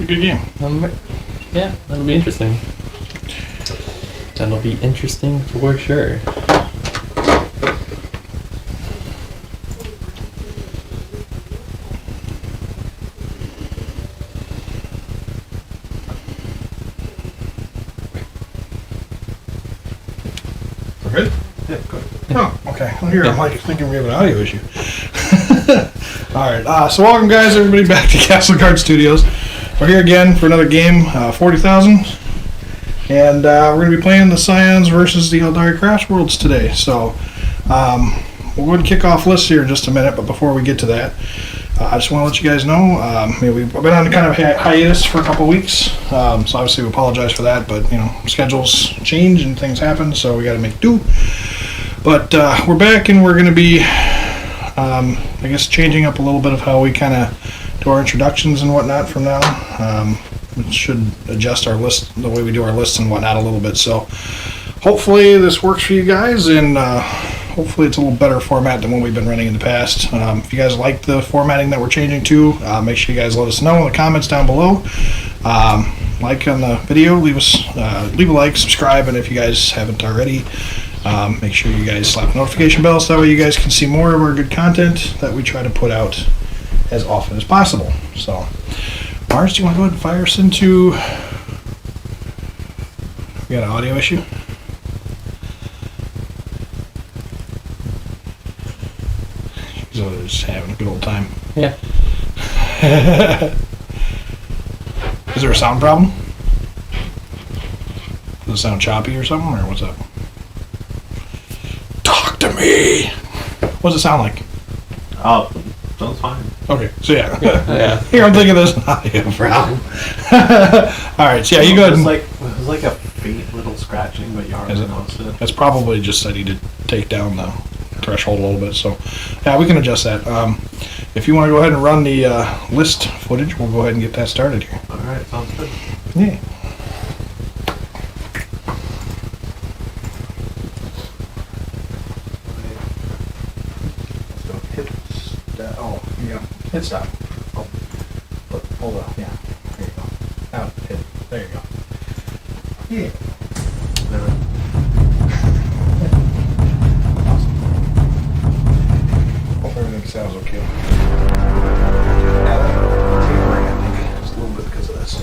a good game. Yeah, that'll be interesting. That'll be interesting for sure. We're good? Yeah, good. Oh, okay. Well, here, I'm like thinking we have an audio issue. Alright, so welcome guys, everybody back to Castelgard Studios. We're here again for another game, 40,000. And we're going to be playing the Scions versus the Aeldari Craftworlds today. So, we'll go ahead and kick off lists here in just a minute, but before we get to that, I just want to let you guys know, we've been on kind of hiatus for a couple weeks, so obviously we apologize for that, but, you know, schedules change and things happen, so we got to make do. But we're back, and we're going to be, I guess, changing up a little bit of how we kind of do our introductions and whatnot from now. It should adjust our list, the way we do our lists and whatnot a little bit. So hopefully this works for you guys, and hopefully it's a little better format than what we've been running in the past. If you guys like the formatting that we're changing to, make sure you guys let us know in the comments down below. Like on the video, leave a like, subscribe, and if you guys haven't already, make sure you guys slap the notification bell so that way you guys can see more of our good content that we try to put out as often as possible. So, Mars, do you want to go ahead and fire us into... We got an audio issue? So they're just having a good old time. Yeah. Is there a sound problem? Does it sound choppy or something, or what's up? Talk to me! What does it sound like? Oh, sounds fine. Okay, so yeah. Yeah. Here, I'm thinking there's an audio problem. Alright, so yeah, you go ahead and... It was like a faint little scratching, but you hardly noticed it. That's probably just I need to take down the threshold a little bit, so yeah, we can adjust that. If you want to go ahead and run the list footage, we'll go ahead and get that started here. Alright, sounds good. Yeah. Hit stop. Oh, look, hold on. Yeah, there you go. Out, hit. There you go. Yeah. Awesome. Hope everything sounds okay. Yeah, that tapering, I think, just a little bit because of this.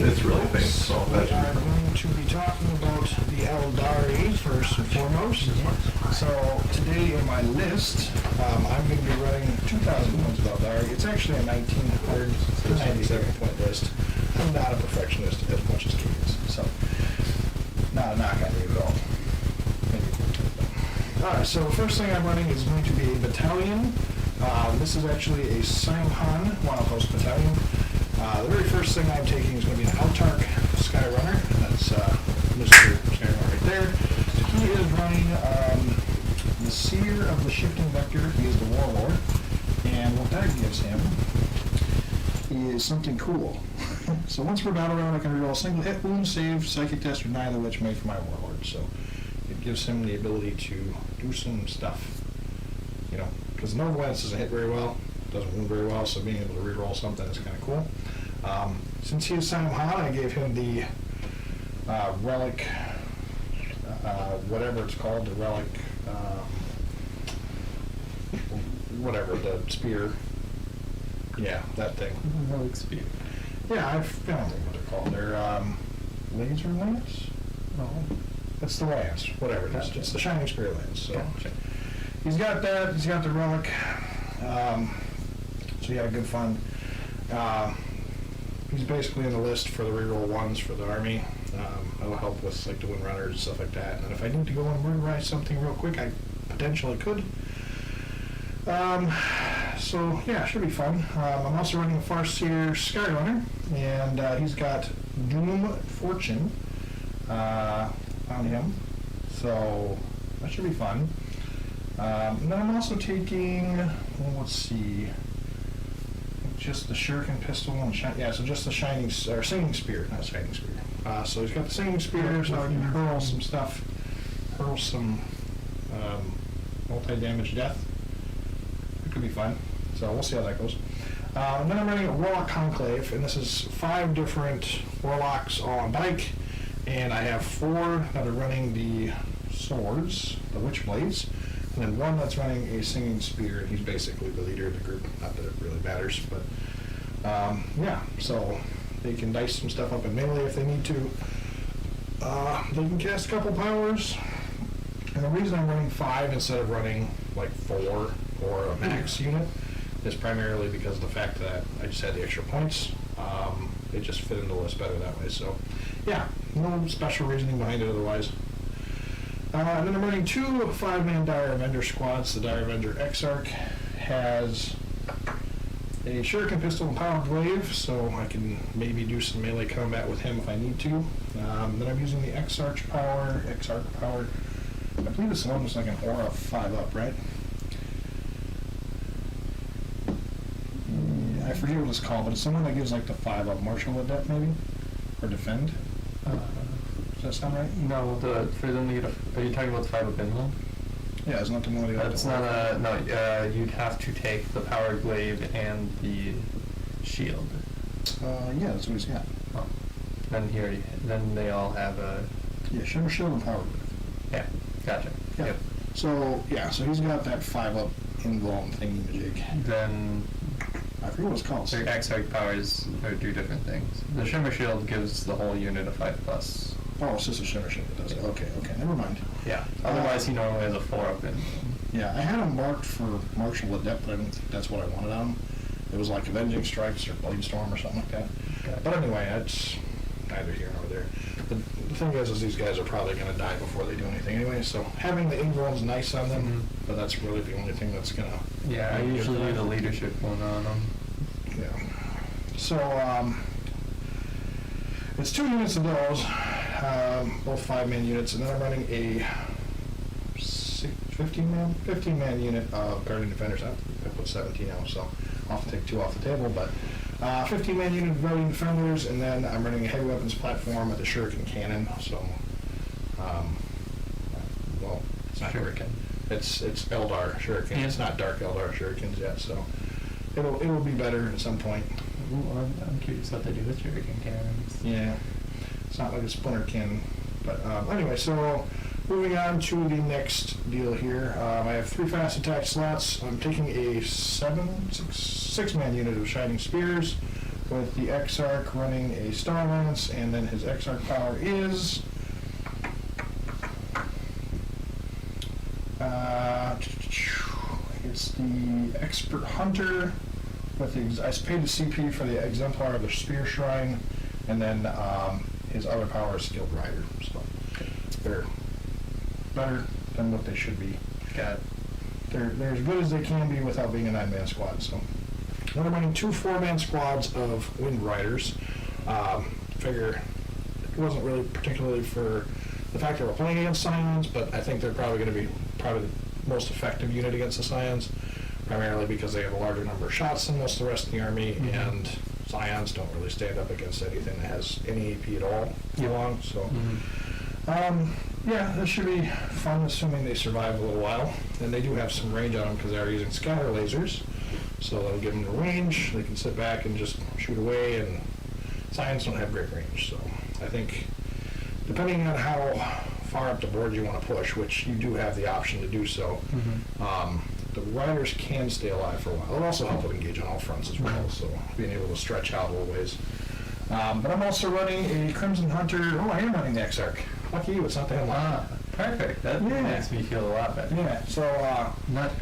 It's really faint, so I'll bet We are going to be talking about the Aeldari first and foremost. So today in my list, I'm going to be running 2,000 points of Aeldari. It's actually a 1,997 point list. I'm not a perfectionist as much as Kate is, so not a knock on you at all. Alright, so the first thing I'm running is going to be a battalion. This is actually a Simhan Wild-Host battalion. The very first thing I'm taking is going to be an Autarch Skyrunner, and that's Mr. Skyrunner right there. He is running the Seer of the Shifting Vector. He is the Warlord, and what that gives him is something cool. So once per battle round, I can reroll a single hit, wound, save, psychic test, or neither which made for my Warlord. So it gives him the ability to do some stuff, you know, because Normal Lance doesn't hit very well, doesn't wound very well, so being able to reroll something is kind of cool. Since he is Simhan, I gave him the relic, whatever it's called, the relic, whatever, the spear. Yeah, that thing. Relic spear. Yeah, I don't know what they're called. They're laser lance? No, that's the lance. Whatever it is. It's the shining spear lance. So he's got that. He's got the relic. So yeah, good fun. He's basically in the list for the reroll ones for the army. That'll help with like the windrunners and stuff like that. And if I need to go and memorize something real quick, I potentially could. So yeah, should be fun. I'm also running a Farseer Skyrunner, and he's got Doom Fortune on him. So that should be fun. And then I'm also taking, well, let's see, just the Shuriken Pistol and so just the Singing Spear, not Shining Spear. So he's got the Singing Spear, so I can hurl some stuff, hurl some multi-damage death. It could be fun. So we'll see how that goes. And then I'm running a Warlock Conclave, and this is 5 different Warlocks all on bike, and I have 4 that are running the swords, the Witchblades, and then 1 that's running a Singing Spear, and he's basically the leader of the group. Not that it really matters, but yeah, so they can dice some stuff up in melee if they need to. They can cast a couple powers, and the reason I'm running 5 instead of running like 4 or a max unit is primarily because of the fact that I just had the extra points. They just fit in the list better that way. So, yeah, no special reasoning behind it otherwise. And then I'm running 2 5-man Dire Avenger squads. The Dire Avenger Exarch has a Shuriken pistol and powered glaive, so I can maybe do some melee combat with him if I need to. Then I'm using the Exarch power. I believe it's almost like an aura 5-up, right? I forget what it's called, but it's someone that gives like the 5-up martial adept maybe, or defend. Does that sound right? No, for them to get are you talking about the 5-up involved? Yeah, isn't that the one? That's not a no. You'd have to take the power glaive and the shield. Yeah, that's what he's got. Oh. Then they all have a. Yeah, Shimmer Shield and Power Glaive. Yeah, gotcha. Yep. So he's got that 5-up invuln thingy-majig. Then I forget what it's called. their Exarch powers do different things. The Shimmer Shield gives the whole unit a 5+. Oh, it's just a Shimmer Shield that does it. Okay, never mind. Yeah. Otherwise, he normally has a 4-up in. Yeah, I had him marked for Martial Adept, but I don't think that's what I wanted on him. It was like Avenging Strikes or Blade Storm or something like that. Okay. But anyway, that's neither here nor there. The thing is these guys are probably going to die before they do anything anyway, so having the invuln's nice on them, but that's really the only thing that's going to... Yeah, I usually do the leadership one on them. Yeah. So, it's 2 units of those, both 5-man units, and then I'm running a 15-man unit of Guardian Defenders. I put 17 now, so I'll have to take 2 off the table, but 15-man unit of Guardian Defenders, and then I'm running a heavy weapons platform with a Shuriken cannon, so, well, it's not Shuriken. It's Eldar Shuriken. Yeah. It's not Dark Eldar Shurikens yet, so it'll be better at some point. Ooh, I'm curious what they do with Shuriken cannons. Yeah, it's not like a splinter cannon. But anyway, so moving on to the next deal here. I have 3 fast attack slots. I'm taking a 6-man unit of Shining Spears with the Exarch running a Star Lance, and then his Exarch power is... it's the Expert Hunter. With the, I paid the CP for the Exemplar of the Spear Shrine, and then his other power is Skilled Rider. So they're better than what they should be. They're as good as they can be without being a 9-man squad. So then I'm running 2 4-man squads of Wind Riders. Figure it wasn't really particularly for the fact that we're playing against Scions, but I think they're probably going to be probably the most effective unit against the Scions. Primarily because they have a larger number of shots than most of the rest of the army, and Scions don't really stand up against anything that has any AP at all long. So, yeah, this should be fun, assuming they survive a little while. And they do have some range on them because they are using scatter lasers, so that'll give them the range. They can sit back and just shoot away, and Scions don't have great range. So, I think depending on how far up the board you want to push, which you do have the option to do so. The riders can stay alive for a while. It'll also help with engage on all fronts as well, so being able to stretch out a little ways. But I'm also running a Crimson Hunter. Oh, I am running the Exarch. Lucky you, it's not the Hemlock. Perfect. That makes me feel a lot better. Yeah, so... not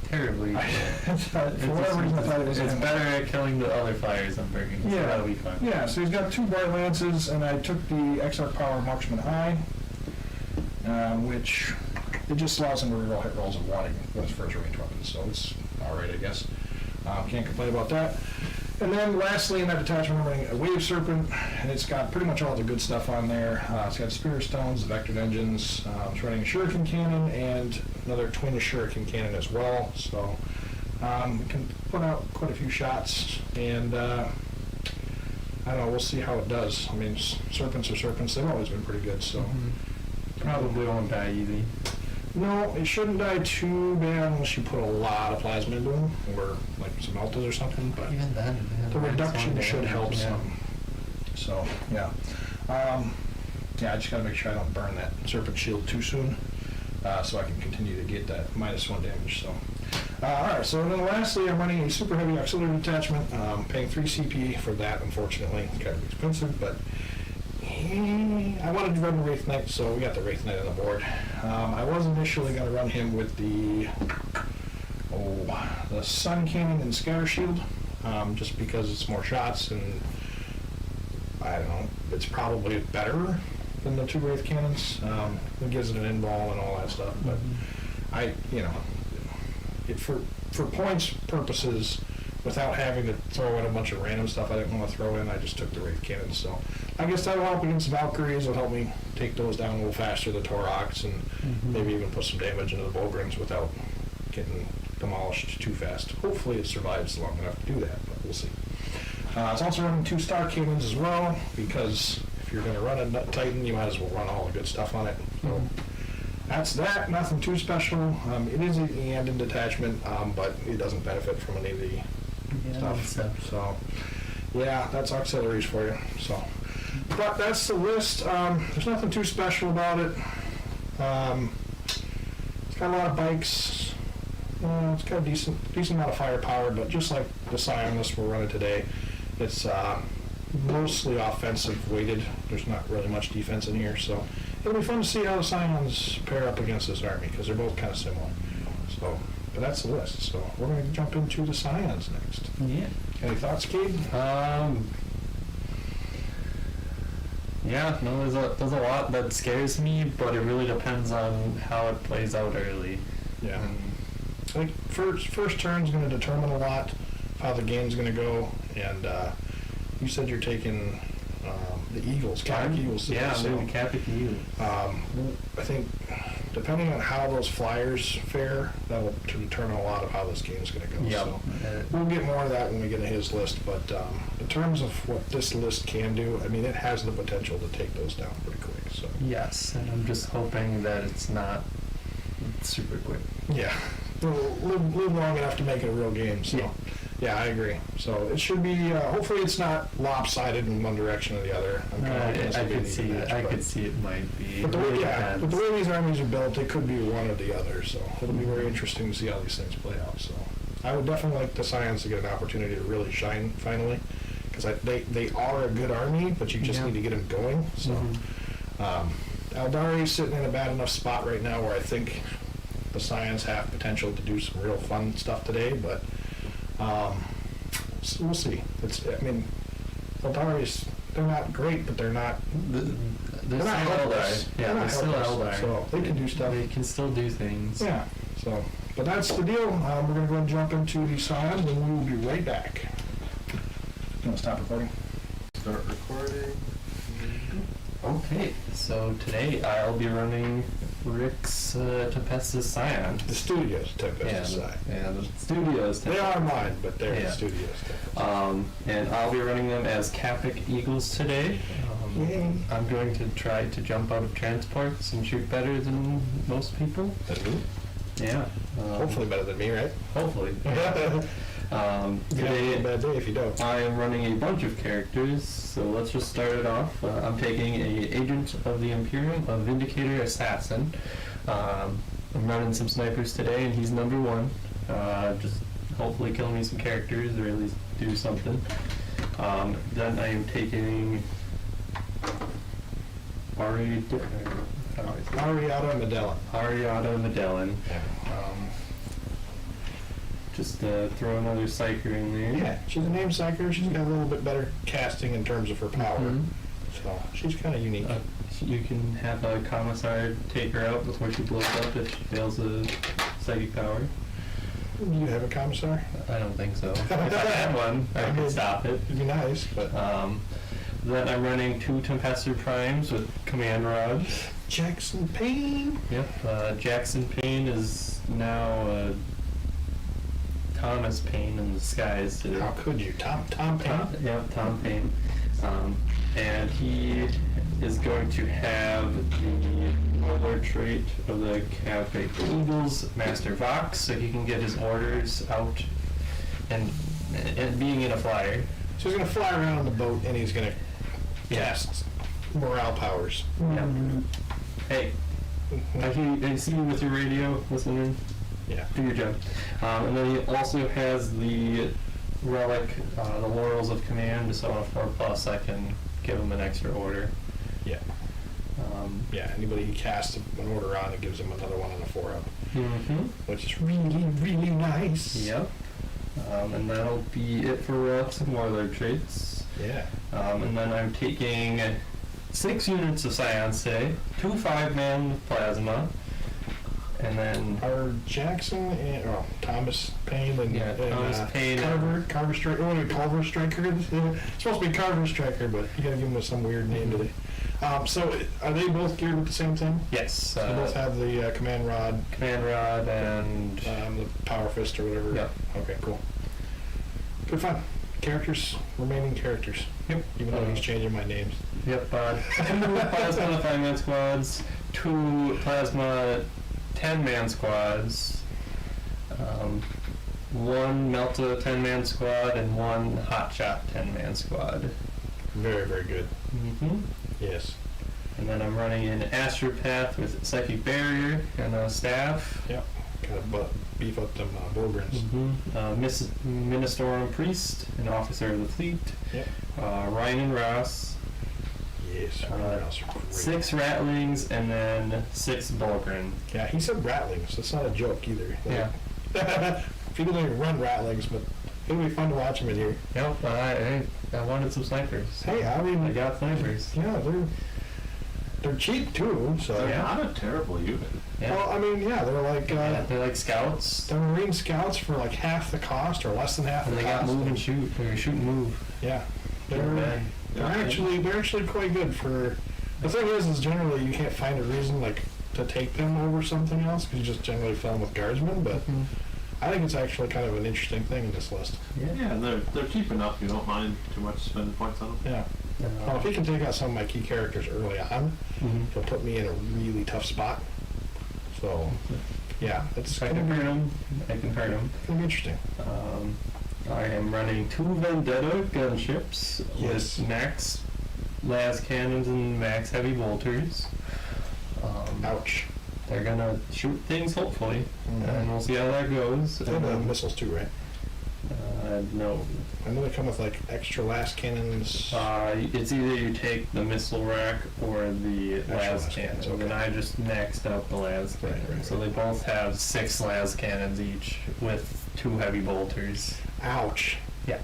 terribly. For whatever reason, I thought it was... It's better at killing the other fires I'm bringing, so that'll be fun. Yeah, so he's got 2 Bright Lances, and I took the Exarch Power Marksman High, which... It just allows him to reroll hit rolls of 1 with his first range weapon, so it's alright, I guess. Can't complain about that. And then lastly, in that detachment, I'm running a Wave Serpent, and it's got pretty much all the good stuff on there. It's got Spear Stones, Vectored Engines, it's running a Shuriken Cannon, and another Twin Shuriken Cannon as well, so we can put out quite a few shots, and I don't know, we'll see how it does. I mean, serpents are serpents, they've always been pretty good, so... Probably won't die easy. No, it shouldn't die too bad unless you put a lot of plasma into them, or like some meltas or something, but Even then, the reduction should help yeah. some. So, yeah. Yeah, I just gotta make sure I don't burn that Serpent Shield too soon, so I can continue to get that -1 damage, so. Alright, so then lastly, I'm running a super heavy auxiliary detachment, paying 3 CP for that, unfortunately. It's kind of expensive, but I wanted to run the Wraith Knight, so we got the Wraith Knight on the board. I was initially going to run him with the Sun Cannon and Scatter Shield, just because it's more shots, and I don't know, it's probably better than the 2 Wraith Cannons. It gives it an in-ball and all that stuff, but for points purposes, without having to throw in a bunch of random stuff I didn't want to throw in, I just took the Wraith Cannons. So I guess that'll help against Valkyries. It'll help me take those down a little faster, the Toroks, and maybe even put some damage into the Volgrins without getting demolished too fast. Hopefully it survives long enough to do that, but we'll see. It's also running 2 Star Cannons as well, because if you're going to run a Titan, you might as well run all the good stuff on it. So that's that. Nothing too special. It is an and in detachment, but it doesn't benefit from any of the stuff. So, yeah, that's auxiliaries for you. So, but that's the list. There's nothing too special about it. It's got a lot of bikes. It's got a decent amount of firepower, but just like the Scion list we're running today, it's mostly offensive weighted. There's not really much defense in here, so it'll be fun to see how the Scions pair up against this army, because they're both kind of similar. So, but that's the list. So we're going to jump into the Scions next. Yeah. Any thoughts, Cade? Yeah, no, there's a lot that scares me, but it really depends on how it plays out early. Yeah. I think first turn's going to determine a lot how the game's going to go, and you said you're taking the Eagles, Capic Eagles. Yeah, I'm doing the Capic Eagles. I think depending on how those flyers fare, that will determine a lot of how this game's going to go. Yep. So we'll get more of that when we get to his list, but in terms of what this list can do, I mean, it has the potential to take those down pretty quick. So yes, and I'm just hoping that it's not super quick. Yeah, live long enough to make it a real game. So yeah, I agree. So it should be. Hopefully, it's not lopsided in one direction or the other. I could see it might be. But the way these armies are built, it could be one or the other. So it'll be very interesting to see how these things play out. So I would definitely like the Scions to get an opportunity to really shine finally, because they are a good army, but you just need to get them going. So Aeldari's sitting in a bad enough spot right now where I think the Scions have potential to do some real fun stuff today, but so we'll see. Aeldari's, they're not great, but they're not. They're not helpless. Yeah, they're still Eldari. So they can do stuff. They can still do things. Yeah. So, but that's the deal. We're gonna go and jump into the Scions, and we will be right back. You want to stop recording? Start recording. Okay, so today I'll be running Rick's Tempestus Scion. The Studios Tempestus Scion. Yeah, the Studios. They are mine, but they're the Studios Tempestus. And I'll be running them as Capic Eagles today. I'm going to try to jump out of transports and shoot better than most people. That's good. Yeah. Hopefully better than me, right? Hopefully. Today, a bad day if you don't. I am running a bunch of characters, so let's just start it off. I'm taking a Agent of the Imperium, a Vindicator Assassin. I'm running some snipers today, and he's number 1. Just hopefully kill me some characters, or at least do something. Then I am taking Ariada Medellin. Just throw another Psyker in there. Yeah, she's a name Psyker. She's got a little bit better casting in terms of her power. So she's kind of unique. You can have a Commissar take her out before she blows up if she fails a psychic power. Do you have a Commissar? I don't think so. If I had one, I could stop it. It'd be nice, but... Then I'm running 2 Tempestus Primes with Command Rods. Jackson Payne. Yep, Jackson Payne is now Thomas Payne in disguise. How could you? Tom Payne? Tom Payne. And he is going to have the warlord trait of the Cavalry Eagles, Master Vox, so he can get his orders out and being in a flyer. So he's going to fly around on the boat and he's going to cast morale powers. Yeah. Hey, I see you with your radio listening. Yeah. Do your job. And then he also has the relic, the Laurels of Command, so on a 4+ I can give him an extra order. Yeah. Yeah, anybody he casts an order on, it gives him another one on a 4-up. Which is really, really nice. Yep. And that'll be it for relics and warlord traits. Yeah. And then I'm taking 6 units of Scions today, 2 5-man plasma, and then Are Jackson and Thomas Paine and, Thomas Paine Carver Striker. What do we Carver Striker? It's supposed to be Carver Striker, but you got to give him some weird name today. So are they both geared with the same thing? yes, They both have the command rod, and the power fist or whatever. Yep. Okay, cool. Good fun. Characters, remaining characters. Yep. Even though he's changing my names. Yep. 2 plasma 5-man squads, 2 plasma 10-man squads, 1 Melta 10-man squad, and 1 Hotshot 10-man squad. Very, very good. Yes. And then I'm running an Astropath with Psychic Barrier and a staff. Yep. Gotta beef up them Bogrins. Ministorum Priest, an officer of the fleet. Yep. Ryan and Ross. Yes. Great. 6 Ratlings, and then 6 Bulgrin. Yeah, he said Ratlings. That's not a joke either. Yeah. People don't even run Ratlings, but it'll be fun to watch them in here. Yep, I wanted some snipers. Hey, I mean, I got snipers. yeah, they're cheap too. So They're not a terrible unit. Yeah. well, I mean, yeah, they're like They're like scouts. they're Marine Scouts for like half the cost or less than half And the they got cost. move and shoot. They shoot and move. Yeah, Yeah. they're actually quite good for. The thing is generally you can't find a reason like to take them over something else because you just generally fill them with guardsmen. But I think it's actually kind of an interesting thing in this list. Yeah, and they're cheap enough. You don't mind too much spending points on them. Yeah. Well, if he can take out some of my key characters early on, he'll put me in a really tough spot. So, yeah, it's If I can hurt them, I can hurt them. gonna be interesting. I am running 2 Vendetta gunships Yes. with max las cannons and max heavy bolters. Ouch. They're gonna shoot things hopefully, and we'll see how that goes. They have missiles too, right? No. I know they come with like extra last cannons. It's either you take the missile rack or the Actual las las cannons, cannons, okay. and I just maxed out the las Right, cannons. right, So they both have 6 las cannons each with 2 heavy bolters. Ouch. Yeah.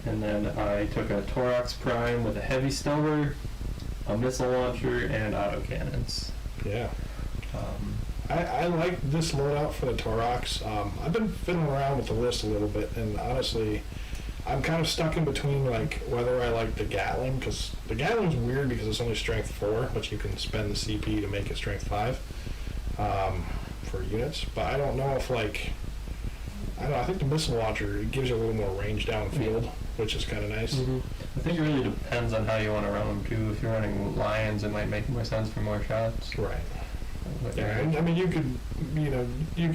And then I took a Torox Prime with a heavy stover, a missile launcher, and autocannons. Yeah. I like this loadout for the Torox. I've been fiddling around with the list a little bit, and honestly, I'm kind of stuck in between like whether I like the Gatling, because the Gatling's weird because it's only strength 4, but you can spend the CP to make it strength 5 for units. But I don't know if like I think the missile launcher it gives you a little more range downfield, which is kind of nice. I think it really depends on how you want to run them too. If you're running Lions, it might make more sense for more shots. Right. Yeah, I mean, you could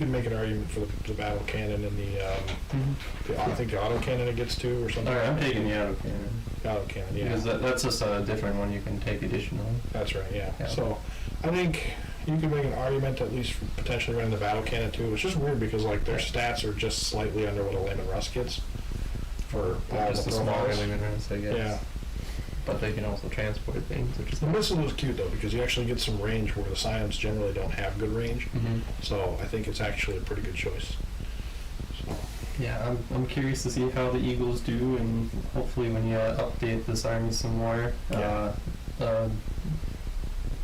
make an argument for the battle cannon and I think the auto cannon it gets to or something. All right, I'm taking the autocannon. Auto cannon, yeah. Because that's just a different one you can take additionally. That's right, yeah. Yeah. So I think you could make an argument at least for potentially running the battle cannon too. It's just weird because like their stats are just slightly under what a Layman Russ gets for all Just the a smaller profiles. Layman Russ, I guess. Yeah. But they can also transport things, which is The missile is cute though because you actually get some range where the Scions generally don't have good range. So I think it's actually a pretty good choice. So. Yeah, I'm curious to see how the Eagles do, and hopefully when you update this army some more,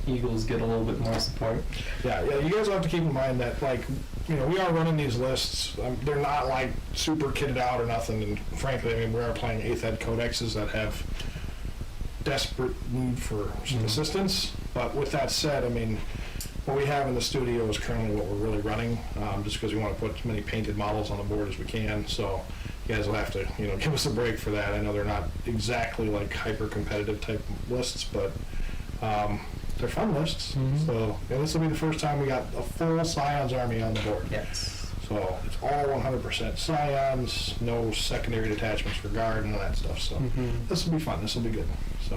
Eagles get a little bit more support. Yeah, you guys will have to keep in mind that, like, we are running these lists. They're not, like, super kitted out or nothing, and frankly, I mean, we are playing 8th Ed codexes that have desperate need for some assistance. But with that said, I mean, what we have in the studio is currently what we're really running, just because we want to put as many painted models on the board as we can. So you guys will have to, give us a break for that. I know they're not exactly like hyper competitive type lists, but they're fun lists. Mhm. So this will be the first time we got a full Scions army on the board. Yes. So it's all 100% Scions, no secondary detachments for guard and all that stuff. So Mhm. this will be fun. This will be good. So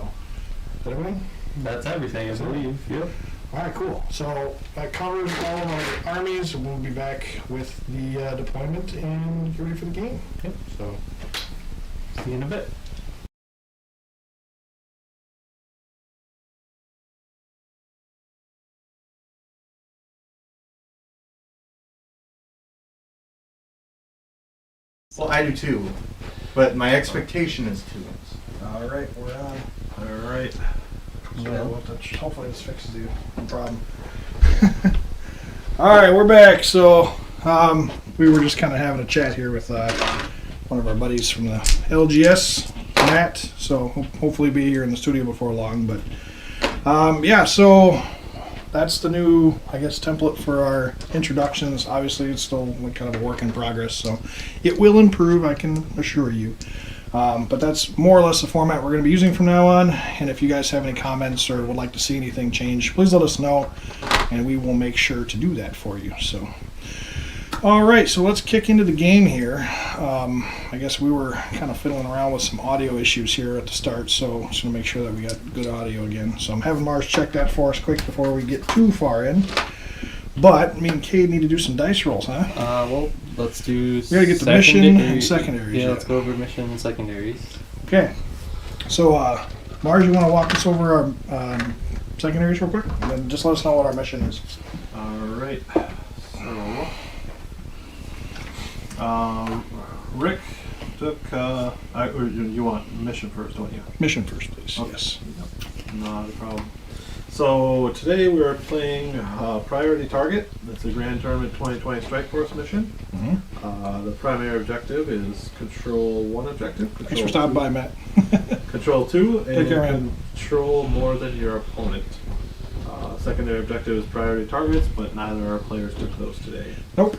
is that everything? That's everything, I believe. Yep. All right, cool. So that covers all of our armies. We'll be back with the deployment and get ready for the game. Yep. So See you in a bit. Well, I do too, but my expectation is 2 wins. all right, we're on. All right. So hopefully this fixes you. No problem. All right, we're back. So we were just kind of having a chat here with one of our buddies from the LGS, Matt. So hopefully be here in the studio before long. But yeah, so that's the new, I guess, template for our introductions. Obviously, it's still kind of a work in progress, so it will improve, I can assure you. But that's more or less the format we're going to be using from now on. And if you guys have any comments or would like to see anything change, please let us know, and we will make sure to do that for you. So, all right, so let's kick into the game here. I guess we were kind of fiddling around with some audio issues here at the start, so just going to make sure that we got good audio again. So I'm having Mars check that for us quick before we get too far in. But me and Cade need to do some dice rolls, huh? Well, let's do. We gotta get the mission and secondaries. Yeah, yet. let's go over mission and secondaries. Okay. So, Mars, you want to walk us over our secondaries real quick? And then just let us know what our mission is. All right. So, Rick took. You want mission first, don't you? Mission first, please. Okay. Yes. Yep. Not a problem. So today we are playing Priority Target. That's a Grand Tournament 2020 Strike Force mission. Mm-hmm. The primary objective is Control 1 objective. Thanks for stopping by, Matt. Control 2 and Take care, man. control more than your opponent. Secondary objective is Priority Targets, but neither of our players took those today. Nope.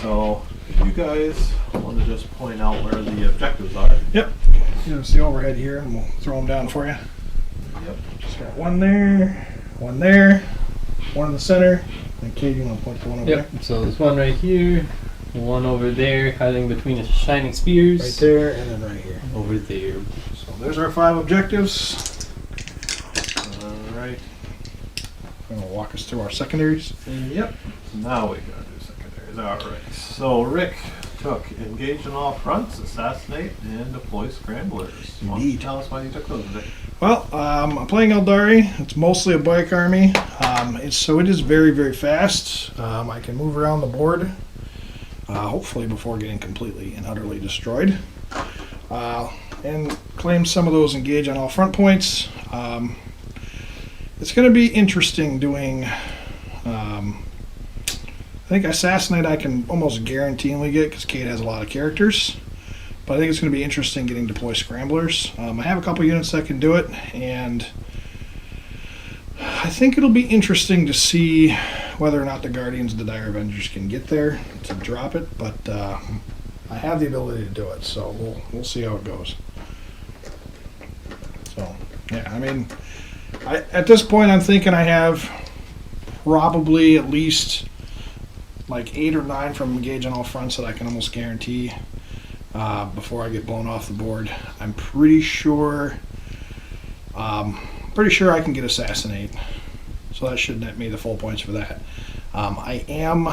So if you guys want to just point out where the objectives are. Yep. Here's the overhead here, and we'll throw them down for you. Yep. Just got one there, one in the center. And Kate, you want to point the one over Yep. So there's one right here, one over there, hiding between the shining spears. there? Right there, and then right here. Over there. So there's our 5 objectives. All right. Going to walk us through our secondaries. Yep. Now we gotta do secondaries. All right. So Rick took engage on all fronts, assassinate, and deploy scramblers. Why don't you Indeed. tell us why you took those today? Well, I'm playing Aeldari. It's mostly a bike army. It is very, very fast. I can move around the board, hopefully before getting completely and utterly destroyed. And claim some of those engage on all front points. It's going to be interesting doing... I think Assassinate I can almost guaranteeingly get because Kate has a lot of characters. But I think it's going to be interesting getting Deploy Scramblers. I have a couple units that can do it, and I think it'll be interesting to see whether or not the Guardians of the Dire Avengers can get there to drop it, but I have the ability to do it, so we'll see how it goes. So, yeah, I mean, at this point I'm thinking I have probably at least like 8 or 9 from Engage on all fronts that I can almost guarantee before I get blown off the board. I'm pretty sure I can get Assassinate, so that should net me the full points for that. I am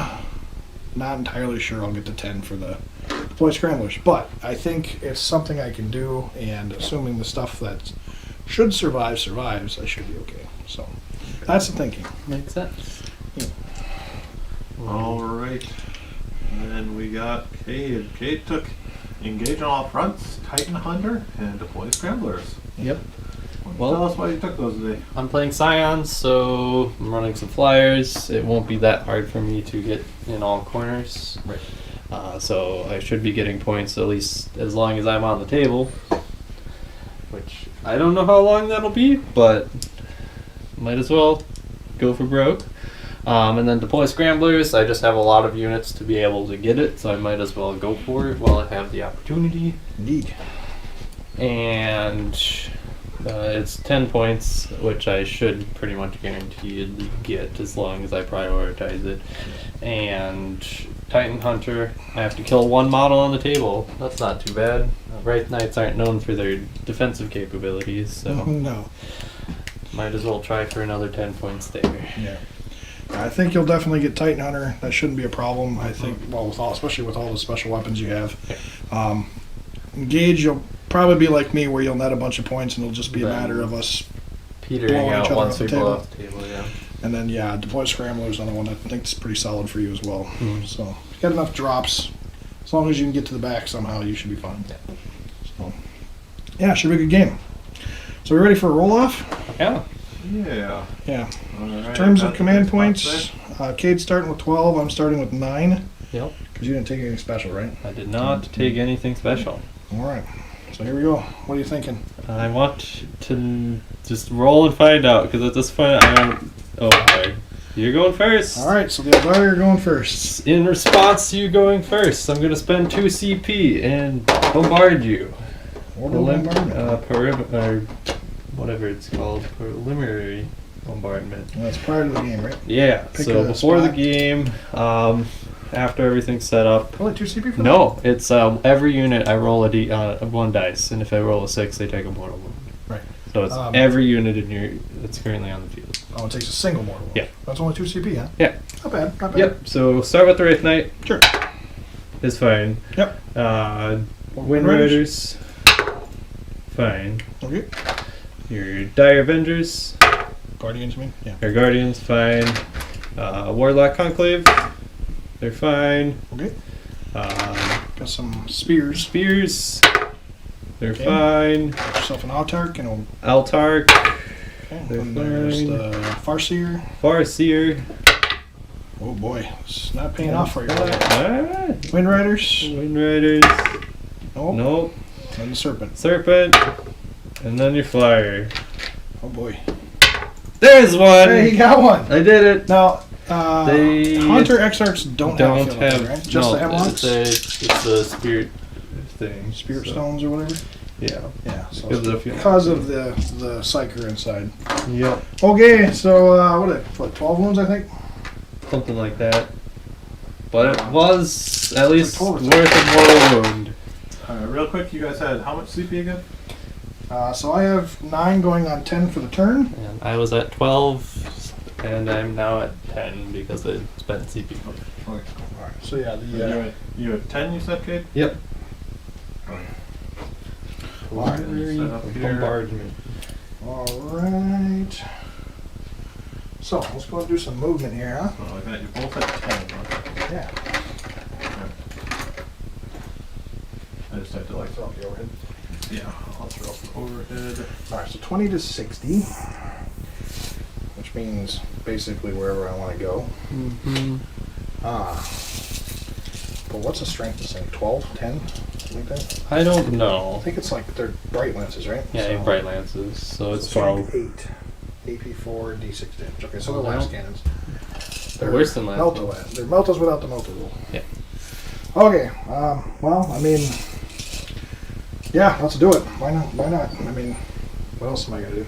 not entirely sure I'll get the 10 for the Deploy Scramblers, but I think it's something I can do, and assuming the stuff that should survive survives, I should be okay. So that's the thinking. Makes sense. All right. And then we got Cade. Cade took engage on all fronts, Titan Hunter, and deploy scramblers. Yep. Well, tell us why you took those today. I'm playing Scions, so I'm running some flyers. It won't be that hard for me to get in all corners. Right. So I should be getting points at least as long as I'm on the table. Which I don't know how long that'll be, but might as well go for broke. And then deploy scramblers, I just have a lot of units to be able to get it, so I might as well go for it while I have the opportunity. Indeed. And It's 10 points, which I should pretty much guaranteed get as long as I prioritize it. And Titan Hunter, I have to kill one model on the table. That's not too bad. Wraith Knights aren't known for their defensive capabilities, so No. might as well try for another 10 points there. Yeah. I think you'll definitely get Titan Hunter. That shouldn't be a problem. I think, well, especially with all the special weapons you have. Engage, you'll probably be like me, where you'll net a bunch of points, and it'll just be a matter of us. Petering blowing each out other once off we the blow table. off the table, yeah. And then, yeah, Deploy Scrambler is another one I think is pretty solid for you as well. Mhm. So, if you got enough drops, as long as you can get to the back somehow, you should be fine. So, yeah, should be a good game. So, we ready for a roll-off? Yeah. Yeah. Yeah. All right. In terms of That's command the points, Cade's starting with 12, I'm starting with 9. Yep. Because you didn't take anything special, right? I did not take anything special. Alright. So here we go. What are you thinking? I want to just roll and find out, because at this point I don't... Oh, sorry. You're going first. Alright, so the Aeldari are going first. In response to you going first, I'm going to spend 2 CP and bombard you. Orbital bombardment. Or whatever it's called. Preliminary bombardment. Well, that's prior to the game, right? Yeah, Pick so a before the spot. game, after everything's set up, Only 2 CP for that? no, it's every unit I roll one dice, and if I roll a 6, they take a mortal wound. Right. So it's Um, every unit in your that's currently on the field. Oh, it takes a single mortal wound. Yeah. That's only 2 CP, huh? Yeah. Not bad, not bad. Yep. So start with the Wraith Knight. Sure. Is fine. Yep. Wind Riders. Fine. Okay. Your Dire Avengers. Guardians, you mean? Yeah. Your Guardians. Fine. Warlock Conclave. They're fine. Okay. Got some spears. Spears. They're Okay. fine. Got yourself an Autark and a... Altark. Okay. They're And there's fine. the Farseer. Farseer. Oh boy, it's not paying off for you. Alright. Wind Riders. Wind Riders. Nope. Nope. And the Serpent. Serpent. And then your Flyer. Oh boy. There's one! Hey, you got one. I did it! Now, They Hunter Exarchs don't have a field have up there, right? Just no, the Hemlocks? it's a spirit thing. Spirit so, Stones or whatever? Yeah. Yeah, so Because of- because of the Psyker inside. Yep. Okay, so what 12 wounds I think? Something like that. But it was at least Like worth 12 a mortal wound. Real quick, you guys had how much CP again? So I have 9 going on 10 for the turn. And I was at 12, and I'm now at 10 because I spent CP. Okay. Alright, so yeah, You had 10, you said, Kate? Yep. Alright. Set up here. Bombardment. Alright. So let's go and do some movement here, huh? Oh, I got you both at 10. Okay. Yeah. I just had to like, Throw up the overhead. yeah, I'll throw up the overhead. Alright, so 20 to 60. Which means basically wherever I want to go. Mm-hmm. But what's the strength of this thing? 12? 10? Something like that? I don't I know. think it's like they're bright lances, right? Yeah, So- bright lances, so it's strength 12. 8. AP4, D6 damage. Okay, so Oh, they're no. last cannons. They're worse than last Melta cannons. They're Meltas without the Melta rule. Yeah. Okay, well, I mean, yeah, let's do it. Why not? Why not? I mean, what else am I going to do?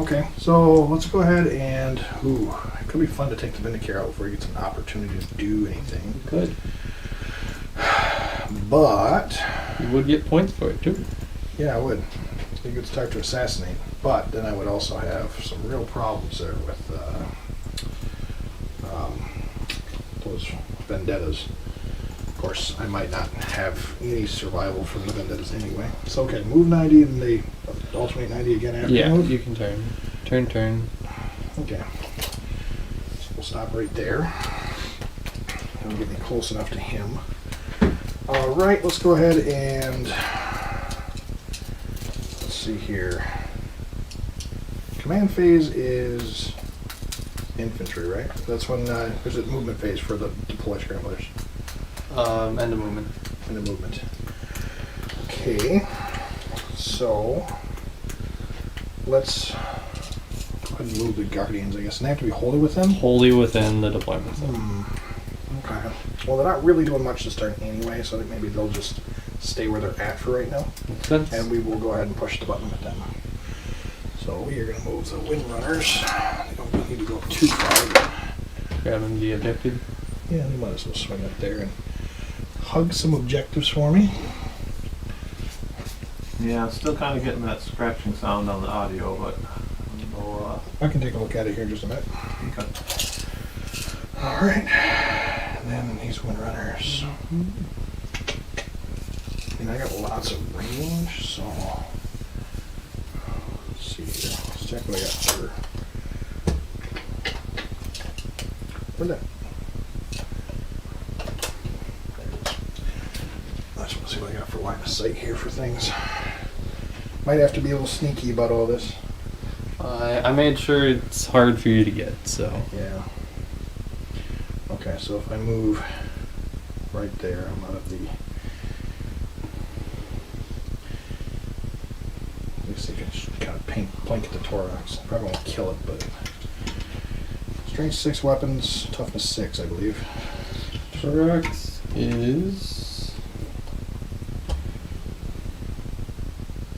Okay, so let's go ahead and, it could be fun to take the Vindicare out before he gets an opportunity to do anything. Good. But, You would get points for it, too. yeah, I would. It's a good start to assassinate. But then I would also have some real problems there with those vendettas. Of course, I might not have any survival from the vendettas anyway. So, okay, move 90 and they alternate 90 again after Yeah, move. you can turn. Turn. Okay. So we'll stop right there. That'll get me close enough to him. Alright, let's go ahead and let's see here. Command phase is infantry, right? That's when there's a movement phase for the deploy scramblers. End of movement. In the movement. Okay. So let's go ahead and move the guardians, I guess. And they have to be wholly with them. Wholly within the deployment zone. Okay. Well, they're not really doing much this turn anyway, so I think maybe they'll just stay where they're at for right now. Makes sense. And we will go ahead and push the button with them. So we are going to move the Windrunners. They don't need to go too far. Grabbing the objective. Yeah, they might as well swing up there and hug some objectives for me. Yeah, still kind of getting that scratching sound on the audio, but I can take a look at it here in just a minute. okay. Alright. And then these Windrunners. And I got lots of range, so let's see here. Let's check what I got for. Where'd that? There it is. I just want to see what I got for line of sight here for things. Might have to be a little sneaky about all this. I made sure it's hard for you to get, so. Yeah. Okay, so if I move right there, I'm out of the. Let me see if I can just kind of plink at the thorax. Probably won't kill it, but. Strength 6 weapons, toughness 6, I believe. Thorax is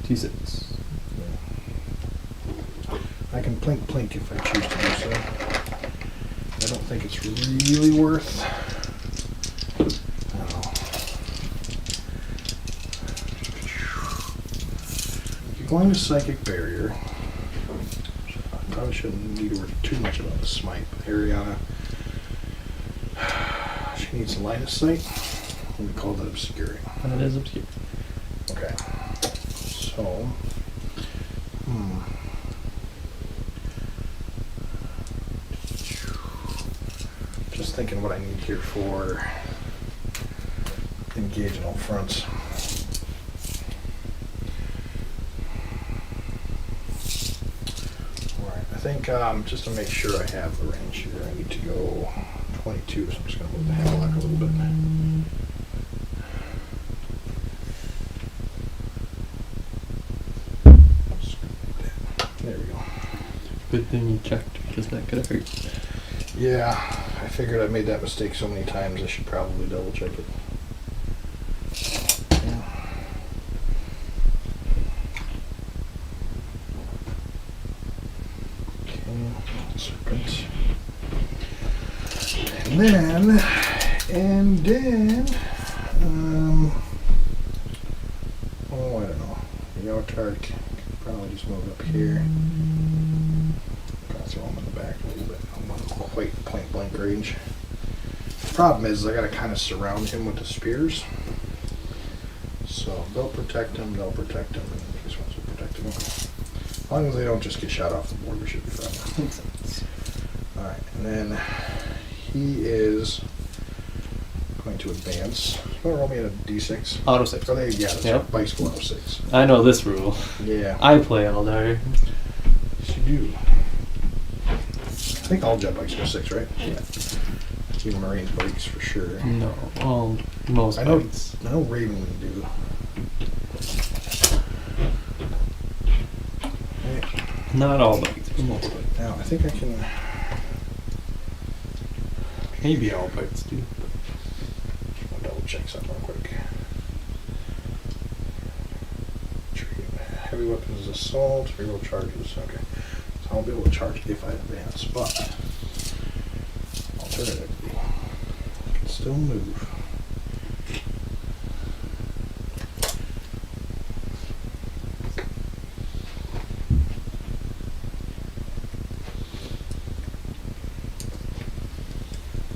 T6. I can plink if I choose to do so. I don't think it's really worth. You're going to Psychic Barrier. I probably shouldn't need to worry too much about the smite, but Ariana, she needs line of sight. We call that obscuring. That is obscure. Okay. So, just thinking what I need here for engaging all fronts. Alright, I think just to make sure I have the range here, I need to go 22, so I'm just going to move the hammerlock a little bit. There we go. Good thing you checked, because that could have hurt. Yeah, I figured I made that mistake so many times I should probably double check it. Yeah. Okay, serpent. And then, oh, I don't know. The Autark can probably just move up here. Throw him in the back a little bit. I'm not quite point blank range. The problem is I gotta kind of surround him with the spears. So they'll protect him, and these ones will protect him. As long as they don't just get shot off the board, we should be fine. Makes sense. Alright, and then he is going to advance. Oh, roll me a d6. Auto 6. Oh, yeah, that's Yep. right. Bicycle auto 6. I know this rule. Yeah. I play Aeldari. Yes, you do. I think all jet bikes go 6, right? Yeah. Even Marine bikes for sure. No, well, most I know bikes. Ravenwing do. Right. Not all bikes, but most bikes. Now, I think I can. Maybe all bikes do. I'll double check something real quick. Heavy weapons assault, reroll charges. Okay. So I'll be able to charge if I advance, but alternatively, I can still move.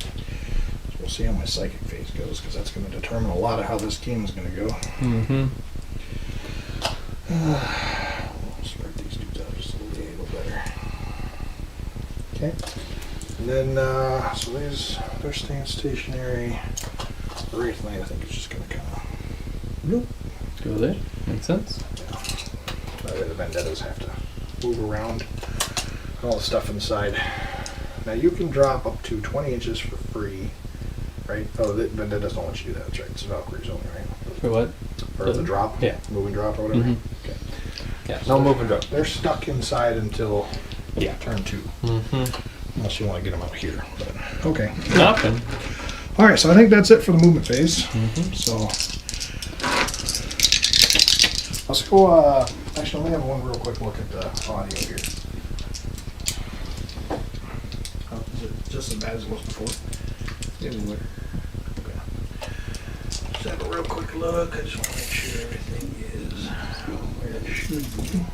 So we'll see how my psychic phase goes, because that's going to determine a lot of how this game is going to go. Mm-hmm. We'll spread these dudes out just a little better. Okay. And then, so they're staying stationary. The Wraith Knight, I think, is just going to kind of. Nope. Go there. Makes sense. Yeah. That way the Vendettas have to move around. All the stuff inside. Now you can drop up to 20 inches for free, right? Oh, the Vendettas don't let you do that. That's right. It's Valkyries only, right? For what? For the drop? Yeah. Moving drop or whatever? Mhm. Okay. Yeah, no move and drop. They're stuck inside until Yeah. turn 2. Mm-hmm. Unless you want to get them out here. But, okay. Nothing. All right, so I think that's it for the movement phase. Mm-hmm. So Let's go, actually, let me have one real quick look at the audio here. Oh, is it just as bad as it was before? Anywhere. Okay. Just have a real quick look. I just want to make sure everything is where it should be.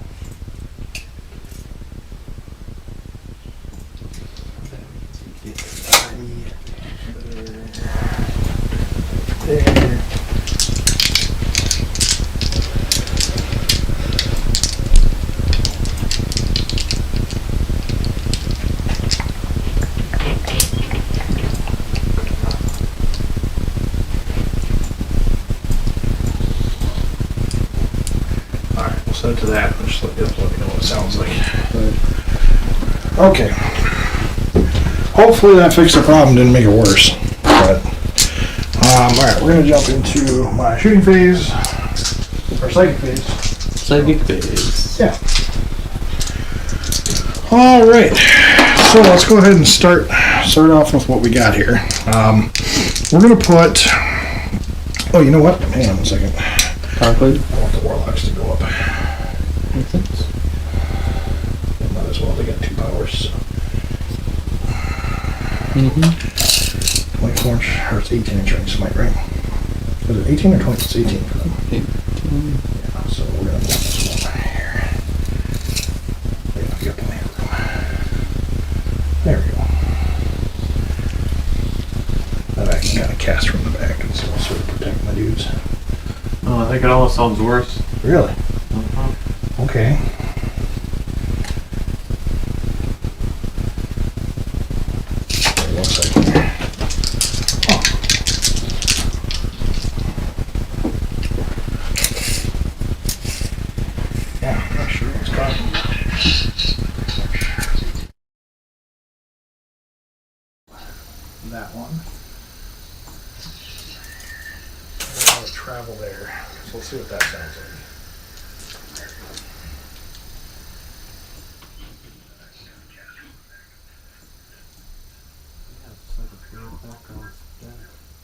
There. Alright, we'll set it to that. Just let me know what it sounds like. Okay. Hopefully that fixed the problem, didn't make it worse. But, alright, we're going to jump into my shooting phase, or psychic phase. Psychic phase. Yeah. Alright, so let's go ahead and start off with what we got here. We're going to put, oh, you know what? Hang on one second. Conclave. I want the warlocks to go up. Makes sense. Might as well, they got 2 powers. So. Mm-hmm. 24 inch, or it's 18 inch range smite, right? Is it 18 or 20? It's 18 for them. 18. Yeah, so we're gonna put this one here. Yeah, we got plenty of room. There we go. That I can kind of cast from the back and so I'll sort of protect my dudes. Oh, I think it almost sounds worse. Really? Okay. Wait 1 second here. Oh. Yeah, I'm not sure what's causing that one. I'll travel there. So let's see what that sounds like.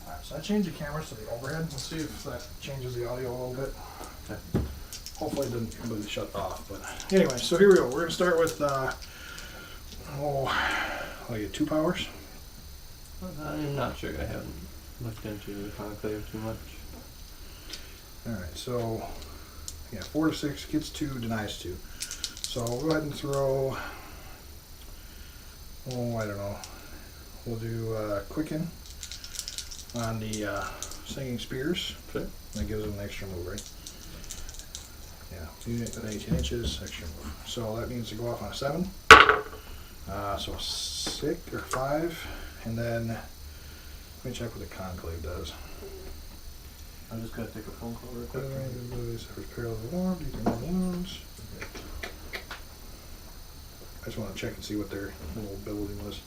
Alright, so I changed the cameras to the overhead. Let's see if that changes the audio a little bit. Okay. Hopefully it didn't completely shut off. But anyway, so here we go. We're going to start with, like 2 powers. I'm not sure. I haven't looked into the conclave too much. Alright, so, yeah, 4 to 6 gets 2, denies 2. So we'll go ahead and throw, oh, I don't know. We'll do Quicken on the Singing Spears. Okay. That gives them an extra move, right? Yeah, unit at 18 inches, extra move. So that means to go off on a 7. So 6 or 5, and then let me check what the conclave does. I'm just gonna take a phone call real quick. Parallel warm, you can roll wounds. I just want to check and see what their little ability was.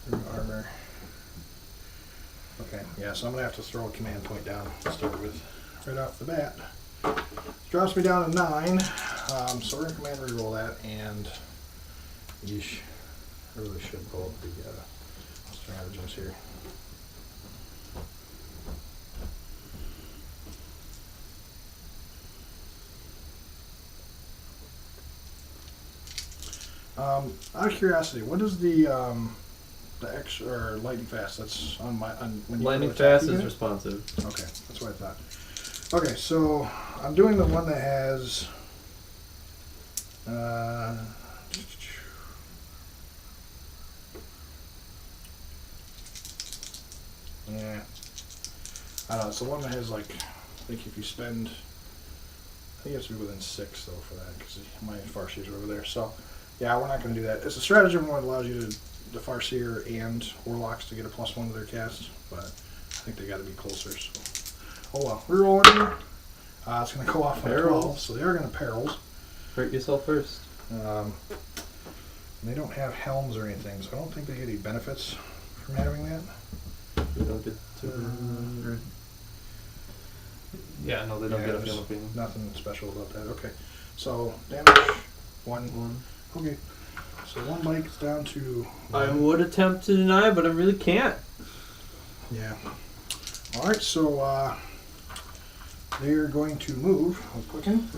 Their armor. Okay, yeah, so I'm gonna have to throw a command point down to start with right off the bat. Drops me down to 9. So we're gonna command reroll that, and yeesh, I really should pull up the stratagems here. Out of curiosity, what is the X or lightning fast? That's on my when you Lightning go to attack fast is unit? responsive. Okay, that's what I thought. Okay, so I'm doing the one that has yeah, I don't know. It's the one that has like, I think if you spend, I think it has to be within 6 though for that because my Farseers are over there. So yeah, we're not going to do that. It's a stratagem one that allows you to the Farseer and Warlocks to get a +1 to their cast, but I think they got to be closer. So oh well, we're rolling here. It's going to go off on 12, so they are going to perils. Hurt yourself first. They don't have helms or anything, so I don't think they get any benefits from having that. We don't get to. Yeah, no, they don't get a there's helping. nothing special about that. Okay, so damage 1. Okay, so 1 bite is down to 1. I would attempt to deny, but I really can't. Yeah. All right, so They're going to move. I'll quicken.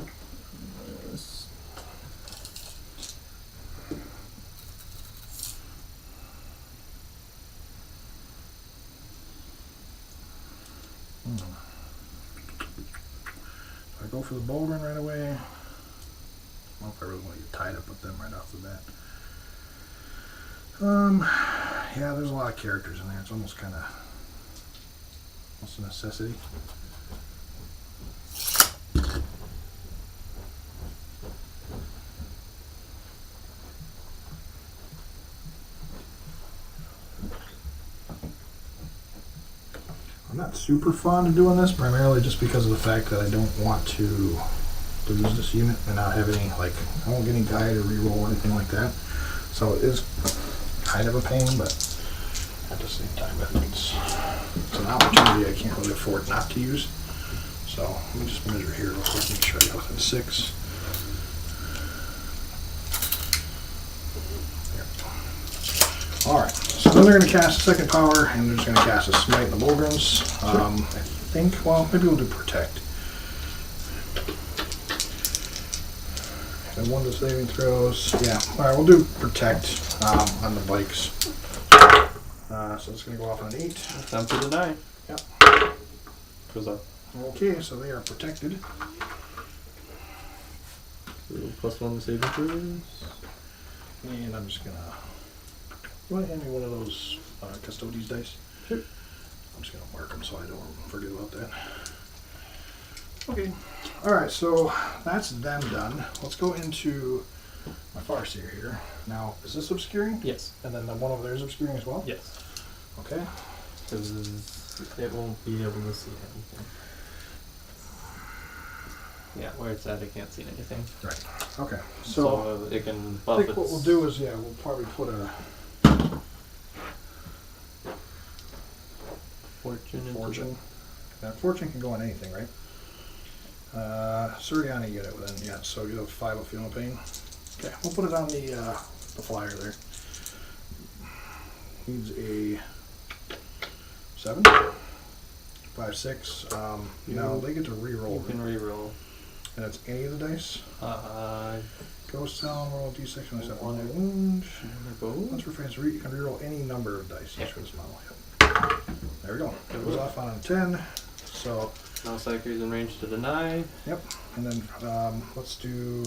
I go for the bouldering right away. I don't know if I really want to get tied up with them right off the bat. Yeah, there's a lot of characters in there. It's almost kind of a necessity. I'm not super fond of doing this, primarily just because of the fact that I don't want to lose this unit and not have any, like, I won't get any guide or reroll or anything like that. So it is kind of a pain, but at the same time, it's an opportunity I can't really afford not to use. So let me just measure here real quick, make sure I got within 6. Alright, so then they're going to cast a second power, and they're just going to cast a Smite in the Bulgrams. I think, well, maybe we'll do Protect. And 1 to saving throws. Yeah, alright, we'll do Protect on the bikes. So it's going to go off on an 8. Time to deny. Yep. Goes up. Okay, so they are protected. So +1 to saving throws. And I'm just going to... You want to hand me one of those Custodes dice? Sure. I'm just going to mark them so I don't forget about that. Okay. Alright, so that's them done. Let's go into my Farseer here. Now, is this obscuring? Yes. And then the one over there is obscuring as well? Yes. Okay. Because it won't be able to see anything. Yeah, where it's at, it can't see anything. Right. Okay. So it can I buff think what we'll do is, yeah, we'll probably put a Fortune. Fortune. Now, Fortune can go on anything, right? Suriani you get it within, yeah, so you have 5 of Feeling Pain. Okay, we'll put it on the flyer there. Needs a 7. 5, 6. Now they get to re-roll. You can re-roll. And it's any of the dice. Ghost Town, roll a d6 when I set 1 wound. Once refrains, you can re-roll any number of dice each for this model. Yep. There we go. It goes off on a 10. So now Psyker's in range to deny. yep. And then let's do.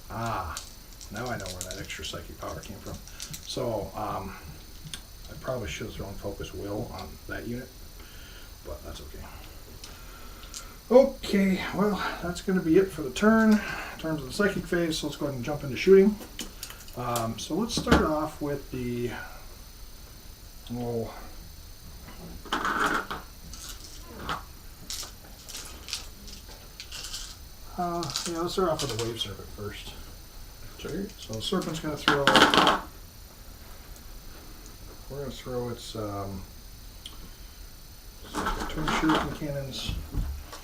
Now I know where that extra psychic power came from. So I probably should have thrown Focus Will on that unit, but that's okay. Okay, well, that's going to be it for the turn in terms of the psychic phase. So let's go ahead and jump into shooting. So let's start off with the. Yeah, let's start off with the Wave Serpent first. Sure. So the Serpent's going to throw. We're going to throw its twin shuriken cannons.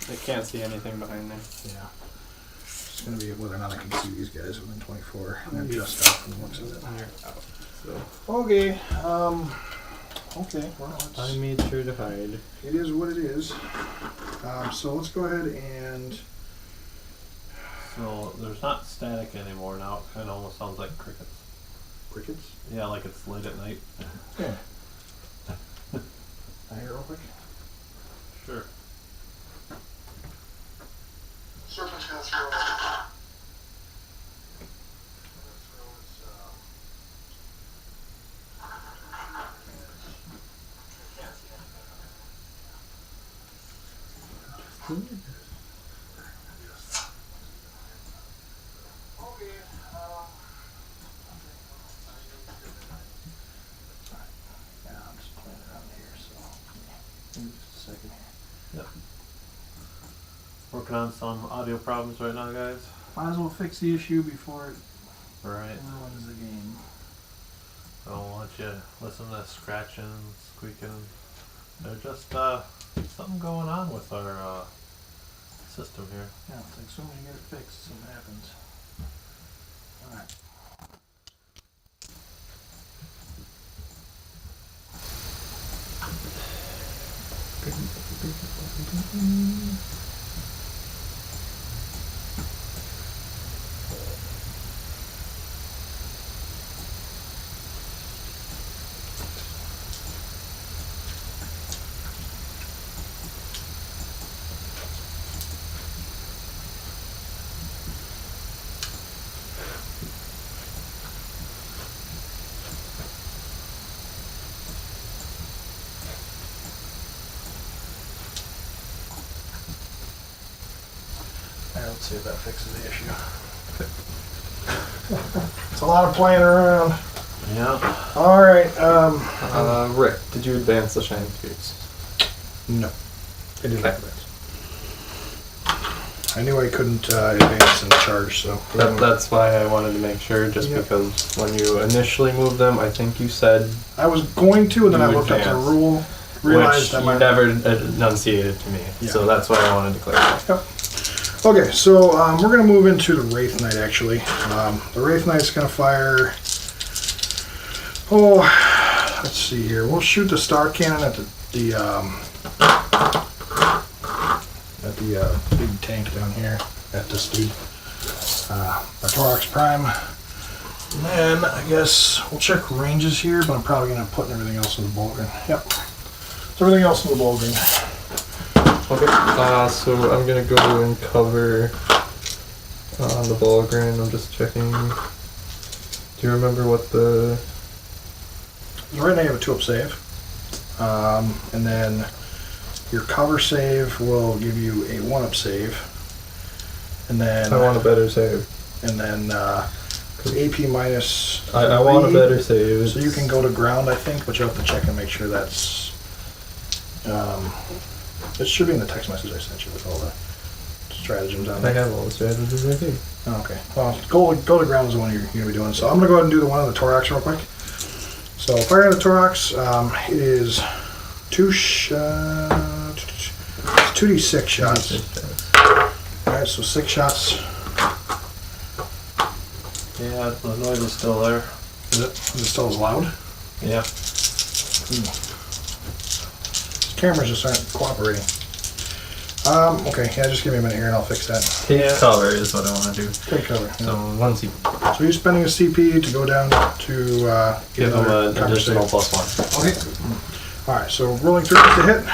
They can't see anything behind them. Yeah. It's going to be whether or not I can see these guys within 24. And they're just out from the looks of it. You're out. So Okay. Okay. Well, I made sure to hide. it is what it is. So let's go ahead and. So there's not static anymore now. It kind of almost sounds like crickets. Crickets? Yeah, like it's late at night. Yeah. I hear real quick. Sure. Serpent's gonna throw. Working on some audio problems right now, guys. Might as well fix the issue before it Right. ruins the game. I don't want you to listen to scratching, squeaking. There's just something going on with our system here. Yeah, it's like as soon as you get it fixed, something happens. Alright. Let's see if that fixes the issue. It's a lot of playing around. Yeah. Alright, Rick, did you advance the Shining Spirits? no. I did not advance. I knew I couldn't advance in the charge, so. That's why I wanted to make sure, just Yep. because when you initially moved them, I think you said I was going to, and then I You looked up the advance. rule, realized which I you might. never enunciated to me, Yeah. so that's why I wanted to clarify. Yep. Okay, so we're going to move into the Wraith Knight, actually. The Wraith Knight's going to fire... Oh, let's see here. We'll shoot the Star Cannon at the big tank down here at the speed. The Thorax Prime. And then, I guess, we'll check ranges here, but I'm probably going to put everything else in the Bolgrin. Yep. So everything else in the Bolgrin. Okay, so I'm gonna go and cover the Bolgrin. I'm just checking. Do you remember what the... Right now you have a 2-up save. And then your cover save will give you a 1-up save. And then... I want a better save. And then AP minus... I want a 3, better save. So you can go to ground, I think, but you have to check and make sure that's... it should be in the text message I sent you with all the stratagems on I there. have all the strategies right here. Oh, okay. Well, go to ground is the one you're going to be doing. So I'm going to go ahead and do the one on the Thorax real quick. So fire on the Thorax, it is 2d6 shots. Alright, so 6 shots. Yeah, the noise is still there. Is it still as loud? Yeah. Cameras just aren't cooperating. Okay, yeah, just give me a minute here and I'll fix that. Take cover is what I want to do. Take cover. Yeah. So one CP. So you're spending a CP to go down to Give them another an cover additional save. +1. Okay. Alright, so rolling 3 to hit.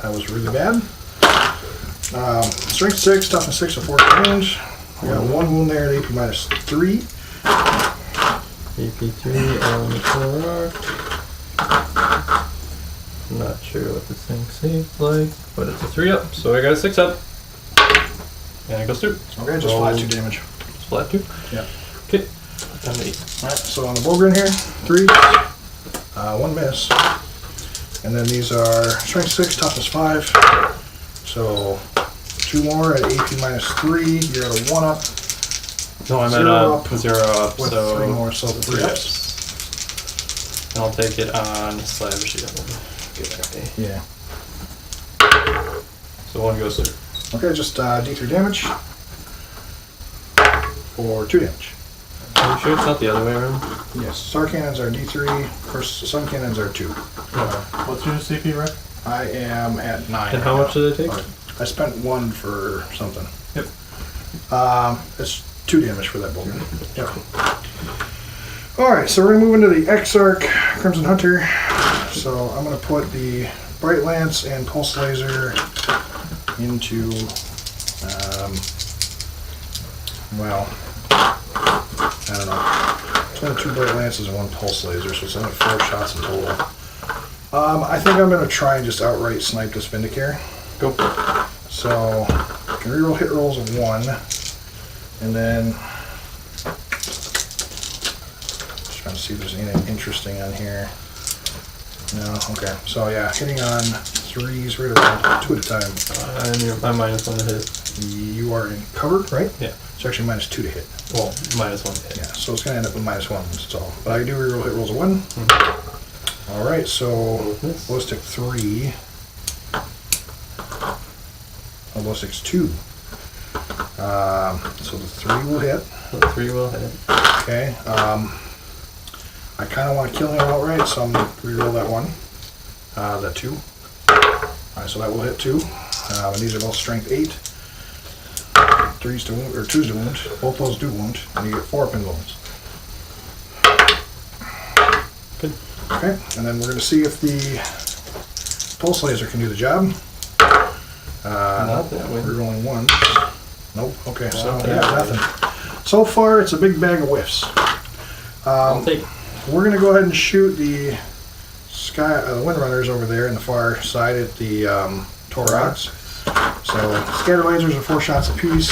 That was really bad. Strength 6, toughness 6, so 14 range. We got 1 wound there at AP minus 3. AP3 on the Thorax. Not sure what this thing saves like, but it's a 3-up, so I got a 6-up. And it goes through. Okay, just flat 2 damage. Just flat 2? Yeah. Okay. Down to 8. Alright, so on the Bolgrin here, 3. 1 miss. And then these are strength 6, toughness 5. So 2 more at AP minus 3. You're at a 1-up. No, I'm 0 at up a 0 up, with so 3 more, so 3 3 ups. ups. And I'll take it on Slab Shield. Get that way. Yeah. So 1 goes through. Okay, just D3 damage. For 2 damage. Are you sure it's not the other way around? Yes, Star Cannons are D3, of course, Sun Cannons are 2. What's your CP, Rick? I am at 9. And how much did it take? I spent 1 for something. Yep. It's 2 damage for that Bolgrin. Yep. Alright, so we're going to move into the Exarch Crimson Hunter. So I'm going to put the Bright Lance and Pulse Laser into, well, I don't know. It's only 2 Bright Lances and 1 Pulse Laser, so it's only 4 shots in total. I think I'm going to try and just outright snipe this Vindicare. Go for it. So, I can reroll hit rolls of 1, and then just trying to see if there's anything interesting on here. No, okay. So yeah, hitting on 3s right around 2 at a time. I'm minus 1 to hit. You are in cover, right? Yeah. It's actually minus 2 to hit. Well, minus 1 to hit. Yeah, so it's going to end up with minus 1, that's all. But I do reroll hit rolls of 1. Alright, so ballistic 3. Ballistic's 2. So the 3 will hit. The 3 will hit. Okay. I kind of want to kill him outright, so I'm going to reroll that 1. That 2. Alright, so that will hit 2. And these are both strength 8. 3s to wound, or 2s to wound. Both those do wound, and you get 4 pin wounds. Good. Okay, and then we're going to see if the Pulse Laser can do the job. Not that way. We're rolling 1. Nope. Okay, so Not yeah, that way. nothing. So far, it's a big bag of whiffs. I'll take it. We're going to go ahead and shoot the Windrunners over there in the far side at the Thorax. So scatter lasers are 4 shots apiece.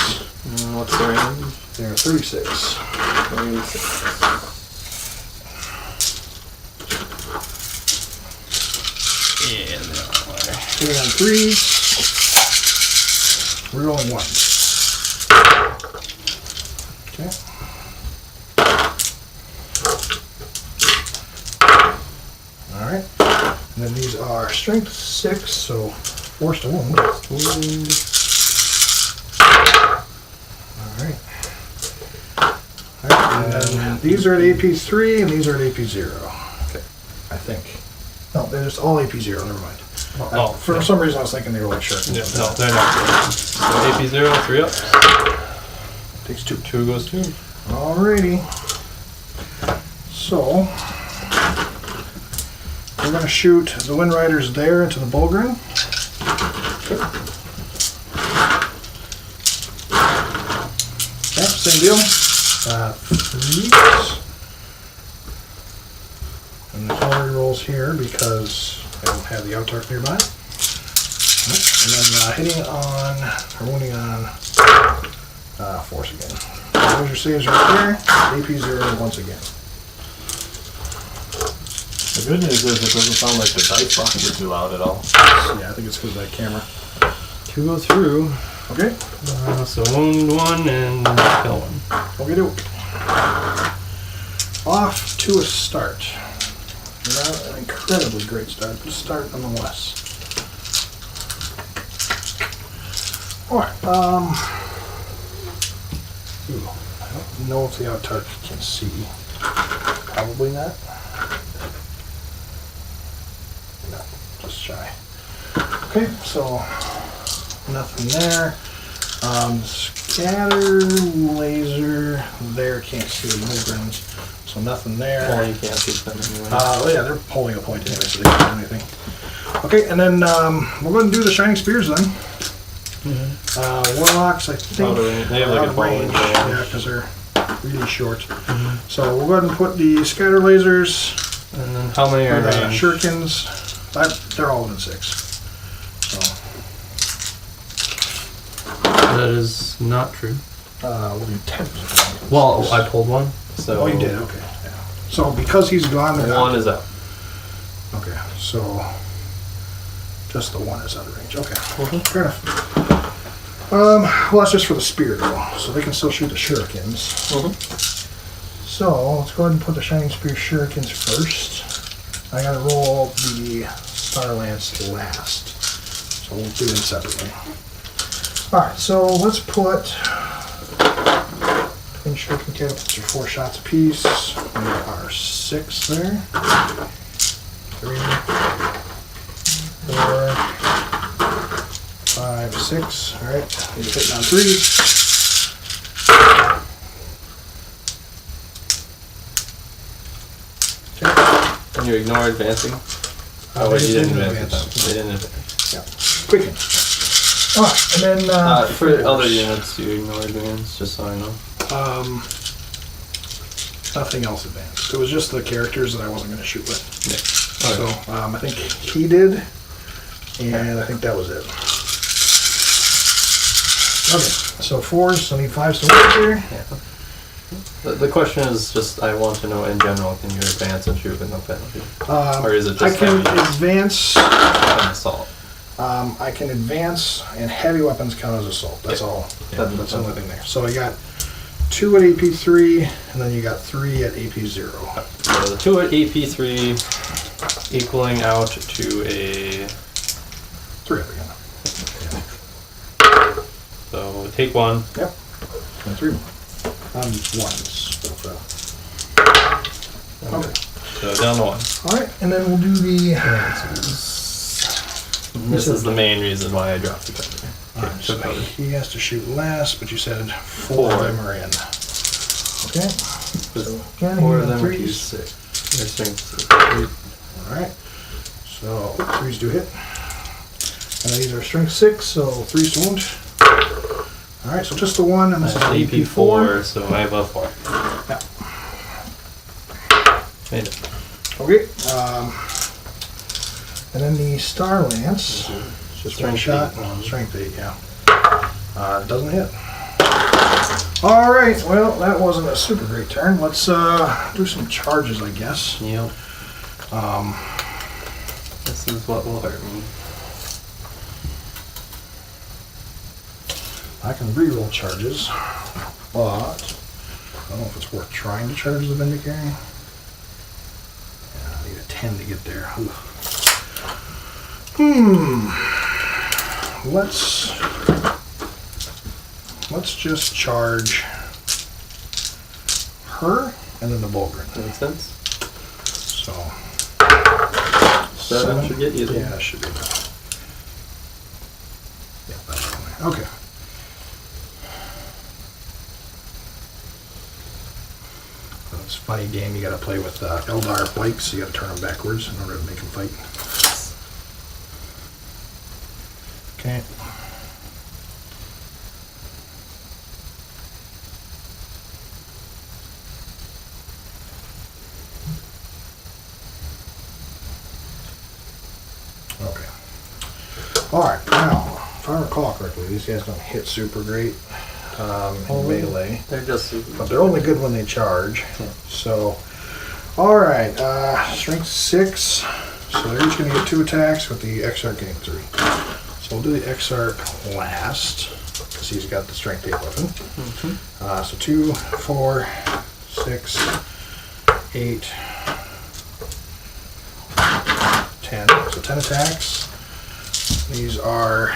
what's the range? They're 36. 36. Yeah, they are. Hitting on 3s. Rerolling 1s. Okay. Alright. And then these are strength 6, so force to wound. Alright. And then these are at AP 3 and these are at AP 0. Okay. I think. No, they're just all AP 0, never mind. Oh, For some reason I was thinking they were like sure. yeah, no, they're not. So AP 0, 3 ups. Takes 2. 2 goes 2. Alrighty. So we're gonna shoot the Wind Riders there into the Bulgrin. Okay, same deal. 3s. And there's no rerolls here because I don't have the Autarch nearby. And then hitting on, or wounding on force again. There's your saves right there. AP 0 once again. The good news is it doesn't sound like the dice box is too loud at all. Yeah, I think it's because of that camera. 2 go through. Okay. So wound 1 and kill 1. Okay, do. Off to a start. Not an incredibly great start, but a start nonetheless. Alright, ooh, I don't know if the Autarch can see. Probably not. No, just shy. Okay, so nothing there. Scatter laser there, can't see the Milgrams, so nothing there. Well, you can't see them anyway. Oh yeah, they're holding a point anyway, so they can't do anything. Okay, and then we're going to do the Shining Spears then. Warlocks, I think, Out of range. They have like out a of ball range, range. yeah, because they're really short. So we'll go ahead and put the scatter lasers, And then how many are or the range? shurikens. They're all within 6. So That is not true. we'll do 10. Well, I pulled one. So Oh, you did. Okay. Yeah. So because he's gone, they're One out. is out. Okay, so just the one is out of range. Okay, Mm-hmm. fair enough. Well, that's just for the spear though, so they can still shoot the shurikens. So let's go ahead and put the Shining Spear shurikens first. I gotta roll the Star Lance last, so we'll do them separately. All right, so let's put twin shuriken catapults are 4 shots apiece. There are 6 there. 3, 4, 5, 6. All right, he's hitting on 3. And you ignore advancing? Oh, wait, you didn't advance it. They didn't advance. Yeah, quicken. All right, and then For other units, you ignore advance, just so I know. nothing else advanced. It was just the characters that I wasn't going to shoot with. Yeah. So I think he did, and I think that was it. Okay, so 4s, so I need 5s to work here. Yeah. The question is just, I want to know in general, can you advance and shoot with no penalty? Or is it just I can heavy advance. and assault? I can advance, and heavy weapons count as assault. That's all. Yeah. That's the only thing there. So I got 2 at AP 3, and then you got 3 at AP 0. So the 2 at AP3 equaling out to a... 3 again. So take 1. Yep. And 3 more. Ones. Okay. So down to 1. All right, and then we'll do the. This is the main reason why I dropped the card. All right, so he has to shoot last, but you said 4 4. of them are in. Okay. So again, 4 he of them are threes. 6. They're strength 3. All right. So 3s do hit. And these are strength 6, so 3s to wound. All right, so just the 1, and this is AP 4. So I have a 4. Yeah. Made it. Okay. And then the Star Lance. Just one Strength shot. 8. Strength 8, yeah. Doesn't hit. All right. Well, that wasn't a super great turn. Let's do some charges, I guess. Yep. This is what will hurt me. I can reroll charges, but I don't know if it's worth trying to charge the Vindicator. Yeah, I need a 10 to get there. Let's just charge her and then the Bulgrin. Makes sense. So 7 should get you there. Yeah, it should be enough. Yeah, that's fine. Okay. It's a funny game. You got to play with Eldar bikes. You got to turn them backwards in order to make them fight. Okay. Okay. Alright, now, if I recall correctly, these guys don't hit super great in melee. They're just But they're only good when they charge. Yeah. So, alright, strength 6. So they're each going to get 2 attacks with the Exarch getting 3. So we'll do the Exarch last, because he's got the strength 8 weapon. Mm-hmm. So 2, 4, 6, 8, 10. So 10 attacks. These are,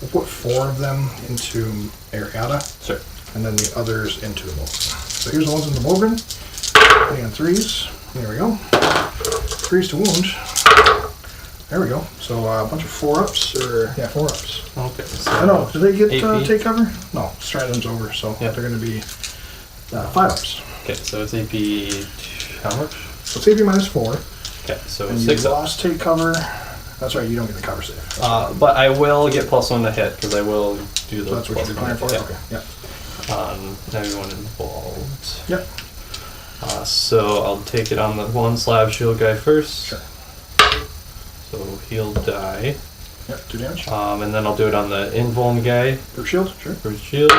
we'll put 4 of them into Ariata. Sure. And then the others into the Bulgrin. So here's the ones in the Bulgrin. Putting on 3s. There we go. 3s to wound. There we go. So a bunch of 4-ups, or yeah, 4-ups. Okay. So I know. Do they get AP? take cover? No, Stratum's over, so Yeah. they're going to be 5-ups. Okay, so it's AP how much? So it's AP minus 4. Okay, so And 6 you up. lost take cover. That's right. You don't get the cover save. But I will get +1 to hit because I will do So the that's what you're declaring for. Yeah. Okay. Yeah. On everyone involved. Yep. So I'll take it on the 1 slab shield guy first. Sure. So he'll die. Yep. 2 damage. And then I'll do it on the invuln guy. Group shield. Sure. First shield.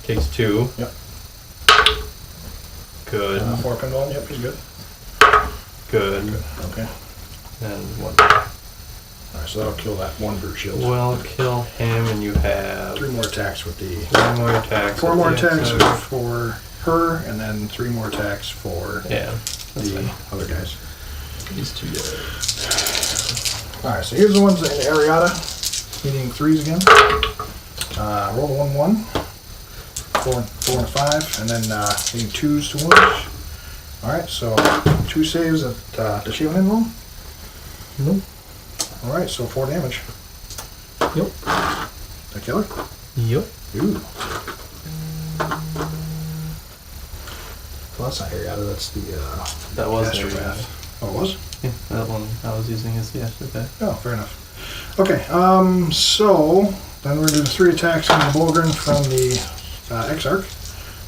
Takes 2. Yep. Good. 4 pinball. Yep. He's good. Good. Okay. And 1. Alright, so that'll kill that 1 brute shield. We'll kill him, and you have 3 more attacks with the 3 more attacks. 4 more with the attacks Exarch. for her, and then 3 more attacks for Yeah. That's the fine. other guys. These 2 guys. Alright, so here's the ones in Ariata, needing 3s again. Roll a 1-1, 4 and 5, and then needing 2s to wound. Alright, so 2 saves at does she have an invuln? Nope. Alright, so 4 damage. Yep. That kill her? Yep. Ooh. Well, that's not Ariata, that's the That was Astropath. Oh, it was? Yeah, that one I was using as the Astropath. Oh, fair enough. Okay, so then we're going to do the 3 attacks on the Bulgrin from the Exarch.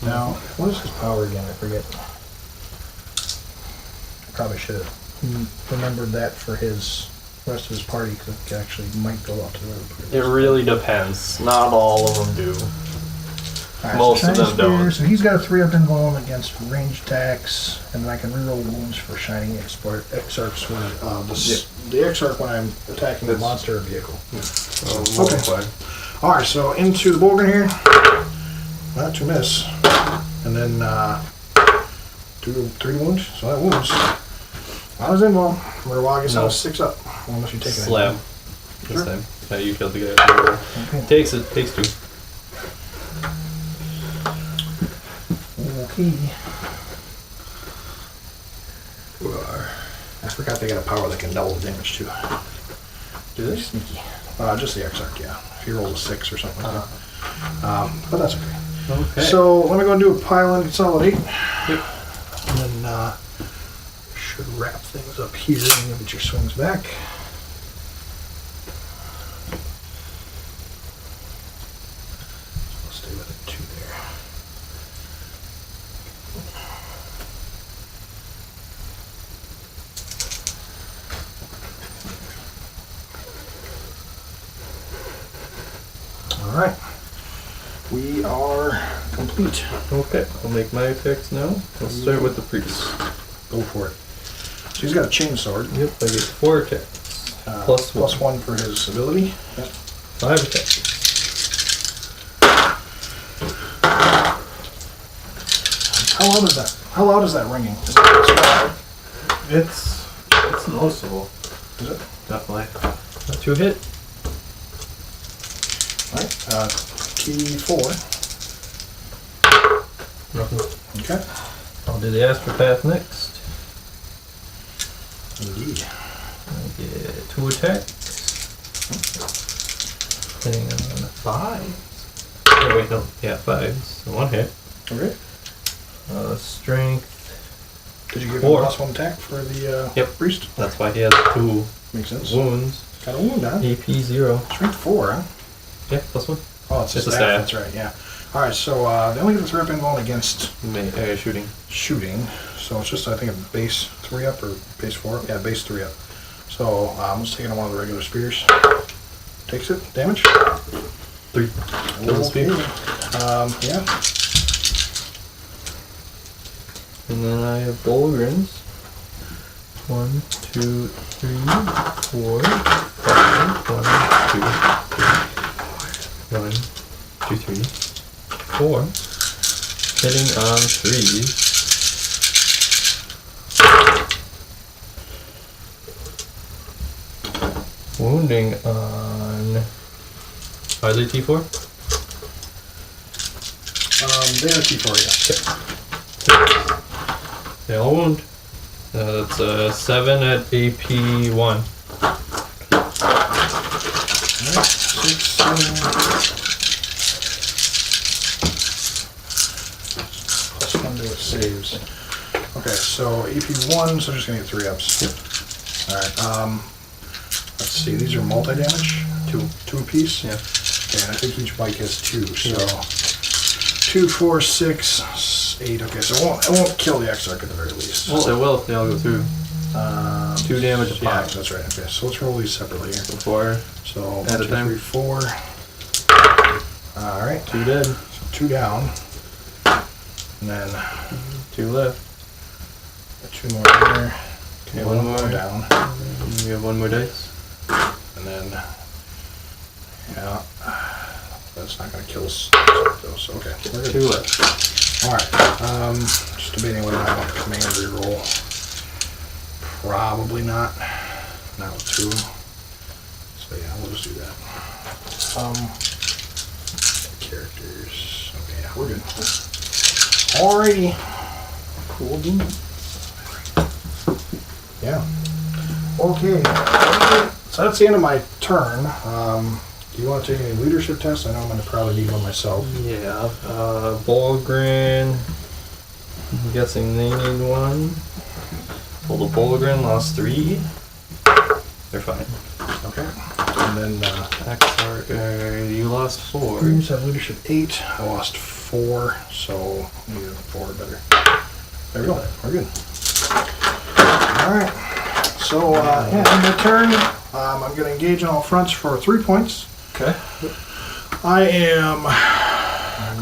Now, what is his power again? I forget. I probably should have remembered that for his rest of his party, because it actually might go up to the other It really depends. Not all of them do. Alright, most so of them Shining Spear, don't. So he's got a 3-up invuln against ranged attacks, and then I can reroll wounds for Shining Exarchs when the Exarch when I'm attacking the monster vehicle. Okay. Alright, so into the Bulgrin here. Not to miss. And then 3 wounds, so that wounds. I was invuln. Murwagi No. 6 up. Unless you take it. Slam. Sure. This time. Yeah, you killed the guy. Okay. Takes 2. Okay. I forgot they got a power that can double the damage too. Do they? Sneaky. Just the Exarch, yeah. If you roll a 6 or something like that. But that's okay. Okay. So let me go and do a pile and consolidate. Yep. And then should wrap things up here and you'll get your swings back. I'll stay with it 2 there. Alright. We are complete. Okay, I'll make my attacks now. Let's start with the priest. Go for it. So he's got a chain sword. Yep, I get 4 attacks. Plus plus 1 for his ability. Yep. 5 attacks. How loud is that ringing? Is it It's noticeable. Is it? Definitely. 2 hit. Alright. Key 4. Nothing. Okay. I'll do the astropath next. Indeed. I get 2 attacks. Hitting on 5. Oh wait, no. Yeah, 5s. So 1 hit. Okay. Strength. Did you give him 4. plus 1 attack for the Yep. priest? That's why he has 2 Makes sense. wounds. Got a wound, huh? AP 0. Strength 4, huh? Yeah, plus 1. Oh, it's a It's a staff. staff. That's right, yeah. Alright, so they only get the 3-up involved against Shooting. shooting. So it's just, I think, a base 3-up or base 4? Yeah, base 3-up. So I'm just taking one of the regular spears. Takes it. Damage? 3. Kills the spear. Yeah. And then I have Bolgrins. 1, 2, 3, 4, 5. 1, 2, 3, 4. Hitting on 3s. Wounding on... Are they T4? They are T4, yeah. They all wound. That's a 7 at AP 1. Alright, 6, 7. Plus 1 to it saves. Okay, so AP 1, so just gonna get 3-ups. Yep. Alright, let's see, these are multi-damage? 2 apiece? Yeah. Okay, and I think each bike has 2, so 2, 4, 6, 8. Okay, so it won't kill the Exarch at the very least. Well, it will if they all go through. 2 damage a Yeah, pop. that's right. Okay, so let's roll these separately here. 4. So At 1, a 2, time. 3, 4. All right, 2 dead. so 2 down, and then 2 left. 2 more there. Okay, one 1 more more. down, We have 1 more dice. and then yeah, that's not gonna kill us. Those. Okay, we're good. 2 left. All right, just debating whether I want the command reroll. Probably not. Not with 2. So yeah, we'll just do that. Characters. Okay, yeah, we're good. Alrighty. Cool beans. Yeah. Okay. So that's the end of my turn. Do you want to take any leadership tests? I know I'm going to probably need one myself. Yeah. Bolgrin. I'm guessing they need 1. Well, the Bolgrin lost 3. They're fine. Okay. And then Exarch, you lost 4. Grooms have leadership 8. I lost 4, so neither 4 better. There we go. We're good. Alright. So, yeah, in my turn, I'm going to engage on all fronts for 3 points. Okay. I am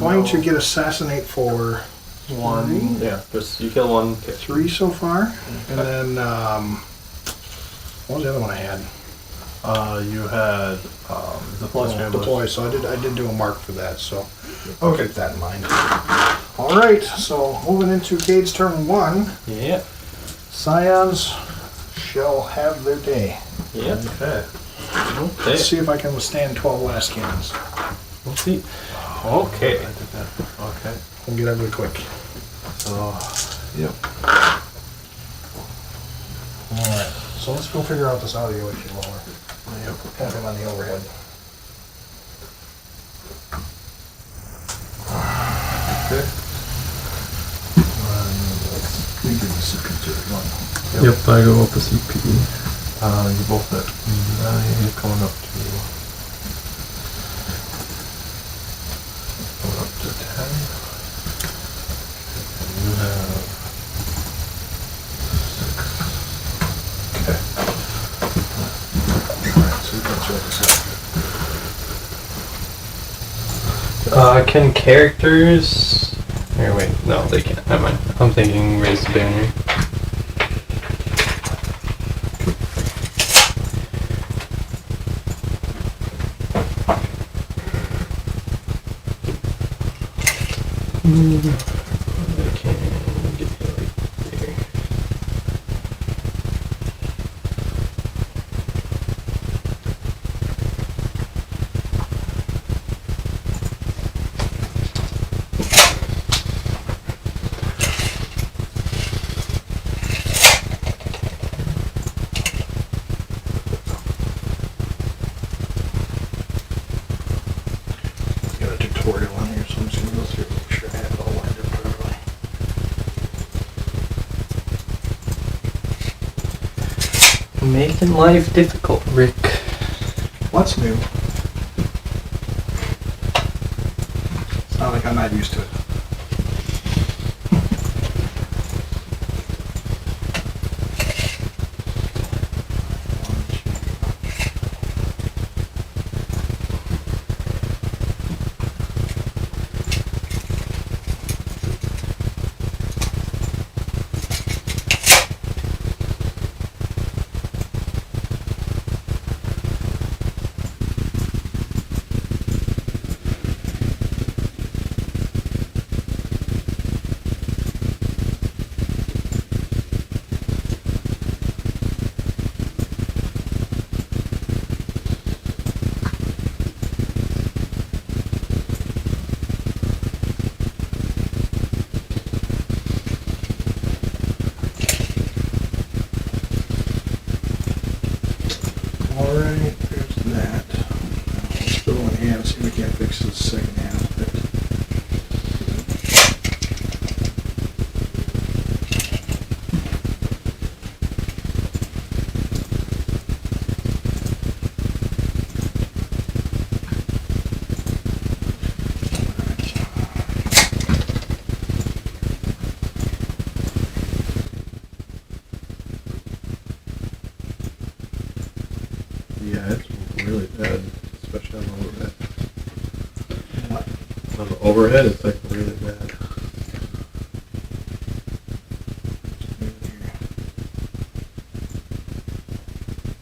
going to get assassinate for 1. Yeah, just you kill 1. 3 so far. And then, what was the other one I had? You had Deploy. So I did do a mark for that. So I'll keep that in mind. All right. So moving into Cade's turn 1. Yeah. Scions shall have their day. Yeah. Okay. Okay. Let's see if I can withstand 12 last cannons. We'll see. Okay. I did that. Okay. We'll get ugly quick. So, yep. All right. So let's go figure out this audio issue while we're Yep. tapping on the overhead. Okay. Yep, I go up a CP. You both at 9, coming up to 10. And you have 6. Okay. Alright, so we can check this out. Can characters... Or wait, no, they can't. Never mind. I'm thinking raise the banner. I can get it right there. Got a tutorial on here, so I'm just gonna go through and make sure I have it all lined up properly. Making life difficult, Rick. What's new? It's not like I'm not used to it. Alright, there's that. Let's fill one hand, see if we can't fix the second half of it. Yeah, it's really bad, especially on the overhead. What? On the overhead, it's like really bad.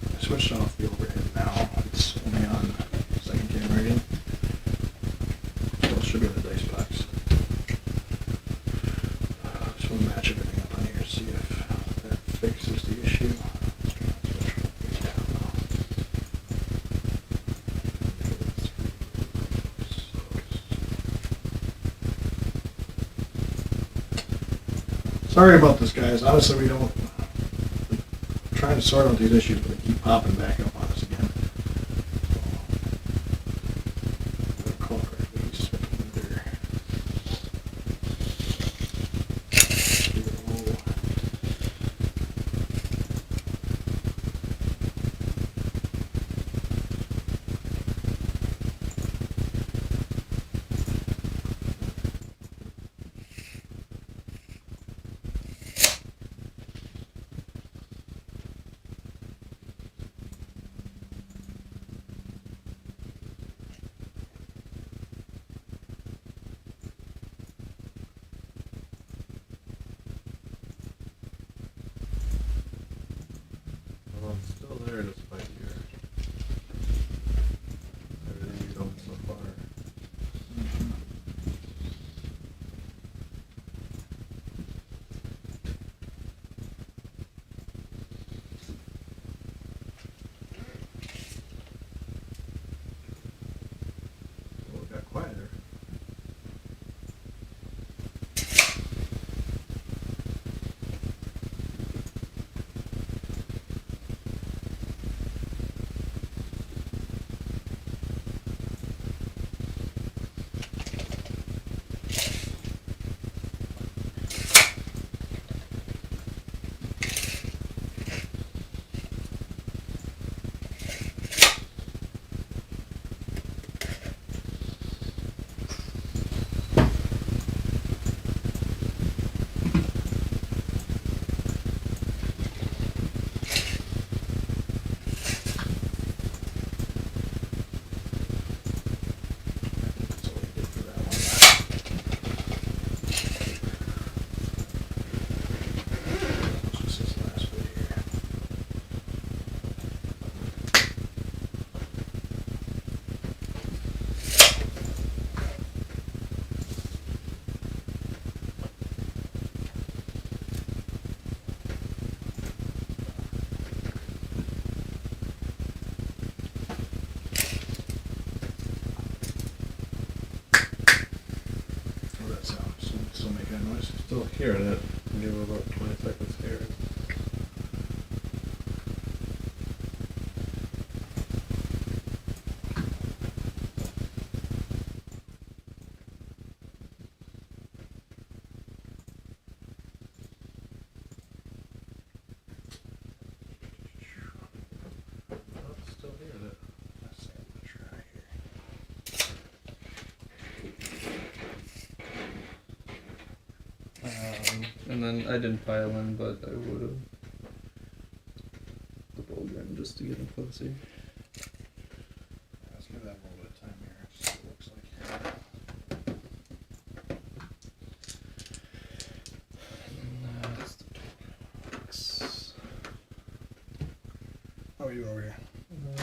I switched off the overhead now. It's only on second camera again. So it should be in the dice box. Just want to match everything up on here, see if that fixes the issue. Sorry about this, guys. Honestly, we don't. We're trying to sort out these issues, but they keep popping back up on us again. Call correctly. Well, it's still there despite your everything you've done so far. Well, it got quieter. hearing it. Give him about 20 seconds here. Oh, still hearing it. Let's see, I'm gonna try here. And then I didn't pile in, but I would have the Bulgrim just to get him closer. Let's give that a little bit of time here. See what it looks like. And that's the Torx. How are you over here? Uh,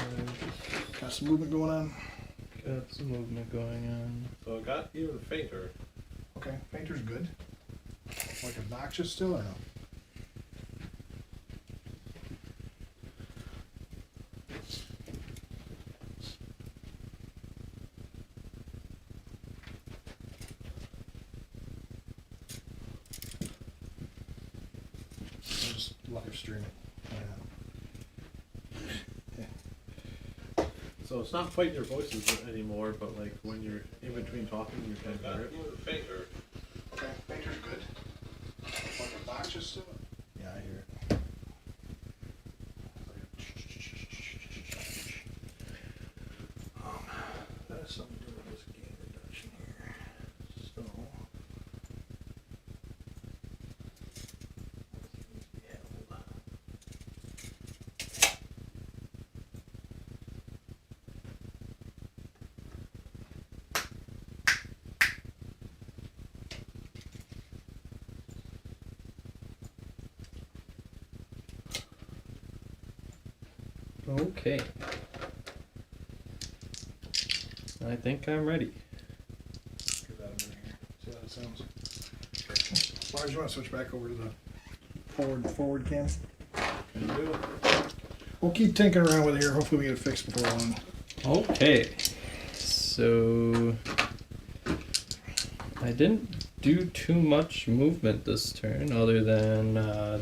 Got some movement going on? got some movement going on. So it got even fainter. Okay, painter's good. Like obnoxious still or no? I'll just live stream it. So it's not fighting your voices anymore, but like when you're in between talking, you can hear it. Even fainter. Okay, painter's good. Like obnoxious still? Yeah, I hear it. That has something to do with this gain reduction here. So. Okay. I think I'm ready. Give that a minute here. See how that sounds. As long as you want to switch back over to the forward cam. Can do. We'll keep tinkering around with it here. Hopefully we get it fixed before long. Okay. So I didn't do too much movement this turn other than I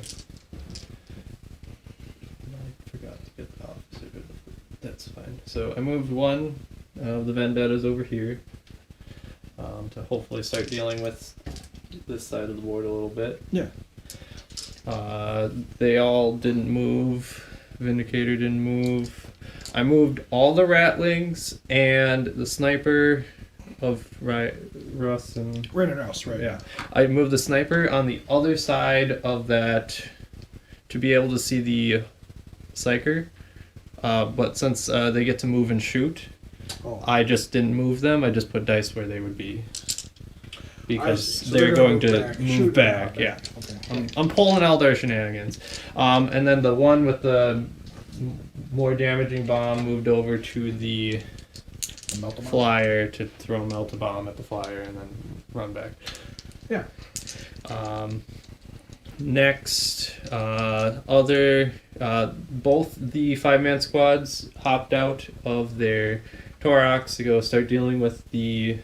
forgot to get the officer, but that's fine. So I moved one of the vendettas over here to hopefully start dealing with this side of the board a little bit. Yeah. They all didn't move. Vindicator didn't move. I moved all the ratlings and the sniper of Russ and Right and else, right? yeah. I moved the sniper on the other side of that to be able to see the psyker. But since they get to move and shoot, Oh. I just didn't move them. I just put dice where they would be. Because So they're gonna going to back, move shoot back, them yeah. out Okay. I'm pulling Eldar shenanigans. And then the one with the more damaging bomb moved over to the Melt them out. flyer to throw melt a bomb at the flyer and then run back. Yeah. Next, both the 5-man squads hopped out of their Torox to go start dealing with the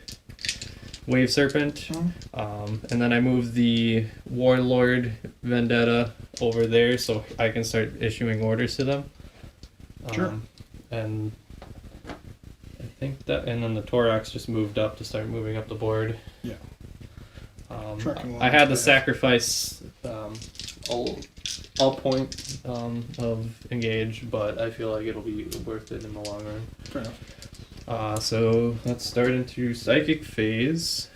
Wave Serpent. And then I moved the Warlord Vendetta over there so I can start issuing orders to them. Sure. And I think that, and then the Torox just moved up to start moving up the board. Yeah. Trucking along I had to fast. sacrifice all point of engage, but I feel like it'll be worth it in the long run. Fair enough. So let's start into psychic phase,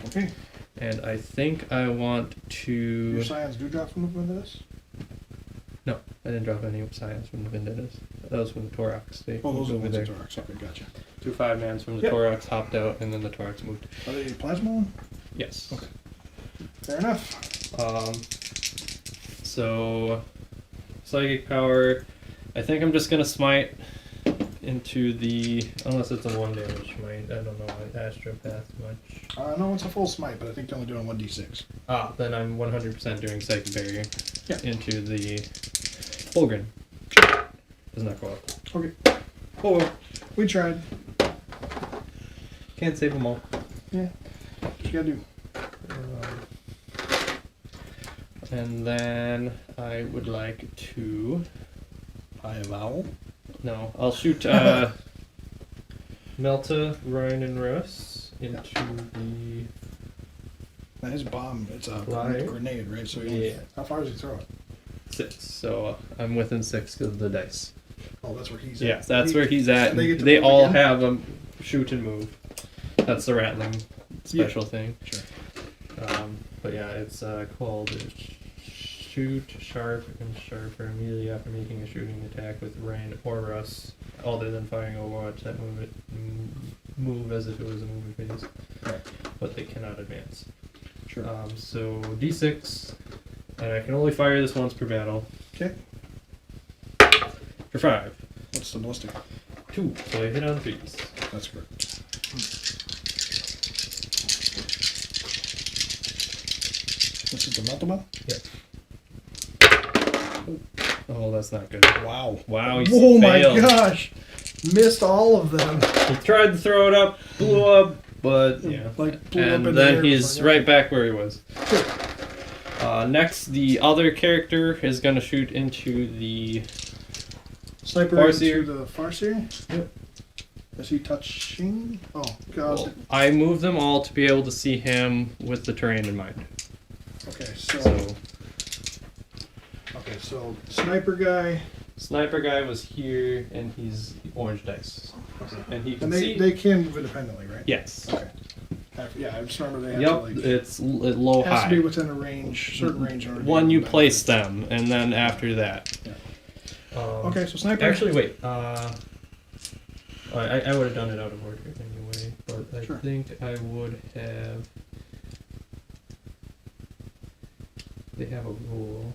Okay. and I think I want to. Your scions do drop from the vendettas? No, I didn't drop any scions from the vendettas. That was from the Torox. They Oh, those are the moved ones over that Torox. Okay, gotcha. 2 5-mans from the Yep. Torox hopped out, and then the Torox moved. Are they plasma one? Yes. Okay. Fair enough. So psychic power. I think I'm just gonna smite into the, unless it's a 1 damage smite. I don't know astropath much. No, it's a full smite, but I think they're only doing 1d6. Then I'm 100% doing psychic barrier Yeah. into the Fulgrim. Does not go up. Okay. Oh well. We tried. Can't save them all. Yeah. What you gotta do? And then I would like to... High vowel. No, I'll shoot Melta, Ryan, and Russ into the... Now his bomb, it's a Flyer. grenade, right? So Yeah. how far does he throw it? 6. So I'm within 6 because of the dice. Oh, that's where he's Yeah, at. that's where he's at. and they get to They move all again? have a shoot and move. That's the rattling special thing. Sure. But yeah, it's called shoot, sharp, and sharper immediately after making a shooting attack with Ryan or Russ, other than firing Overwatch that move as if it was a moving phase. Right. But they cannot advance. Sure. So D6, and I can only fire this once per battle. Okay. For 5. What's the ballistic? 2, so I hit on 3s. That's correct. This is the melta bomb? Yep. Oh, that's not good. Wow. Wow, he Oh failed. my gosh! Missed all of them. He tried to throw it up, blew up, but yeah. Like blew up And in the air then he's before- right back where he was. Sure. Next, the other character is going to shoot into the... Sniper Farseer. into the Farseer? Yep. Is he touching? Oh, God. Well, I moved them all to be able to see him with the terrain in mind. Okay, So, sniper guy, sniper guy was here, and he's orange dice. And he can and see... they can move independently, right? Yes. Okay. Yeah, I just remember they have Yep, to like it's low has to be high. within a range, certain range. in order to When do you that. place them, and then after that. Yeah. Okay, So sniper. actually, wait. I would have done it out of order anyway, but I Sure. think I would have. They have a rule.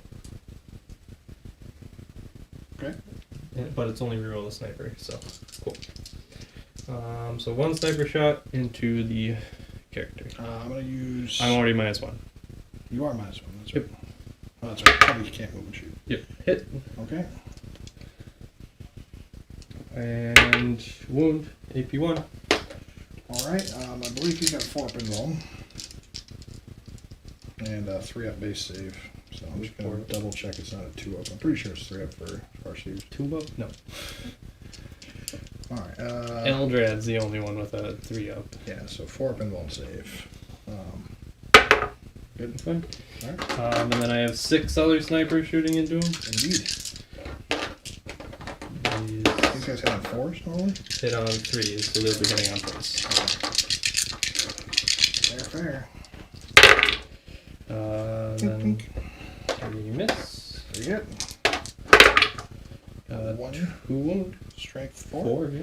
Okay. But it's only reroll the sniper, so cool. So 1 sniper shot into the character. I'm gonna use. I'm already -1. You are -1. That's Yep. right. Oh, that's right. Probably can't move and shoot. Yep. Hit Okay. and wound. AP1. All right. I believe he's got 4 up in roll. And 3 up base save. So I'm just gonna double check it's not a 2 up. I'm pretty sure it's 3 up for Farseer. 2 up? No. All right. Eldrad's the only one with a 3 up. Yeah. So 4 up and 1 save. Good. Fine. All right. And then I have 6 other snipers shooting into him. Indeed. These guys have 4s normally. Hit on 3s, so they'll be hitting on 4s. Fair. Then 3 miss. Very good. 1. 2 wound. Strength 4. 4, yeah.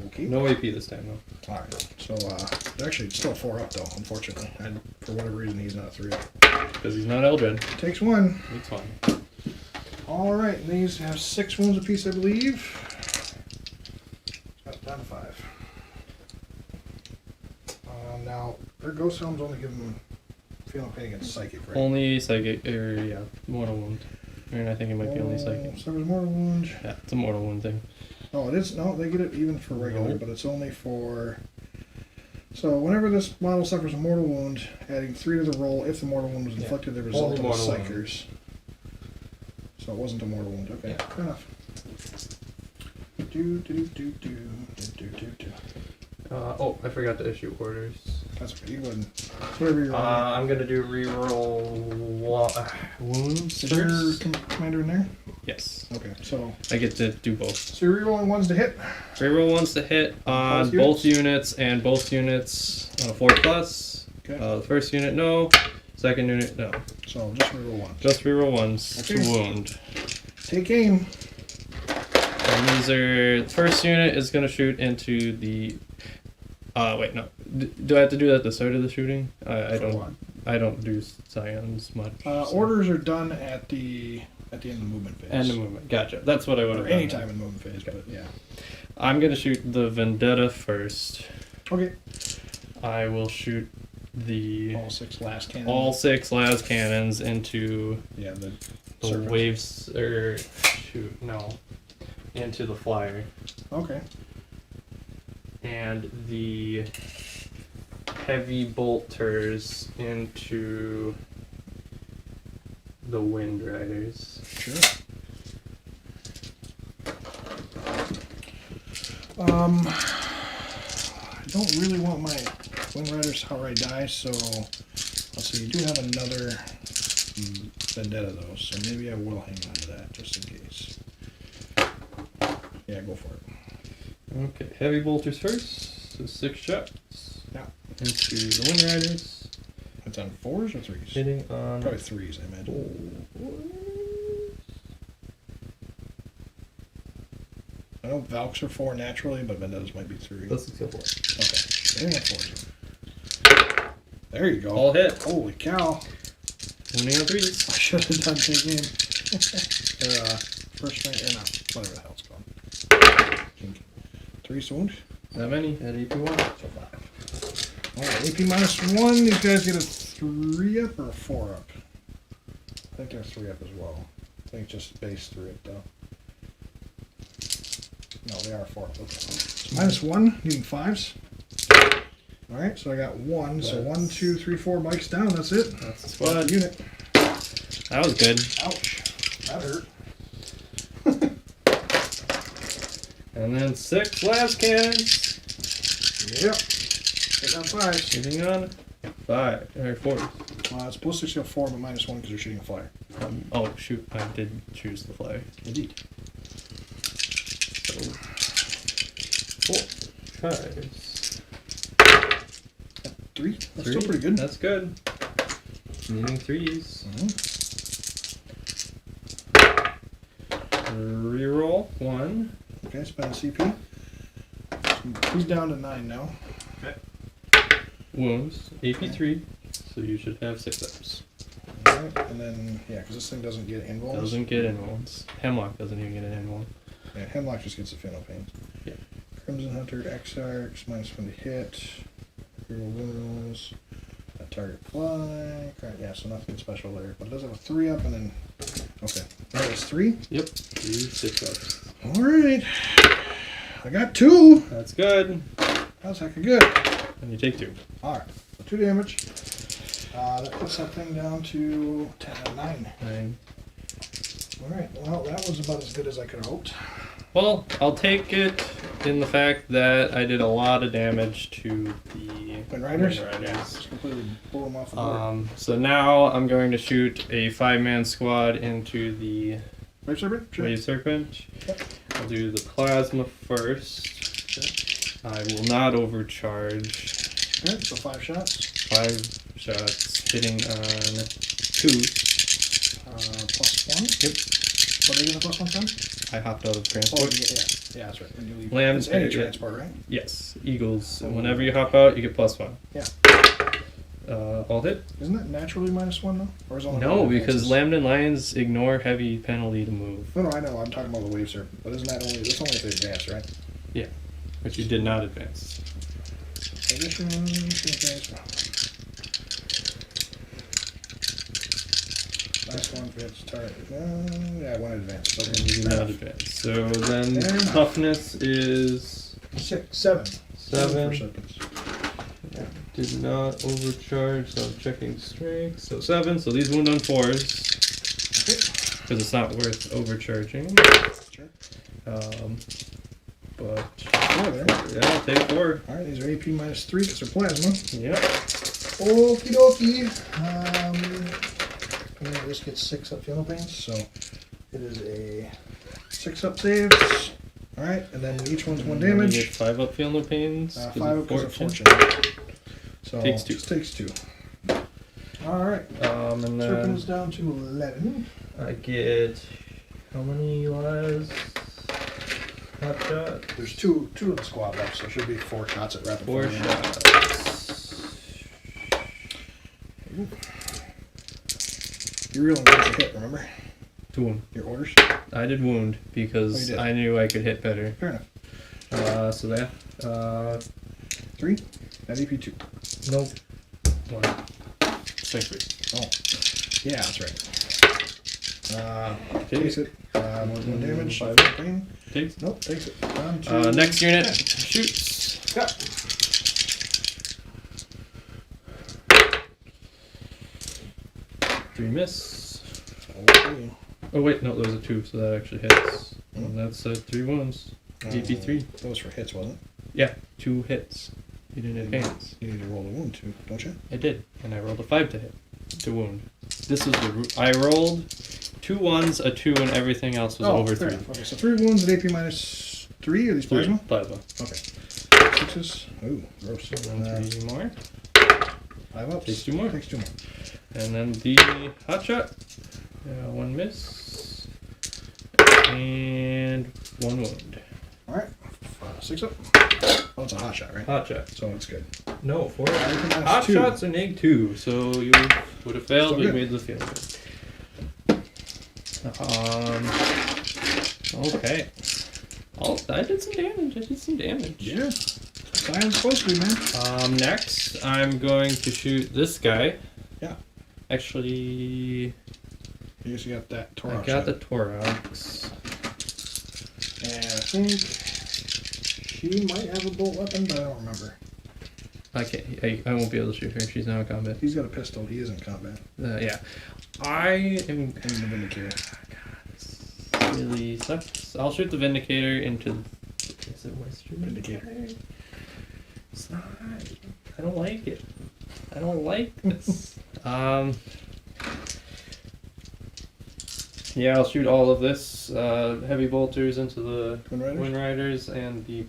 Okay. No AP this time, though. All right. So actually, it's still 4 up though. Unfortunately, and for whatever reason, he's not 3 up. Because he's not Eldred. Takes 1. It's fine. All right. And these have 6 wounds apiece, I believe. Got down to 5. Now their ghost helms only give them feeling pain against psychic, right? Only psychic, or yeah, mortal wound. And I think it might be only psychic. Suffers mortal wound. Yeah, it's a mortal wound thing. Oh, it is. No, they get it even for regular, No. but it's only for. So whenever this model suffers a mortal wound, adding 3 to the roll. If the mortal wound was Yeah. inflicted, the result of the mortal wound. psychers. So it wasn't a mortal wound. Okay, Yeah. fair enough. Do. Oh, I forgot to issue orders. That's okay. You wouldn't. Whatever you're on. I'm gonna do reroll wounds Is your first. commander in there? Yes, Okay, so I get to do both. you're rerolling 1s to hit. Reroll ones to hit on both units, and both units on a 4+. Okay. The first unit, no. Second unit, no. So just reroll 1. Just reroll ones Okay. to wound. Take aim. And these are, the first unit is going to shoot into the, wait, no. Do I have to do that at the start of the shooting? I For what? don't do scions much. so. Orders are done at the end of the movement phase. End of movement, gotcha. That's what I would have Or done. any time in movement phase, Okay. but yeah. I'm going to shoot the Vendetta first. Okay. I will shoot the All 6 last cannons. all 6 las cannons into Yeah, the the serpent. waves, or shoot, no, into the flyer. Okay. And the heavy bolters into the Wind Riders. Sure. I don't really want my Wind Riders outright die, so let's see. You do have another vendetta though, so maybe I will hang on to that just in case. Yeah, go for it. Okay, heavy bolters first. So 6 shots. Yeah. Into the Wind Riders. It's on 4s or 3s? Hitting on Probably 3s, I imagine. I know Valks are 4 naturally, but vendettas might be 3. Let's go for it. Okay, hitting on 4s. There you go. All hit. Holy cow. Winning on 3s. I should have done the game. or, first strength, or not, whatever the hell it's called. 3 wound. That many at AP1. So 5. Alright, AP -1. These guys get a 3 up or a 4 up? I think they're 3 up as well. I think it's just base 3 up though. No, they are 4 up. Okay. So -1, needing 5s. Alright, so I got 1. So 1, 2, 3, 4 bikes down. That's it. That's the That's squad. the unit. That was good. Ouch. That hurt. And then 6 las cannons. Yep. Hit on 5s. Hitting on 5 or 4s. It's supposed to show 4, but -1 because you're shooting a flyer. Oh shoot! I did choose the flyer. Indeed. So 4 tries. 3. That's 3. still pretty good. That's good. Needing 3s. Reroll 1. Okay, spend a CP. He's down to 9 now. Okay. Wounds. AP3. So you should have 6 ups. Alright, and then, yeah, because this thing doesn't get invulns. Doesn't get in wounds. Hemlock doesn't even get an in wound. Yeah, Hemlock just gets the Fino Pains. Yeah. Crimson Hunter, Exarchs, -1 to hit. Hero wounds. A target fly. Yeah, so nothing special there. But it does have a 3 up and then. Okay. That was 3? Yep. 3 6 ups. Alright. I got 2. That's good. That's heck of good. And you take 2. Alright, so 2 damage. That puts that thing down to 9. 9. Alright, well, that was about as good as I could have hoped. Well, I'll take it in the fact that I did a lot of damage to the Wind Riders? Wind Riders. Just completely blew them off the board. So now I'm going to shoot a 5-man squad into the Wave Serpent? Sure. Wave Serpent. Yep. I'll do the plasma first. Okay. I will not overcharge. Alright, so 5 shots. 5 shots, hitting on 2. +1. Yep. What are you going to +1 from? I hopped out of Oh, transport. yeah, that's right. When you leave. Land, It's any yeah. transport, right? Yes, Eagles. Whenever you hop out, you get +1. Yeah. All hit? Isn't that naturally -1 though? Or is it only No, when it because advances? Lambda Lions ignore heavy penalty to move, No, I know. I'm talking about the Wave Serpent. But isn't that only? That's only if they advance, right? but you did not advance. Addition. Last one fits target. Yeah, 1 advance. So And you did not advance. So then Fair enough. toughness is 6, 7. 7. For serpents. Did not overcharge, so I'm checking strength. So 7. So these wound on 4s because it's not worth overcharging. Sure. But 4 there. yeah, I'll take 4. Alright, these are AP -3 because they're plasma. Yep. Okie dokie. This gets 6 up Fino Pains, so it is a 6 up saves. Alright, and then each one's 1 And then you damage. get 5 up feel no pains. 5 up because of fortune. So Takes 2. just takes 2. Alright. And Serpent then is down to 11. I get how many lives? Hot shot. There's two in the squad left, so it should be 4 shots at rapid 4 fire. shots. You're reeling ones to hit, remember? 2 wound. Your orders? I did wound Oh, because you did. I knew I could hit better. Fair enough. So that 3? That AP 2. nope. 1. Strength 3. Oh. Yeah, that's right. Okay. Takes it. 1 damage. 5 pain. Takes. Nope, takes it. Down to Next unit 10. shoots. Yeah. 3 miss. Okay. Oh wait, no, there was a 2, so that actually hits. Hmm. And that's 3 wounds. AP3. That was for hits, wasn't it? Yeah, 2 hits. You didn't advance. You need to roll a wound too, don't you? I did, and I rolled a 5 to hit. To wound. This was I rolled 2 1s, a 2, and everything else was over 3. Okay, so 3 wounds at AP minus 3. Are these plasma? Plasma. Okay. 6s. Ooh, gross. And then 3 more. 5 ups. Takes 2 more. Takes 2 more. And then the hot shot. 1 miss. And 1 wound. Alright. 6 up. Oh, it's a hot shot, right? Hot shot. So it's good. No, 4. Everything else Hot 2. shots are -2, so you would have failed, but you made the field goal. Okay. Oh, I did some damage. Yeah. Science supposed to be, man. Next, I'm going to shoot this guy. Yeah. Actually, I guess you got that Torah. I got the Torox. And I think she might have a bolt weapon, but I don't remember. I won't be able to shoot her. She's now in combat. He's got a pistol. He is in combat. Yeah. I am... And the Vindicator. God, this really sucks. I'll shoot the Vindicator into... Is it Western? Vindicator. It's not... I don't like it. I don't like this. Yeah, I'll shoot all of this. Heavy bolters into the Twin Riders? Wind Riders and the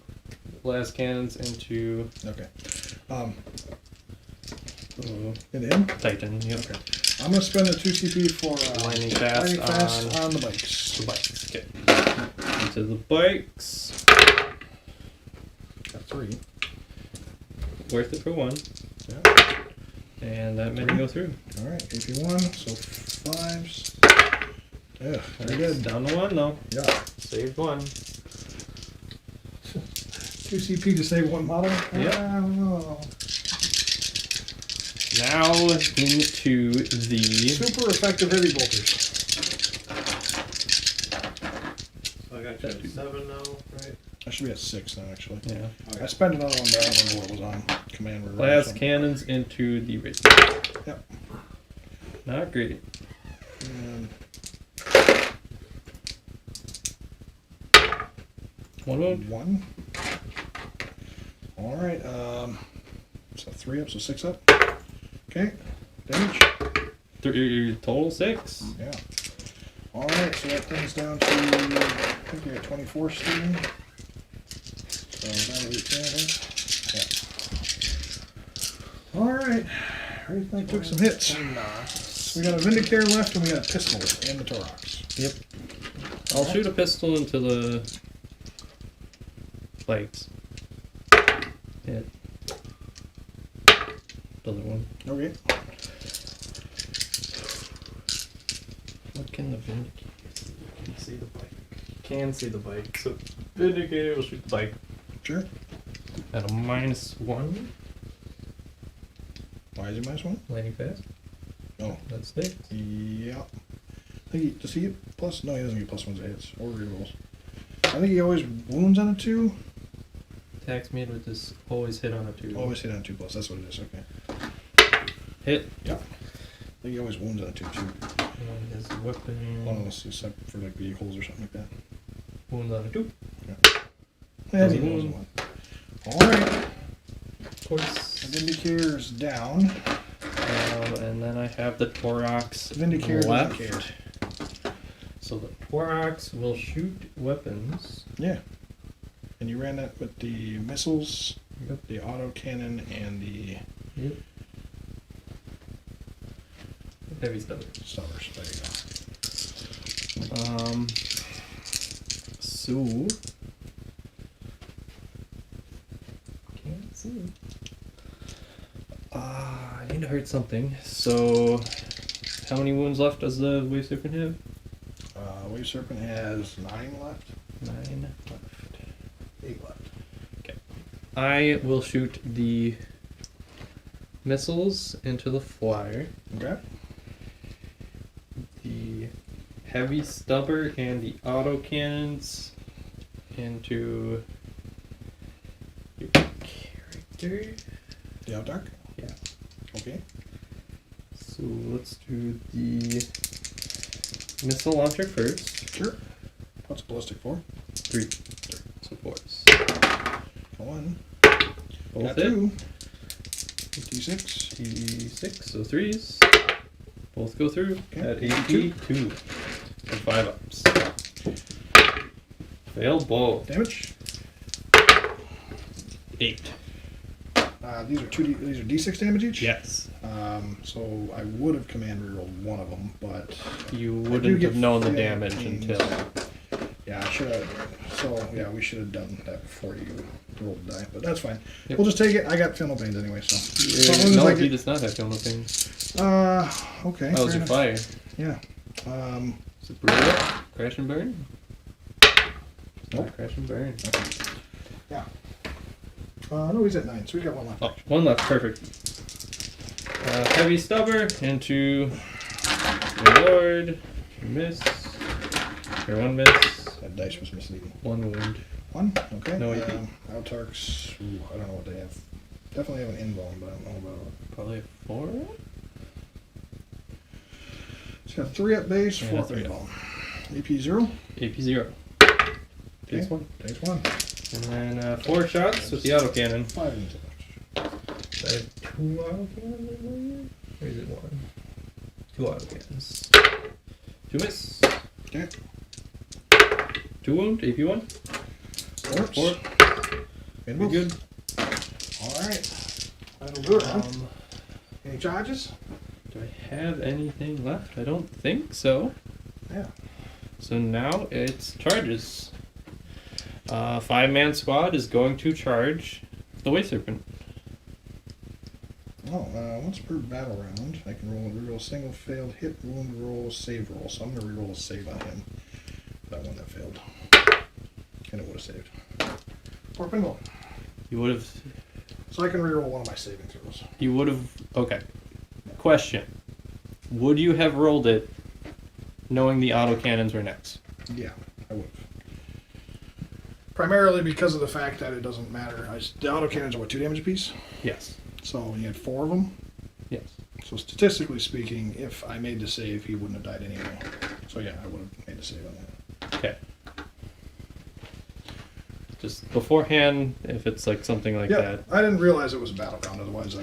blast cannons into... Okay. Oh, Into him? Titan, yep. Okay. I'm going to spend a 2 CP for Lightning fast on the bikes. the bikes. Okay. Into the bikes. Got 3. Worth it for 1. Yeah. And that many go through. Alright, AP1, so 5s. Yeah, very good. Down to 1 though. Yeah. Saved 1. 2 CP to save 1 model? Yep. Oh. Now into the... Super effective heavy bolters. So I got you at 7 now, right? I should be at 6 now, actually. Yeah. I spent another one, but I don't remember what was on command. Or Blast cannons into the ridge. Yep. Not great. And 1 wound. 1. Alright, so 3 up, so 6 up. Okay, damage. Total 6. Yeah. Alright, so that thing's down to, I think you're at 24 steam. So down to 18, I think. Yeah. Alright, everything took some hits. So we got a Vindicator left and we got a pistol and the Torox. Yep. I'll shoot a pistol into the legs. Hit. Other one. Okay. What can the Vindicator see? Can see the bike. Can see the bike. So Vindicator will shoot the bike. Sure. At a -1. Why is he -1? Landing fast. Oh. That's it. Yeah. I think does he get plus? No, he doesn't get +1s to hits or rerolls. I think he always wounds on a 2. Attacks made with this always hit on a 2. Always hit on 2+. That's what it is. Okay. Hit. Yep. I think he always wounds on a 2 too. And his weapon. Unless except for like vehicles or something like that. Wound on a 2. Yeah, he wounds on 1. All right. Of course. The Vindicator's down. And then I have the Torox Vindicator doesn't left. care. So the Torox will shoot weapons. Yeah. And you ran that with the missiles, Yep. the auto cannon, and the Yep. Heavy stuff. stubbers. There you So can't see. I need to hurt something. So how many wounds left does the Wave Serpent have? go. Wave Serpent has 9 left. 9 left. 8 left. I will shoot the missiles into the flyer. Okay. The heavy stubber and the auto cannons into your character. The Outdark? Yeah. Okay. So let's do the missile launcher first. Sure. What's a ballistic for? 3. So 4s. One. Both Got hit. 2. D6. D6, so 3s. Both go through Okay. at AP 2. And 5 ups. Failed both. Damage. 8. These are these are D6 damage each? Yes. So I would have command rerolled one of them, but You I do wouldn't get have known the 15. damage until. Yeah, I should have. So yeah, we should have done that before you rolled the die, but that's fine. Yep. We'll just take it. I got feel no pains anyway, so. So as long as No, I he get- does not have kill no pain. Okay. That was fair your enough. fire. Yeah. Is it brew up? Crash and burn? Nope. Crash and burn. Yeah. No, he's at 9, so we got one left. Oh, one left. Perfect. Heavy stubber into reward. Miss. Your 1 miss. That dice was misleading. 1 wound. 1? Okay. No AP. Autarks, I don't know what they have. Definitely have an invuln, but I don't know about it. Probably a 4? It's got 3 at base, Yeah, 4 3 up. invuln. AP 0. AP 0. Takes 1. Takes 1. And then 4 shots with the autocannon. 5 into I have 2 autocannons in my hand? Or is it 1? 2 autocannons. 2 miss. Okay. 2 wound. AP 1. 4. 4. Good. Be good. Alright. That'll do it, huh? Any charges? Do I have anything left? I don't think so. Yeah. So now it's charges. 5-man squad is going to charge the Way Serpent. Oh, once per battle round, I can reroll a single failed hit, wound roll, save roll. So I'm going to reroll a save on him. That one that failed. And it would have saved. 4 pinball. You would have. So I can reroll one of my saving throws. You would have. Okay. Question: would you have rolled it, knowing the autocannons were next? Yeah, I would have. Primarily because of the fact that it doesn't matter. The autocannons are what, 2 damage apiece? Yes. So you had 4 of them. Yes. So statistically speaking, if I made the save, he wouldn't have died anyway. So yeah, I would have made the save on that. Okay. Just beforehand, if it's like something like Yeah, that. I didn't realize it was a battleground. Otherwise,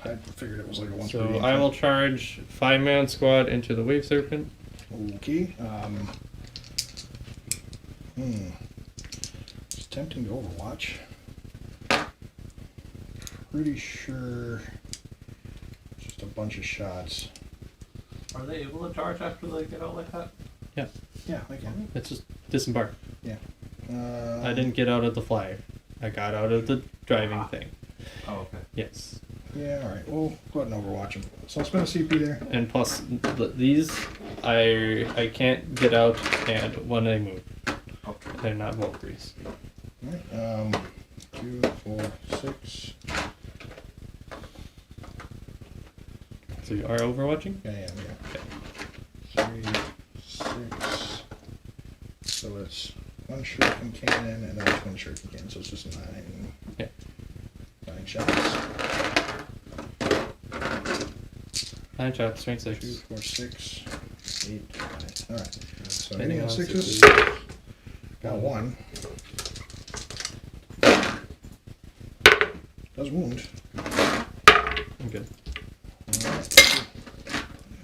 I figured it was like a once per So game I thing. will charge 5-man squad into the Wave Serpent. Okay. It's tempting to Overwatch. Pretty sure it's just a bunch of shots. Are they able to charge after they get out like that? Yeah. Yeah, I can. It's just disembark. Yeah. I didn't get out of the flyer. I got out of the driving thing. Oh, okay. Yes. Yeah, alright. We'll go ahead and Overwatch him. So I'll spend a CP there. And plus, these, I can't get out and when I move. Okay. They're not Valkyries. Alright, 2, 4, 6. So you are overwatching? I am, yeah. 3, 6. So it's 1 shuriken cannon and then it's 1 shuriken cannon, so it's just 9. Yeah. 9 shots. 9 shots, strength 2, 6. 4, 6, 8, 9. Alright. So Depending hitting on on 6s. sixes. Got 1. Does wound. I'm good. Alright.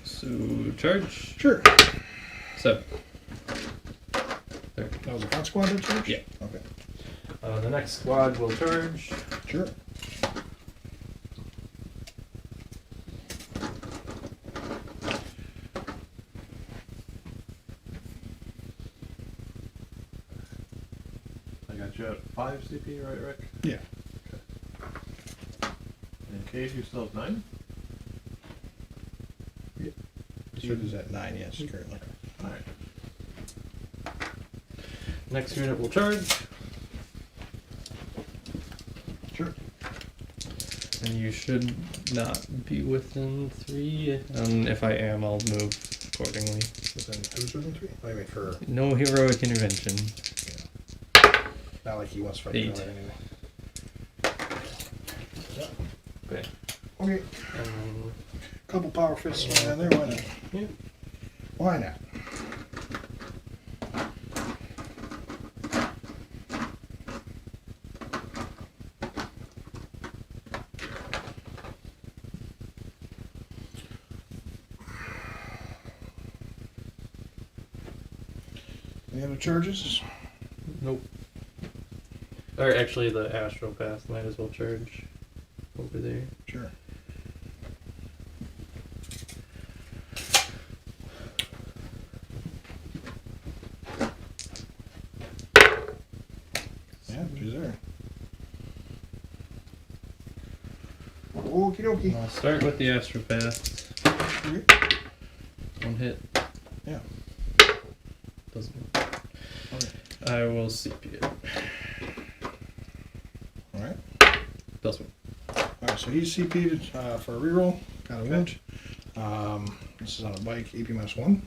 So, charge. Sure. 7. There. That was a front squad that charged? Yeah. Okay. The next squad will charge. Sure. I got you at 5 CP, right, Rick? Yeah. In case you still have 9? Shoot is at 9, yes, currently. Alright. Next unit will charge. Sure. And you should not be within 3. If I am, I'll move accordingly. Within who's within 3? I mean, for No heroic intervention. not like he wants to fight 8. Joe anyway. Okay. Okay. Couple power fists swinging in there. Why not? Yeah. Why not? Any other charges? Nope. Or actually, the Astral Path might as well charge over there. Sure. Yeah, she's there. Okie dokie. I'll start with the Astral Path. Okay. One hit. Yeah. Doesn't. Okay. I will CP it. Alright. Doesn't. Alright, so he's CP'd for a reroll. Got a wound. This is on a bike, AP -1.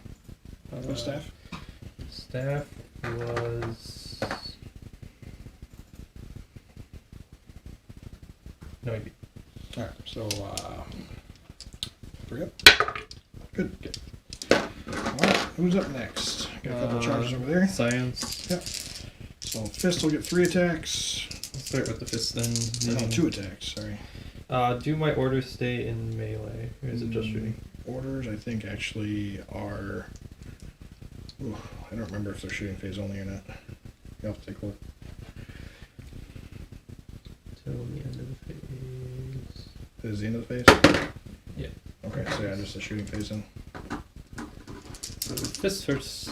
For staff. Staff was. No AP. Alright, so 3 up. Good. Alright, who's up next? Got a couple charges over there. Science. Yep. So Fist will get 3 attacks. I'll start with the fist then. No, 2 attacks, sorry. Do my orders stay in melee, or is it just shooting? Orders, I think, actually are... Ooh, I don't remember if they're shooting phase only or not. You'll have to take a look. Till the end of the phase. Is the end of the phase? Yeah. Okay, so yeah, just the shooting phase then. Fist first.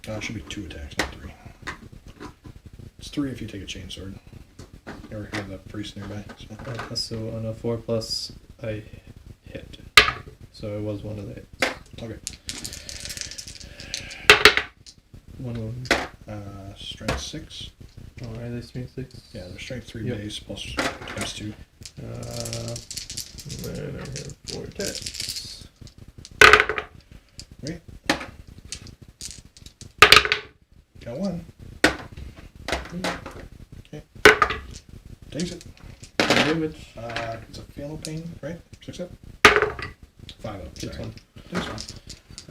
It should be 2 attacks, not 3. It's 3 if you take a chainsword. Or have the priest nearby. So. So on a 4+, I hit. So it was one of the hits. Okay. One wound. Strength 6. Oh, are they strength 6? Yeah, they're strength 3 Yep. base plus times 2. Then I have 4 attacks. Wait. Got 1. Okay. Takes it. Damage. It's a fatal pain, right? 6 up? 5 up. Gets Sorry. one. Takes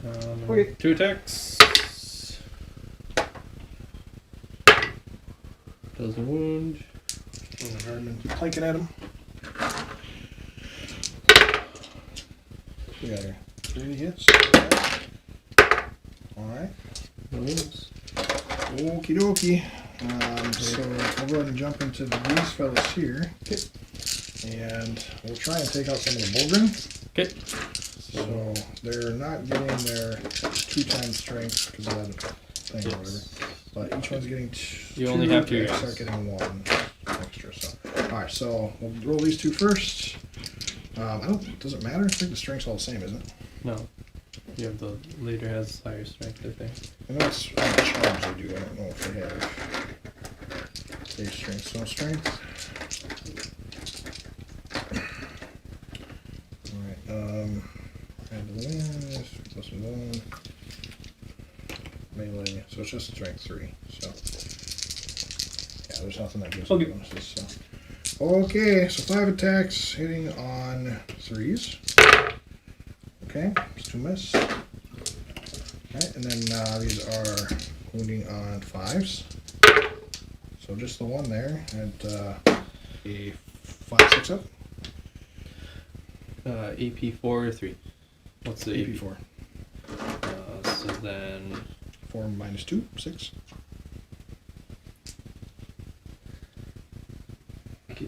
1. Okay. 2 attacks. Does a wound. Hardman keep planking at him. We got her. 3 hits. Alright. No wounds. Okie dokie. So we'll go ahead and jump into these fellas here. Okay. And we'll try and take out some of the Bulgrin. Okay. So they're not getting their 2 times strength because of that thing or whatever. But each one's getting 2. You only have 2 They guys. start getting 1 extra. So alright, so we'll roll these 2 first. Does it matter? I think the strength's all the same, isn't it? No. You have the leader has higher strength, I think. I know it's on the charms they do. I don't know if they have base strength. So strength. Alright, add the wins, plus 1. Melee. So it's just strength 3. So yeah, there's nothing that gives Okay. bonuses. So okay, so 5 attacks hitting on 3s. Okay, it's 2 miss. Alright, and then these are wounding on 5s. So just the one there, and a 5/6 up. AP 4 or 3? What's the AP 4. So then 4 minus 2, 6. Okay.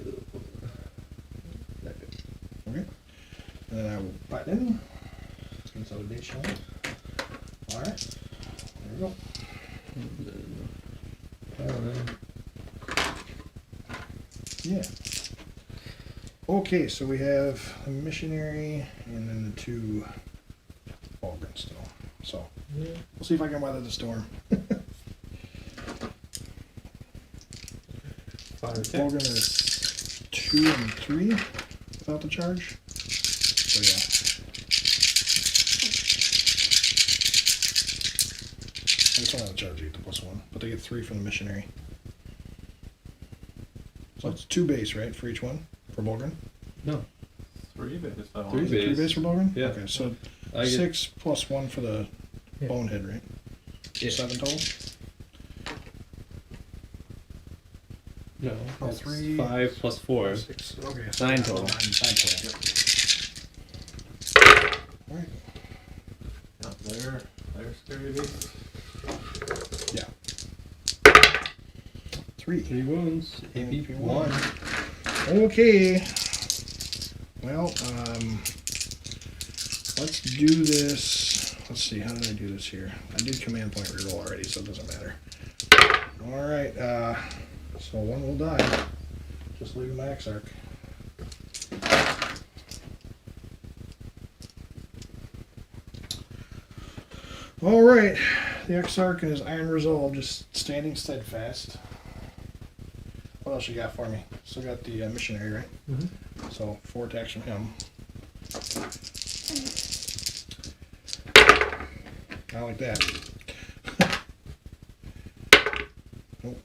And then I will bite in. Consolidation. Alright. There we go. Yeah. Okay, so we have a missionary and then the 2 Bulgrin still. So we'll see if I can weather the storm. Bulgrin is 2 and 3 without the charge. So yeah. I just don't have the charge, get the +1, but they get 3 from the missionary. So it's 2 base, right, for each one? For Bulgrin? No. 3 base. I want. 3 Is it 3 base for Bulgrin? Yeah. Okay, so I get 6 plus 1 for the Yeah. bonehead, right? Yeah. 7 total? No. Oh, it's 3 5 plus 4. 6. Okay. 9 total. 9 total. Alright. Yeah, they're scary beasts. 3. 3 wounds. AP 1. Okay. Well, let's do this. Let's see, how did I do this here? I did command point reroll already, so it doesn't matter. Alright, so one will die. Just leaving my Exarch. Alright, the Exarch and his Iron Resolve just standing steadfast. What else you got for me? Still got the missionary, right? Mm-hmm. So 4 attacks from him. I like that. Nope.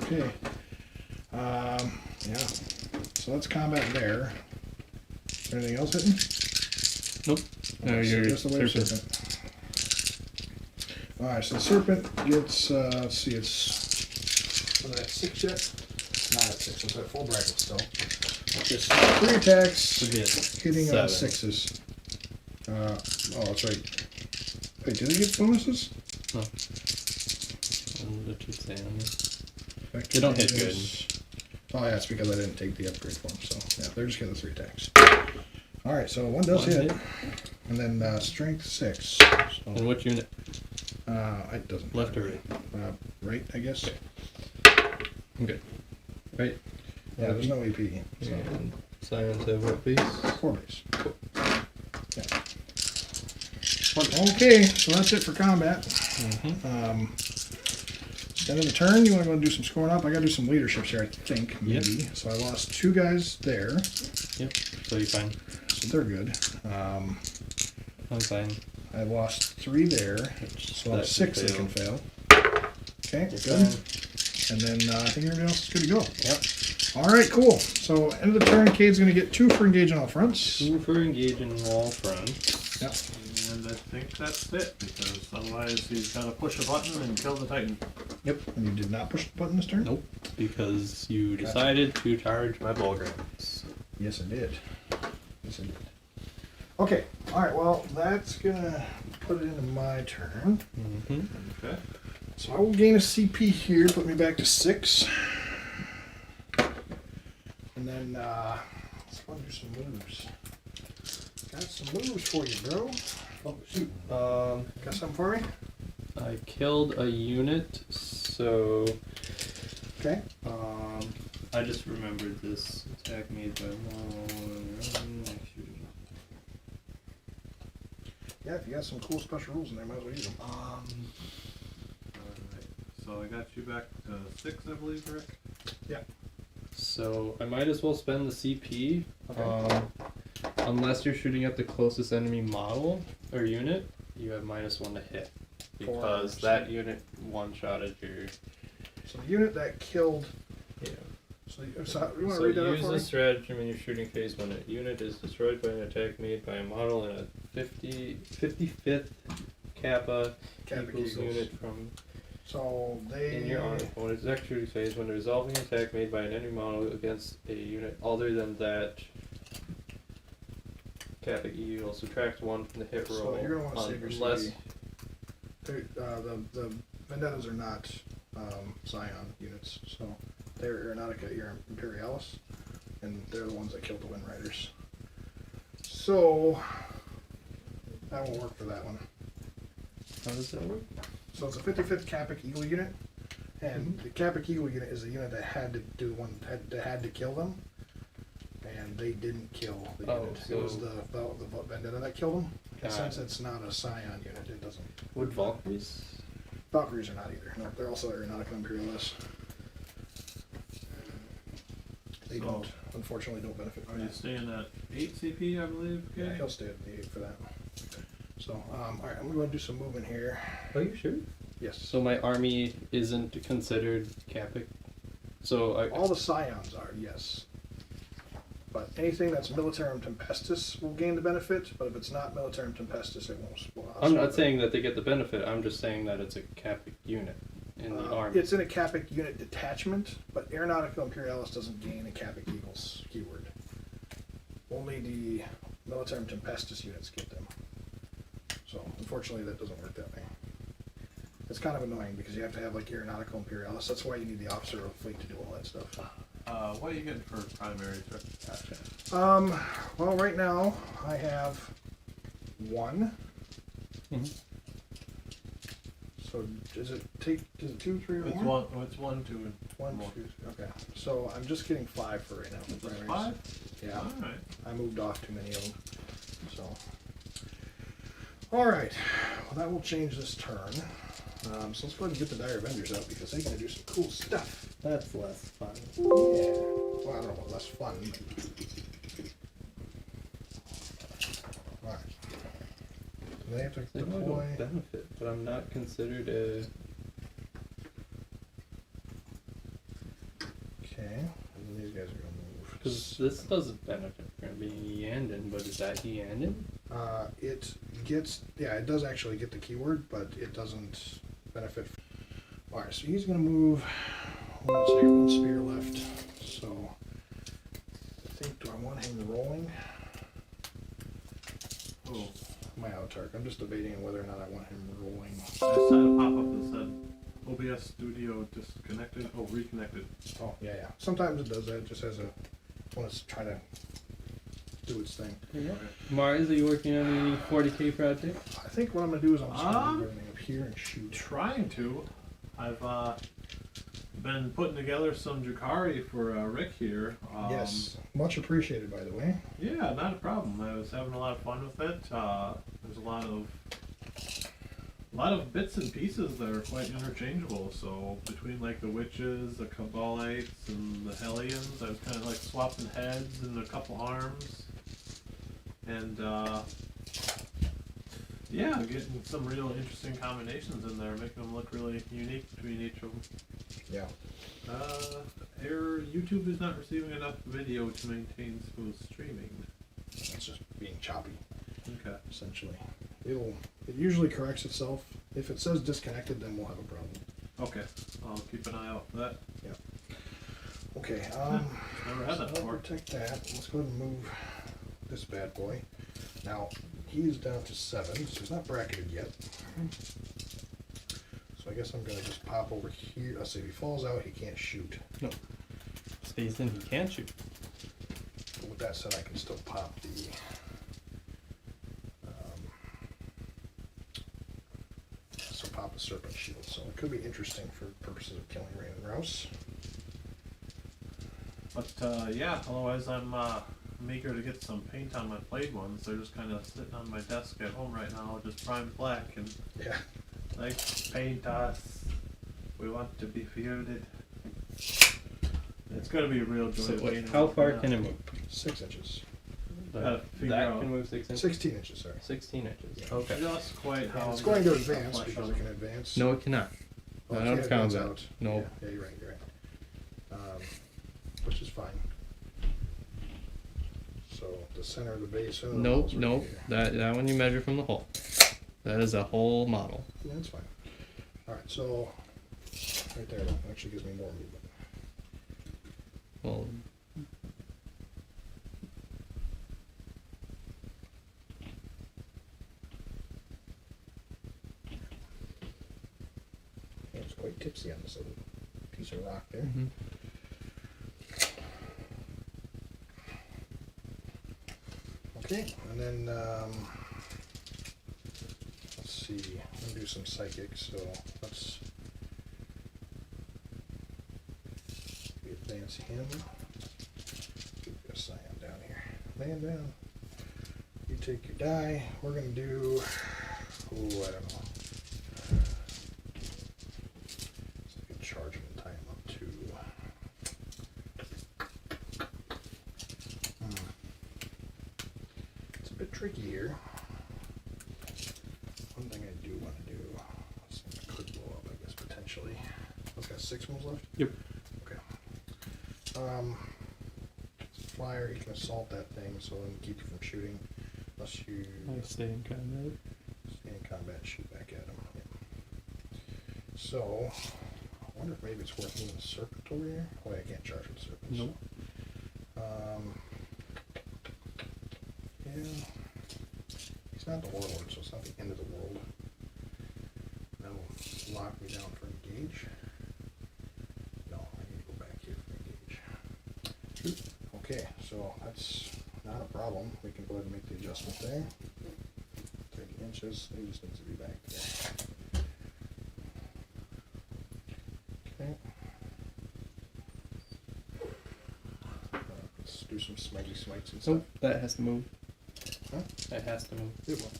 Okay. Yeah. So that's combat there. Anything else hitting? Nope. No, Okay, so you're just the wave serpent. Alright, so the serpent gets, let's see, it's, was that 6 yet? Not at 6, it's at full bracket still. Just 3 attacks, hitting on 6s. Oh, that's right. Wait, do they get bonuses? No. What should say on this? Vector They don't hit damage. Oh yeah, it's because I didn't take the upgrade for them, so yeah, they're just getting the 3 attacks. Alright, so one does hit. And then strength 6. So, And what unit? it doesn't. Left or right? Right, I guess. Okay. Right. Yeah, there's no AP. So. And Scions have what base? 4 base. Yeah. Okay, so that's it for combat. Mm-hmm. End of the turn, you want to go and do some scoring up? I got to do some leaderships here, I think, maybe. Yep. So I lost 2 guys there, Yep. So you're fine. so they're good. I'm fine. I lost 3 there, so I have 6 that can fail. Okay, You're good. fine. And then I think everybody else is good to go. Yep. All right, cool. So end of the turn, Cade's going to get 2 for engage on all fronts. 2 for engaging all fronts. Yep. And I think that's it, because otherwise he's got to push a button and kill the Titan. Yep. And you did not push the button this turn? Nope. Because you decided to charge my Bullgrams. Yes, I did. Yes, I did. Okay. All right. Well, that's gonna put it into my turn. Mm-hmm. Okay. So I will gain a CP here, put me back to 6. And then let's go do some moves. Got some moves for you, bro. Oh shoot. Got something for me? I killed a unit, so Okay. I just remembered this attack made by Yeah, if you got some cool special rules in there, might as well use them. Alright. So I got you back to 6, I believe, Rick? Yeah. So I might as well spend the CP. Okay. Unless you're shooting at the closest enemy model or unit, you have -1 to hit. Because that unit one-shotted your... So the unit that killed... Yeah. So you want to So read that out use for me? this stratagem in your shooting phase when a unit is destroyed by an attack made by a model in a 55th Kappa equals Eagles. unit from So they... in your army. When it's next shooting phase, when resolving an attack made by an enemy model against a unit other than that Kappa Eagle, subtract 1 from the hit roll. So you're going to want to save your unless CP. The Vendettas are not Scion units, so they're Aeronautica Imperialis, and they're the ones that killed the Wind Riders. So that won't work for that one. How does that work? So it's a 55th Capic Eagle unit, and the Capic Eagle unit is a unit that had to do had to kill them, and they didn't kill the unit. So it was the Vendetta that killed them. And Got since it's not a Scion unit, it doesn't. Would Valkyries? Valkyries are not either. No, they're also Aeronautica Imperialis. They don't, unfortunately, don't benefit Are from you that. staying at 8 CP, I believe? Yeah, Okay. he'll stay at the 8 for that. So, alright, I'm going to do some movement here. Are you sure? Yes. So my army isn't considered Capic. So All the Scions are, yes. But anything that's Militarum Tempestus will gain the benefit, but if it's not Militarum Tempestus, it won't. I'm not saying that they get the benefit. I'm just saying that it's a Capic unit in the army. It's in a Capic unit detachment, but Aeronautica Imperialis doesn't gain a Capic Eagles keyword. Only the Militarum Tempestus units get them. So, unfortunately, that doesn't work that way. It's kind of annoying because you have to have like aeronautical imperialis. That's why you need the officer of the fleet to do all that stuff. What are you getting for primary, sir? Gotcha. Well, right now I have 1. Mhm. So is it 2, 3, or It's more? it's 1, 2, and 1, more. 2. Okay. So I'm just getting 5 for right now. For Just primaries. 5? Yeah. Alright. I moved off too many of them. So. All right. Well, that will change this turn. So let's go ahead and get the Dire Avengers out because they're going to do some cool stuff. That's less fun. Yeah. Well, I don't know about less fun. All right. They have to They might deploy. have benefit, but I'm not considered a. Okay. And then these guys are going to move. Because this doesn't benefit from being Eandon, but is that Eandon? It gets, yeah, it does actually get the keyword, but it doesn't benefit. All right, so he's going to move. Let's see, 1 spear left. So I think, do I want him rolling? Oh. My Autark. I'm just debating whether or not I want him rolling. I just had a pop up that said OBS Studio disconnected. Oh, reconnected. Oh, yeah, yeah. Sometimes it does that. It just has a, when it's trying to do its thing. Yeah. Mars, are you working on any 40k project? I think what I'm going to do is I'm just going to move everything up here and shoot. Trying to. I've been putting together some Jakari for Rick here. Yes. Much appreciated, by the way. Yeah, not a problem. I was having a lot of fun with it. There's a lot of bits and pieces that are quite interchangeable. So between like the witches, the Cabalites, and the Hellions, I was kind of like swapping heads and a couple arms, and yeah, getting some real interesting combinations in there, making them look really unique between each of them. Yeah. YouTube is not receiving enough video to maintain smooth streaming. It's just being choppy, Okay. essentially. It usually corrects itself. If it says disconnected, then we'll have a problem. Okay. I'll keep an eye out for that. Okay, Never had that so before. protect that. Let's go ahead and move this bad boy. Now, he's down to 7, so he's not bracketed yet. So I guess I'm going to just pop over here. Let's see, if he falls out, he can't shoot. No. Stays in, he can shoot. But with that said, I can still pop the... so pop the Serpent Shield. So it could be interesting for purposes of killing Rain and Rouse. But yeah, otherwise I'm eager to get some paint on my played ones. They're just kind of sitting on my desk at home right now, just primed black, and Yeah. like, paint us. We want to be fielded. It's gonna be a real joy. So to wait, paint how them far up can now. it move? 6 inches. Gotta figure That out. can move 6 inches? 16 inches, sorry. 16 inches. Yeah. Okay. Just quite how It's I'm going to gonna keep advance flesh because on it can them. advance. No, it cannot. Oh, it Not can't out of advance combat. out. No. Yeah, you're right, you're right. Which is fine. So the center of the base. Nope, nope. That one you measure from the hull. That is a whole model. Yeah, that's fine. Alright, so right there, that actually gives me more movement. Well, It's quite tipsy on this little piece of rock there. mhm. Okay, and then let's see. I'm gonna do some psychic, so let's advance him. Keep a scion down here. Man down. You take your die. We're gonna do. Oh, I don't know. So I can charge him and tie him up too. It's a bit tricky here. One thing I do want to do, this thing could blow up, I guess, potentially. It's got 6 moves left? Yep. Okay. Flyer, you can assault that thing, so then keep you from shooting. Unless you I stay in combat. stay in combat and shoot back at him. Yeah. So, I wonder if maybe it's worth moving the Serpent over here. Oh, wait, I can't charge with Serpents. Nope. Yeah. He's not the Warlord, so it's not the end of the world. No. lock me down for engage. No, I need to go back here for engage. Okay, so that's not a problem. We can go ahead and make the adjustment there. 30 inches, he just needs to be back there. Okay. Let's do some smitey smites and stuff. Oh, that has to move. Huh? That has to move. It will.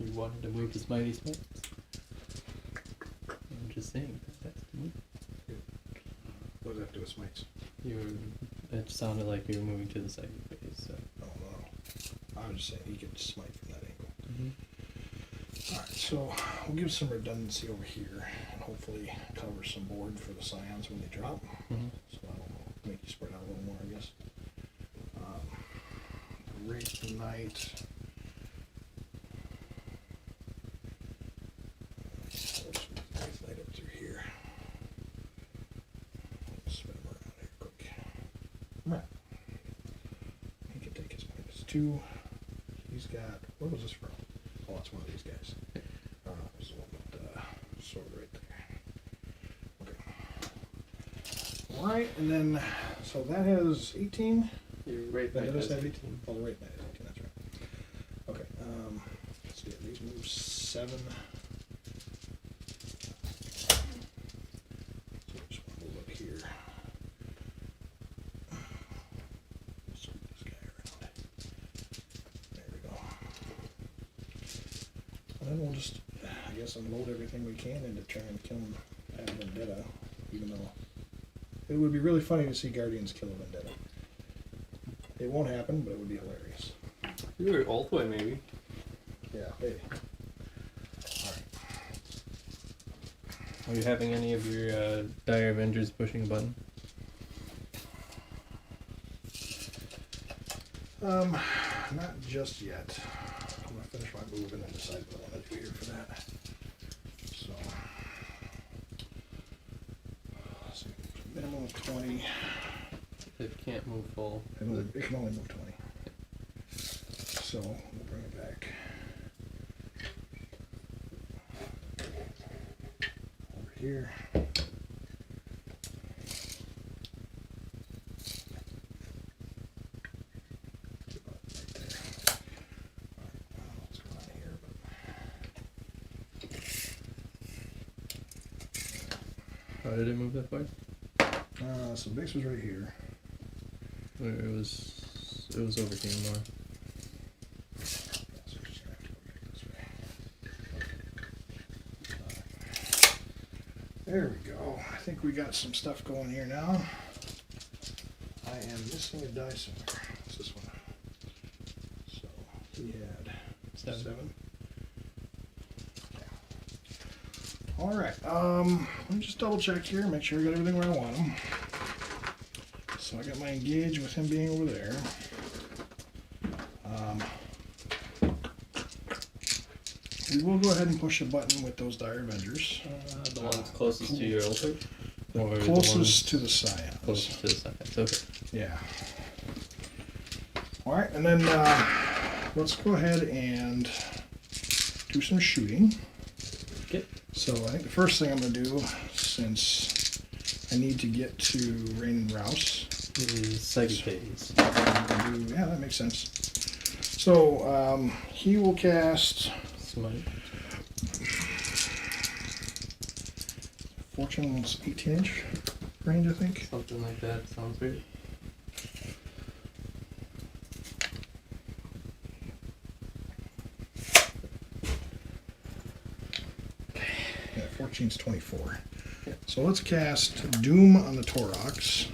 You wanted to move the mighty smites? I'm just saying that has to move. What does that have to do with smites? It sounded like you were moving to the side of your face, so. Oh, no. I was just saying he could smite from that angle. Mm-hmm. Alright, so we'll give some redundancy over here and hopefully cover some board for the scions when they drop. Mm-hmm. So that'll make you spread out a little more, I guess. Great night. Light up through here. Spin him around here quick. Right. He can take his -2. He's got, what was this from? Oh, it's one of these guys. There's one with the sword right there. Okay. Alright, and then, so that has 18. You're right That back does to have 18. 18. Oh, right, that is 18, that's right. Okay, let's see, these move 7. So just want to move up here. Sweep this guy around. There we go. And then we'll just, I guess, unload everything we can into try and kill him at Vendetta, even though it would be really funny to see Guardians kill a Vendetta. It won't happen, but it would be hilarious. You were all the way, maybe. Yeah, maybe. Alright. Are you having any of your Dire Avengers pushing a button? Not just yet. I'm gonna finish my move and then decide what I want to do here for that. So, let's see, minimum of 20. It can't move full. It can only move 20. So, we'll bring it back. Over here. What's going on here? How did it move that far? So base was right here. It was over here more. So we're just gonna have to go back this way. There we go. I think we got some stuff going here now. I am missing a die somewhere. What's this one? So he had 7. All right. Let me just double check here, make sure I got everything where I want them. So I got my engage with him being over there. We will go ahead and push a button with those Dire Avengers. The ones closest to your altar? Or The the closest ones to the Scions. closest to the side. Okay. Yeah. Alright, and then let's go ahead and do some shooting. Okay. So I think the first thing I'm going to do, since I need to get to Rain and Rouse. Psychic phase. Yeah, that makes sense. So he will cast Smite. Fortune's 18-inch range, I think. Something like that. Sounds weird. Yeah, 14's 24. So let's cast Doom on the Torox.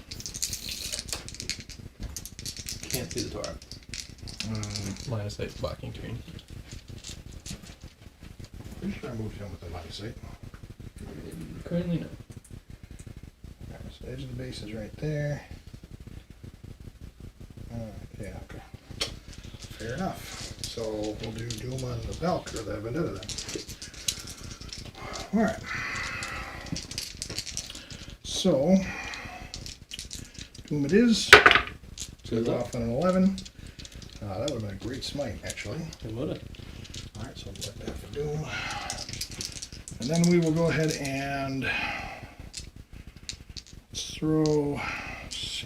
Can't see the Torah. Line of sight blocking terrain. Pretty sure I moved him with the line of sight. Currently no. Alright, so the edge of the base is right there. Yeah, okay. Fair enough. So we'll do Doom on the Valk, or the Vendetta then. Alright. So, Doom it is. Good Goes luck. off on an 11. That would have been a great smite, actually. It would've. Alright, so we'll let that for Doom. And then we will go ahead and throw,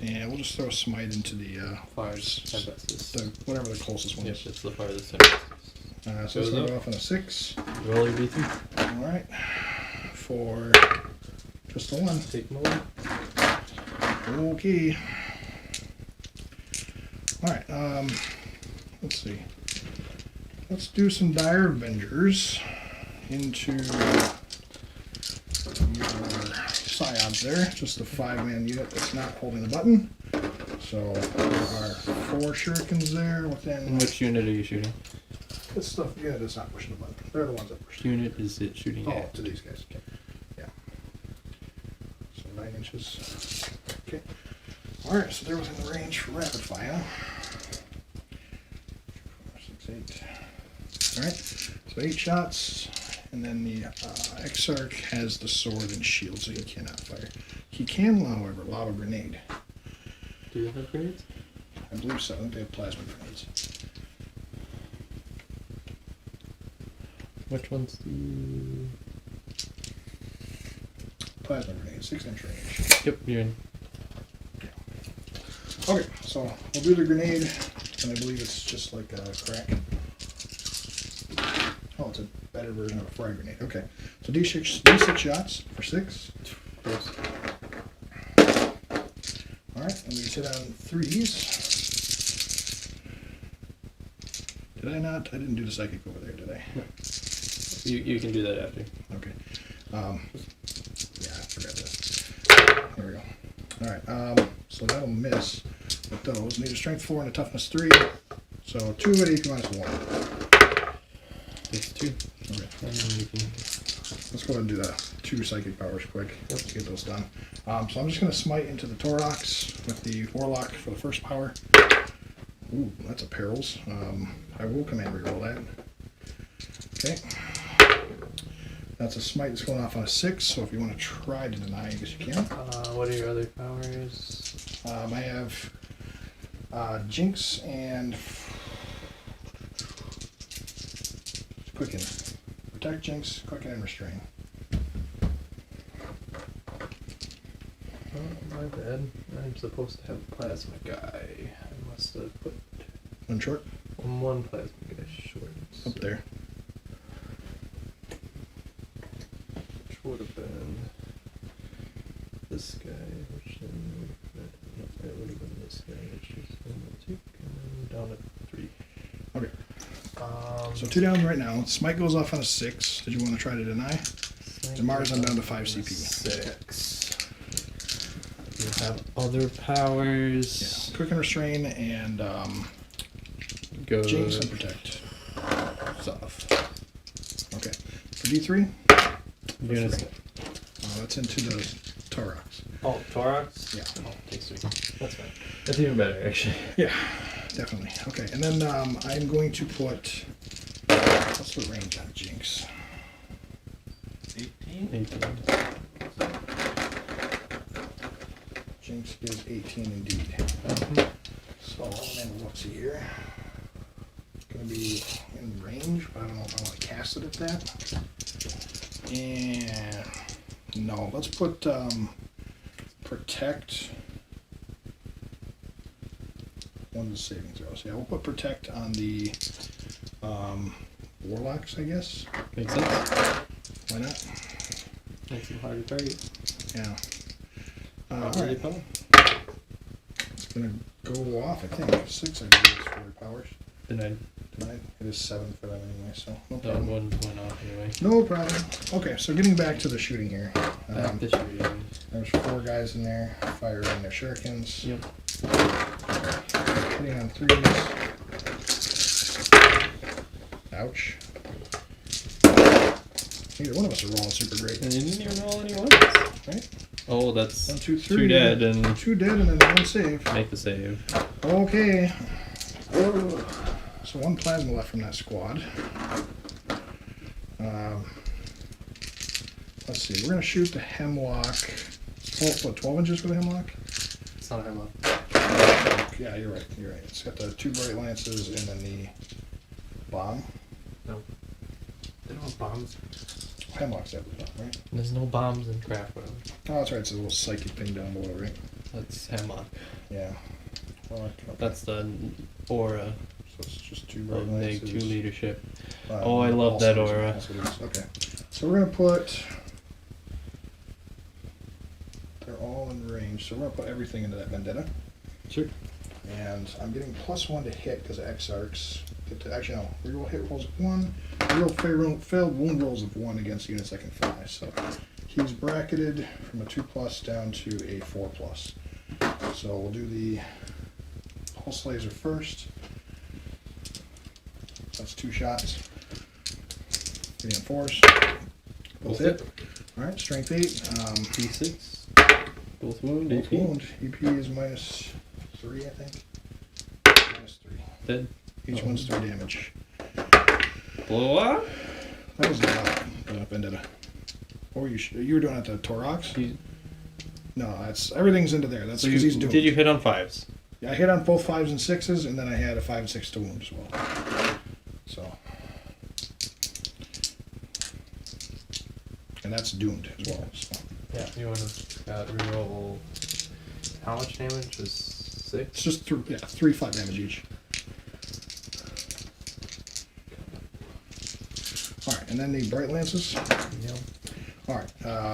yeah, we'll just throw smite into the Fires. Tempestus. whatever the closest one Yep, is. it's the farthest Tempestus. So it's going to go off on a 6. Roll your D3. All right. For just the 1. Take them away. Okay. All right. Let's see. Let's do some Dire Avengers into your Scions there. Just a 5-man unit that's not holding a button. So there are 4 shurikens there And within. which unit are you shooting? This stuff unit is not pushing the button. They're the ones that push. Which unit is it shooting Oh, at? to these guys. Okay. Yeah. So 9 inches. Okay. All right. So they're within the range for rapid fire. 4, 6, 8. All right. So 8 shots, and then the Exarch has the sword and shield, so he cannot fire. He can, however, lob a grenade. Do you have grenades? I believe so. I think they have plasma grenades. Which one's the... Plasma grenade, 6-inch range. Yep, you're in. Okay, so we'll do the grenade, and I believe it's just like a crack. Oh, it's a better version of a frag grenade. Okay, so D6 shots for 6. Close. All right, and these hit on 3s. Did I not? I didn't do the psychic over there, did I? No. You can do that after. Okay. Yeah, I forgot that. Here we go. All right. So that'll miss with those. Need a strength 4 and a toughness 3. So 2 at AP minus 1. It's 2. Okay. And then you can... Let's go ahead and do the 2 psychic powers quick. Yep. Let's get those done. So I'm just going to smite into the Torox with the Warlock for the first power. Ooh, that's a perils. I will command reroll that. Okay. That's a smite that's going off on a 6, so if you want to try to deny, I guess you can. What are your other powers? I have Jinx and Quicken. Protect, Jinx, Quicken, and Restrain. Oh, my bad. I'm supposed to have plasma guy. I must have put One short, one plasma guy short. up there. Which would have been this guy, which then would have been, no, it would have been this guy, which is 1, 2, and then down at 3. Okay. So 2 down right now. Smite goes off on a 6. Did you want to try to deny? Mars, I'm down to 5 CP. 6. You have other powers. Yeah. Quicken, Restrain, and Go Jinx and Protect. off. Okay. For D3, Units. that's into the Torox. Oh, Thorax? Yeah. Oh, takes 3. That's fine. That's even better, actually. Yeah, definitely. Okay, and then I'm going to put. What's the range on Jinx? 18? 18. Jinx is 18 indeed. So, then what's here? It's going to be in range, but I don't know if I want to cast it at that. And no, let's put Protect. One's a saving throw. So yeah, we'll put Protect on the Warlocks, I guess. Makes sense. Why not? Makes them hard to target. Yeah. Really Alright, fun. it's gonna go off, I think. 6, I believe, is for powers. Denied. Tonight. It is 7 for them anyway, so no That problem. one went off anyway. No problem. Okay, so getting back to the shooting here. Back to shooting. There's 4 guys in there firing their shurikens. Yep. Hitting on 3s. Ouch. Neither one of us are rolling super great. And you didn't even roll any ones. Right? Oh, that's 1, 2, 3. 2 dead and 2 dead and then 1 save. make the save. Okay. So 1 plasma left from that squad. Let's see. We're going to shoot the Hemlock. 12 inches for the Hemlock? It's not a hemlock. Yeah, you're right. You're right. It's got the 2 bright lances and then the bomb. No. They don't have bombs. Hemlock's that was right? There's no bombs in Craftworlds. Oh, that's right. It's a little psychic thing down below, right? That's Hemlock. Yeah. Well, That's the aura so it's just 2 bright of Neg lances. 2 leadership. Oh, I love that also aura. that's what it is. Okay. So we're gonna put. They're all in range, so we're gonna put everything into that vendetta. Sure. And I'm getting +1 to hit because of X-Arcs. Actually, no. Reroll hit rolls of 1. Reroll failed wound rolls of 1 against units I can fly. So he's bracketed from a 2+ down to a 4+. So we'll do the pulse laser first. That's 2 shots. Getting 4s. Both hit. Alright, strength 8. D6. Both wound. Both AP. wound. EP is -3, I think. -3. Dead. Each one's 3 damage. Blow up. That was the vendetta. What were you were doing at the Torox? No, that's everything's into there. That's So because he's doomed. did you hit on 5s? Yeah, I hit on both 5s and 6s, and then I had a 5 and 6 to wound as well. So, and that's doomed as well. So. Yeah, you would have got reroll. How much damage was 6? It's just 3 flat damage each. All right, and then the bright lances. Yep. All right,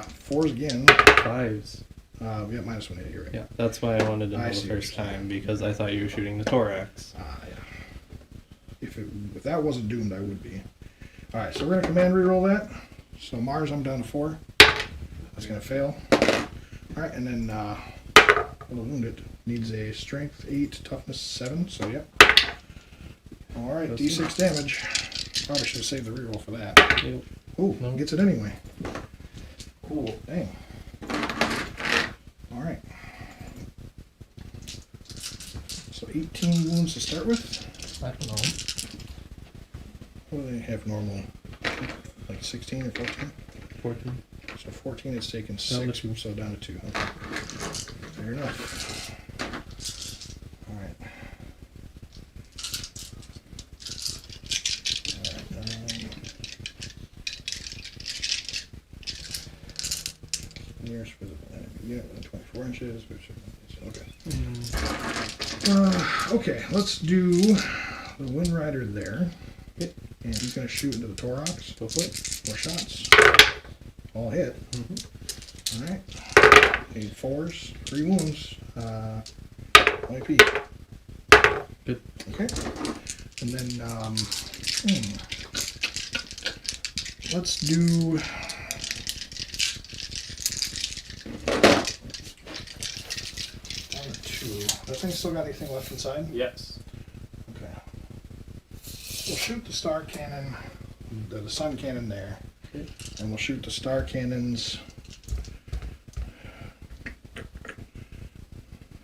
4s again. 5s. Yeah, -1 hit. You're right. Yeah, that's why I wanted to know I the see what first you're saying. time, because I thought you were shooting the thorax. Yeah. If that wasn't doomed, I would be. All right, so we're gonna command reroll that. So Mars, I'm down to 4. That's gonna fail. All right, and then wounded needs a strength 8, toughness 7. So yep. All right, D6 damage. Probably should have saved the reroll for that. Yep. Ooh, No. gets it anyway. Cool. Dang. All right. So 18 wounds to start with. I don't know. What do they have normal? Like 16 or 14? 14. So 14 it's taken Down to 6, 2. so down to 2. Okay. Fair enough. All right. Nearest visible enemy unit within 24 inches. Okay. Okay, let's do the Wind Rider there. And he's going to shoot into the Torox. Go for it. 4 shots. All hit. Mm-hmm. All right. Need 4s, 3 wounds. 1 AP. Good. Okay. And then, let's do. That thing still got anything left inside? Yes. Okay. We'll shoot the star cannon, the sun cannon there, and we'll shoot the star cannons.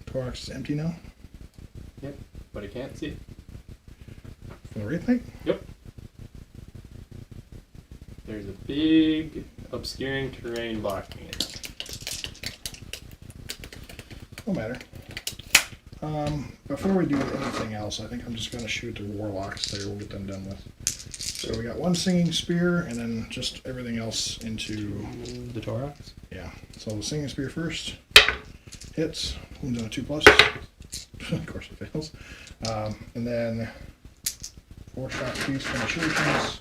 Thorax is empty now Yep. But I can't see it. from the wraith knight. Yep. There's a big obscuring terrain blocking it. No matter. Before we do anything else, I think I'm just going to shoot the warlocks there. We'll get them done with. So we got 1 singing spear, and then just everything else into. The thorax? Yeah. So the singing spear first. Hits. Wounds on a 2+. Of course it fails. And then 4 shot piece penetrations.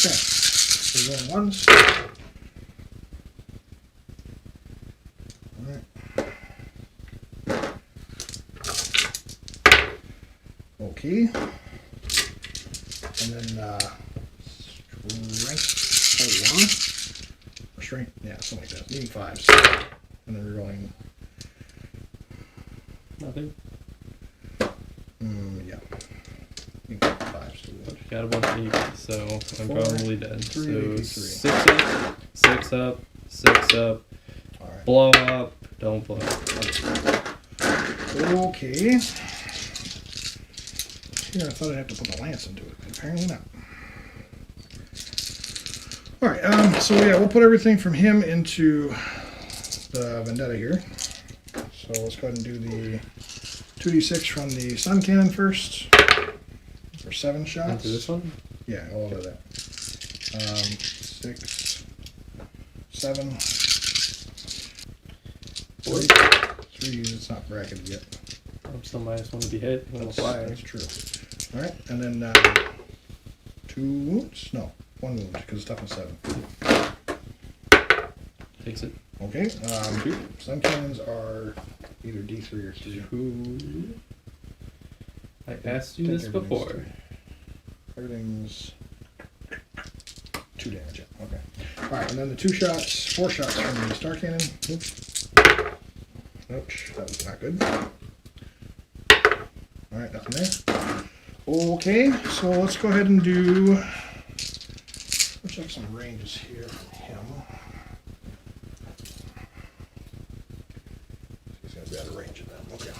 Okay. So going 1s. Alright. Okay. And then strength 4. Or strength, yeah, something like that. Needing 5s. And then rerolling. Nothing. Yeah. Needing 5s to wound. Got a bunch of AP, so I'm 4, probably dead. 3, So AP 3. 6 up, 6 up, 6 up, Alright. blow up, don't blow up. Okay. Here, I thought I'd have to put the lance into it, but apparently not. Alright, so yeah, we'll put everything from him into the vendetta here. So let's go ahead and do the 2d6 from the Sun Cannon first. For 7 shots. Into this one? Yeah, all of that. 6, 7. 3, it's not bracketed yet. I'm still -1 to be hit. That's true. Alright, and then 2 wounds? No, 1 wound, because it's toughness 7. Takes it. Okay, Sun Cannons are either D3 or 2. I asked you this before. Everything's 2 damage, yeah. Okay. Alright, and then the 4 shots from the Star Cannon. Ouch, that was not good. Alright, nothing there. Okay, so let's go ahead and do. Let's check some ranges here from him. He's going to be out of range of them. Okay.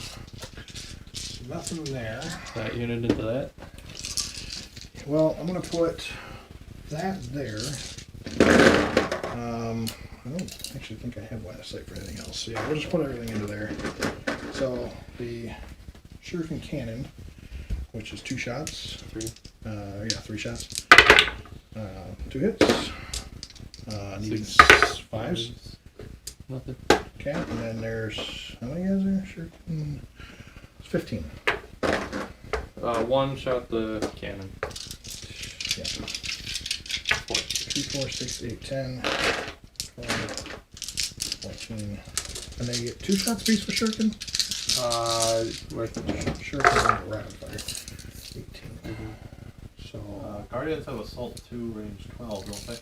So nothing there. That unit into that. Well, I'm going to put that there. I don't actually think I have line of sight for anything else. So yeah, we'll just put everything into there. So the Shuriken Cannon, which is 2 shots. 3. 3 shots. 2 hits. Needs 5s. Nothing. Okay, and then there's, how many guys there? Shuriken. It's 15. 1 shot the cannon. Yeah. 2, 4, 6, 8, 10, 12, 14. And they get 2 shots apiece for Shuriken? Worth it. Shuriken and rapid fire. 18. So, Guardians have Assault 2, range 12, don't they?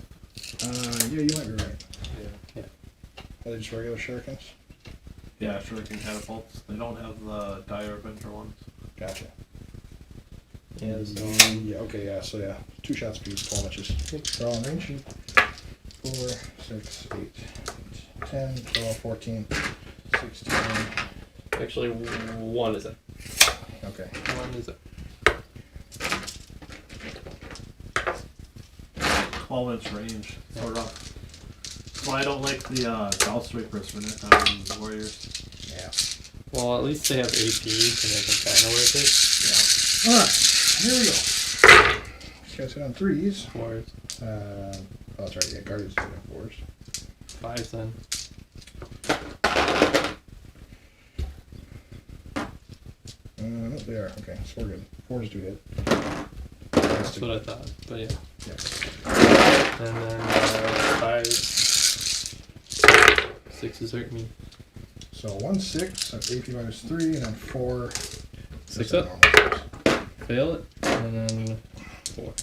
yeah, you might be right. Yeah. Are they just regular Shurikens? Yeah, Shuriken catapults. They don't have the Dire Avenger ones. Gotcha. Yeah, so Yeah, okay, yeah, so yeah. 2 shots apiece, 12 inches. They're all in range? 4, 6, 8, 10, 12, 14, 16. actually 1 is it. Okay. 1 is it. 12-inch range. So rough. That's why I don't like the Gauss Reapers for next on Warriors. Yeah. Well, at least they have AP to make them kind of worth it. Yeah. Alright, here we go. These guys hit on 3s. 4s. Oh, that's right, yeah, Guardians do have 4s. 5s then. No, they are. Okay, so we're good. 4s do hit. That's what I thought, but yeah. Yeah. And then 5s. 6s hurt me. So 1, 6, that's AP minus 3, and then 4. 6 just a up. normal force. Fail it, and then 4.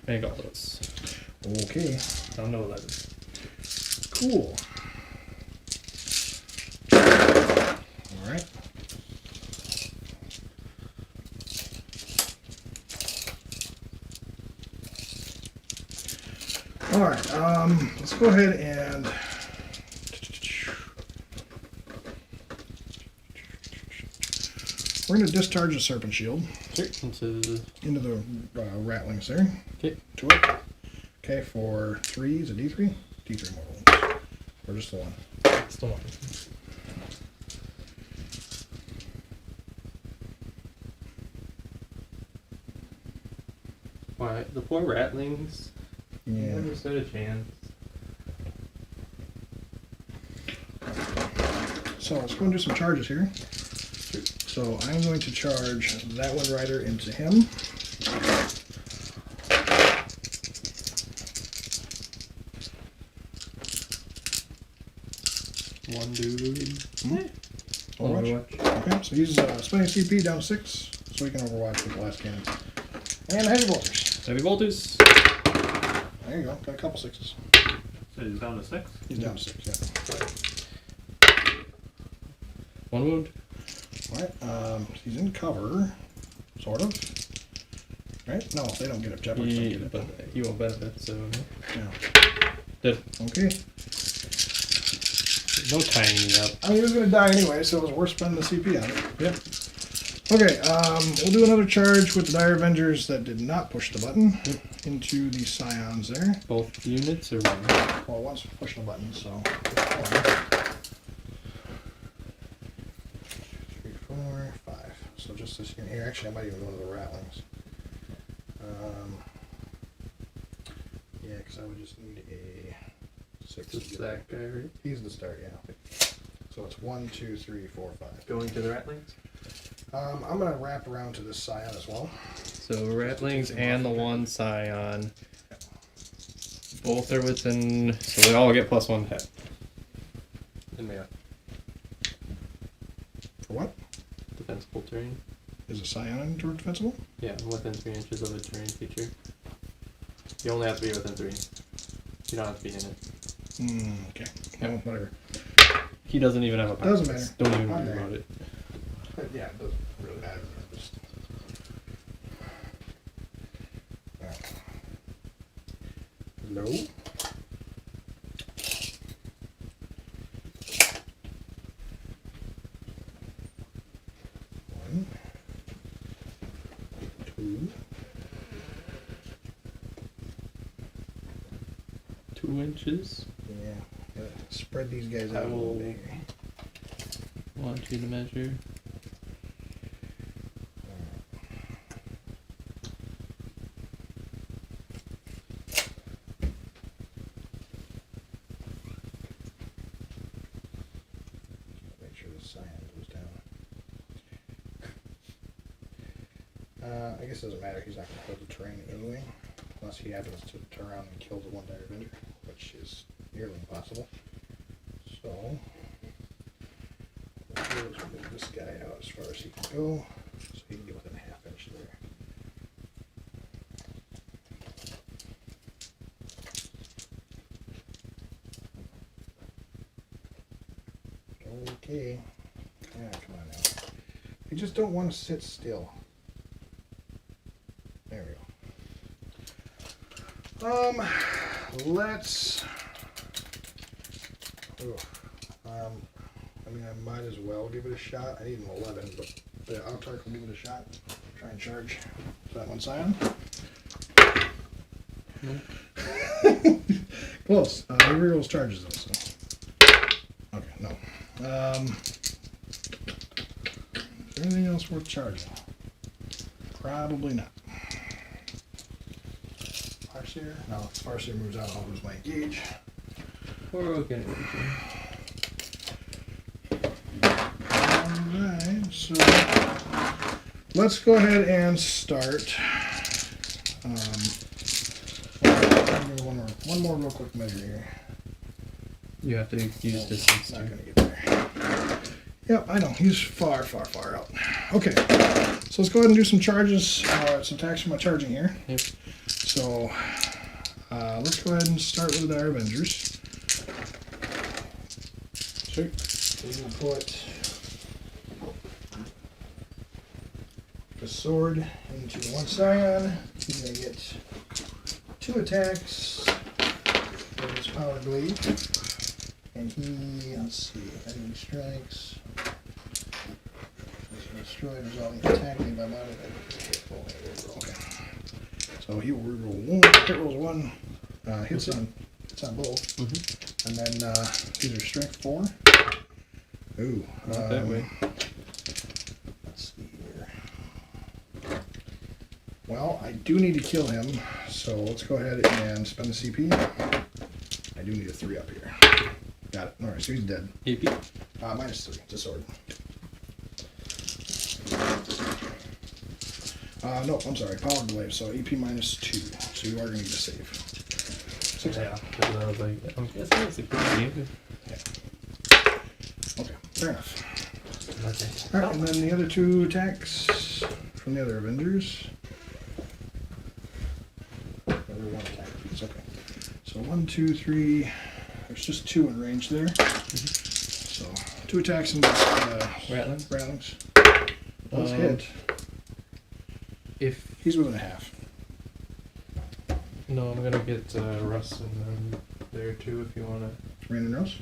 Make all those. Okay, Down to 11. cool. Alright. Alright, let's go ahead and we're going to discharge the Serpent Shield Sure. into the ratlings there. Okay. To it. Okay, for 3s, a D3? D3 more wounds. Or just the 1? Still 1. Why, the poor ratlings. Yeah. Never stood a chance. So let's go and do some charges here. So I'm going to charge that one rider into him. One dude. Overwatch. Okay, so he's spending CP down to 6, so he can overwatch with the last cannon. And heavy bolters. Heavy bolters. There you go, got a couple 6s. So he's down to 6? He's down to 6, yeah. 1 wound. Alright, he's in cover, sort of. Right? No, they don't get it. Jeopards don't get it. But he won't benefit, so. Yeah. Dead. Okay. No tying me up. I mean, he was going to die anyway, so it was worth spending the CP on it. Yep. Okay, we'll do another charge with the Dire Avengers that did not push the button into the Scions there. Both units or one? Well, one's pushing the button, so. So just this unit here. Actually, I might even go to the Rattlings. Yeah, because I would just need a 6 to Just get that guy, right? He's the start, yeah. So it's 1, 2, 3, 4, 5. Going to the Rattlings? I'm gonna wrap around to this Scion as well. So Rattlings and the one Scion. Both are within, so they all get +1 hit. In melee. For what? Defensible terrain. Is a Scion defensible? Yeah, within 3 inches of a terrain feature. You only have to be within 3. You don't have to be in it. Okay. Well, whatever. He doesn't even have a power. Doesn't matter. Don't even worry Alright. about it. But yeah, it doesn't really matter. Just... Hello? One, 2, 2 inches. yeah. Gotta spread these guys I out a little will- bit. 1, 2 to measure. Make sure the Scion goes down. I guess it doesn't matter. He's not going to hold the terrain anyway, unless he happens to turn around and kill the one dire Avenger, which is nearly impossible. So, what we'll do is move this guy out as far as he can go, so he can get within a half inch there. Okay. Yeah, come on now. You just don't want to sit still. There we go. Let's. I mean, I might as well give it a shot. I need an 11, but the Autarch will give it a shot. Try and charge. Is that one Scion? Close. Rerolls charges though, so. Okay, no. Is there anything else worth charging? Probably not. Farseer? No, if Farseer moves out, I'll lose my engage. We're okay. Alright, so let's go ahead and start. One more real quick measure here. You have to use distance. Not gonna get there. Yep, I know. He's far, far, far out. Okay, so let's go ahead and do some charges, some attacks from my charging here. Yep. So let's go ahead and start with our Avengers. Sweet. So we'll put the sword into the one Scion. He's gonna get 2 attacks with his power blade. And he, let's see, enemy strikes. Destroy resolving attack made by modified. Okay. So he will reroll 1, hit rolls 1, hits on both. Mm-hmm. And then these are strength 4. Ooh. Not that way. Let's see here. Well, I do need to kill him, so let's go ahead and spend the CP. I do need a 3 up here. Got it. Alright, so he's dead. AP. -3. It's a sword. No, I'm sorry. Power glaive, so AP -2. So you are going to need to save. 6 Yeah. Because I was like, I'm guessing it's a good game. Okay, fair enough. Okay. Alright, and then the other 2 attacks from the other Avengers. Other 1 attack piece, okay. So 1, 2, 3. There's just 2 in range there. So 2 attacks and Rattlings? Rattlings. Let's hit. If He's within a half. no, I'm gonna get Russ and them there too if you wanna. Random Rose?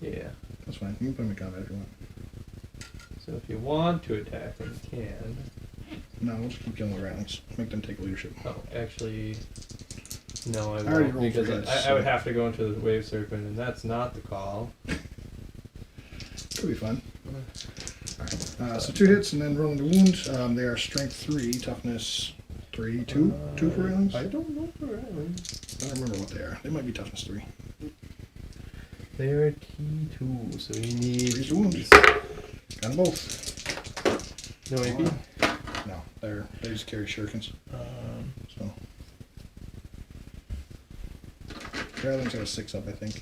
Yeah. That's fine. You can put him in combat if you want. So if you want to attack them, you can. No, we'll just keep killing the Rattlings. Make them take leadership. Oh, actually, no, I already won't rolled for because hits, I would so- have to go into the wave serpent, and that's not the call. Could be fun. Alright. So 2 hits and then rolling the wounds. They are strength 3, toughness 3, 2. 2 for rounds? I don't know for rounds. I don't remember what they are. They might be toughness 3. They are T2, so you need 3 wounds. Got them both. no AP. No, they just carry shurikens. So. Rattling's got a 6 up, I think.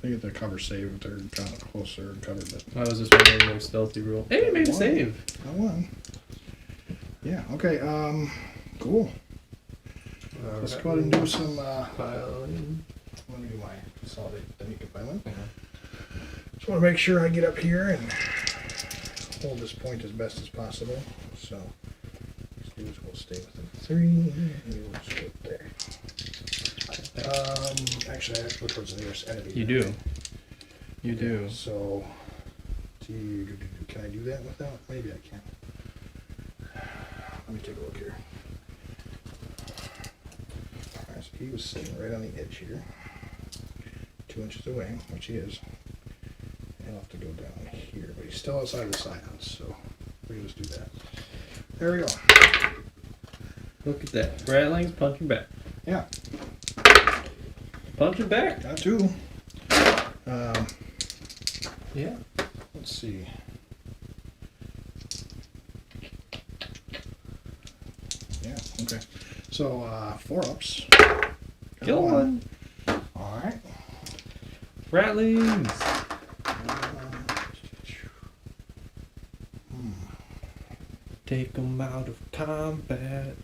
They get the cover save if they're kind of closer and covered, but. I was just wondering their stealthy roll. Hey, you made a save! I won. Yeah, okay, cool. Let's go ahead and do some, Filing. let me do my consolidate technique of violent. Just want to make sure I get up here and hold this point as best as possible. So, these dudes will stay within 3, and we'll just go there. Actually, I have to go towards the nearest enemy. You do. You do. So, can I do that without? Maybe I can. Let me take a look here. Alright, so he was sitting right on the edge here. 2 inches away, which he is. He'll have to go down here, but he's still outside of the scions, so we can just do that. There we go. Look at that. Rattling's punching back. Yeah, Punching back. got 2. Yeah. Let's see. Yeah, okay. So, 4 ups. Kill one. Alright. Rattlings. Take them out of combat.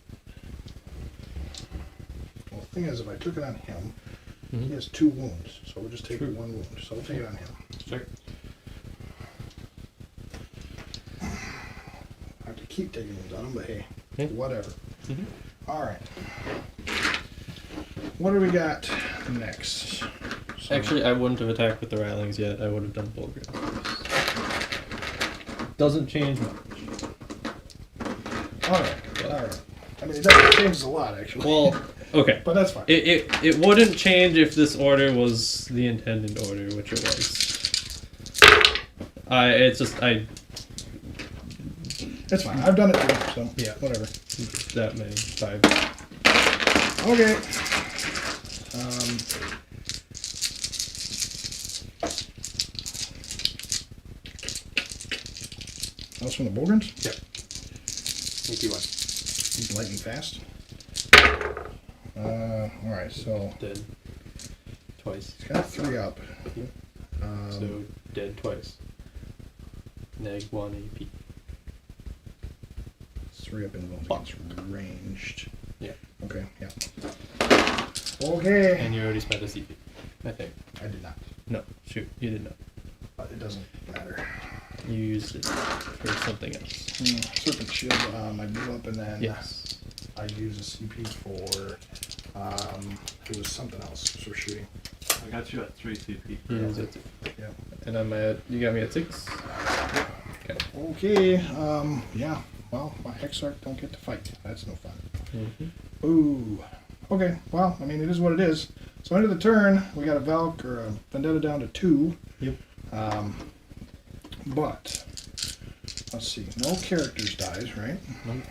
Well, the thing is, if I took it on him, he Mm-hmm. has 2 wounds, so we'll just take True. 1 wound. So we'll take it on him. Sure. I have to keep taking wounds on him, but hey, Yeah. whatever. Mm-hmm. Alright. What do we got next? So, Actually, I wouldn't have attacked with the Rattlings yet. I would have done Bulgari. Doesn't change much. Alright. I mean, it doesn't change a lot, actually. Well, okay. But that's fine. It wouldn't change if this order was the intended order, which it was. It's fine. I've done it too, so Yeah. whatever. That many. 5. Okay. That was from the Bogans? Yep. He's lightning fast. Alright, so Dead. Twice. he's got 3 up. So, dead twice. Neg 1 AP. 3 up involved against ranged. Yeah. Okay, yeah. Okay. And you already spent a CP, I think. I did not. No, shoot, you did not. But it doesn't matter. You used it for something else. Serpent Shield, I blew up and then Yes. I used a CP for, it was something else for shooting. I got you at 3 CP. You used it. Yeah. And I'm at, you got me at 6? Okay. Okay, yeah. Well, my Exarch don't get to fight. That's no fun. Mm-hmm. Ooh. Okay, well, I mean, it is what it is. So end of the turn, we got a Valk or a Vendetta down to 2. Yep. But let's see, no characters dies, right? Nope.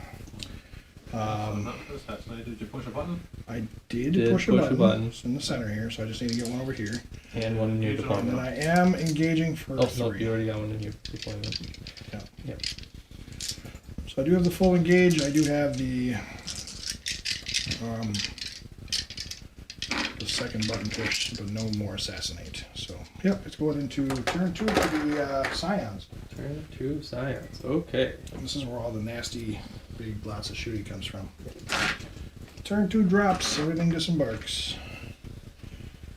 Did you push a button? I did Did push a push a button. button. It's in the center here, so I just need to get one over here. And one in your Engage it And then deployment. I am engaging for Oh, 3. no, you already got one in your deployment. Yeah. Yep. So I do have the full engage. I do have the second button push, but no more assassinate. So, yep, let's go into turn 2 for the Scions. Turn 2 Scions. Okay. This is where all the nasty, big, lots of shooting comes from. Turn 2 drops, everything disembarks.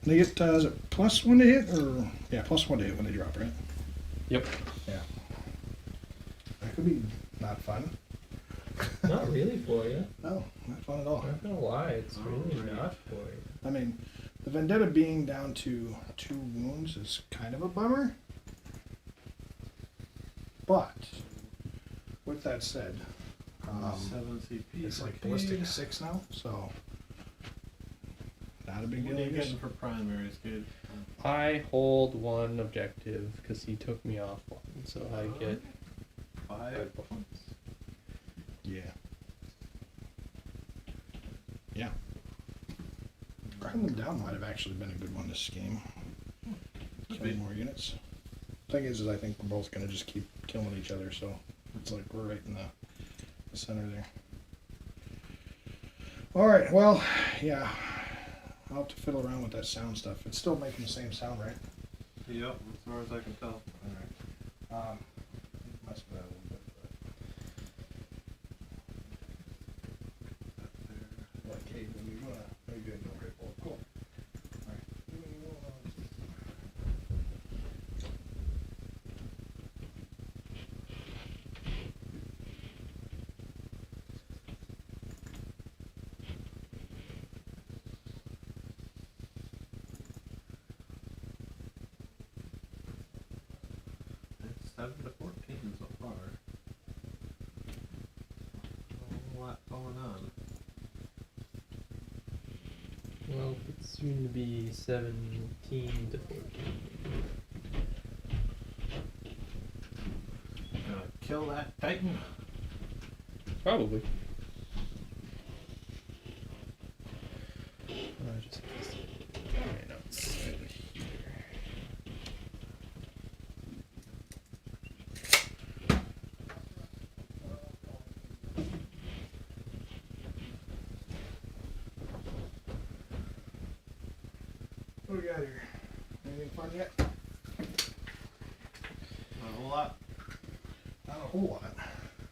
And they get, is it +1 to hit, or, yeah, +1 to hit when they drop, right? Yep. Yeah. That could be not fun. Not really for you. No, not fun at all. I'm not gonna lie, it's really not for you. I mean, the Vendetta being down to 2 wounds is kind of a bummer. But, with that said, 7 CP. it's like ballistic 6 now, so Not a big What deal. are I you guess. getting for primaries, kid? I hold one objective because he took me off one, so I get 5 points. Yeah. Yeah. Grinding them down might have actually been a good one this game. Killing more units. Thing is I think we're both gonna just keep killing each other, so it's like we're right in the center there. Alright, well, yeah. I'll have to fiddle around with that sound stuff. It's still making the same sound, right? Yep, as far as I can tell. Alright. Mess with that a little bit. But okay, when you wanna very good, no great ball. Cool. Alright. It's 7 to 14 so far. A lot going on. Well, it's soon to be 17 to 14. Gonna kill that Titan. Probably. Just right outside of here. What do we got here? Anything fun yet? Not a whole lot. Not a whole lot.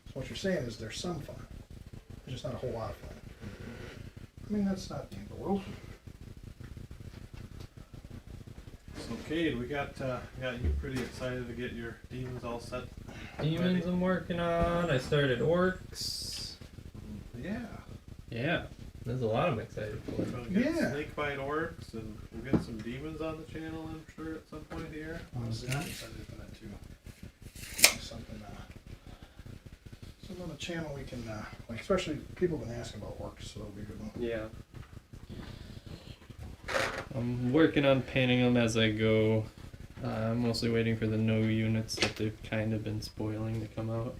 So what you're saying is there's some fun. There's just not a whole lot of fun. I mean, that's not the end of the world. So, Cade, we got you pretty excited to get your demons all set. Demons ready. I'm working on. I started orcs. Yeah. Yeah, there's a lot I'm excited for. We're gonna get Yeah. snakebite orcs, and we'll get some demons on the channel, I'm sure, at some point here. Honestly, I'm excited for that too. Something on the channel we can, like, especially people have been asking about orcs, so that'll be a good one. Yeah. I'm working on painting them as I go. I'm mostly waiting for the no units that they've kind of been spoiling to come out.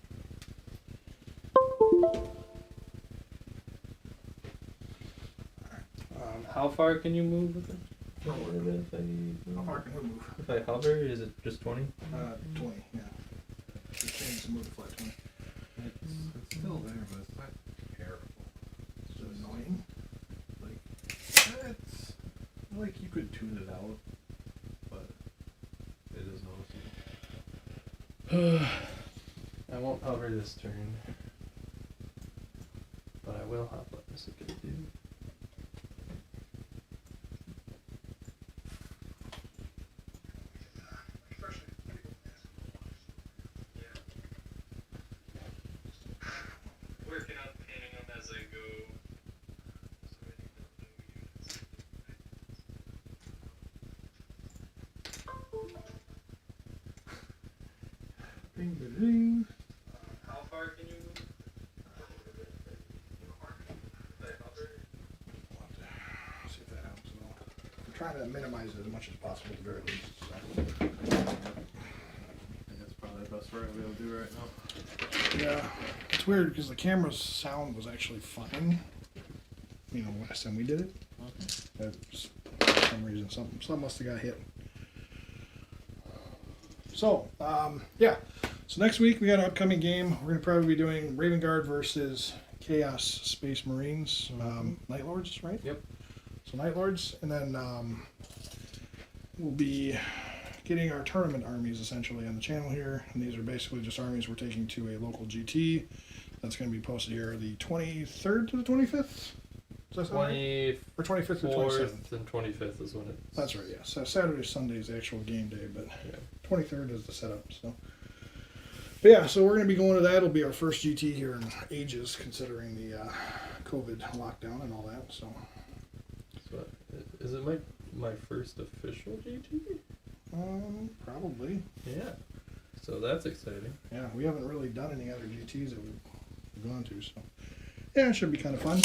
How far can you move with it? How far can we move? If I hover, is it just 20? 20, yeah. Just change the move to flat 20. It's still there, but it's not terrible. It's just annoying. It's like you could tune it out, but it is noticeable. I won't hover this turn, but I will hop up this if I do. Working on painting them as I go. Ding, ding, ding. How far can you move? See if that helps at all. I'm trying to minimize it as much as possible at the very least. So. I think that's probably the best we're gonna be able to do right now. Yeah, it's weird because the camera's sound was actually fine. You know, last time we did it. That was, for some reason, something must have got hit. So, yeah. So next week we got an upcoming game. We're gonna probably be doing Raven Guard versus Chaos Space Marines, Night Lords, right? Yep. So Night Lords, and then we'll be getting our tournament armies essentially on the channel here. And these are basically just armies we're taking to a local GT. That's going to be posted here the 23rd to the 25th. Is that right? Or 25th to 27th. 24th and 25th is when it's... That's right, yeah. So Saturday, Sunday is the actual game day, but Yeah. 23rd is the setup. So, but yeah, so we're going to be going to that. It'll be our first GT here in ages, considering the COVID lockdown and all that. So, So, is it my first official GT? probably. Yeah. So that's exciting. Yeah, we haven't really done any other GTs that we've gone to, so yeah, it should be kind of fun.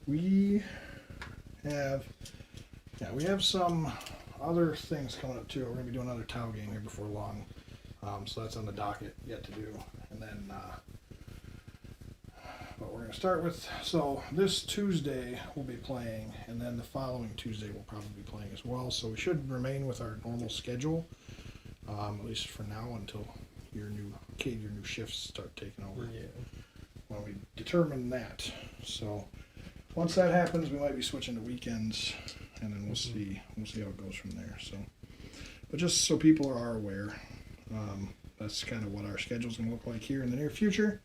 we have some other things coming up too. We're gonna be doing another Tau game here before long, so that's on the docket yet to do. And then, but we're gonna start with, so this Tuesday we'll be playing, and then the following Tuesday we'll probably be playing as well. So we should remain with our normal schedule, at least for now, until your new shifts start taking over. Yeah. When we determine that. So once that happens, we might be switching to weekends, and then we'll see how it goes from there. So, but just so people are aware, that's kind of what our schedule's gonna look like here in the near future.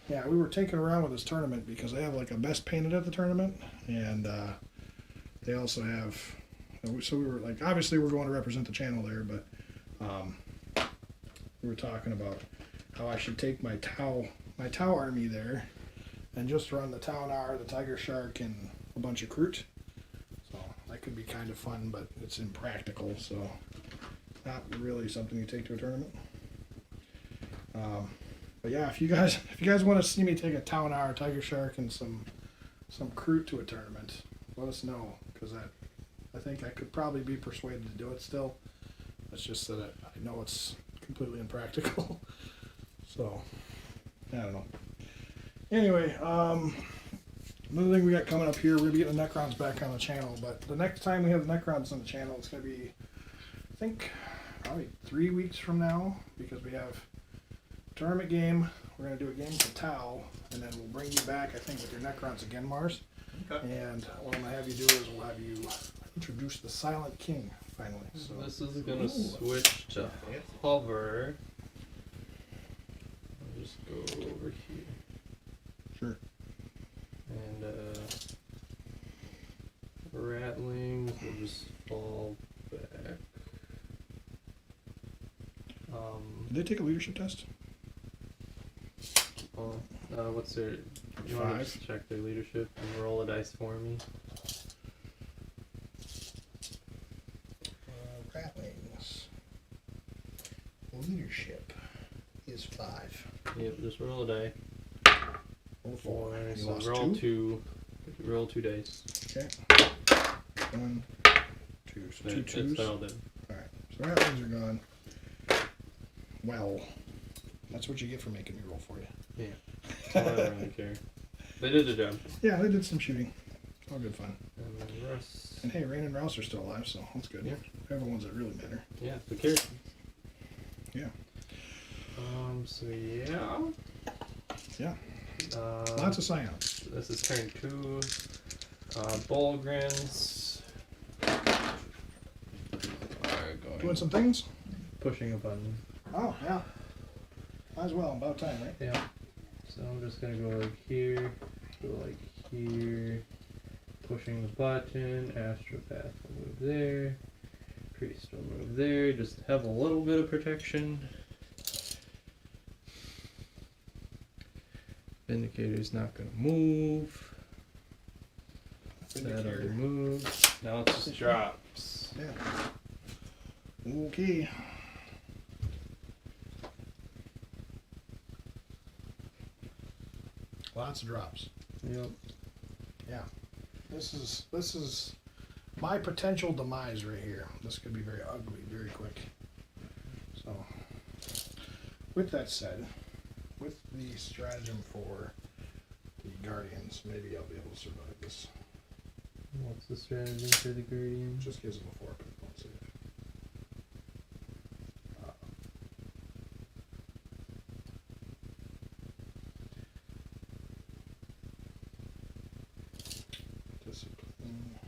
Yeah, we were taking around with this tournament because they have like a best painted at the tournament, and they also have. So we were like, obviously we're going to represent the channel there, but we were talking about how I should take my Tau army there and just run the Taunar, the Tiger Shark, and a bunch of Kroot. So that could be kind of fun, but it's impractical, so not really something you take to a tournament. But yeah, if you guys want to see me take a Taunar, Tiger Shark, and some Kroot to a tournament, let us know, because I think I could probably be persuaded to do it still. It's just that I know it's completely impractical. So, I don't know. Anyway, another thing we got coming up here, we're going to be getting the Necrons back on the channel, but the next time we have the Necrons on the channel, it's going to be, I think, probably 3 weeks from now, because we have a tournament game, we're going to do a game for Tau, and then we'll bring you back, I think, with your Necrons again, Mars. Okay. And what I'm going to have you do is we'll have you introduce the Silent King, finally. So This is gonna switch to hover. I'll just go over here. Sure. And rattlings will just fall back. Did they take a leadership test? What's their? You want to 5. just check their leadership and roll a dice for me? Rattlings. Leadership is 5. Yep, just roll a die. Roll 4. You So lost roll 2. two. Roll 2 dice. Okay. 1, 2. So 2 It's twos. settled in. Alright. So rattlings are gone. Well, that's what you get for making me roll for you. Yeah. I don't really care. They did their job. Yeah, they did some shooting. All good fun. And then Russ. And hey, Rain and Rouse are still alive, so that's good. Yeah. They're the ones that really matter. Yeah, the characters. Yeah. So yeah. Yeah. Um, Lots of scions. This is turn 2. Bolgrins are going. Doing some things? Pushing a button. Oh, yeah. Might as well. About time, right? Yeah. So I'm just gonna go like here, go like here, pushing the button. Astropath will move there. Priest will move there. Just have a little bit of protection. Vindicator's not gonna move. That already Vindicator. moved. Now it just drops. Yeah. Okay. Lots of drops. Yep. Yeah. This is my potential demise right here. This could be very ugly very quick. So, with that said, with the stratagem for the Guardians, maybe I'll be able to survive this. What's the strategy for the Guardian? Just gives them a 4 point save. Discipline.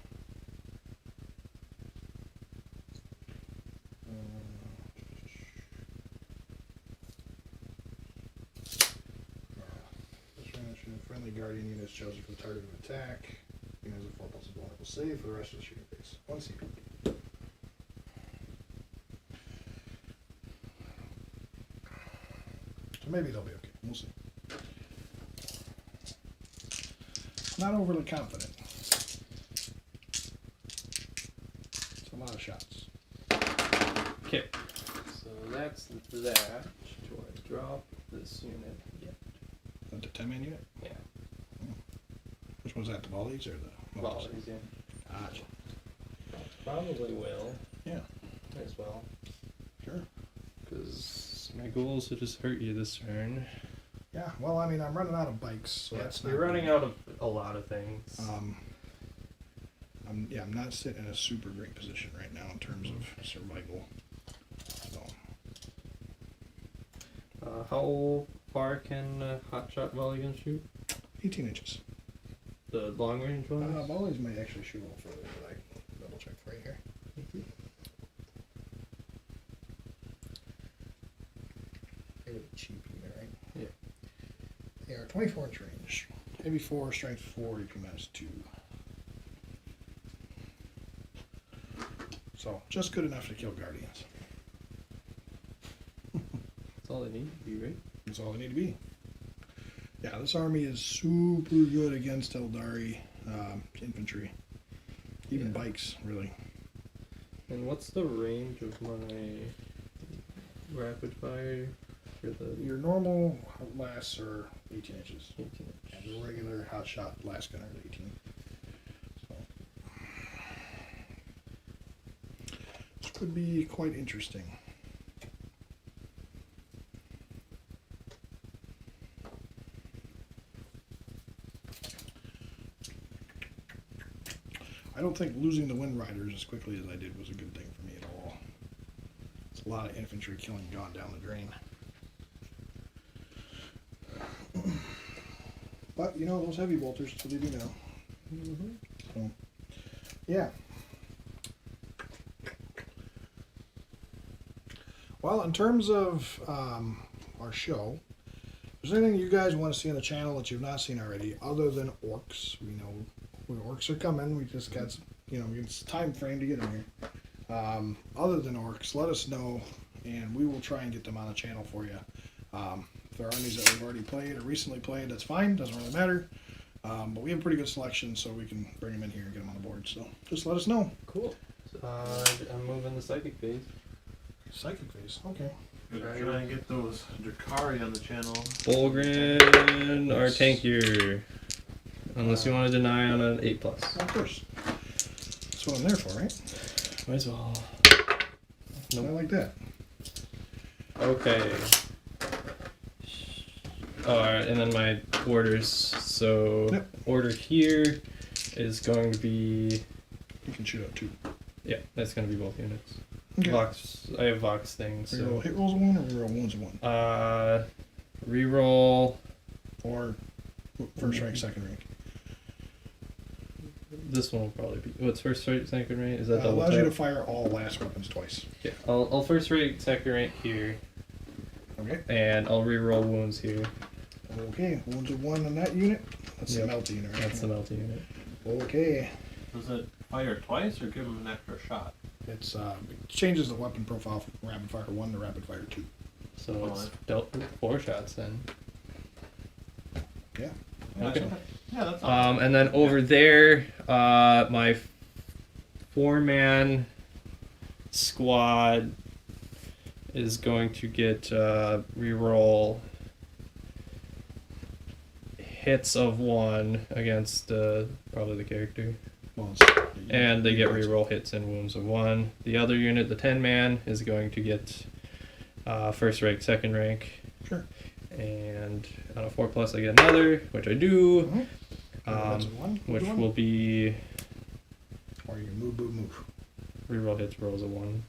Friendly Guardian unit is chosen for the target of attack. Unit has a 4 plus vulnerable save for the rest of the shooting phase. 1 CP. So maybe they'll be okay. We'll see. Not overly confident. It's a lot of shots. Okay. So that's that. Do I drop this unit? Yeah. The 10-man unit? Yeah. Was that the volleys or the Volleys, yeah. Gotcha. Probably will. Yeah. As well. Sure. Because my goal is to just hurt you this turn. Yeah, well, I mean, I'm running out of bikes, so that's You're not running good. out of a lot of things. I'm not sitting in a super great position right now in terms of survival. So, How far can Hotshot Mulligan shoot? 18 inches. The long range ones? Volleys might actually shoot a little further, but I can double check for you here. They would cheap here, right? Yeah. They are 24-inch range. Heavy 4, strength 4, EP minus 2. So, just good enough to kill Guardians. That's all they need to be, right? That's all they need to be. Yeah, this army is super good against Aeldari infantry. Even bikes, really. And what's the range of my rapid fire for the Your normal lasts are 18 inches. 18 And your regular hot shot last gunner is 18. So, this could be quite interesting. I don't think losing the Wind Riders as quickly as I did was a good thing for me at all. It's a lot of infantry killing gone down the drain. But, you know, those heavy bolters, that's what they do now. Mm-hmm. So, yeah. Well, in terms of our show, is there anything you guys want to see on the channel that you've not seen already, other than orcs? We know when orcs are coming. We just got some, you know, it's time frame to get them here. Other than orcs, let us know, and we will try and get them on the channel for you. If there are armies that we've already played or recently played, that's fine. Doesn't really matter. But we have a pretty good selection, so we can bring them in here and get them on the board. So just let us know. Cool. I'm moving the psychic phase. Psychic phase. Okay. Gonna try and get those Drakari on the channel. Bolgren are tankier. Unless you want to deny on an 8+. Of course. That's what I'm there for, right? Might as well. I like that. Okay. Alright, and then my orders. So, Yep. order here is going to be. You can shoot up two. Yeah, that's going to be both units. Okay. Vox. I have Vox things. Reroll So. hit rolls of one or reroll wounds of one? Reroll. Or first rank, second rank. This one will probably be. What's first rate, second rate? Is that double Allows you to tap? fire all last weapons twice. Yeah, I'll first rate, second rate here, Okay. and I'll reroll wounds here. Okay. Wounds of one on that unit. That's Yep. the melty unit, right? That's the melty unit. Okay. Does it fire twice or give him an extra shot? It's it changes the weapon profile from rapid fire 1 to rapid fire 2. So Oh, it's I- dealt 4 shots then. Yeah. Okay. Yeah, that's all. And then over there, my 4-man squad is going to get reroll hits of 1 against probably the character. Well, it's, And they get reroll hits and wounds of 1. The other unit, the 10-man, is going to get first rank, second rank. Sure. And on a 4+, I get another, which I do. Mhm. That's a one. Which Good one. will be Or you can move, move, move. reroll hits, rolls of 1.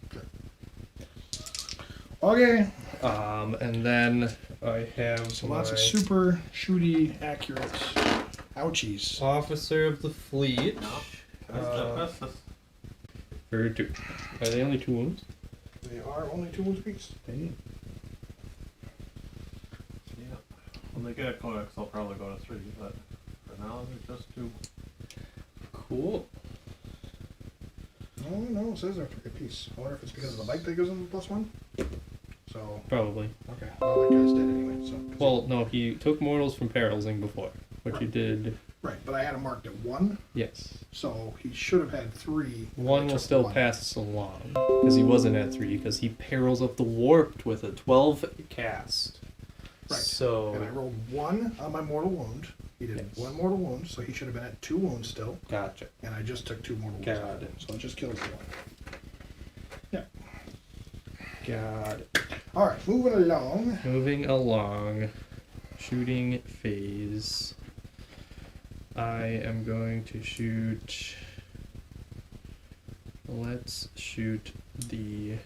Okay. And then I have So my lots of super shooty, accurate ouchies. officer of the fleet. That's For 2. Are they only 2 wounds? They are only 2 wounds apiece. yeah. When they get a codex, they'll probably go to 3, but for now they're just 2. Cool. No, it says they're 3 apiece. I wonder if it's because of the bike that gives them +1. So, Probably. okay. Well, that guy's dead anyway, so. Well, no, he took mortals from Perilsing before, which he did. Right, but I had him marked at 1, Yes. so he should have had 3. 1 will still pass along because he wasn't at 3 because he perils of the warped with a 12 cast. Right. So And I rolled 1 on my mortal wound. He did Yes. 1 mortal wound, so he should have been at 2 wounds still. gotcha. And I just took 2 mortal wounds. Got it. So it just killed 1. Got it. Alright, moving along. Moving along, shooting phase. I am going to shoot. Let's shoot the.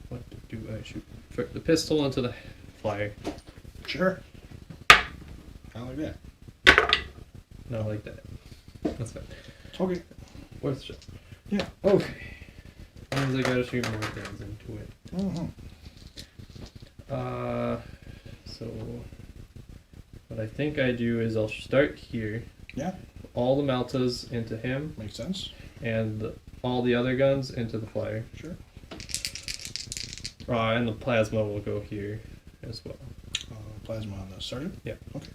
What do I shoot? The pistol into the flyer. Sure. I like that. Not like that. That's fine. Okay. Worth a shot. Yeah. Okay. Means I gotta shoot more things into it. Mm-hmm. So what I think I do is I'll start here. Yeah. All the Maltas into him, Makes sense. and all the other guns into the flyer. Sure. And the plasma will go here as well. Plasma on the sergeant? Yeah. Okay.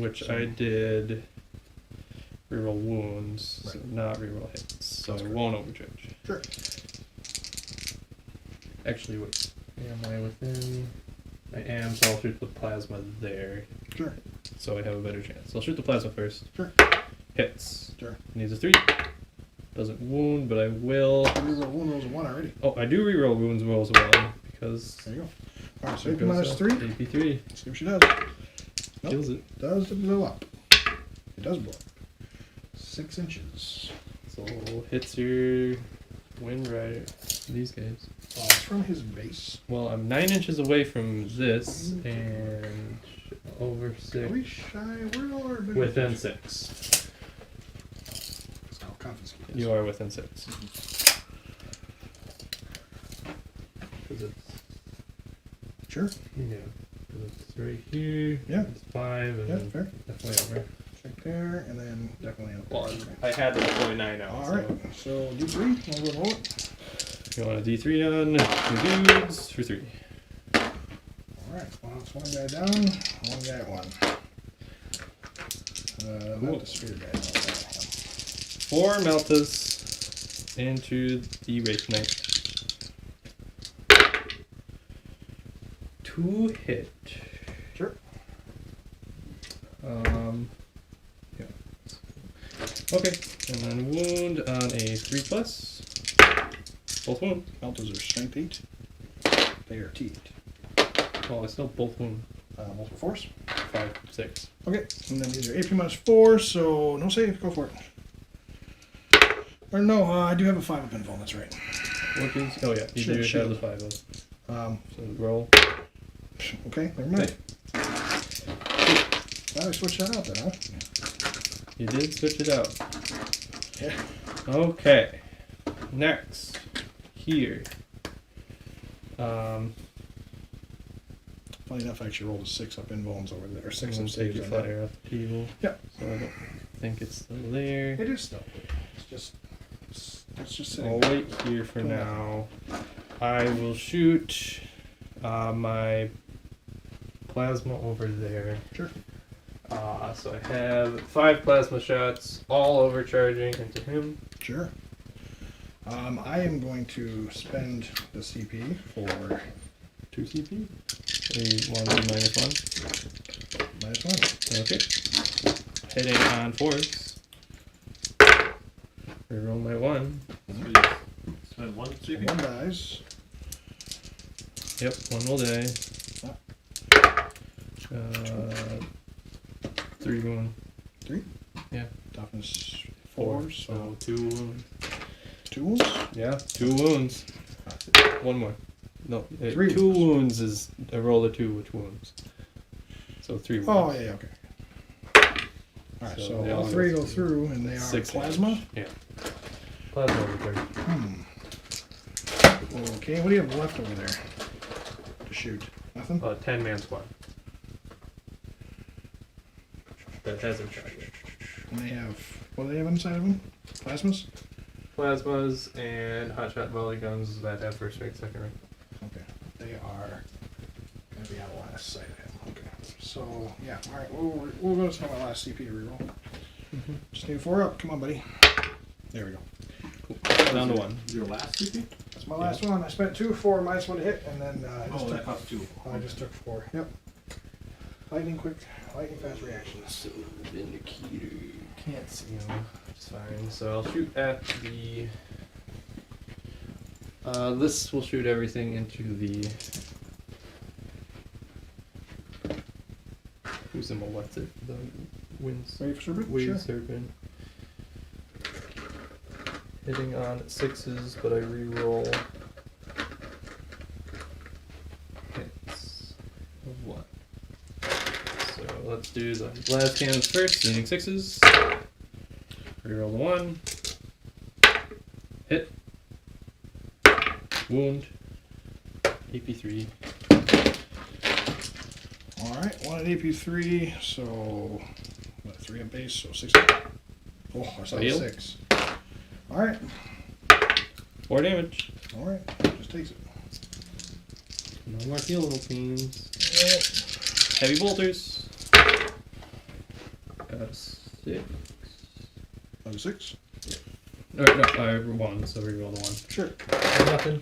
Which So- I did reroll wounds, so Right. not reroll hits. So That's I correct. won't overcharge. Sure. Actually, wait. Am I within? I am, so I'll shoot the plasma there. Sure. So I have a better chance. I'll shoot the plasma first. Sure. Hits. Sure. Needs a 3. Doesn't wound, but I will. Reroll wound rolls a 1 already. Oh, I do reroll wounds rolls well because. There you go. Alright, so it AP goes minus up. 3. AP3 See what she does. Nope. kills it. Does blow up. It does blow up. 6 inches. So hits your wind rider. These guys. It's from his base. Well, I'm 9 inches away from this and over 6. Are we shy? We're all our big Within fish. 6. I'll confiscate this. You are within 6. Because it's. Sure. Yeah. 'Cause it's right here. Yeah. It's 5 and Yeah, then fair. definitely over. Check there, and then definitely up Well, there. I had to deploy 9 out. Alright, so D3, I'll go and roll it. So you want a D3 on your dudes for 3. Alright, well, it's 1 guy down, 1 guy at 1. Cool. Not the spear guy. No, that 4 Meltas into the Wraith Knight. 2 hit. Sure. Yeah. Okay, and then wound on a 3+. Both wound. one. Meltas are strength 8. They are T8. Oh, I still both wound. Multiple force. 5, 6. Okay, and then these are AP minus 4, so no save, go for it. Or no, I do have a 5 up invuln, that's right. What is? Oh yeah, you Shit, do shield. have the 5 of. Um, So roll. okay, never mind. Now I switch that out then, huh? You did switch it out. Yeah. Okay. Next, here. Funny enough, I actually rolled a 6 up invulns over there, or 6 I'm up gonna take saves your on that. fire off the table. Yep. So I don't think it's still there. It is still. It's just sitting I'll there. wait here for Doing now. I will shoot my plasma over there. Sure. So I have 5 plasma shots, all overcharging into him. Sure. I am going to spend the CP for 2 CP. You want to do -1? -1. Okay. Hitting on force. Reroll my 1. So you spend 1 CP. 1 dies. Yep, 1 will die. Ah. 3 wound. 3. Yeah. Toughness 4, 4, so so 2 wounds. 2 wounds. Yeah, 2 wounds. 1 more. No, 3 2 wounds. wounds is a roll of 2 with wounds. So 3 wounds. Oh, yeah, okay. Alright, So so they all all 3 go go through, and they are 6 plasma. damage. Yeah. Plasma overcharge. Okay, what do you have left over there to shoot? Nothing? 10-man squad. That hasn't charged yet. And they have, what do they have inside of them? Plasmas? Plasmas and hotshot volley guns that have first rank, second rank. Okay. They are going to be on the last sight of him. Okay. So, yeah, alright, we'll go to my last CP to reroll. Just need 4 up. Come on, buddy. There we go. Down to 1. Your last CP? That's That's my last one. I spent 2, 4, minus 1 to hit, and then Oh, that costs 2. I just took 4. Yep. Lightning fast reactions. So Vindicator can't see him. It's fine. So I'll shoot at the. This will shoot everything into the. Who's him? What's it? The wind. Wave serpent. Wave Sure. serpent. Hitting on 6s, but I reroll hits of 1. So let's do the last cannons first, needing 6s. Reroll the 1. Hit. Wound. AP3. Alright, 1 at AP3, so 3 at base, so 6. Oh, I saw Heal. 6. Alright, 4 damage. alright, just takes it. No more heal, little fiends. Yep. Heavy bolters. Got a 6. Another 6? No, I 1, so reroll the 1. Sure. Nothing.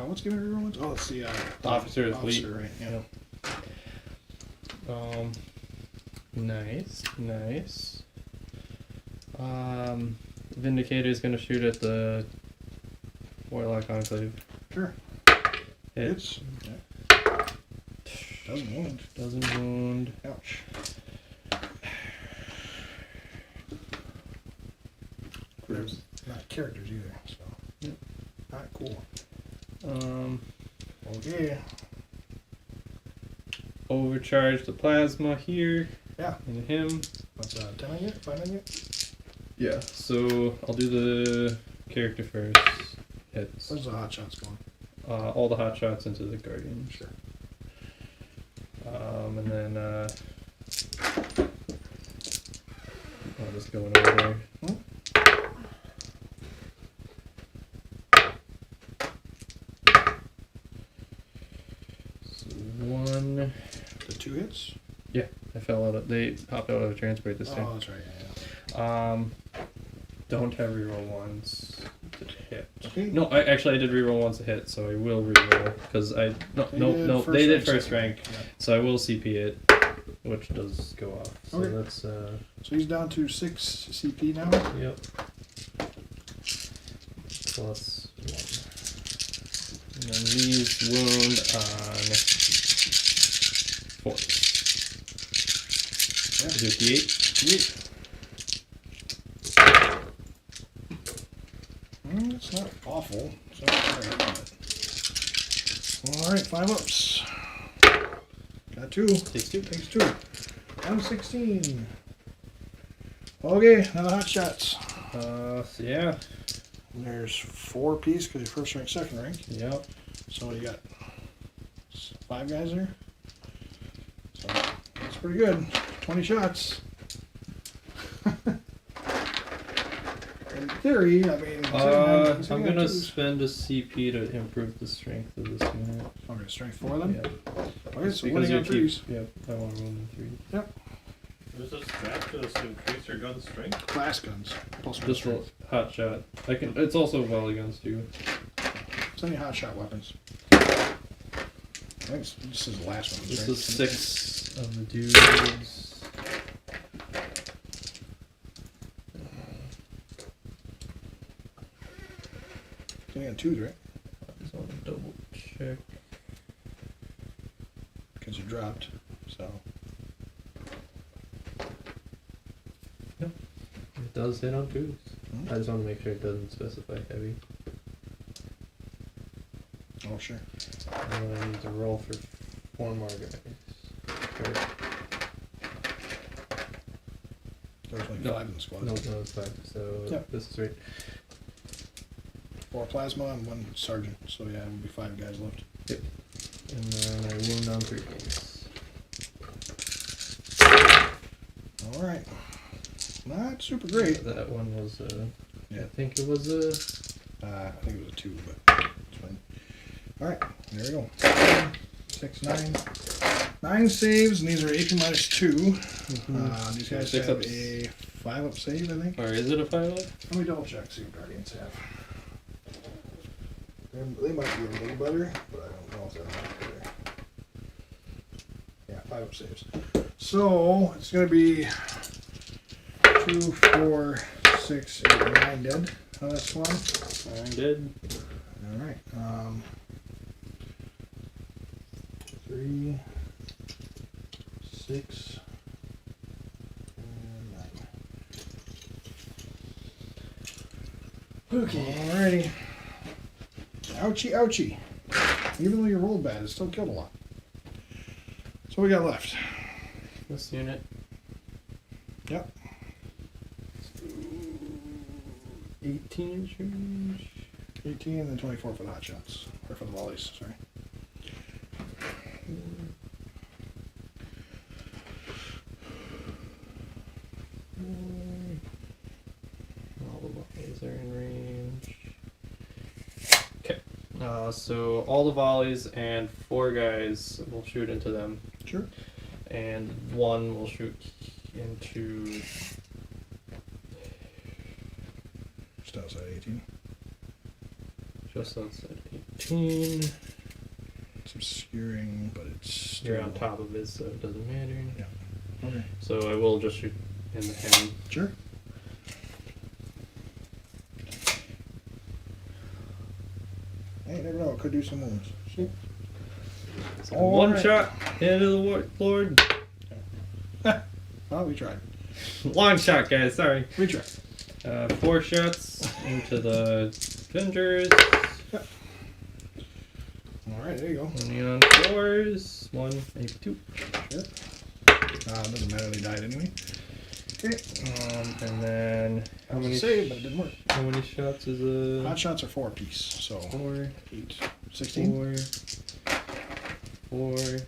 What's giving me everyone? Oh, it's the Officer of the fleet. officer, right? Yeah. Yep. Nice. Vindicator is gonna shoot at the Warlock Enclave. Sure. Hits. Yeah. Doesn't wound. Doesn't wound. Ouch. There's not characters either, so. Yep. Not cool. Okay. Overcharge the plasma here. Yeah. And him. What's 10 on you? 5 on you? Yeah. So I'll do the character first. Hits. Where's the hot shots going? All the hot shots into the Guardian. Sure. And then I'll just go over there. So 1. The 2 hits? Yeah, I fell out of. They hopped out of the transport this Oh, time. that's right. Yeah. Don't have reroll ones to hit. Okay. No, I did reroll ones to hit, so I will reroll because I no They they did did first rank, Yeah. so I will CP it, which does go off. So Okay. that's So he's down to 6 CP now. yep. Plus 1. And then these wound on 4. Yeah. Do 8. It's not awful. It's not alright, 5 ups. Got 2. Takes 2. Takes 2. I'm 16. Okay, another hot shots. So yeah. There's 4 piece because you're first rank, second rank. Yep. So you got 5 guys there. So that's pretty good. 20 shots. In theory, I mean, I'm gonna spend a CP to improve the strength of this unit. Okay, strength 4 then? Yep. Okay, so Because winning you on 3s. Yep, I want to win 3. There's a stat to increase your gun strength. Class guns. Plus 1 This will strength. hot shot. I can. It's also volley guns too. It's any hot shot weapons. I think this is the last one. This right? is 6 of the dudes. It's only on 2s, right? I just want to double check. Because you dropped. So. It does hit on 2s. I just want to make sure it doesn't specify heavy. Oh, sure. And then I need to roll for 4 more guys. Or, There's only No. 5 in the squad. no, it's 5. So Yep. this is right. 4 plasma and 1 sergeant. So yeah, it would be 5 guys left. And then I wound on 3 guys. Alright. Not super great. That one was, Yeah. I think it was a. I think it was a 2, but it's fine. Alright, there we go. 6, 9. 9 saves, and these are AP minus 2. These guys 6 have ups. a 5 up save, I think. Or is it a 5 up? Let me double check, see what Guardians have. They might be a little better, but I don't know if they're much better. Yeah, 5 up saves. So it's gonna be 2, 4, 6, 8, 9 dead on that swan. 9 dead. All right. 3, 6, and 9. Okay. Alrighty. Ouchie, ouchie. Even though you rolled bad, it still killed a lot. So what we got left? This unit. Yep. 18 change. 18 and then 24 for the hot shots. Or for the volleys, sorry. All the volleys are in range. Okay. So all the volleys and 4 guys will shoot into them. Sure. And 1 will shoot into. Just outside 18. Just outside 18. It's obscuring, but it's still... You're on top of it, so it doesn't matter. Yeah. Okay. So I will just shoot in the hand. Sure. Hey, you never know. It could do some wounds. So All 1 right. shot into the Lord. Well, we tried. Long shot, guys. Sorry. We tried. 4 shots into the Avengers. All right, there you go. 20 on 4s. 1, maybe 2. Sure. It doesn't matter. They died anyway. Okay. And then how many? Save, but it didn't work. How many shots is a? Hot shots are 4 apiece, so 4, 8, 16. 4, 4, 4.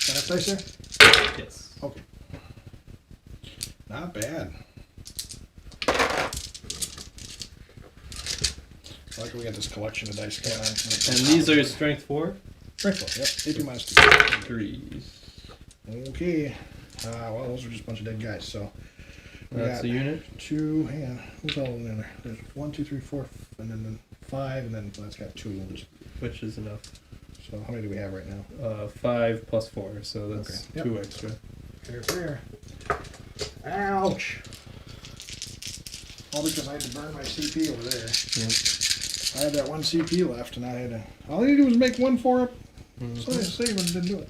Enough dice there? Yes. Okay. Not bad. I like we got this collection of dice going on. And these are strength 4. Strength 4, yep. AP minus 2. 3s. Okay. Well, those are just a bunch of dead guys, so. We That's got the unit. 2, hang on. Who's all in there? There's 1, 2, 3, 4, and then 5, and then that's got 2 wounds. Which is enough. So how many do we have right now? 5 plus 4, so that's Okay. Yep. 2 extra. Here. Ouch! All because I had to burn my CP over there. Yep. I had that 1 CP left, and I had to. All I had to do was make 1 4 up. Mhm. So I saved and didn't do it.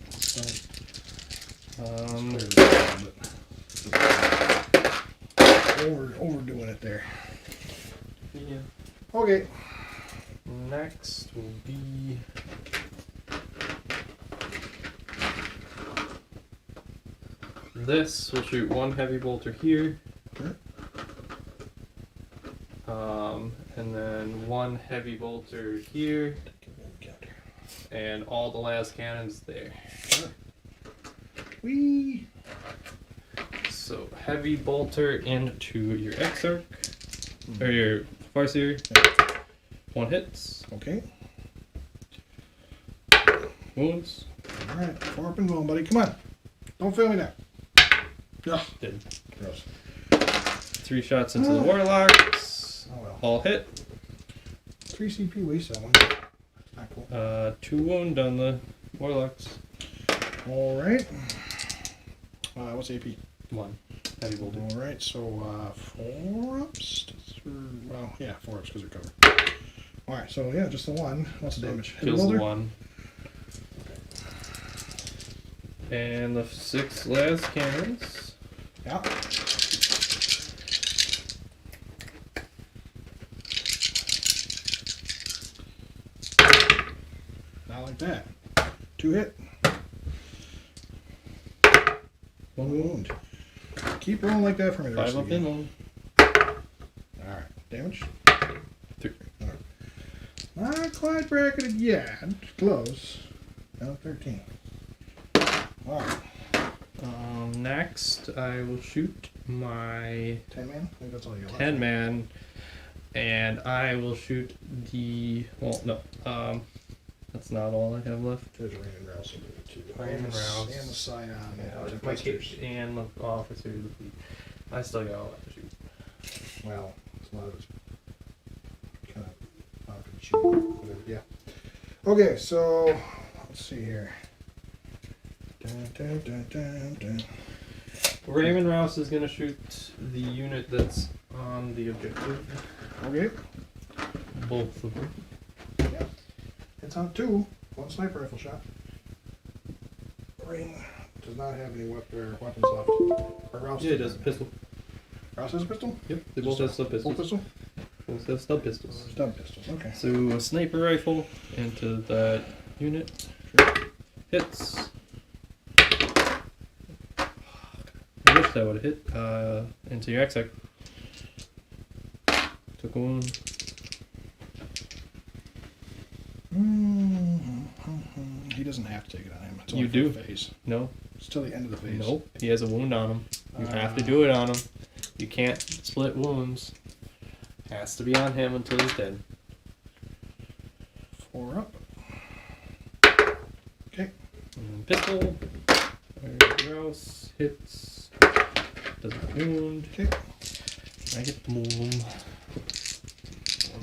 Overdoing it there. Yeah. Okay. Next will be this. We'll shoot 1 heavy bolter here. Sure. And then 1 heavy bolter here, and all the last cannons there. Sure. Whee! So heavy bolter into your Exarch, or your Farseer. 1 hits. Okay. Wounds. Alright, 4 up and going, buddy. Come on. Don't fail me now. No. Dead. Gross. 3 shots into the Warlocks. Oh well. All hit. 3 CP waste that one. Not cool. 2 wound on the Warlocks. Alright. What's AP? 1 heavy bolter. Alright, so 4 ups? Well, yeah, 4 ups because they're covered. Alright, so yeah, just the 1. What's the damage? Heavy Kills the bolter? 1. And the 6 last cannons. Yeah. Not like that. 2 hit. 1 wound. Keep rolling like that for me the rest 5 of up the in game. 1. Alright, damage? 3. Alright. Not quite bracketed yet. Close. Down 13. Alright. Next, I will shoot my 10 man? I think that's all you got. 10 man, and I will shoot the. Well, no. That's not all I have left. There's Rain and Rouse will do it too. Rain and Rouse. And the Scion. And My Tempestus. kit and the officer of the fleet. I still got a lot to shoot. Well, it's a lot of Yeah. Okay, so let's see here. Dun, dun, dun, dun, dun. Raymond Rouse is gonna shoot the unit that's on the objective. Okay. Both of them. Yeah. It's on 2. 1 sniper rifle shot. Rain does not have any weapons left. Or Rouse Yeah, it does. Pistol. Rouse has a pistol? Yep, they both have stub Full pistols. pistol? Both have stub pistols. Stub pistols, okay. So a sniper rifle into that unit. Hits. I wish that would have hit. Into your exec. Took a wound. He doesn't have to take it on him. It's You only do. for the phase. No. It's till the end of the phase. Nope. He has a wound on him. You have to do it on him. You can't split wounds. Has to be on him until he's dead. 4 up. Okay. And then pistol. Rouse hits. Doesn't wound. Okay. I get the move.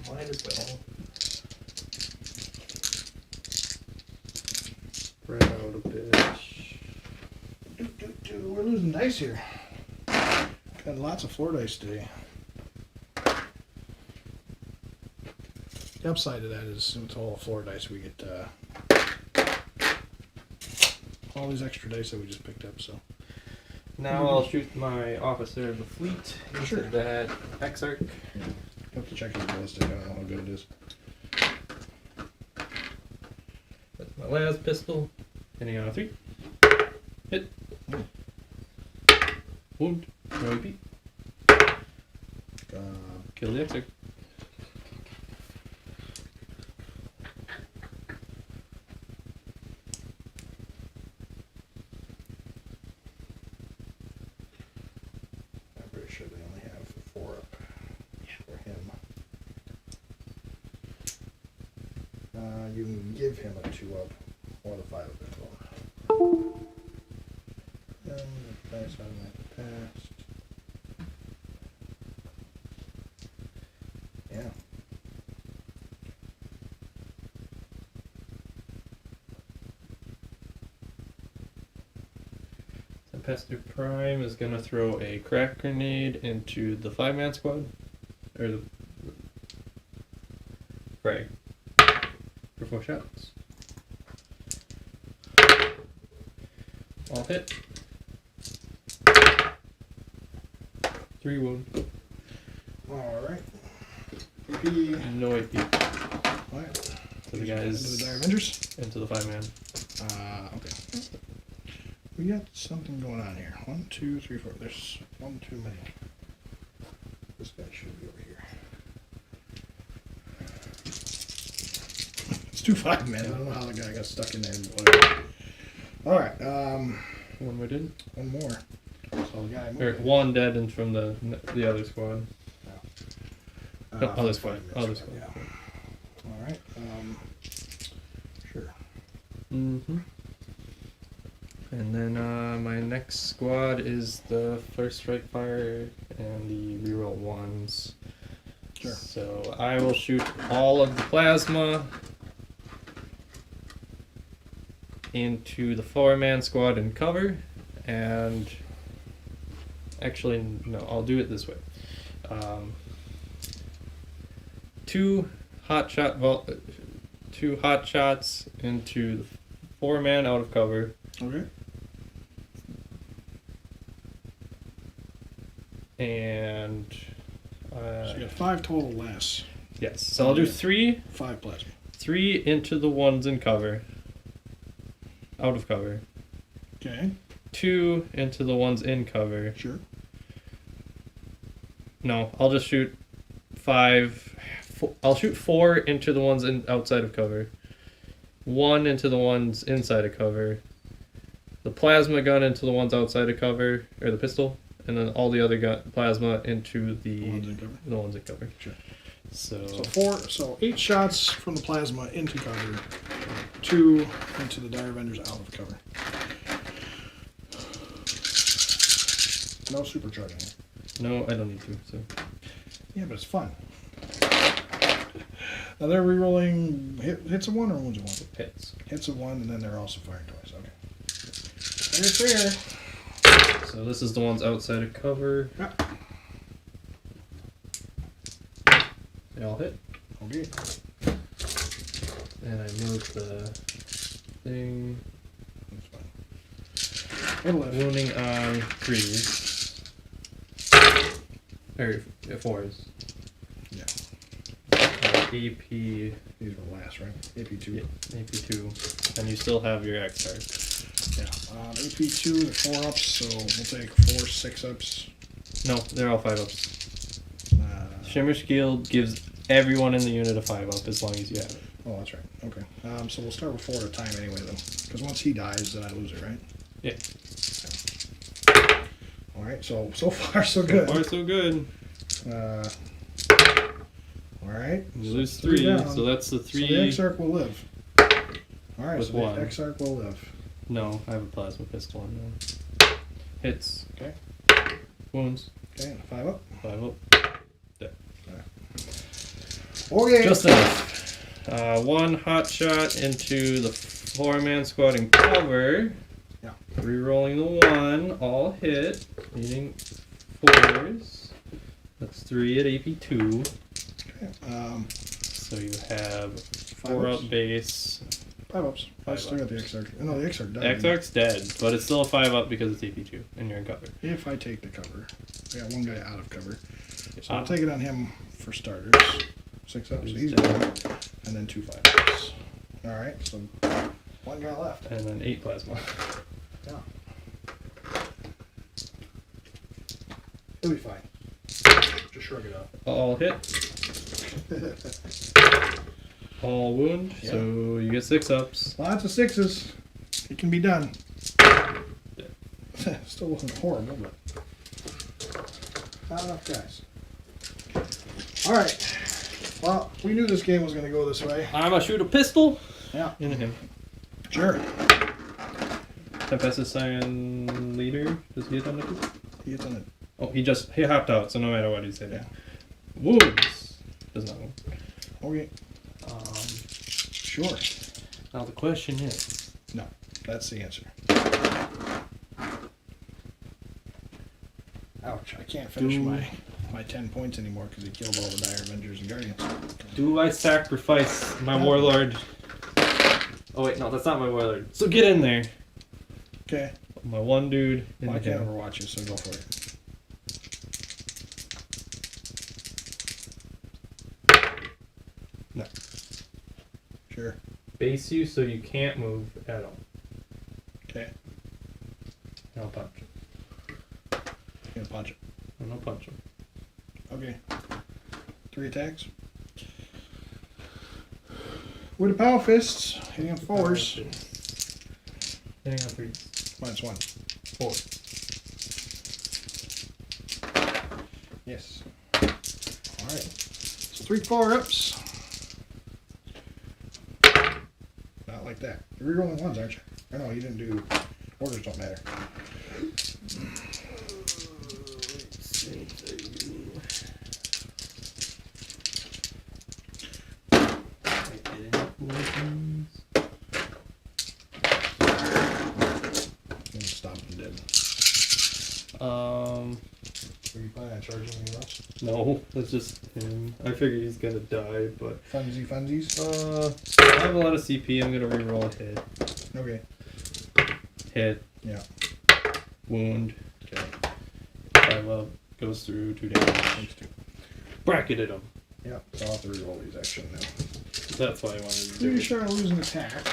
Might as well. Spread out a bit. We're losing dice here. Got lots of floor dice today. The upside of that is with all the floor dice we get all these extra dice that we just picked up. So Now I'll shoot my officer of the fleet into Sure. that Exarch. you have to check his ballistic. I don't know how good it is. That's my last pistol. Hitting on a 3. Hit. Wound. No repeat. Kill the Exarch. I'm pretty sure they only have 4 up for him. You can give him a 2 up or the 5 up as well. Dice automatic passed. Yeah. Tempestus Prime is gonna throw a crack grenade into the 5-man squad. Or the frag. For 4 shots. All hit. 3 wound. Alright. PP. No AP. Alright. So the guys Into the Dire Avengers. into the 5-man. Okay. We got something going on here. 1, 2, 3, 4. There's one too many. This guy should be over here. It's 2 5-men. I don't know how the guy got stuck in there. Alright, One we did. one more. So the guy Or moved. one dead and from the other squad. No, other from squad. 5-man Other squad, squad. yeah. Alright, sure. Mm-hmm. And then my next squad is the first strike fire and the reroll ones. Sure. So I will shoot all of the plasma into the 4-man squad in cover, and actually no, I'll do it this way. 2 hot shots into the 4-man out of cover. Okay. And So you got 5 total less. yes, so I'll do 3 5 plasma. into the ones in cover, out of cover. Okay, 2 into the ones in cover. sure. No, I'll just shoot 5. I'll shoot 4 into the ones outside of cover. 1 into the ones inside of cover. The plasma gun into the ones outside of cover, or the pistol, and then all the other plasma into the Ones in cover. the ones in cover. Sure. So So 8 shots from the plasma into cover, 2 into the Dire Avengers out of cover. No supercharging. no, I don't need to. So Yeah, but it's fun. Now they're rerolling hits of 1 or wounds of 1? Hits. Hits of 1, and then they're also firing twice. Okay. Fair. So this is the ones outside of cover. Yeah. They all hit. Okay. And I moved the thing. That's fine. What'll it? Wounding on 3s. Or 4s. Yeah. AP. These were last, right? AP2. Yeah, AP2. And you still have your X card. Yeah. AP2, the 4-ups, so we'll take 4 6-ups. No, they're all 5-ups. Uh, Shimmer Shield gives everyone in the unit a 5-up as long as you have it. oh, that's right. Okay. So we'll start with 4 at a time anyway, then. Because once he dies, then I lose it, right? Yeah. Alright, so far, so good. So far, so good. Alright. You lose so 3, down. so that's the So 3. the Exarch will live. Alright, With so 1. the Exarch will live. No, I have a plasma pistol on now. Hits. Okay. Wounds. Okay, and a 5-up. 5-up. Okay. Just enough. 1 hot shot into the 4-man squad in cover. Yeah. Rerolling the 1, all hit, meaning 4s. That's 3 at AP2. Okay. So you have 5 4 ups. up base. 5-ups. I 5 still got the Exarch. No, the Exarch died. Exarch's dead, but it's still a 5-up because it's AP2 and you're in cover. If I take the cover. I got 1 guy out of cover. So Ah. I'll take it on him for starters. 6-ups. He's He's dead. dead. And then 2 5-ups. Alright, so 1 guy left. And then 8 plasma. Yeah. He'll be fine. Just shrug it off. All hit. All wound. Yeah. So you get 6-ups. Lots of 6s. It can be done. Still wasn't horrible, but not enough guys. Alright. Well, we knew this game was going to go this way. I'm gonna shoot a pistol Yeah. into him. Sure. Tempestus Scion leader. Does he hit on the two? He hits on it. Oh, he hopped out, so no matter what he's hitting. Yeah. Wounds. Does not wound. Okay. Sure. Now the question is. No. That's the answer. Ouch. I can't finish my 10 points anymore because he killed all the Dire Avengers and Guardians. Do I sacrifice my warlord? Oh wait, no, that's not my warlord. So get in there. Okay. My one dude in Well, I the can't hill. overwatch you, so go for it. No. Sure. Base you so you can't move at all. Okay. And I'll punch him. Gonna punch it. And I'll punch him. Okay. 3 attacks. With the power fists, hitting on 4s. Hitting on 3. -1. 4. Yes. Alright. So 3 4-ups. Not like that. You're rerolling 1s, aren't you? Or no, you didn't do. Orders don't matter. Stop him dead. Were you planning on charging anything else? No, that's just him. I figured he's gonna die, but Funsies. I have a lot of CP. I'm gonna reroll a hit. Okay. Hit. Yeah. Wound. Okay. 5 up. Goes through 2 damage. Thanks, too. Bracketed him. Yeah. So I'll have to reroll these actually now. That's why I wanted to do Pretty it. sure I lose an attack.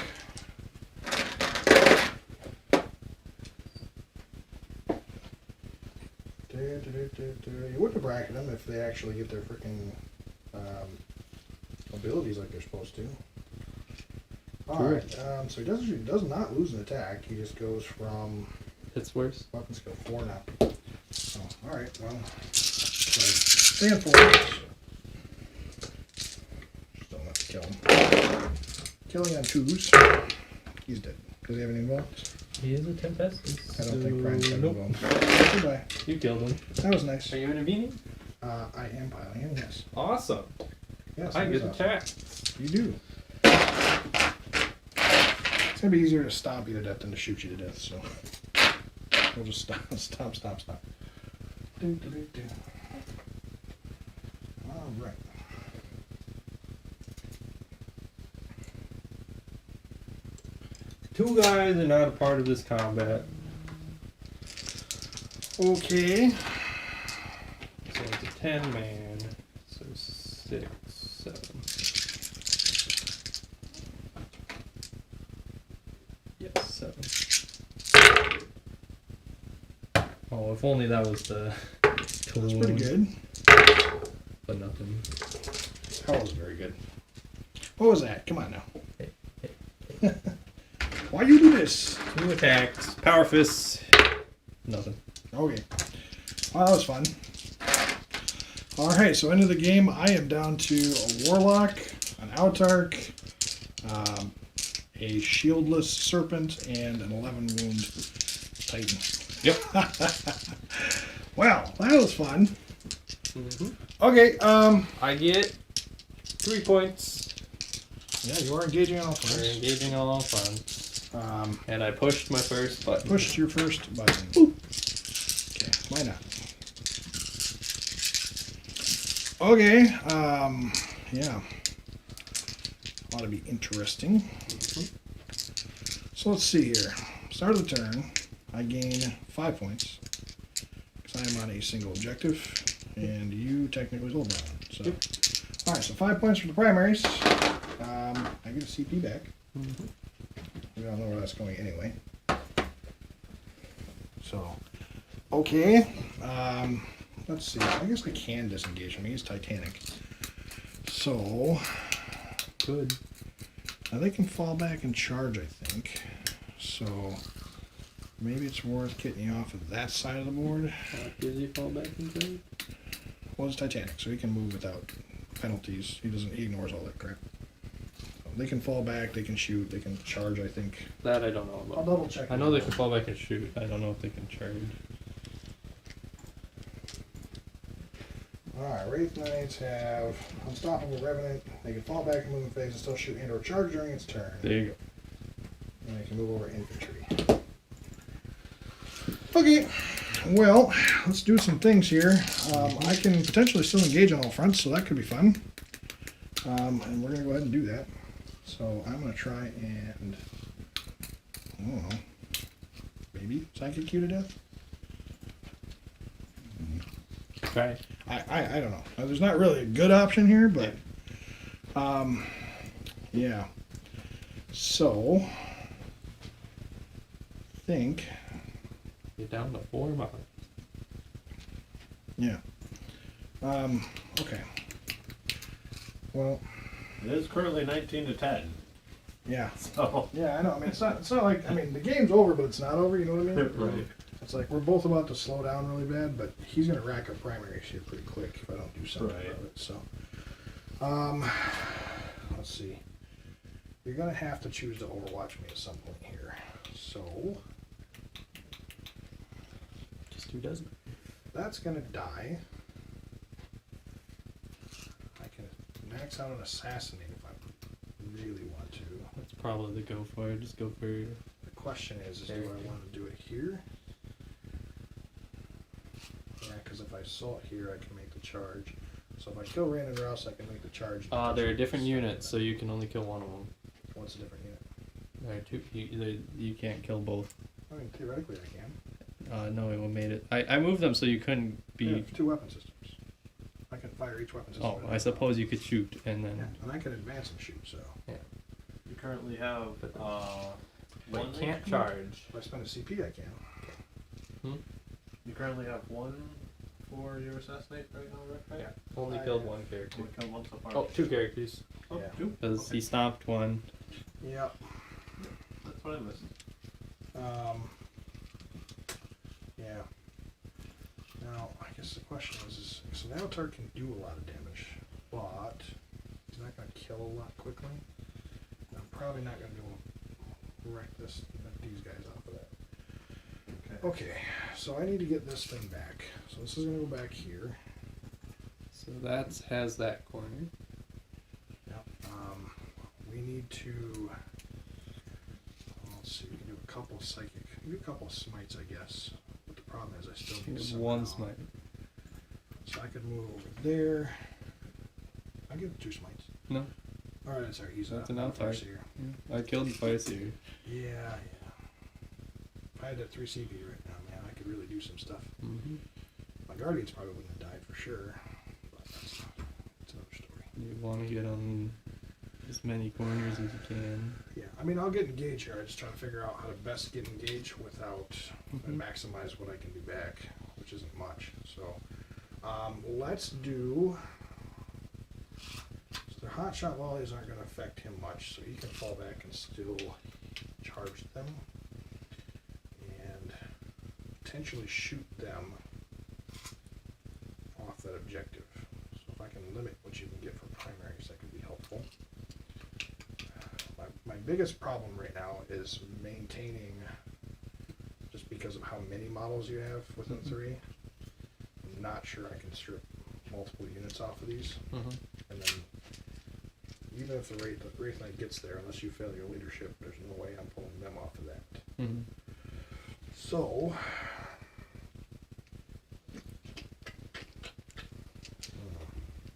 You wouldn't have bracketed them if they actually get their freaking abilities like they're supposed to. Alright, so he does not lose an attack. He just goes from It's worse. weapon skill 4 now. Oh, alright, well. Stand for it. Still enough to kill him. Killing on 2s. He's dead. Does he have any involved? He is a Tempestus. I don't think Brian's got Nope. involved. Goodbye. You killed him. That was nice. Are you intervening? I am piling in, yes. Awesome. Yes, I it get is attacked. awesome. You do. It's gonna be easier to stomp you to death than to shoot you to death, so we'll just stop. Do. All right. Two guys are not a part of this combat. Okay. So it's a 10-man. So 6, 7. Yes, 7. Oh, if only that was the tool. That's pretty good. But nothing. That was very good. What was that? Come on now. Why you do this? 2 attacks. Power fists. Nothing. Okay. Well, that was fun. Alright, so end of the game, I am down to a Warlock, an Autarch, a Shieldless Serpent, and an 11 wound Titan. Yep. Well, that was fun. Mm-hmm. Okay, I get 3 points yeah, you are engaging on all for fronts. engaging on all fronts. And I pushed my first button. Pushed your first button. Okay, why not? Okay, yeah. Ought to be interesting. So let's see here. Start of the turn, I gain 5 points because I am on a single objective, and you technically hold down. So, all right, so 5 points for the primaries. I get a CP back. Mm-hmm. We don't know where that's going anyway. So, okay. Let's see. I guess I can disengage him. He's Titanic. So, Good. now they can fall back and charge, I think. So, maybe it's worth getting you off of that side of the board. Does he fall back in turn? Well, it's Titanic, so he can move without penalties. He ignores all that crap. So they can fall back, they can shoot, they can charge, I think. That I don't know I'll about. double check. I know they can fall back and shoot. I don't know if they can charge. Alright, Wraith Knights have Unstoppable Revenant. They can fall back and move in phase and still shoot and or charge during its turn. There you go. And they can move over infantry. Okay, well, let's do some things here. I can potentially still engage on all fronts, so that could be fun. And we're going to go ahead and do that. So I'm going to try and, I don't know, maybe psychic you to death? Okay. I don't know. Now, there's not really a good option here, but yeah. So think You're down to 4 miles. yeah. Okay. Well, It is currently 19 to 10. yeah. So. Yeah, I know. I mean, it's not like, I mean, the game's over, but it's not over, you know what I mean? Right. It's like we're both about to slow down really bad, but he's going to rack up primaries here pretty quick if I don't do something Right. about it. So, let's see. You're going to have to choose to overwatch me at some point here. So, Just who doesn't? that's going to die. I can max out an assassinate if I really want to. That's probably the go for it. Just go for. The question is do I want to do it here? Yeah, because if I saw it here, I can make the charge. So if I kill Randon Rouse, I can make the charge. They're different units, so you can only kill one of them. What's a different unit? There are two. You can't kill both. I mean, theoretically I can. No, it made it. I moved them so you couldn't I be. have 2 weapon systems. I can fire each weapon system. Oh, at a I suppose you could shoot and time. then. Yeah, and I can advance and shoot, so You currently have But one you can't HP? charge. if I spend a CP, I can. You currently have 1 for your assassinate right now, right? Yeah. Only I killed have- one character. Only killed one so far. Oh, 2 characters. Oh, Yeah. 2? Because Okay. he stomped one. Yep. That's what I missed. Yeah. Now, I guess the question is so now Tart can do a lot of damage, but he's not going to kill a lot quickly. And I'm probably not going to be able to wreck these guys off of that. Okay, so I need to get this thing back. So this is going to go back here. So that has that corner. We need to. Let's see. We can do a couple of psychic. We can do a couple of smites, I guess. But the problem is, I still need some. One smite. So I could move over there. I give him 2 smites. No, All right, sorry. He's that's not an outside. here. I killed twice here. Yeah. If I had that 3 CP right now, man, I could really do some stuff. Mm-hmm. My guardians probably wouldn't have died for sure. But that's another story. You want to get on as many corners as you can. Yeah, I mean, I'll get engaged here. I just try to figure out how to best get engaged without and maximize what I can do back, which isn't much. So, let's do. So the hot shot volleys aren't going to affect him much, so he can fall back and still charge them and potentially shoot them off that objective. So if I can limit what you can get for primaries, that could be helpful. My biggest problem right now is maintaining, just because of how many models you have within 3. I'm not sure I can strip multiple units off of these, and then even if the Wraith Knight gets there, unless you fail your leadership, there's no way I'm pulling them off of that. So,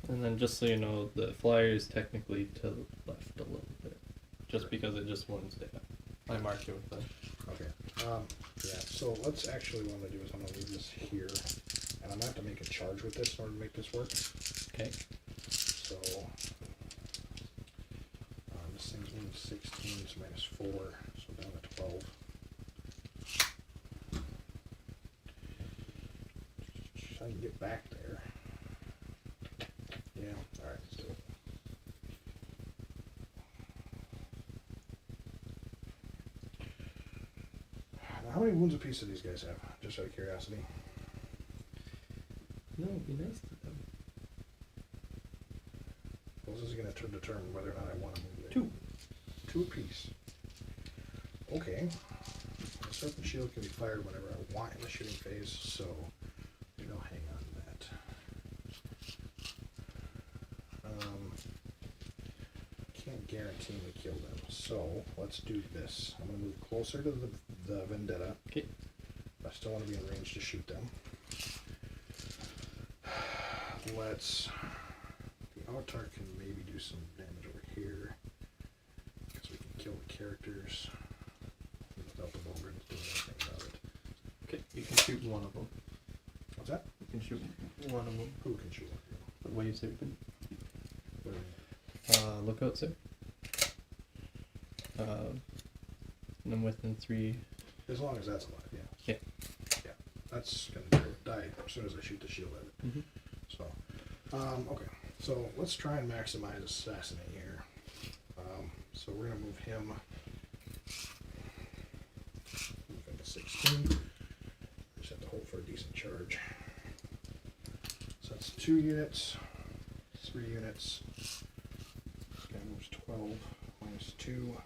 And then just so you know, the flyer is technically to the left a little bit. Just because it just wants to. I marked it with them. okay. Yeah, so what's actually what I'm going to do is I'm going to leave this here, and I'm going to have to make a charge with this in order to make this work. Okay. So, this thing's minus 16, it's minus 4, so down to 12. So I can get back there. Yeah, alright, let's do it. Now, how many wounds apiece do these guys have? Just out of curiosity. No, it'd be nice to them. Well, this is going to determine whether or not I want to move it. 2. 2 apiece. Okay. The Serpent Shield can be fired whenever I want in the shooting phase, so maybe I'll hang on to that. Can't guarantee me kill them, so let's do this. I'm going to move closer to the Vendetta. Okay. I still want to be in range to shoot them. Let's... The Avatar can maybe do some damage over here, because we can kill the characters without the Vulgans doing anything about it. Okay, you can shoot one of them. What's that? You can shoot one of them. Who can shoot one? What do you say we can? What do you mean? Look out, sir. And I'm within 3. As long as that's alive, yeah. Yeah. Yeah, that's gonna die as soon as I shoot the shield at it. Mm-hmm. So, okay. So let's try and maximize Assassinate here. So we're gonna move him. Move him to 16. Just have to hold for a decent charge. So that's 2 units, 3 units. This guy moves 12 minus 2.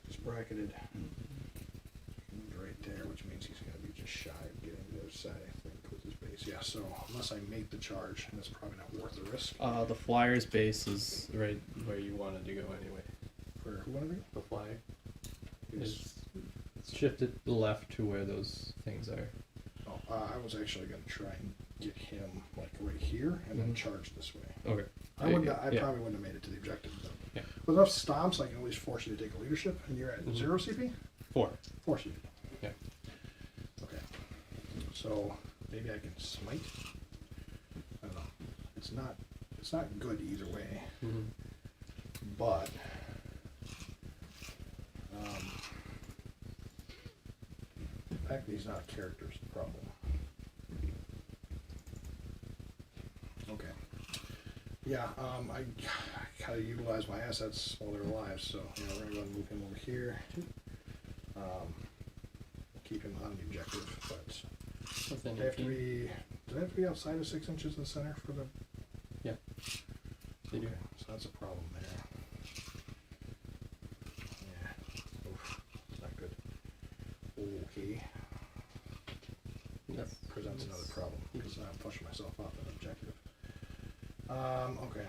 He's bracketed. Moved right there, which means he's gonna be just shy of getting to the other side, I think, with his base. Yeah, so unless I make the charge, and it's probably not worth the risk. The flyer's base is right where you wanted to go anyway. For who wanted to The flyer is is shifted left to where those things are. I was actually going to try and get him like right here and then Mhm. charge this way. Okay. I wouldn't. Yeah, I yeah. probably wouldn't have made it to the objective. But Yeah. with enough stomps, I can at least force you to take a leadership, and you're at Mhm. 0 CP. 4. 4 CP. Yeah. Okay. So maybe I can smite. I don't know. It's not. It's not good either way. Mm-hmm. But the fact that he's not a character is the problem. Okay. Yeah, I gotta utilize my assets while they're alive, so we're gonna go and move him over here. Keep him on the objective, but Within they have to 18. be. Do they have to be outside of 6 inches in the center for the? Yeah. They do. Okay, so that's a problem there. Yeah. Oof, it's not good. Okay. Yes. Presents Yes. another problem because I'm pushing myself off that objective. Okay.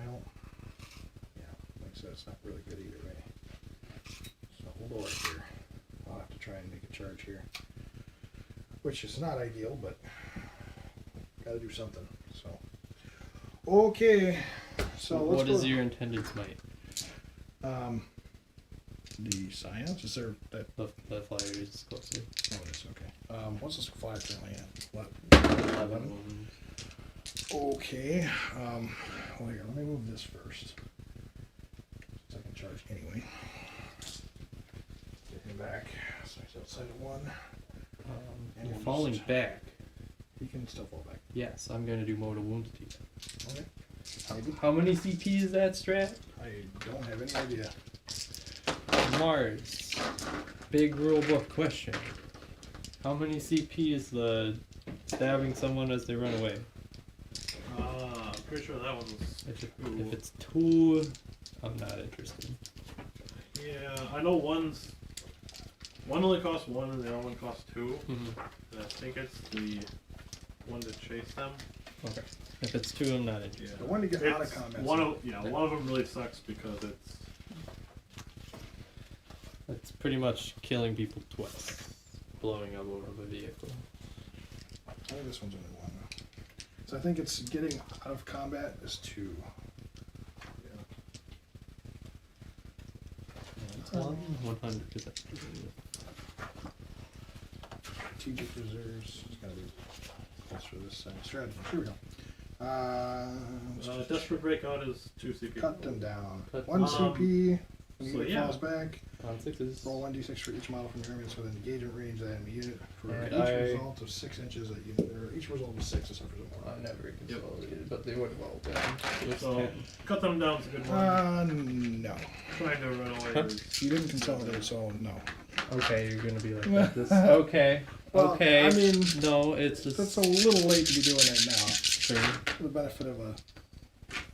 Well, yeah, like I said, it's not really good either way. So we'll go right here. I'll have to try and make a charge here, which is not ideal, but gotta do something. So, okay. So let's what go. is your intended smite? The science is there that? The flyer is closer. Oh, it is okay. What's this flyer currently at? What? 11 wounds. Okay. Well, here, let me move this first. So I can charge anyway. Get him back. So he's outside of one. And You're we'll falling just- back. He can still fall back. Yes, I'm going to do mortal wounds to you. Okay. Maybe. How many CP is that strat? I don't have any idea. Mars. Big rule book question. How many CP is the stabbing someone as they run away? I'm pretty sure that one was If 2. it's 2, I'm not interested. Yeah, I know one only costs 1 and the other one costs 2. Mm-hmm. And I think it's the one to chase them. Okay. If it's 2, I'm not interested. The one to get out of It's combat. one of them really sucks because it's It's pretty much killing people twice. Blowing up out of a vehicle. I think this one's only one. So I think it's getting out of combat is 2. Yeah. 100 is that? Strategic reserves. It's gotta be close for this strategy. Here we go. Desperate Breakout is 2 CP. Cut them down. Cut 1 CP. When so unit yeah. falls back, On 6s. roll 1d6 for each model from your units within engagement range of the enemy unit. For Alright, each result of 6 inches, that unit, or each result of 6 is suffers a I more. never consolidated, but they would have all been. So cut them down is a good one. No. Trying to run away Huh? is You didn't consolidate, so no. Okay, you're gonna be like this. Okay. Well, Okay. I mean, no, it's just that's a little late to be doing that now. sure. For the benefit of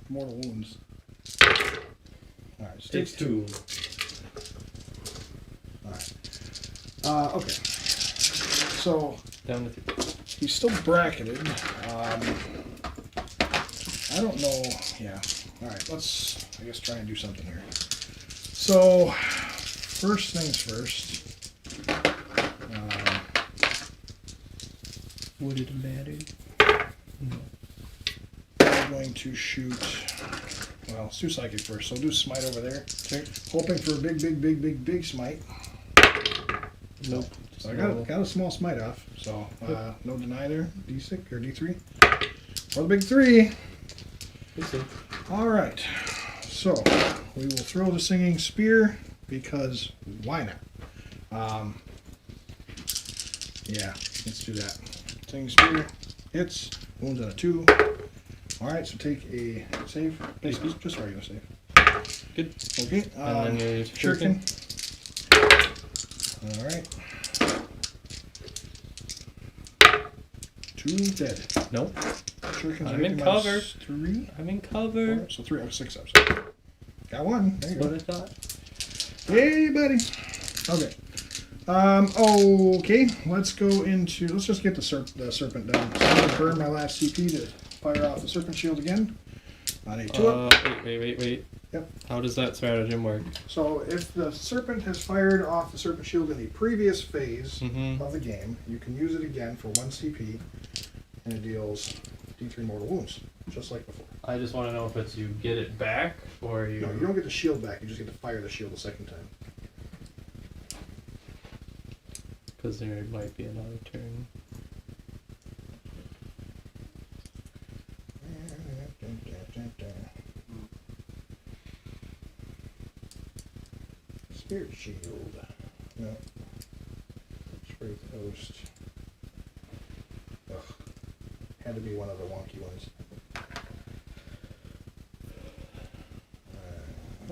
mortal wounds. Alright, Takes takes 2. 2. Alright. Okay. So, Down to 3. he's still bracketed. I don't know. Yeah. Alright, let's, I guess, try and do something here. So, first things first. Would it matter? No. I'm going to shoot. Well, let's do psychic first. So I'll do smite over there. Sure. Hoping for a big smite. Nope. So I got a small smite off. So no deny there. D6 or D3. For the big 3. We'll see. All right. So we will throw the singing spear because why not? Yeah, let's do that. Singing spear hits. Wounds on a 2. All right. So take a save. Basically, just regular save. Good. Okay. And then your shuriken. All right. 2 dead. Nope. Shuriken's I'm in minus cover. 3. I'm in cover. 4, so 3 or 6 ups. Got 1. There you What go. I thought. Hey, buddy. Okay. Okay. Let's just get the serpent down. So I'm gonna burn my last CP to fire off the serpent shield again. On a 2 up. Wait. Yep. How does that stratagem work? So if the serpent has fired off the serpent shield in the previous phase Mm-hmm. of the game, you can use it again for 1 CP, and it deals D3 mortal wounds, just like before. I just want to know if it's you get it back or you. No, you don't get the shield back. You just get to fire the shield a second time. Because there might be another turn. Spirit shield. No. Spirit host. Ugh. Had to be one of the wonky ones.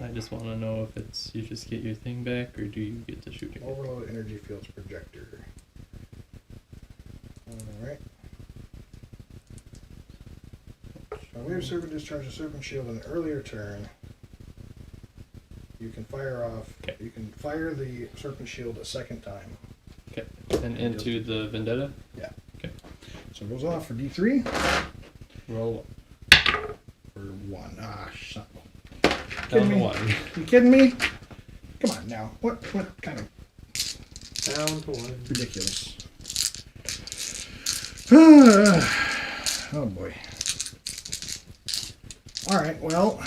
I just want to know if it's you just get your thing back or do you get to shoot it? Overload energy fields projector. Alright. A wave serpent discharges a serpent shield in an earlier turn. You can fire off. Okay. You can fire the serpent shield a second time. Okay. And into the vendetta? So it goes off for D3 Roll for 1. Ah, shut Down kidding to me? 1. You kidding me? Come on now. What kind of Down to 1. ridiculous? Oh boy. Alright, well,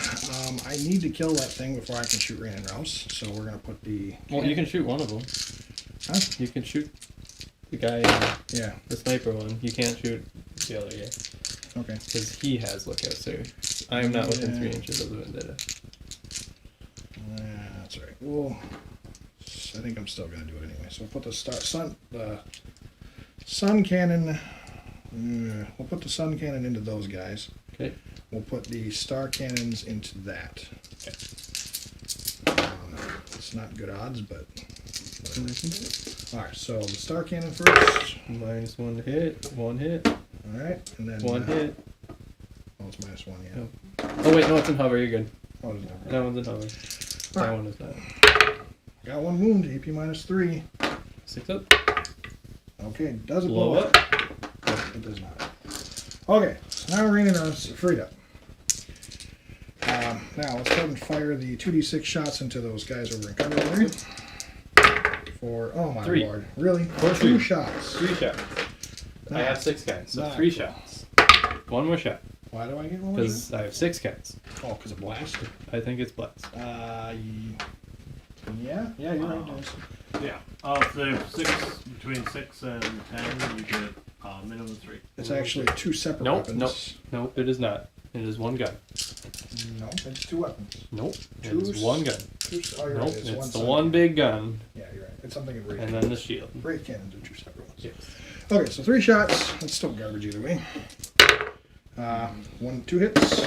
I need to kill that thing before I can shoot Rain and Rouse, so we're gonna put the... Well, you can shoot one of them. Huh? You can shoot the guy, Yeah, the sniper one. You can't shoot the other guy. okay. Because he has lookout, sir. I am not within Yeah. 3 inches of the vendetta. That's all right. Well, I think I'm still gonna do it anyway. So we'll put the sun cannon. We'll put the sun cannon into those guys. Okay. We'll put the star cannons into that. Okay. It's not good odds, but whatever. All right. So the star cannon first. -1 to hit. 1 hit. All right, and then 1 hit. Oh, it's -1. Yeah. Oh. Oh, wait, no, it's in hover. You're good. Oh, it's not. That one's in hover. That Alright. one is not. Got 1 wound. AP -3. 6 up. Okay. Does it Blow blow up. No, it does not. Okay, so now Rain and Rouse freed up. Now let's go ahead and fire the 2d6 shots into those guys over in cover there. For, oh my 3. lord, really? Or 2 3. shots. 3 shots. I Nah. have 6 guys, so Nah. 3 shots. 1 more shot. Why do I get 1 more shot? Because I have 6 guys. Oh, because of blast? I think it's blast. Yeah, you're right, Dennis. Yeah. If they're between 6 and 10, you get minimum 3. It's actually 2 separate Nope, weapons. Nope, it is not. It is 1 gun. No, it's 2 weapons. Nope, it Two is 1 gun. Oh, you're Nope, right. it's one the side. 1 big gun, Yeah, you're right. It's something in Wraith. and then the shield. Wraith cannons are 2 separate ones. Yes. Okay, so 3 shots. That's still garbage either way. 2 hits.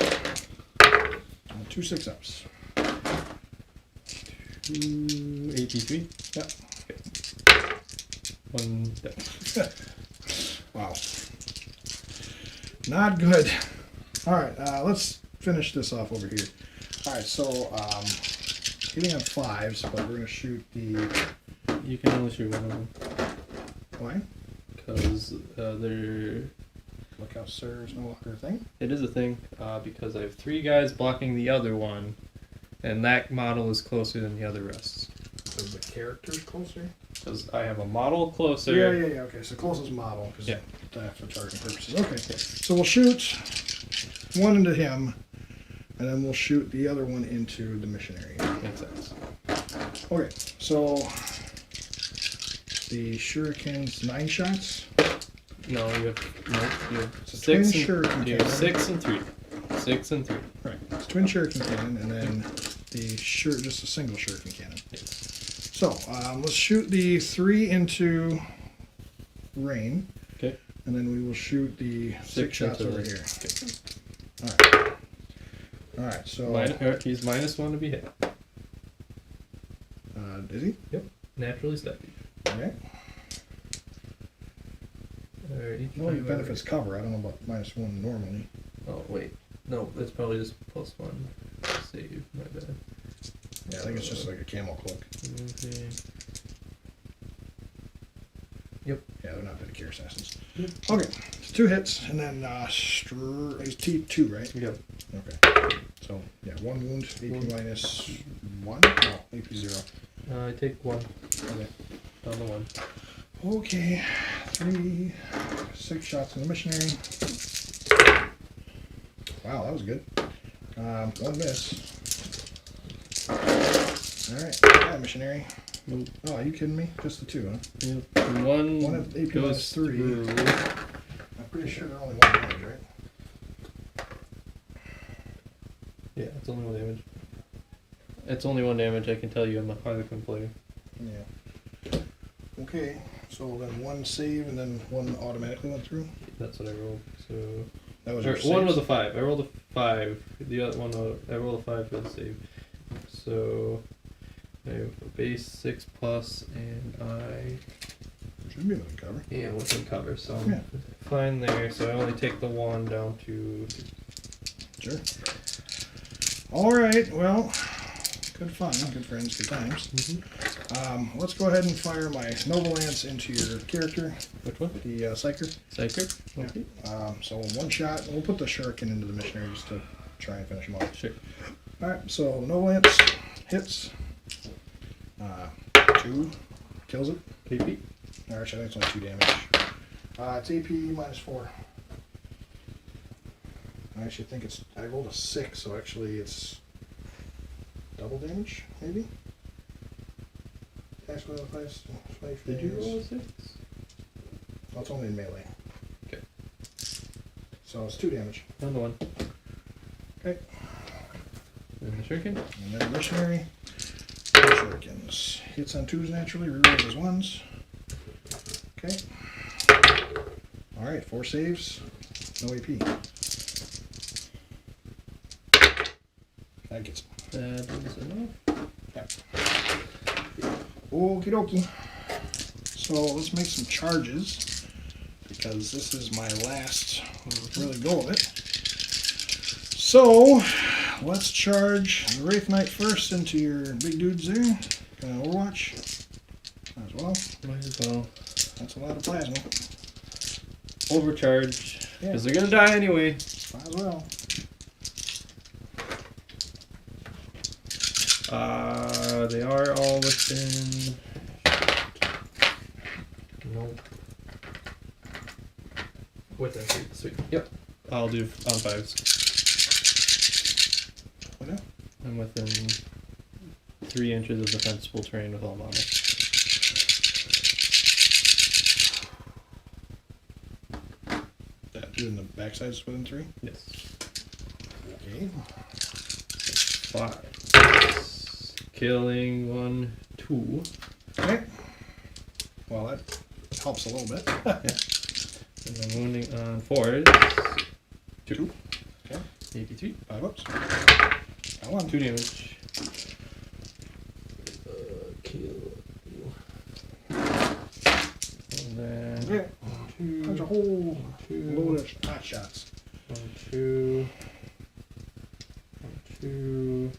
And 2 6-ups. 2 AP3. Yep. 1 death. Wow. Not good. Alright, let's finish this off over here. Alright, so, hitting on 5s, but we're going to shoot the... You can only shoot 1 of them. Why? Because they're... Look how Sir's no longer a thing. It is a thing, because I have 3 guys blocking the other one, and that model is closer than the other rest. So the character's closer? Because I have a model closer. Yeah, okay, so closest model, because Yeah. for targeting purposes. Okay, so we'll shoot 1 into him, and then we'll shoot the other one into the missionary. Makes sense. Okay, so the shuriken's 9 shots. No, you have It's a 6 twin and shuriken you have cannon. 6 and 3. 6 and 3. Right, it's twin shuriken cannon, and then just a single shuriken cannon. Yes. So let's shoot the 3 into Rain. Okay. And then we will shoot the 6 shots into over the- here. Okay. Alright, so... He's -1 to be hit. Is he? Naturally steady. Okay. No, it benefits cover. I don't know about -1 normally. Oh, wait. No, it's probably just +1. Save, my bad. Yeah, I think it's just like a camel cloak. Okay. Yeah, they're not Medicare assassins. Okay, it's 2 hits, and then he's T2, right? Yep. Okay. So, yeah, 1 wound, AP One. -1? No, AP 0. I take 1. Okay. Down to 1. Okay, 3, 6 shots in the missionary. Wow, that was good. 1 miss. Alright, yeah, missionary. Nope. Oh, are you kidding me? Just the 2, huh? Yep. One One of AP goes -3. through. I'm pretty sure they're only 1 damage, right? Yeah, it's only 1 damage. It's only 1 damage, I can tell you. I'm a Harlequin player. Yeah. Okay, so then 1 save and then 1 automatically went through? That's what I rolled. So That was or, your one saves? was a 5. I rolled a 5. The other one, I rolled a 5 for the save. So I have a base 6+, and I Should be able to cover. am within cover, so Yeah. I'm fine there. So I only take the 1 down to 2. Sure. Alright, well, good fun, good friends, good times. Let's go ahead and fire my Nova Lance into your character, Which one? the Psyker. Psychic? Yeah. Okay. So 1 shot, and we'll put the Shuriken into the missionary just to try and finish him off. Sure. Alright, so no lamps, hits. 2 kills it. AP. Or actually, I think it's only 2 damage. It's AP minus 4. I actually think it's. I rolled a 6, so actually it's double damage, maybe? Did you roll a 6? Well, it's only in melee. Okay. So it's 2 damage. Another one. Okay. And the shuriken. And then missionary. Shurikens. Hits on 2s naturally, rerolls as 1s. Okay. Alright, 4 saves. No AP. That gets That is enough. Okie dokie. So let's make some charges, because this is my last really go of it. So let's charge the Wraith Knight first into your big dudes there. Overwatch. Might as well. Might as well. That's a lot of plasma. Overcharge. Yeah. Because they're gonna die anyway. Might as well. They are all within. Nope. Within 3. Sweet. Yep. I'll do on 5s. What now? I'm within 3 inches of defensible terrain with all mama. Yeah, doing the backside is within 3. Yes. Okay. 5. Killing 1, 2. Okay. Well, that helps a little bit. And then wounding on 4s. 2. Okay. Maybe 3. 5 ups. Got 1. 2 damage. Kill. And then Okay. 1, 2. There's a whole 2. load of hot shots. 1, 2. 1, 2.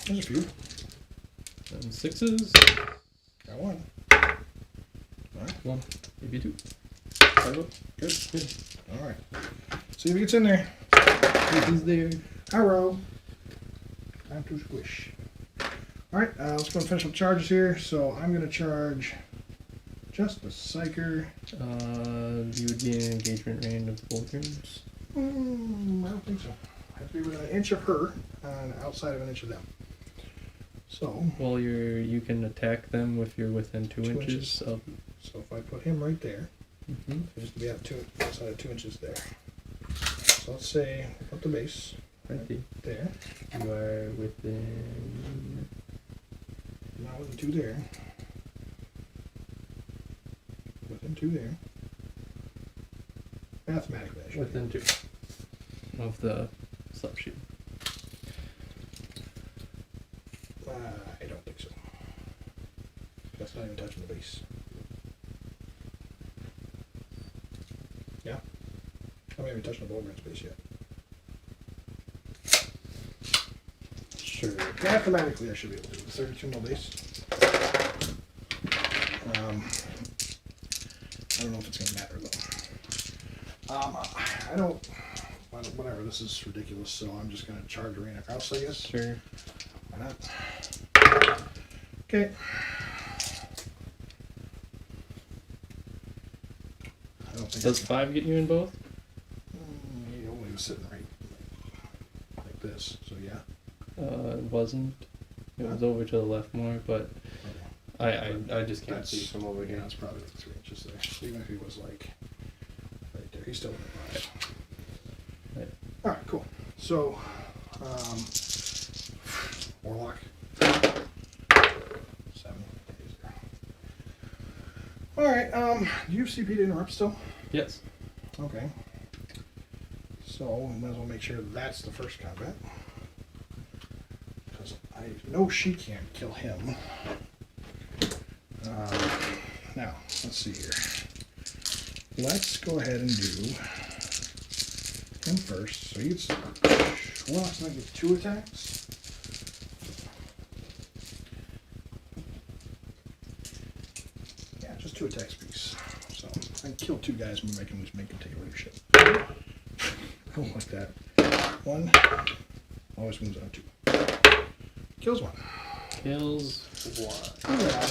There's a few. And 6s. Got 1. 1. Maybe 2. Good. Good. Alright. See if he gets in there. He's there. Arrow. Time to squish. Alright, let's go and finish up charges here. So I'm going to charge just the Psyker. You would be in engagement range of the Vulcans. I don't think so. I have to be within an inch of her and outside of an inch of them. So, Well, you can attack them if you're within 2 2 inches inches. of. so if I put him right there, Mhm. he has to be outside of 2 inches there. So let's say put the base Right there. there. You are within. Not within 2 there. Within 2 there. Mathematically, I should. Within 2 of the slap shield. I don't think so. That's not even touching the base. Yeah? I haven't even touched the Bulgarian's base yet. Sure. Mathematically, I should be able to do the 32 mil base. I don't know if it's going to matter, though. I don't... Whatever, this is ridiculous, so I'm just going to charge Arena Kraus, I guess. Sure. Why not? Okay. I don't think Does 5 get you in both? he only was sitting right like this, so yeah. It wasn't. It was over to the left more, but Okay. I just can't see from over Yeah, here. it's probably like 3 inches there. So even if he was like right there, he's still in the box. Right. Alright, cool. So, Warlock. 7. Alright, do you have CP to interrupt still? Yes. Okay. So, we might as well make sure that's the first combat. Because I know she can't kill him. Now, let's see here. Let's go ahead and do him first. So he gets... Warlock's gonna get 2 attacks. Yeah, just 2 attacks piece. So I can kill 2 guys and make them take leadership. I don't like that. 1 always wins on 2. Kills 1. Kills 1. Yeah.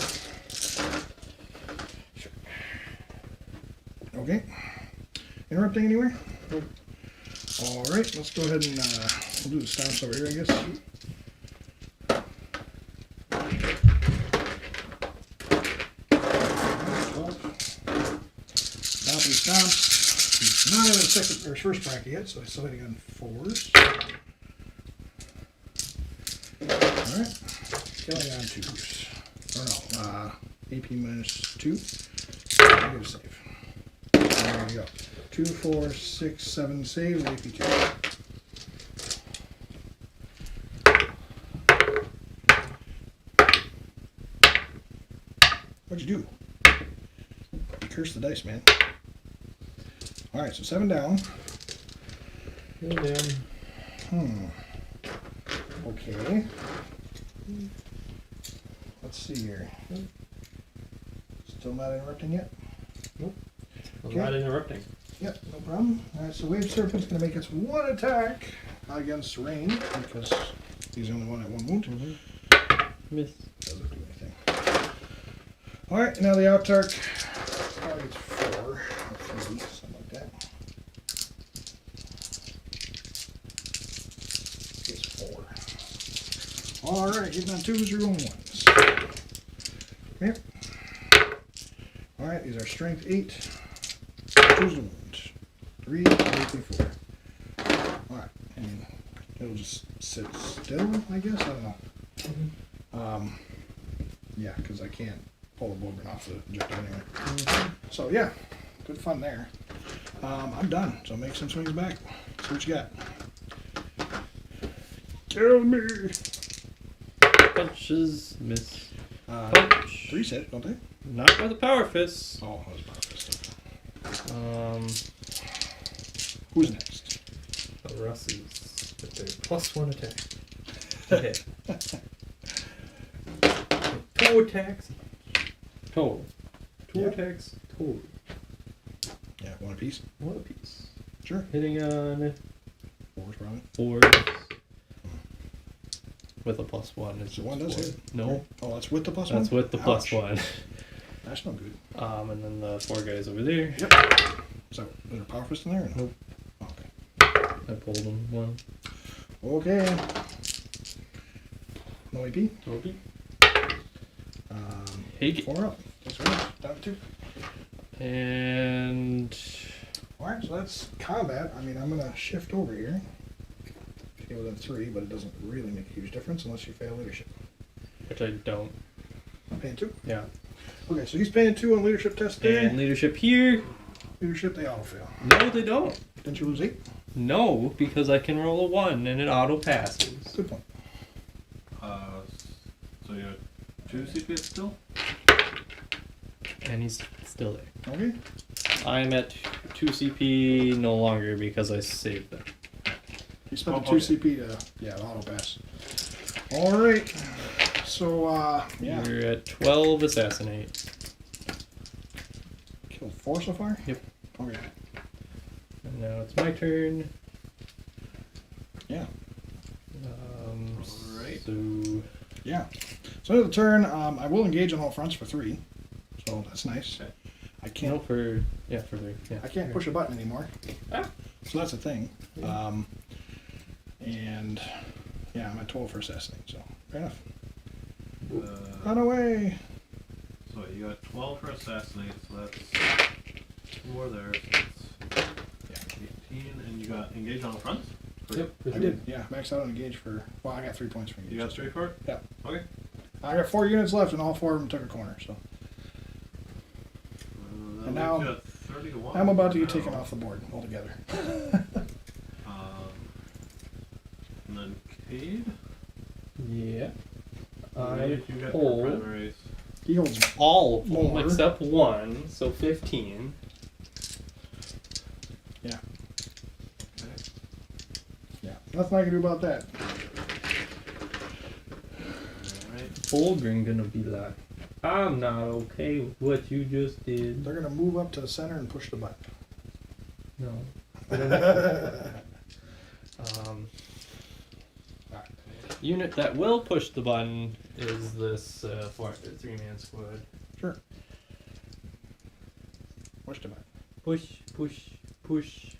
Okay. Interrupting anywhere? Nope. Alright, let's go ahead and we'll do the stomps over here, I guess. Stompity stomps. He's not in his second or his first bracket yet, so he's still hitting on 4s. Alright. Killing on 2s. Or no, AP minus 2. I'll give a save. There we go. 2, 4, 6, 7 save, AP 2. What'd you do? You cursed the dice, man. Alright, so 7 down. Down. Okay. Let's see here. Still not interrupting yet? I'm Okay. not interrupting. Yep, no problem. Alright, so Wave Serpent's going to make its 1 attack against Rain, because he's the only one at 1 wound. Miss. Doesn't do anything. Alright, now the Outark targets 4 or 3, something like that. Gets 4. Alright, hitting on 2s or on 1s. Yep. Alright, these are strength 8. Choose the wound. 3, 8, 4. Alright, and it'll just sit still, I guess? I don't know. Yeah, because I can't pull the Bogren off the objective anyway. So yeah, good fun there. I'm done, so make some swings back. See what you got. Kill me! Punches. Miss. Punch. 3 hit, don't they? Not with a power fist. Oh, that was power fist. Who's next? Russies with their +1 attack. Okay. 2 attacks total. 2 attacks total. Yeah, 1 apiece. 1 apiece. Sure. Hitting on 4s probably. 4s. With a +1. It's So 1 does hit. No. Oh, that's with the +1? That's with the Ouch. +1. That's no good. And then the 4 guys over there. Yep. So, is there a power fist in there? Or no? Nope. Okay. I pulled them 1. Okay. No AP? Toby. Hey, 4 up. That's right. Down to 2. And Alright, so that's combat. I mean, I'm going to shift over here. Okay, within 3, but it doesn't really make a huge difference unless you fail leadership. which I don't. Paying 2? Yeah. Okay, so he's paying 2 on leadership test there. And leadership here. Leadership, they auto fail. No, they don't. Didn't you lose 8? No, because I can roll a 1 and it auto passes. Good point. So you have 2 CPS still? And he's still there. Okay. I'm at 2 CP no longer because I saved them. You spent Oh, the 2 okay. CP to, yeah, auto pass. Alright. So, yeah. You're at 12 assassinate. Killed 4 so far? Yep. Okay. And now it's my turn. Yeah. Alright. So Yeah. So end of the turn, I will engage on all fronts for 3. So that's nice. Okay. I can't no for yeah for the yeah. I can't push a button anymore. Ah. So that's a thing. Yeah. And yeah, I'm at 12 for assassinate, so fair enough. Uh, Run away! so you got 12 for assassinate, so that's 4 there. So that's 18, and you got engage on the front? Yep. I did, yeah, maxed out on engage for, well, I got 3 points for engage. You got 3 for it? Yeah. Okay. I got 4 units left and all 4 of them took a corner, so. That And now- leaves you at 31. I'm about to get now. taken off the board altogether. And then Cade? Yeah. What I did you get for hold primaries? He holds, all of them More. except 1, so 15. yeah, Okay. yeah. Nothing I can do about that. Alright. Fulgrim gonna be like I'm not okay with what you just did. They're gonna move up to the center and push the button. No. Unit that will push the button is this 3-man squad. Sure. Push the button. Push.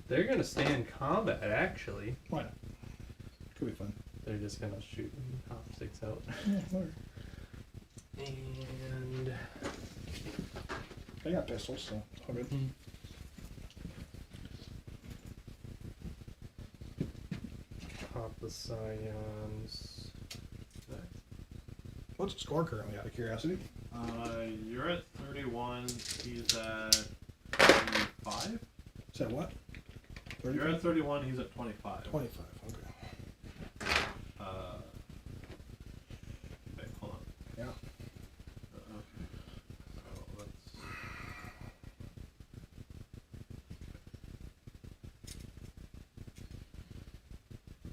They're gonna stay in combat actually. Why not? Could be fun. They're just gonna shoot optics out. Yeah, whatever. And They got pistols, so it's all good. pop the Scions. What's the score currently, out of curiosity? You're at 31. He's at 25. Is that what? You're at 31. He's at 25. 25, okay. Wait, hold on. Yeah. Okay. So let's.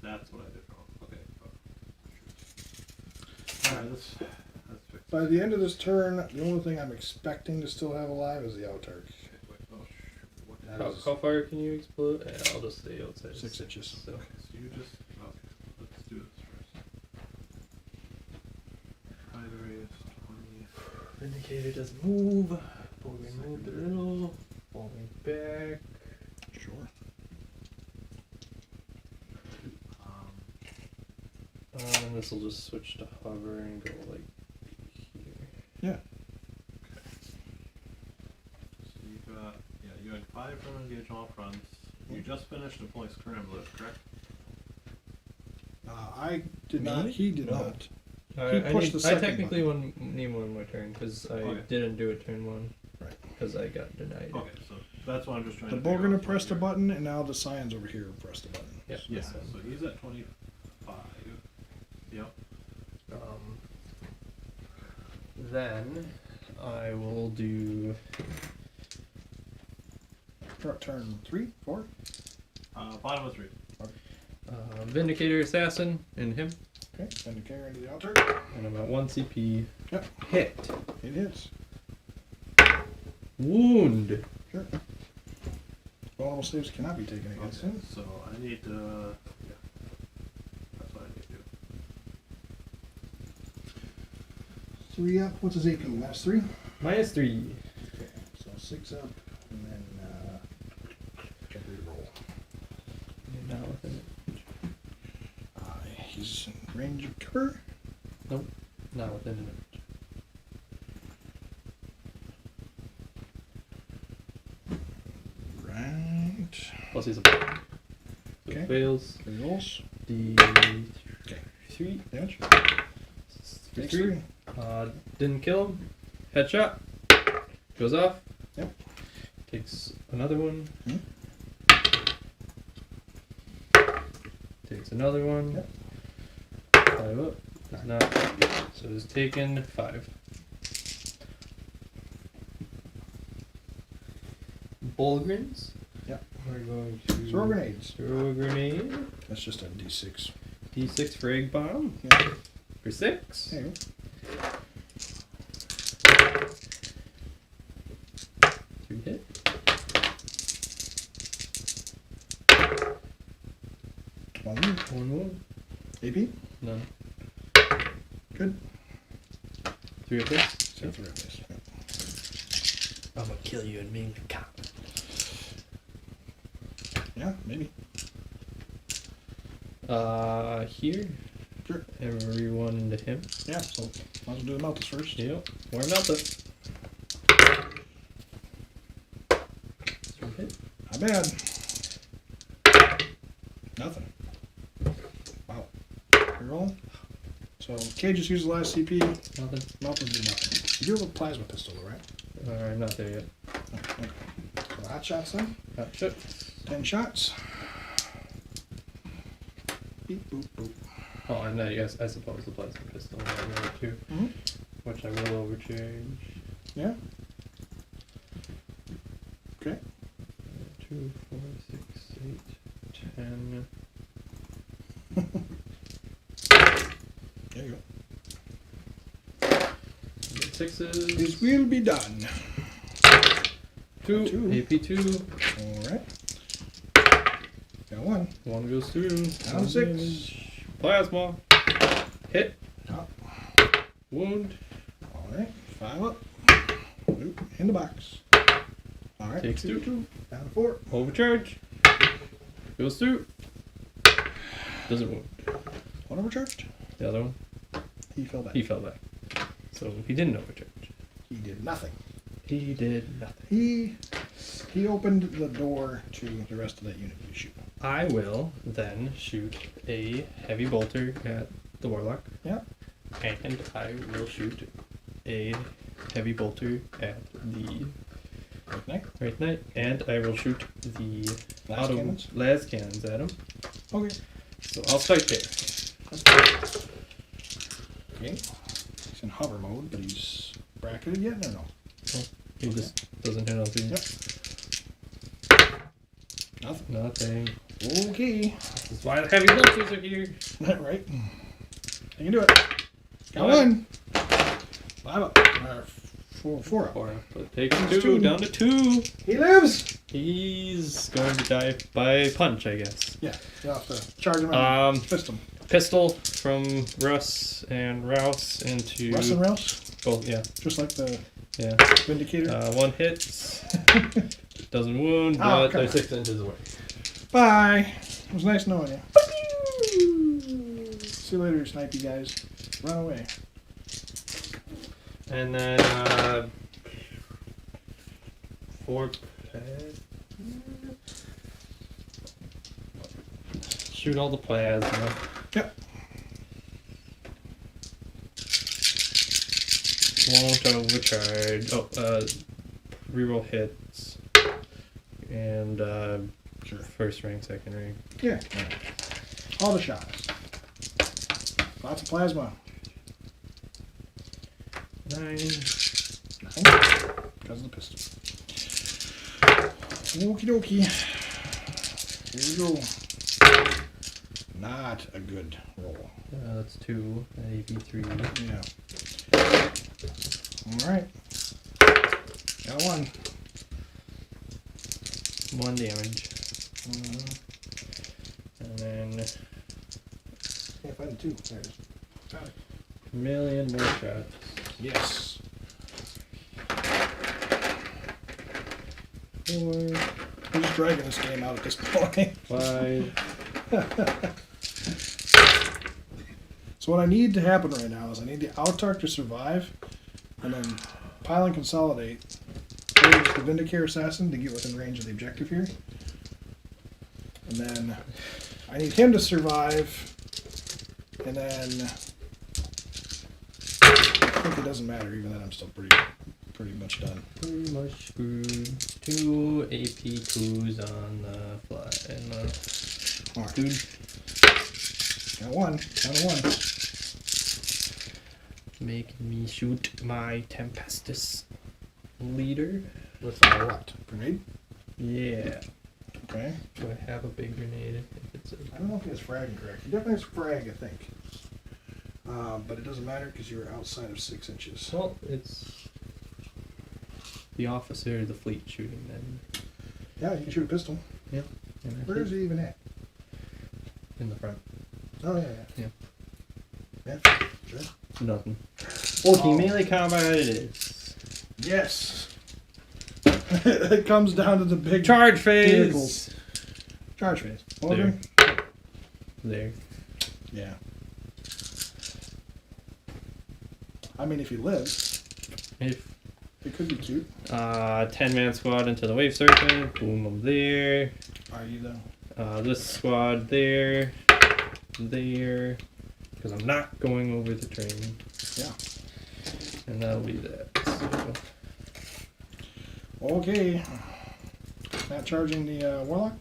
That's what I did wrong. Okay. Alright, let's fix By the end of this turn, the only thing I'm expecting to still have alive is the Autarch. Okay, wait, oh, shoot. What That How, is- how far can you explode? Yeah, I'll just stay outside. 6 inches. So. Okay, so you just. Okay, let's do this first. Height radius 20. Indicator doesn't move. Bowling moved a little. Bowling back. Sure. And this will just switch to hover and go like here. Yeah. So you had 5 from engage all fronts. You just finished deploy scramblers, correct? I did not. Me? He did No. not. I pushed the I second technically need one more turn because I Okay. didn't do it turn 1. Right. Because I got denied. Okay, so that's what I'm just trying The to Bull figure gonna out. press the button, and now the Scions over here press the button. Yep. Yeah, this one. so he's at 25. Yep. Then I will do Turn 3, 4. Bottom of 3. Vindicator Assassin and him, Okay, send the carrier into the altar. and I'm at 1 CP. Yep. Hit. It hits. Wound. Sure. Vulnerable saves cannot be taken against Okay, him. so I need to. Yeah. That's what I need to do. 3 up. What's his AP? -3? -3. Okay, so 6 up, and then get reroll. You're now within it. He's in range of cover. Nope. Not within it. Right. Plus he's a so Okay. it fails. Rerolls. Okay. 3. Damage. Takes 3. 3. Didn't kill him. Headshot. Goes off. Yep. Takes another one. Hmm. Takes another one. Yep. 5 up. Does not. So it's taken 5. Bulgrins. Yep. We're going to Throw grenades. Throw a grenade. That's just a D6. D6 for egg bomb. Yeah. For 6. There you go. 2 hit. One. 1 wound. AP. None. Good. 3 of this. So 3 of this. Yeah. I'm gonna kill you and make the cop. Yeah, maybe. Here. Sure. Everyone into him. Yeah, so might as well do the Meltus first. Yep. More Melta. 3 hit. Not bad. Nothing. Wow. Reroll. So Cage just used the last CP. Nothing. Meltus did nothing. You do have a plasma pistol though, right? Not there yet. Oh, okay. So hot shots then. Shit. 10 shots. Beep boop boop. Oh, and I guess I suppose the plasma pistol is there too, Mm-hmm. which I will overchange. Yeah. Okay. 2, 4, 6, 8, 10. There you go. 6s. This will be done. 2. Two. AP2. Alright. Got one. 1 goes through. Down 6. Plasma. Hit. Up. Wound. Alright. 5 up. Oop, in the box. Alright. Takes 2. Down to 4. Overcharge. Goes through. Doesn't wound. One overcharged. The other one, He fell back. he fell back. So he didn't overcharge. He did nothing. He did nothing. He opened the door to the rest of that unit to shoot. I will then shoot a heavy bolter at the warlock. Yep. And I will shoot a heavy bolter at the Right neck. Wraith Knight, and I will shoot the Las cannons? las cannons at him. Okay. So I'll start there. Okay. He's in hover mode, but he's bracketed yet? No. He just doesn't hit on 3. Yep. Nothing. Nothing. Okay. This is why the heavy bolters are here. Right. You can do it. Got one. 5 up. 4 up. 4. But takes Takes 2, 2. down to 2. He lives! He's going to die by punch, I guess. Yeah. You have to charge him and fist him. Pistol from Russ and Rouse into Russ and Rouse? both. Yeah, Just like the yeah. Vindicator. 1 hits, doesn't wound, Oh, but come they're on. 6 inches away. Bye. It was nice knowing you. See you later, snipey guys. Run away. And then 4 shoot all the plasma. Yep. Won't overcharge. Reroll hits. And Sure. first rank, second rank. Yeah. All the shots. Lots of plasma. 9. Because of the pistol. Okie dokie. Here we go. Not a good roll. That's 2. AP3. Yeah. Alright. Got one. 1 damage. And then Can't find the 2. There it is. Found it. a million more shots. Yes. 4, I'm just dragging this game out at this point. 5. So what I need to happen right now is I need the Autarch to survive, and then pile and consolidate. There's the Vindicator Assassin to get within range of the objective here. And then I need him to survive, and then I think it doesn't matter, even then I'm still pretty much done. Pretty much screwed. 2 AP2s on the fly. And Alright, dude, got one. Down to one. make me shoot my Tempestus leader. With what? Grenade? Yeah. Okay. Do I have a big grenade? If it's a I don't know if he has fragging correct. He definitely has frag, I think. But it doesn't matter because you're outside of 6 inches. well, it's the officer of the fleet shooting then. Yeah, you can shoot a pistol. And I Where is hit he even at? in the front. Oh, yeah. Yeah. Yeah, sure. Nothing. Okay, Oh. melee combat it is. Yes. It comes down to the big Charge phase. vehicles. Charge phase. Order. There. Yeah. I mean, if he lives, If it could be cute. 10-man squad into the wave serpent. Boom, I'm there. Are you though? This squad there. There. Because I'm not going over the train. Yeah. And that'll be that. So, Okay. Not charging the warlock?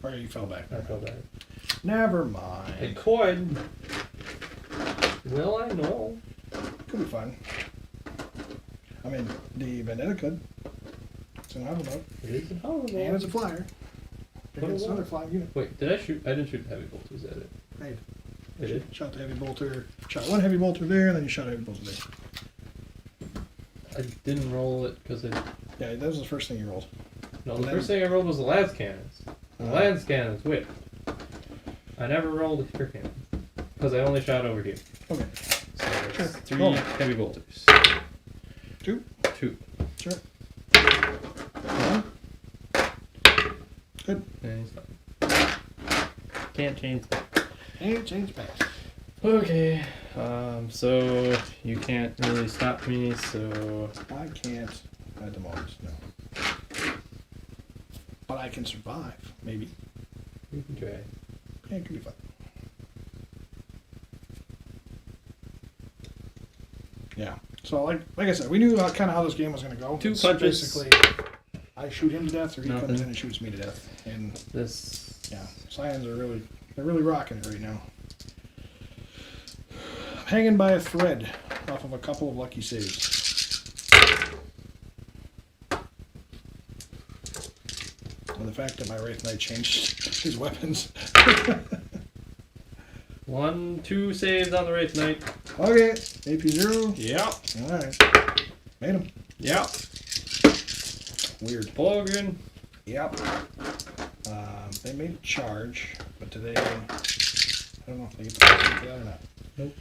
Or you fell back? I feel bad. Never It mind. could. Will I know? Could be fun. I mean, the Vendetta could. It's an auto mode. It is a hell of And it's a flyer. Oh, It's wow. another flying unit. Wait, did I shoot? I didn't shoot the heavy bolters at it. Right. I did? Shot the heavy bolter. Shot one heavy bolter there, and then you shot a heavy bolter there. I didn't roll it because I. Yeah, that was the first thing you rolled. No, And the then- first thing I rolled was the lance cannons. The Uh. lance cannons whipped. I never rolled a spear cannon because I only shot over here. Okay. So it's Sure. 3 Roll. heavy bolters. 2. 2. Sure. 1. Good. And he's done. Can't change that. And change back. Okay. So you can't really stop me. So I can't at the moment, no. But I can survive, maybe. you can try. Yeah, it could be fun. Yeah. So like I said, we knew kind of how this game was going to go. 2 It's punches. Basically, I shoot him to death, or he comes Nothing. in and shoots me to death. And This. yeah, Scions are really rocking it right now. I'm hanging by a thread off of a couple of lucky saves. And the fact that my Wraith Knight changed his weapons. 1, 2 saves on the Wraith Knight. Okay, AP 0. Yep. Alright. Made him. Yep. Weird. Polgren. Yep. They made a charge, but today, I don't know if they get the point for that or not. Nope.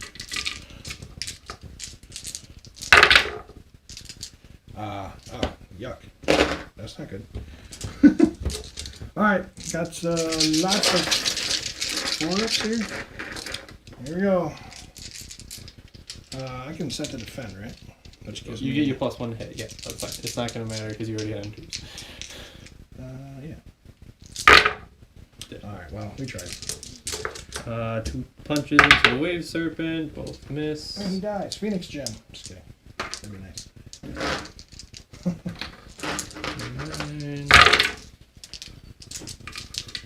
Oh, yuck. That's not good. Alright, got lots of 4-ups here. Here we go. I can set to defend, right? Which gives You me, get your +1 hit. Yeah, that's fine. It's not going to matter because you already had him 2. yeah. Alright, well, we tried. 2 punches into the Wave Serpent. Both miss. And he dies. Phoenix Gem. Just kidding. That'd be nice. And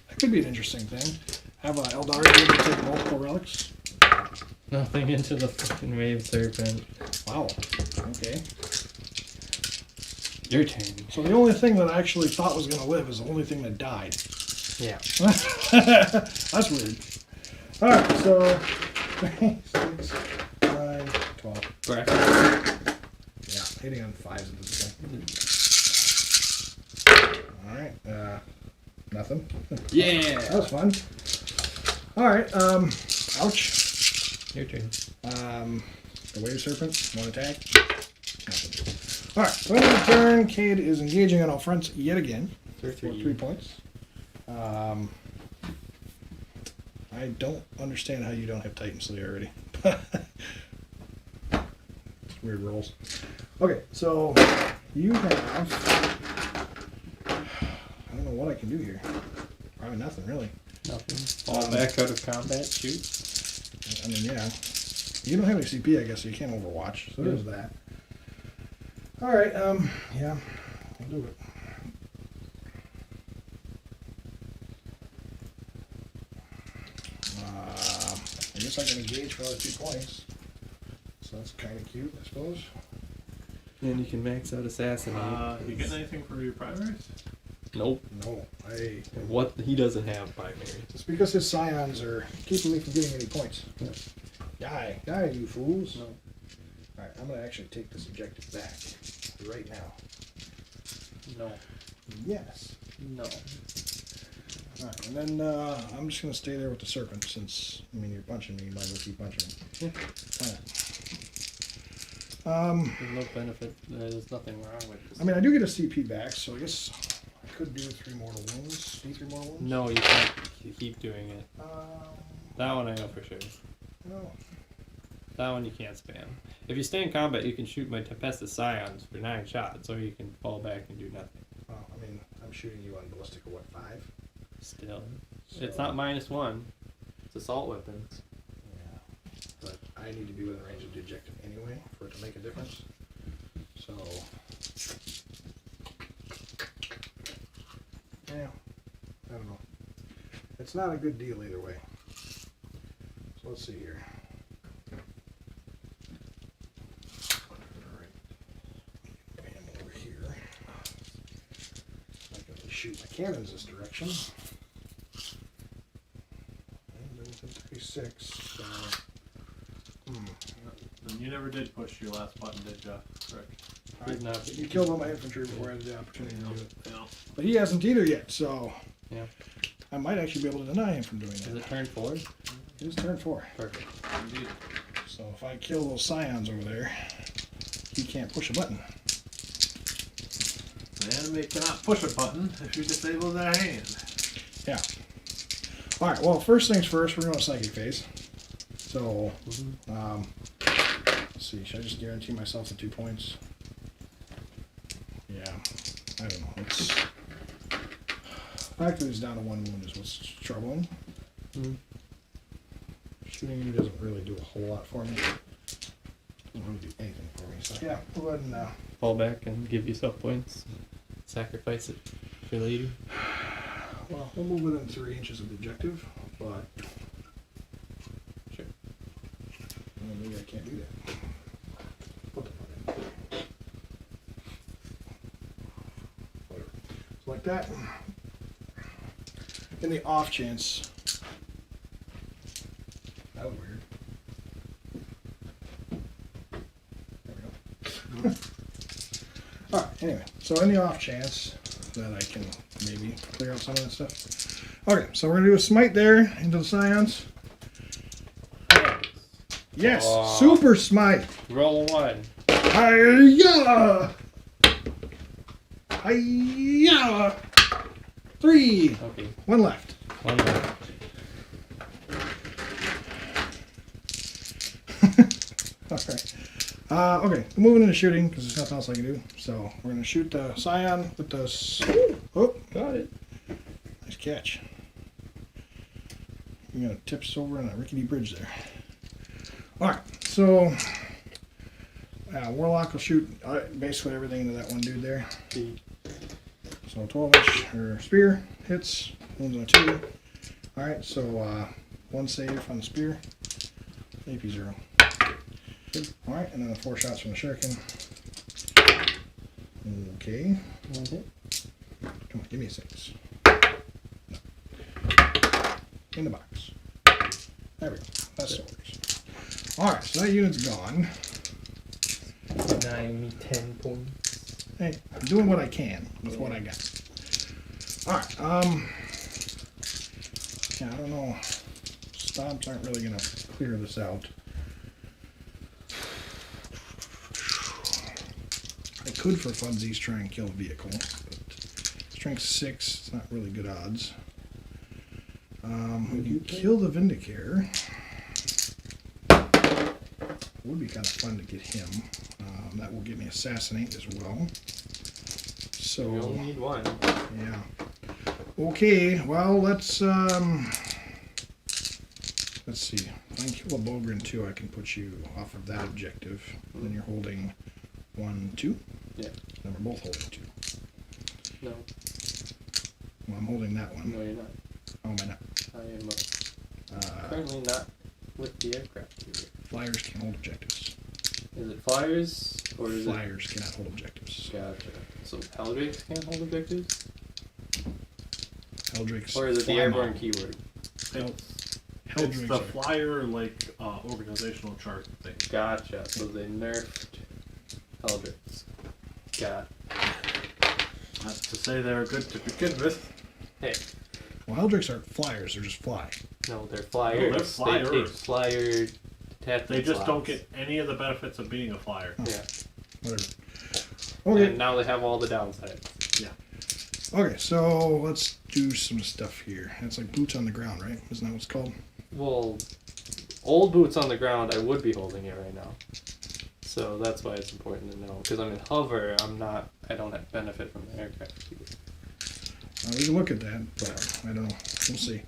That could be an interesting thing. Have Aeldari be able to take multiple relics. nothing into the fucking Wave Serpent. Wow. Okay. Your turn. So the only thing that I actually thought was going to live is the only thing that died. Yeah. That's weird. Alright, so 3, 6, 9, 12. Bracket. Yeah, hitting on 5s at this point. Alright, nothing. Yeah. That was fun. Alright, ouch. Your turn. The Wave Serpent, 1 attack. Nothing. Alright, so end of the turn, Cade is engaging on all fronts yet again. For 3 points. I don't understand how you don't have Titan Slayer already. It's weird rolls. Okay, so you have... I don't know what I can do here. Probably nothing, really. Nothing. Fall back out of combat. Shoot. I mean, yeah. You don't have any CP, I guess, so you can't Overwatch. So there's that. Alright, yeah. I'll do it. I guess I can engage for another 2 points. So that's kind of cute, I suppose. And you can max out Assassinate. You getting anything for your primaries? Nope. No, What? He doesn't have primary. it's because his Scions are keeping me from getting any points. Yeah. Die, you fools. No. Alright, I'm going to actually take this objective back. Right now. No. Yes. No. Alright, and then I'm just going to stay there with the Serpent since, I mean, you're punching me, you might as well keep punching me. Yeah. Alright. There's no benefit. There's nothing wrong with this. I mean, I do get a CP back, so I guess I could do 3 mortal wounds. Do 3 mortal wounds? No, you can't keep doing it. Um, That one I know for sure. no. That one you can't spam. If you stay in combat, you can shoot my Tempestus Scions for 9 shots, or you can fall back and do nothing. Oh, I mean, I'm shooting you on ballistic at what, 5? Still. So, It's not -1. It's assault weapons. Yeah. But I need to be within range of the objective anyway for it to make a difference. So. Yeah. I don't know. It's not a good deal either way. So let's see here. Alright. Bam over here. I can shoot my cannons this direction. And then it's 36, so. And you never did push your last button, did you, Rick? He's not. He killed all my infantry before I had the opportunity to do it. Yeah. But he hasn't either yet, so Yeah. I might actually be able to deny him from doing Is that. it turn 4? It is turn 4. Perfect. Indeed. So if I kill those scions over there, he can't push a button. The enemy cannot push a button if you disable their hand. Yeah. Alright, well, first things first, we're going to psychic phase. So, let's see, should I just guarantee myself the 2 points? Yeah, I don't know. It's fact that he's down to 1 wound is what's troubling. Mm-hmm. Shooting him doesn't really do a whole lot for me. Doesn't really do anything for me. So yeah, go ahead and Fall back and give yourself points. Sacrifice it for later. well, we'll move within 3 inches of the objective, but Sure. well, maybe I can't do that. What the fuck? Whatever. So like that. In the off chance. That was weird. There we go. Alright, anyway. So in the off chance that I can maybe clear out some of that stuff. Okay, so we're going to do a smite there into the scions. Yes! Aw. Super smite! Roll 1. Hiya! Hiya! 3! Okay. 1 left. 1 left. Alright. Okay, moving into shooting because there's nothing else I can do. So we're going to shoot the scion with the. Oh, Got it. nice catch. You're going to tip us over on a rickety bridge there. Alright, so. Warlock will shoot basically everything into that one dude there. So 12-inch or spear hits, wounds on a 2. Alright, so 1 save on the spear, AP 0. Alright, and then the 4 shots from the shuriken. Okay. 1 hit. Come on, give me a 6. No. In the box. There we go. That still works. Alright, so that unit's gone. 9 me 10 points. Hey, I'm doing what I can with what I got. Alright, yeah, I don't know. Stomps aren't really gonna clear this out. I could for funsies try and kill a vehicle, but strength 6, it's not really good odds. We can kill the Vindicator. Would be kind of fun to get him. That will get me assassinate as well. So You only need 1. yeah. Okay, well let's see. If I can kill a Bogren too, I can put you off of that objective. And then you're holding 1, 2. Yeah. Then we're both holding 2. No. Well, I'm holding that one. No, you're not. Oh, am I not? I am currently not with the aircraft carrier. Flyers can't hold objectives. Is it flyers or is Flyers cannot hold objectives. it? Gotcha. So Helldrakes can't hold objectives? Heldrake's Or is it the fly airborne model. keyword? It's Heldrake's the are flyer organizational chart thing. Gotcha. So they nerfed Helldrakes. Got Not to say they're good to begin with. Hey, Well, Heldrake's aren't flyers; they're just fly. no, they're flyers. they're They flyers. take flyer detachment They just don't slots. get any of the benefits of being a flyer. Yeah. Whatever. Okay. And now they have all the downsides. Okay, so let's do some stuff here. It's like boots on the ground, right? Isn't that what it's called? Well, old boots on the ground, I would be holding it right now. So that's why it's important to know. Because I'm in hover, I don't have benefit from the aircraft keyword. We can look at that, but I don't know. We'll see.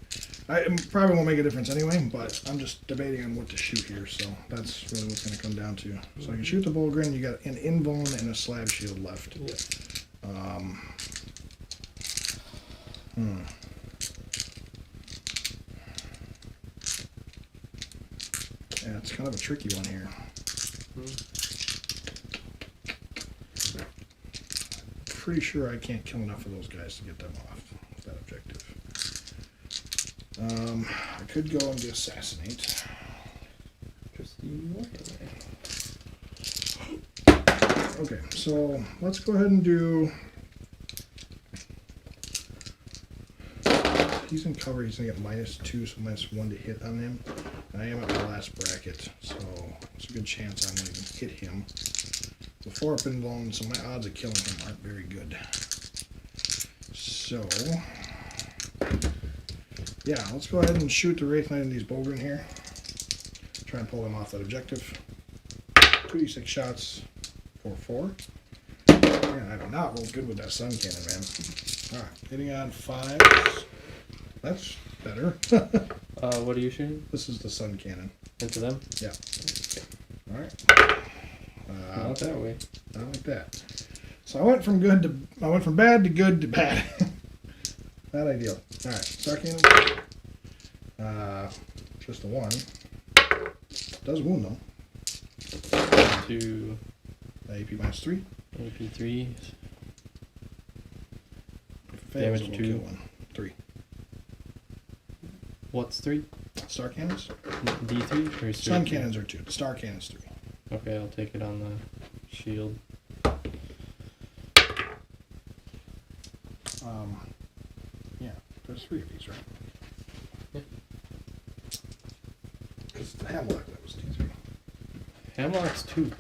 It probably won't make a difference anyway, but I'm just debating on what to shoot here, so that's really what's going to come down to. So I can shoot the Bullgrin. You got an invuln and a slab shield left. Yeah. Yeah, it's kind of a tricky one here. Pretty sure I can't kill enough of those guys to get them off that objective. I could go and assassinate. Interesting. Okay, so let's go ahead and do. He's in cover. He's gonna get -2, so -1 to hit on him. And I am at my last bracket, so it's a good chance I'm gonna hit him. The 4 up and blown, so my odds of killing him aren't very good. So, yeah, let's go ahead and shoot the Wraith Knight in these Bogren here. Try and pull him off that objective. 2d6 shots for 4. Man, I do not roll good with that Sun Cannon, man. Alright, hitting on 5s. That's better. What are you shooting? This is the Sun Cannon. Into them? Yeah. Alright. Not that way. Not like that. So I went from bad to good to bad. Not ideal. Alright, Star Cannon. Just the 1. Does wound though. 2 AP -3. AP3. If it fails, Damage it will 2. kill 1. 3. What's 3? Star Cannons? D3 or Sun Cannons are 2. The Star Cannons 3. Okay, I'll take it on the shield. Yeah, there's 3 of these, right? Yeah. Because the Hemlock, that was D3. Hemlock's 2.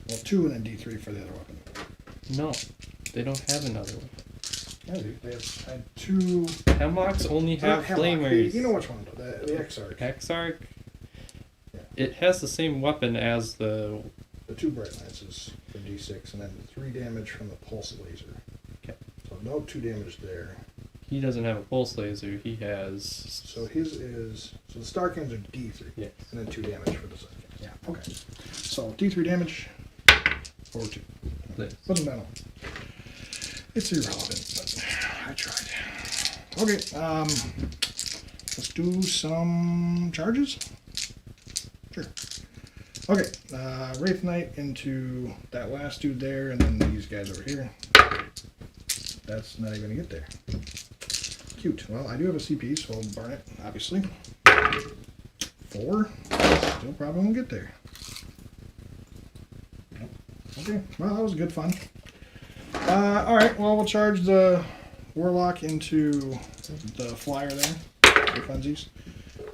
Well, 2 and then D3 for the other weapon. No, they don't have another one. Yeah, they have had 2. Hemlocks only have flamers. You know which one, the Exarch. Exarch. Yeah. It has the same weapon as the. The 2 Bright Lances for D6, and then 3 damage from the Pulse Laser. Okay. So no 2 damage there. He doesn't have a pulse laser. He has. So his is. So the Star Cannons are D3. Yes. And then 2 damage for the Sun Cannons. Yeah, okay. So D3 damage or 2. This. Doesn't matter. It's irrelevant, but I tried. Okay, let's do some charges. Sure. Okay, Wraith Knight into that last dude there, and then these guys over here. That's not even gonna get there. Cute. Well, I do have a CP, so I'll burn it, obviously. 4. Still probably won't get there. Okay, well, that was good fun. Alright, well, we'll charge the Warlock into the flyer there. For funsies.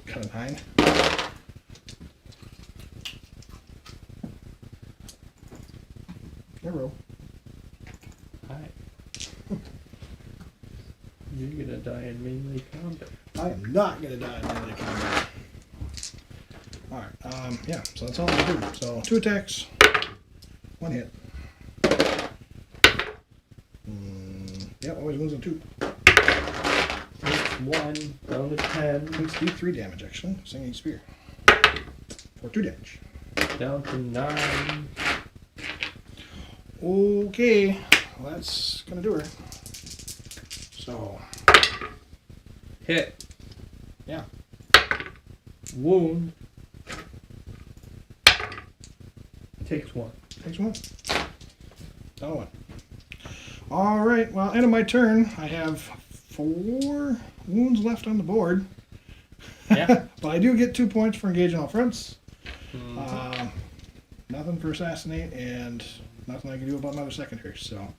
Cut a 9. Arrow. Hi. You're gonna die in melee combat. I am not going to die in melee combat. Alright, yeah, so that's all I'm going to do. So, 2 attacks, 1 hit. Yeah, always wins on 2. 1 down to 10. Takes D3 damage, actually. Singing Spear. For 2 damage. Down to 9. Okay, well, that's going to do her. So, Hit. yeah. Wound. Takes 1. Takes 1. Down to 1. Alright, well, end of my turn. I have 4 wounds left on the board. Yeah. But I do get 2 points for engaging all fronts. Mm. Nothing for assassinate, and nothing I can do about another secondary. So,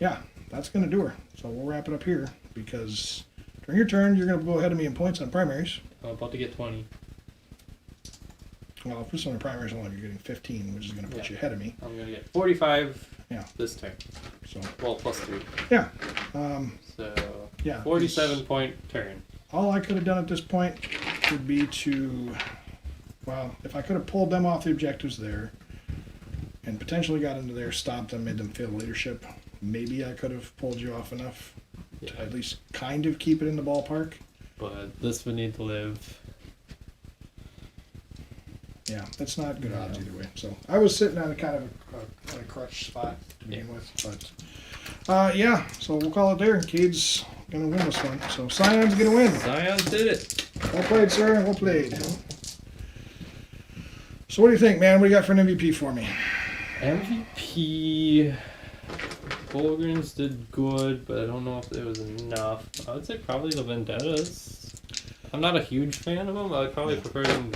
yeah, that's going to do her. So we'll wrap it up here, because during your turn, you're going to go ahead of me in points on primaries. I'm about to get 20. Well, if this one on primaries alone, you're getting 15, which is going to put Yeah. you ahead of me. I'm gonna get 45 Yeah. this turn. So, Well, plus 3. yeah. So, Yeah. 47 point turn. All I could have done at this point would be to, well, if I could have pulled them off the objectives there and potentially got into there, stopped them, made them fail leadership, maybe I could have pulled you off enough to at least kind of keep it in the ballpark. But this would need to live. Yeah, that's not good odds either way. So I was sitting on a kind of a crutch spot to begin with, but yeah. So we'll call it there. Cade's gonna win this one. So Scion's gonna win. Scion did it. Well played, sir. Well played. So what do you think, man? What do you got for an MVP for me? MVP. Bolgrins did good, but I don't know if it was enough. I would say probably the Vendettas. I'm not a huge fan of them. I would probably prefer them.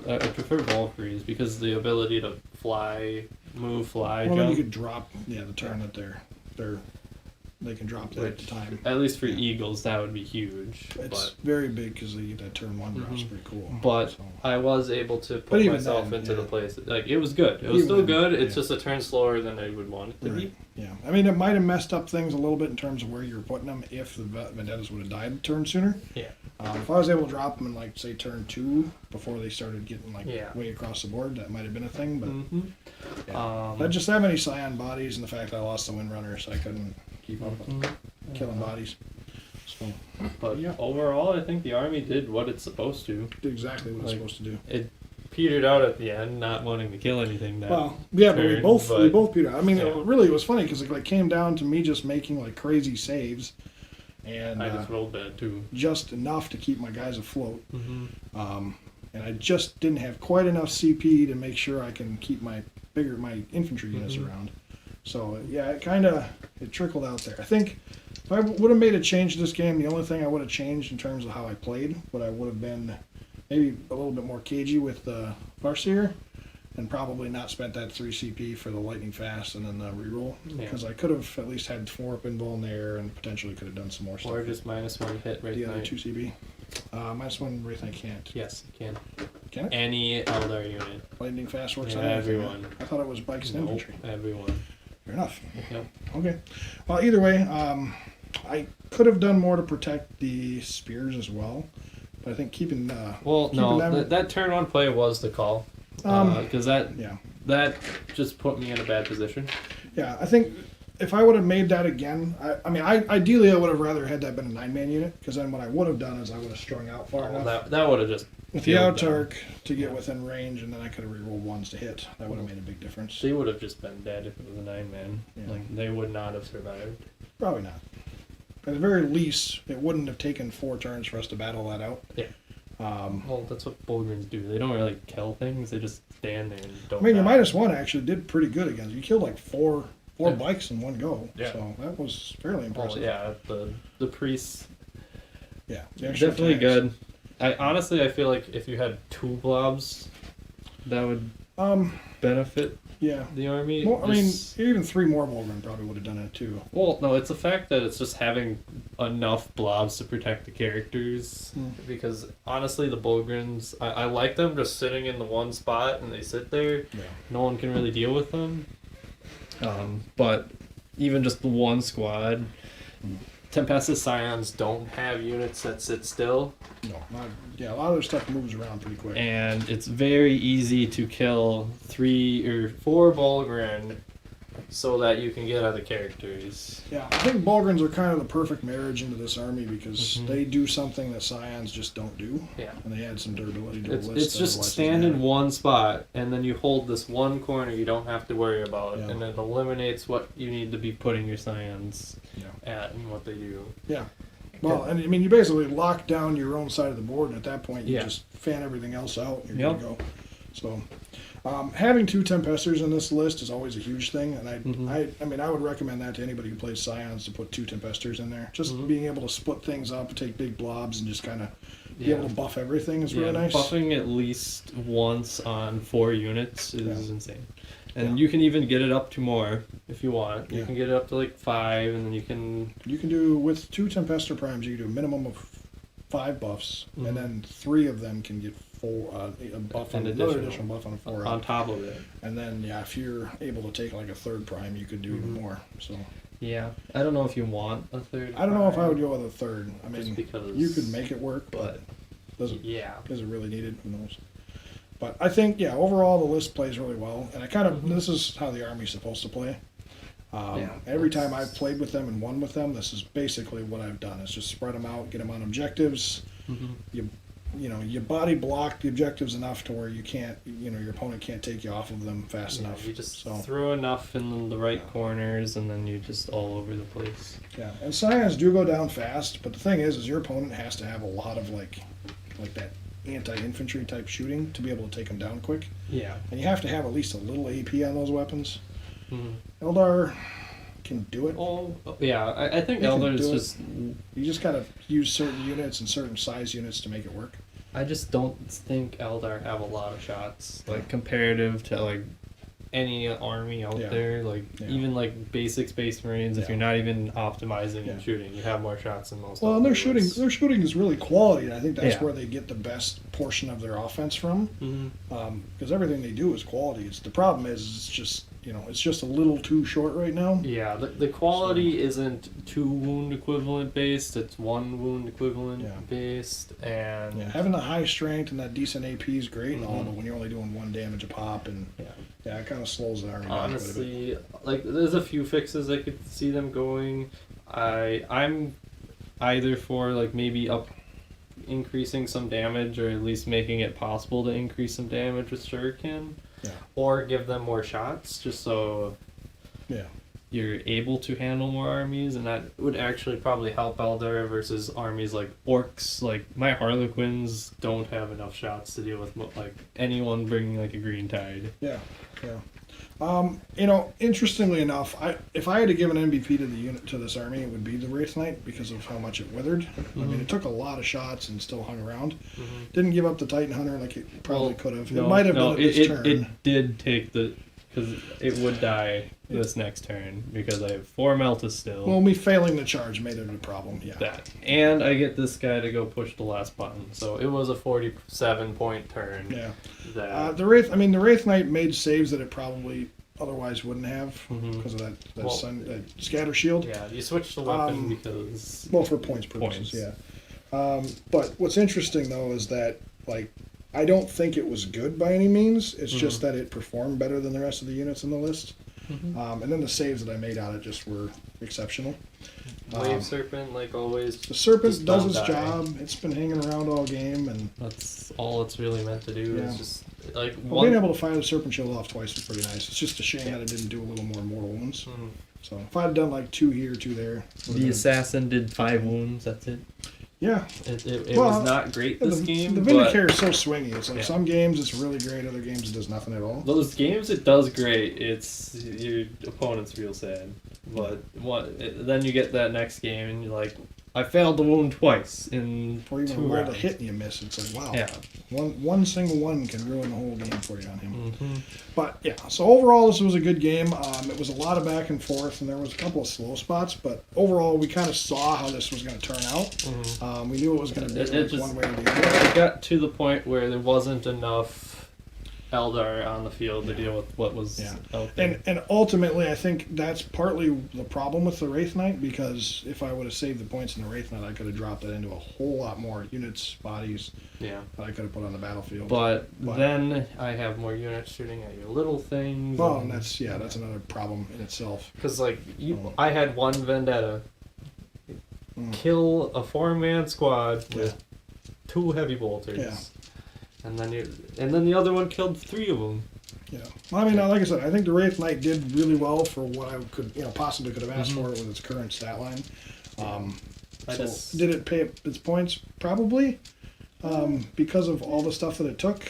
I prefer Valkyries because the ability to fly move, fly, Well, then you jump. could drop, the turn that they can drop that at the time. At least for Yeah. eagles, that would be huge. It's But very big because that turn one drop's Mhm. pretty cool. But so. I was able to But put even myself then, into the yeah. place. Like, it was good. It was Even still then, good. It's yeah. just a turn slower than I would want it to Right. be. Yeah, I mean, it might have messed up things a little bit in terms of where you were putting them if the vendettas would have died a turn sooner. Yeah. If I was able to drop them in, like, say, turn 2 before they started getting, like, Yeah. way across the board, that might have been a thing, but Mm-hmm. yeah. But just that many Scion bodies and the fact that I lost the Windrunner, so I couldn't keep up with killing bodies. So, But yeah. overall, I think the army did what it's supposed to. did exactly what it's Like, supposed to do. It petered out at the end, not wanting to kill anything. That Well, yeah, but we turn, both but- Peter. I mean, yeah. it was funny because it like came down to me just making like crazy saves, and I just rolled bad too. just enough to keep my guys afloat. Mm-hmm. And I just didn't have quite enough CP to make sure I can keep my infantry units Mhm. around. So yeah, it trickled out there. I think if I would have made a change to this game, the only thing I would have changed in terms of how I played, I would have been maybe a little bit more cagey with the Farseer, and probably not spent that 3 CP for the lightning fast and then the reroll, Yeah. because I could have at least had 4 up invul in there and potentially could have done some more stuff. Or just -1 hit right the other now. 2 CP. -1 Wraith I can't. Yes, you can. Can it? Any Eldar unit. Lightning fast works Yeah, on everything. everyone. I thought it was bikes and Nope, infantry. everyone. Fair enough. Yep. Okay. Well, either way, I could have done more to protect the spears as well, but I think keeping Well, keeping no, them- that turn 1 play was the call. Because yeah, that just put me in a bad position. yeah. I think if I would have made that again, ideally I would have rather had that been a 9-man unit, because then what I would have done is I would have strung out far enough That would have just with the killed them. Autark to get within range, and then I could have rerolled ones to hit. That would have made a big difference. They would have just been dead if it was a 9-man. Yeah. Like, they would not have survived. Probably not. At the very least, it wouldn't have taken 4 turns for us to battle that out. Yeah. Well, that's what Bulgrins do. They don't really kill things. They just stand there and don't. I mean, your die. -1 actually did pretty good against you. Killed like four Yeah. bikes in one go. Yeah. So that was fairly Well, impressive. yeah, the priests Yeah. The extra definitely attacks. good. I feel like if you had 2 blobs, that would benefit Yeah. the army. Well, I mean, Just- even 3 more Bolgren probably would have done it too. well, no, it's the fact that it's just having enough blobs to protect the characters. Because honestly, the Bulgrins, I like them just sitting in the one spot and they sit there. Yeah. No one can really deal with them. But even just the one squad, Tempestus Scions don't have units that sit still, No. Not, yeah. A lot of their stuff moves around pretty quick. and it's very easy to kill 3 or 4 Bulgrin so that you can get other characters. Yeah. I think Bolgrins are kind of the perfect marriage into this army because Mhm. they do something that Scions just don't do, Yeah. and they add some durability to It's the list. just otherwise doesn't stand in matter. one spot, and then you hold this one corner you don't have to worry about, Yeah. and it eliminates what you need to be putting your Scions Yeah. at and what they do. Yeah. Well, and I mean, you basically lock down your own side of the board, and at that point, you Yeah. just fan everything else out, and you're Yep. good to go. So, having 2 Tempesters in this list is always a huge thing, and Mhm. I mean, I would recommend that to anybody who plays Scions to put 2 Tempesters in there. Just Mhm. being able to split things up, take big blobs, and just kind of be Yeah. able to buff everything is really Yeah, nice. buffing at least once on 4 units is Yeah. insane. And Yeah. you can even get it up to more if you want. You Yeah. can get it up to like 5, and then you can. You can do, with 2 Tempester Primes, you can do a minimum of 5 buffs, Mhm. and then 3 of them can get 4, a buff on An another additional. additional buff on a 4 On top of it. And then, yeah, if you're able to take like a 3rd Prime, you could do even Mhm. more. So Yeah. I don't know if you want a 3rd. I don't know if I prime, would go with a 3rd. I Just mean, because. you could make it work, but But does it yeah. really needed? Who knows? But I think, yeah, overall the list plays really well, and I kind of this is how the army's supposed to play. Yeah, Every that's- time I've played with them and won with them, this is basically what I've done. Is just spread them out, get them on objectives. Mhm. You body block the objectives enough to where you can't, your opponent can't take you off of them fast Yeah, enough. you just so. throw enough in the right corners, and then you're just all over the place. Yeah, and Scions do go down fast, but the thing is your opponent has to have a lot of like that anti-infantry type shooting to be able to take them down quick, Yeah. and you have to have at least a little AP on those weapons. Mhm. Eldar can do it. Oh, yeah. I think You can Eldar is do it. just. You just gotta use certain units and certain size units to make it work. I just don't think Eldar have a lot of shots, like comparative to like any army out Yeah. there. Like Yeah. even like basic Space Marines, if Yeah. you're not even optimizing Yeah. and shooting, you have more shots than most. Well, and their others. shooting is really quality, and I think that's Yeah. where they get the best portion of their offense from. Mhm. Because everything they do is quality. The problem is it's just it's just a little too short right now. Yeah, the quality isn't 2 wound equivalent based, it's 1 wound equivalent Yeah. based, and Yeah, having the high strength and that decent AP is great and all, Mhm. but when you're only doing 1 damage a pop, and yeah. it kind of slows the army down quite a bit. Honestly, like there's a few fixes I could see them going. I'm either for like maybe increasing some damage, or at least making it possible to increase some damage with Shuriken. Yeah. Or give them more shots, just so Yeah. you're able to handle more armies, and that would actually probably help Eldar versus armies like orcs. Like my Harlequins don't have enough shots to deal with like anyone bringing like a green tide. Yeah, yeah. Interestingly enough, if I had to give an MVP to the unit to this army, it would be the Wraith Knight because of how much it withered. I mean, it took a lot of shots and still hung around. Mm-hmm. Didn't give up the Titan Hunter like it probably could have. No, it might have no, done it this turn. It did take because it would die this next turn because I have 4 Meltas still. Well, me failing the charge made it a problem. Yeah. That and I get this guy to go push the last button, so it was a 47-point turn. Yeah. That The Wraith Knight made saves that it probably otherwise wouldn't have Mhm. because of that Well, that scatter shield. yeah, you switched the weapon because Well, for points purposes, yeah. But what's interesting though is that I don't think it was good by any means. It's just that it performed better than the rest of the units in the list. And then the saves that I made on it just were exceptional. Wave Serpent, like always. The Serpent just does don't its die. job. It's been hanging around all game, and That's all it's really meant to do. Yeah. Is just like well, being able to fire the Serpent Shield off twice was pretty nice. It's just a shame that it didn't do a little more mortal wounds. Mhm. So if I'd done like 2 here, 2 there. would've The been- assassin did 5 wounds. That's it. Yeah. It Well, was not great this game. The but Vindicator is so swingy. It's like Yeah. some games it's really great, other games it does nothing at all. those games it does great. It's your opponents feel sad, but then you get that next game and you're like, I failed the wound twice in Or even 2 roll rounds. the hit and you miss. It's like, wow. Yeah. One single one can ruin the whole game for you on him. Mm-hmm. But yeah, so overall this was a good game. It was a lot of back and forth, and there was a couple of slow spots. But overall, we kind of saw how this was going to turn out. Mm-hmm. We knew it was going to be It just- one way or the other. It got to the point where there wasn't enough Eldar on the field to deal with what was Yeah. out there. And ultimately, I think that's partly the problem with the Wraith Knight, because if I would have saved the points in the Wraith Knight, I could have dropped that into a whole lot more units, bodies Yeah. that I could have put on the battlefield. But then I have more units shooting at your little things. Well, and that's another problem in itself. Because, like, I had one Vendetta kill a 4-man squad with 2 heavy bolters. Yeah. And then the other one killed 3 of them. Yeah. Well, I mean, like I said, I think the Wraith Knight did really well for what I possibly could have asked for it with its current stat line. Did it pay its points? Probably, because of all the stuff that it took,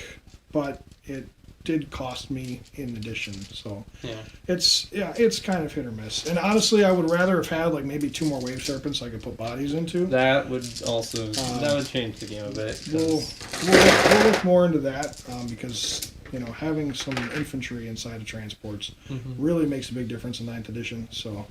but it did cost me in addition. So Yeah. it's kind of hit or miss. And honestly, I would rather have had like maybe 2 more Wave Serpents I could put bodies into. That would also that would change the game a bit. 'Cause We'll look more into that because having some infantry inside of transports really makes a big difference in 9th edition. So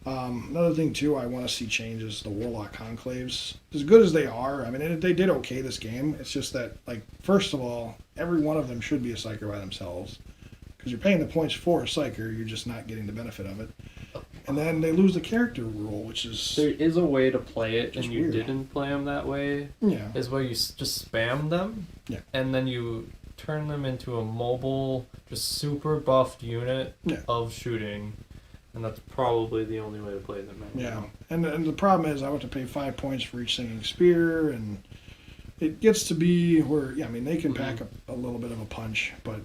another thing too, I want to see changes the Warlock conclaves. As good as they are, I mean they did okay this game. It's just that first of all, every one of them should be a psyker by themselves because you're paying the points for a psyker, you're just not getting the benefit of it. And then they lose the character rule, which is there is a way to play it, Just and you weird. didn't play them that way. yeah. Is where you just spam them, Yeah. and then you turn them into a mobile, just super buffed unit Yeah. of shooting, and that's probably the only way to play them. Right Yeah, now. and the problem is I have to pay 5 points for each singing spear, and it gets to be where they can pack a little bit of a punch, but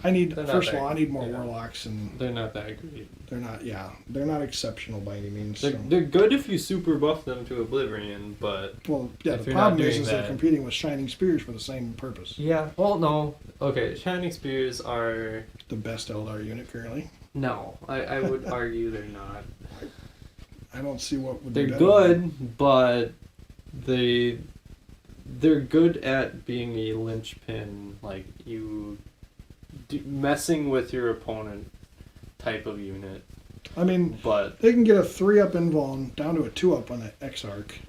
I need They're not first of that- all I need more yeah. warlocks, and They're not that great. they're not exceptional by any means. They're, So. they're good if you super buff them to Oblivion, but Well, yeah, if the you're not problem is doing they're that- competing with shining spears for the same purpose. yeah. Well, no. Okay, Shining Spears are The best Eldar unit currently. no. I would argue they're not. I don't see what would be They're better. good, but they're good at being a linchpin. Like you messing with your opponent type of unit. I mean, But they can get a 3-up invuln down to a 2-up on the Exarch.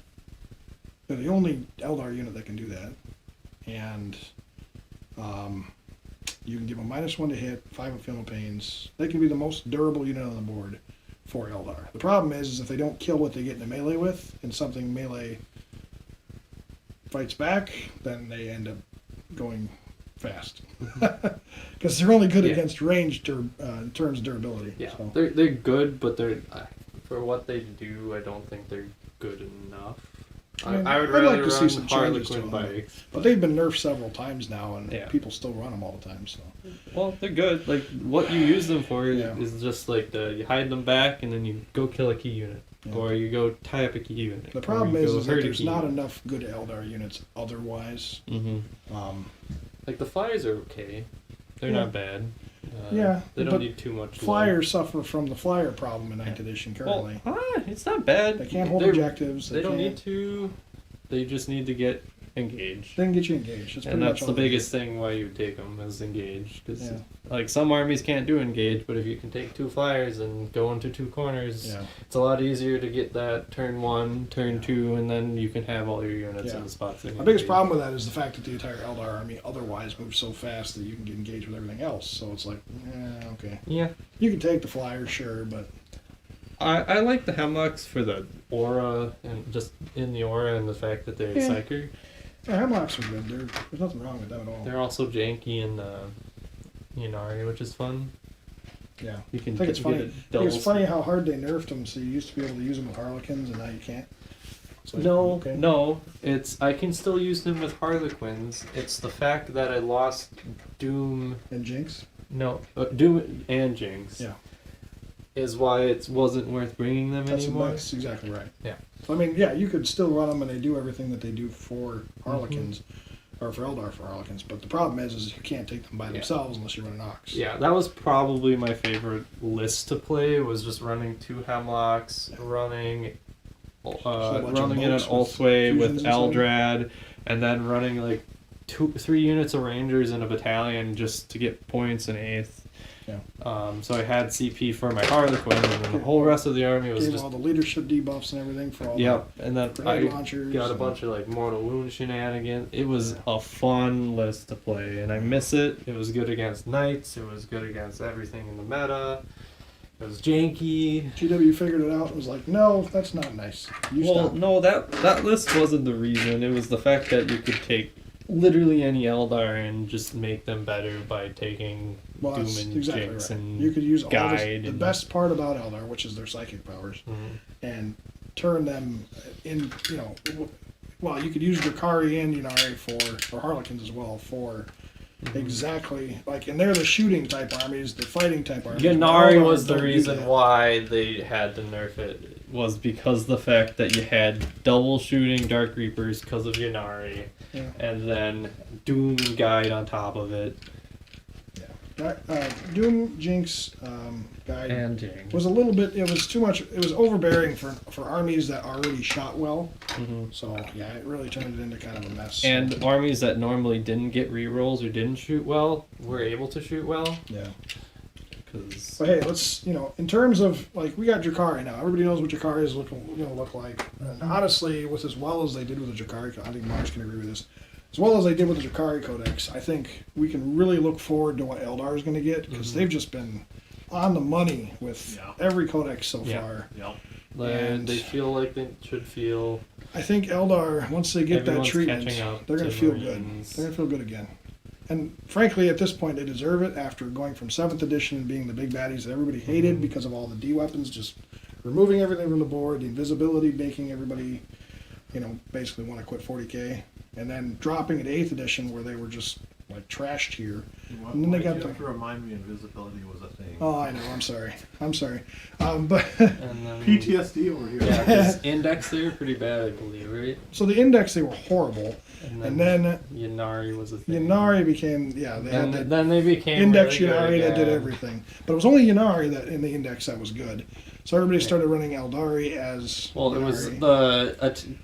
They're the only Eldar unit that can do that. And you can give them -1 to hit, 5 Infernal Pains. They can be the most durable unit on the board for Eldar. The problem is if they don't kill what they get into melee with, and something melee fights back, then they end up going fast. Because they're only good Yeah. against ranged in terms of durability. yeah, So. they're good, but they're for what they do. I don't think they're good enough. I mean, I would I'd rather like to see run some changes to Harlequin them. bikes. But they've been nerfed several times now, and Yeah. people still run them all the time. So Well, they're good. Like what you use them for Yeah. is just like you hide them back, and then you go kill a key unit, Yeah. or you go tie up a key unit. the problem is that hurt a there's key not unit. enough good Eldar units otherwise. Mm-hmm. Like the flyers are okay. They're Yeah. not bad. Yeah, They don't but need too much. love. Flyers suffer from the flyer problem in 9th edition Well, currently. it's not bad. They can't hold They're- objectives. They don't can't- need to. They just need to get engaged. They can get you engaged. That's And pretty that's much the all they biggest thing why you take them is engage. Because Yeah. like some armies can't do engage, but if you can take 2 flyers and go into 2 corners, do. Yeah. it's a lot easier to get that turn 1, turn Yeah. 2, and then you can have all your units Yeah. in the spots. That My you biggest need. problem with that is the fact that the entire Eldar army otherwise moves so fast that you can get engaged with everything else. So it's like, yeah, okay. Yeah, You can take the flyers, sure, but I like the Hemlocks for the aura and just in the aura and the fact that they're Yeah. psyker. yeah, Hemlocks are good. There's nothing wrong with them at all. They're also janky in Ynnari, which is fun. Yeah. You can I think it's get funny. a I think double it's funny how hard they nerfed them. So you used to be able to use them with Harlequins, and now you can't. It's like, No, okay. no, it's I can still use them with Harlequins. It's the fact that I lost Doom, And Jinx. Doom and Jinx. Yeah. Is why it wasn't worth bringing them anymore. That's exactly right. Yeah. I mean, yeah, you could still run them, and they do everything that they do for Harlequins, or for Eldar for Harlequins. But the problem is you can't take them by themselves unless you run an Ox. Yeah, that was probably my favorite list to play. Was just running 2 Hemlocks, running bunch of in an bolts with Ulthway with fusions inside. Eldrad, and then running like 3 units of Rangers in a battalion just to get points in 8th. Yeah. So I had CP for my Harlequin, and then the whole rest of the army was Gave just all the leadership debuffs and everything for all yep. And then the grenade I launchers. got a and- bunch of like mortal wound shenanigans. It was Yeah. a fun list to play, and I miss it. It was good against knights. It was good against everything in the meta. It was janky. GW figured it out and was like, no, that's not nice. You Well, stop. no, that list wasn't the reason. It was the fact that you could take literally any Eldar and just make them better by taking Well, Doom that's and exactly Jinx right. and You could use all Guide the and- best part about Eldar, which is their psychic powers, Mhm. and turn them in, well, you could use Drakari and Ynnari or Harlequins as well for exactly, like, and they're the shooting type armies, the fighting type armies. Ynnari Eldar was the don't do reason that. why they had to nerf it. Was because the fact that you had double shooting Dark Reapers because of Ynnari, Yeah. and then Doom and Guide on top of it, Doom, Jinx, Guide and Jinx. was a little bit, it was too much, it was overbearing for armies that already shot well. Mhm. So, yeah, it really turned it into kind of a mess. And armies that normally didn't get rerolls or didn't shoot well were able to shoot well. Yeah. Cause But hey, let's, in terms of, like, we got Drakari now. Everybody knows what Drakari is going to look like. And honestly, with as well as they did with the Drakari, I think Marsh can agree with this. As well as they did with the Drakari Codex, I think we can really look forward to what Eldar is going to get, because they've just been on the money with every Codex so far. Yep. And- they feel like they should feel. I think Eldar, once they get that Everyone's treatment, catching up they're going to to feel good. Marines. They're going to feel good again. And frankly, at this point, they deserve it after going from 7th edition and being the big baddies that everybody hated because of all the D weapons, just removing everything from the board, the invisibility, making everybody, basically want to quit 40K, and then dropping at 8th edition where they were just like trashed here. And then they got you the- have to remind me invisibility was a thing. Oh, I know. I'm sorry. But And then, PTSD over here. Yeah, because Index they were pretty bad, I believe, right? so the Index, they were horrible, and then Ynnari was a thing. Ynnari became they had And that then they became Index really good Ynnari that did again. everything. But it was only Ynnari that in the Index that was good. So everybody started running Eldari as Well, it was Ynnari.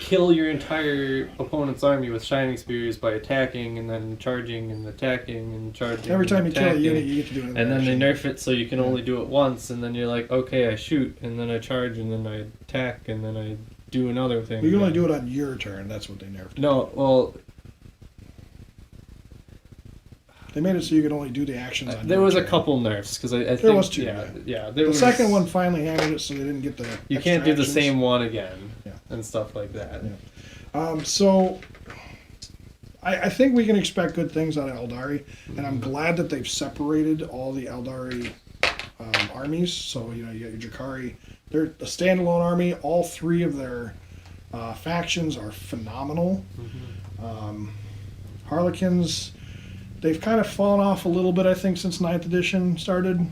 kill your entire opponent's army with shining spears by attacking and then charging and attacking and charging. Every time you and kill a attacking. unit, you get to do it. And then they nerf it so you can only do it once, and then you're like, okay, I shoot, and then I charge, and then I attack, and then I do another thing. You can only do it on your turn. That's what they nerfed. No, well, They made it so you could only do the actions on there your was a turn. couple nerfs because I think There was two, yeah. The second one finally hammered it so they didn't get the. You extra can't do the actions. same one again, Yeah. and stuff like that. Yeah. So, I think we can expect good things out of Aeldari, and I'm glad that they've separated all the Aeldari armies. So, you got your Jakari. They're a standalone army. All three of their factions are phenomenal. Harlequins, they've kind of fallen off a little bit, I think, since 9th edition started.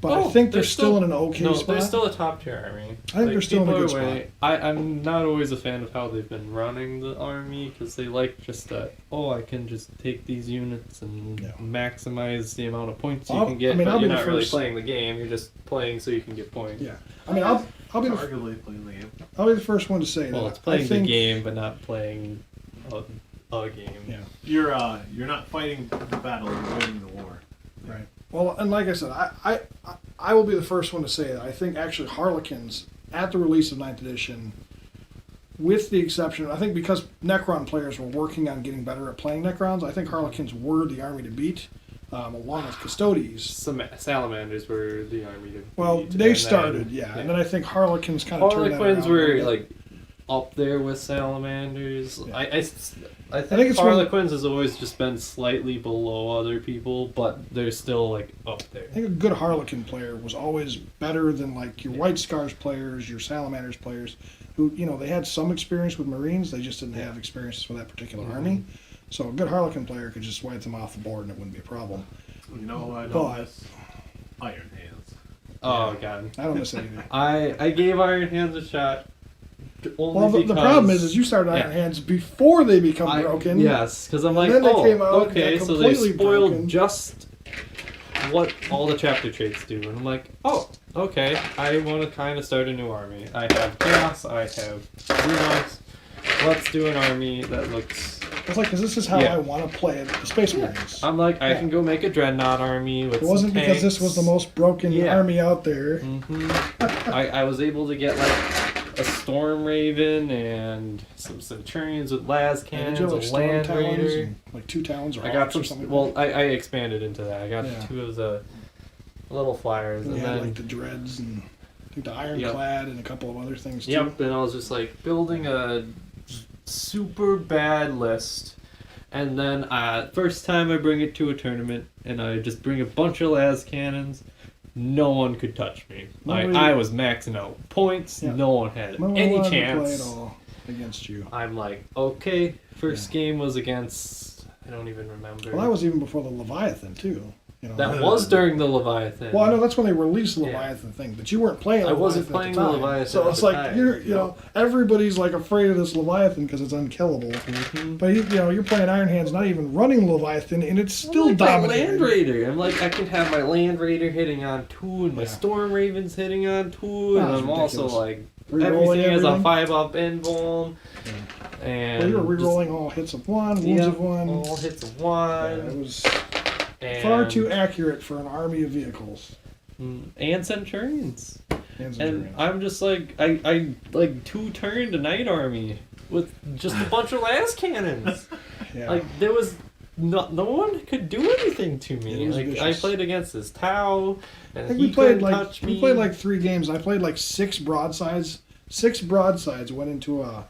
But I think they're still in an okay spot. They're still a top tier army. I think they're still in a good spot. I'm not always a fan of how they've been running the army because they like just that. Oh, I can just take these units and maximize the amount of points you can get. But you're not really playing the game. You're just playing so you can get points. Yeah, I mean, I'll be the, Arguably playing the game. I'll be the first one to say that. Well, it's playing the game, but not playing a game. Yeah. You're not fighting the battle. You're winning the war. Right. Well, and like I said, I will be the first one to say that I think actually Harlequins at the release of 9th edition, with the exception, I think because Necron players were working on getting better at playing Necrons, I think Harlequins were the army to beat, along with Custodes. Some Salamanders were the army to Well, beat, they and started, then, and then I think Harlequins kind of turned that around. Harlequins were like up there with Salamanders. Yeah. I think Harlequins has always just been slightly below other people, but they're still like up there. I think a good Harlequin player was always better than like your White Scars players, your Salamanders players, who, they had some experience with Marines, they just didn't have experiences with that particular army. So a good Harlequin player could just wipe them off the board and it wouldn't be a problem. I don't miss Iron Hands. Oh god. I don't miss anything. I gave Iron Hands a shot. Well, the problem is you started Iron Hands before they become broken. Yes, because I'm like, then they came out okay, and so they completely spoiled broken. just what all the chapter traits do, and I'm like, oh, okay, I want to kind of start a new army. I have Chaos, I have Remox. Let's do an army that looks. It's like, because this is how I want to play it, the Space Marines. I'm like, I can go make a Dreadnought army with It wasn't some because this was the most broken army out there. I was able to get like a Storm Raven and some Centurions with las cannons, a Land Raider, like 2 towns or I got some. or something. Well, I expanded into that. I got 2 of the little flyers, and then like the Dreads and I think the Ironclad and a couple of other things too. Yep, and I was just like building a super bad list, and then first time I bring it to a tournament, and I just bring a bunch of las cannons. No one could touch me. I was maxing out points. No one had any chance. To play at all against you. I'm like, okay. First game was against. I don't even remember. Well, that was even before the Leviathan too. That was during the Leviathan. Well, I know that's when they released the Leviathan thing, but you weren't playing. I wasn't Leviathan playing at the the time. Leviathan. So it's like everybody's like afraid of this Leviathan because it's unkillable. But you're playing Iron Hands, not even running Leviathan, and it's still dominating. Land Raider. I'm like, I can have my Land Raider hitting on 2, and my Storm Ravens hitting on 2, and I'm also like everything has a 5-up end bomb. And you were rerolling all hits of 1, wounds of 1. All hits of 1. It was far too accurate for an army of vehicles. And Centurions. And I'm just like, I like 2-turned a Knight Army with just a bunch of las cannons. Like, there was no one could do anything to me. Like, vicious. I played against this Tau, and he couldn't touch me. We played like 3 games. I played like 6 broadsides. 6 broadsides went into a.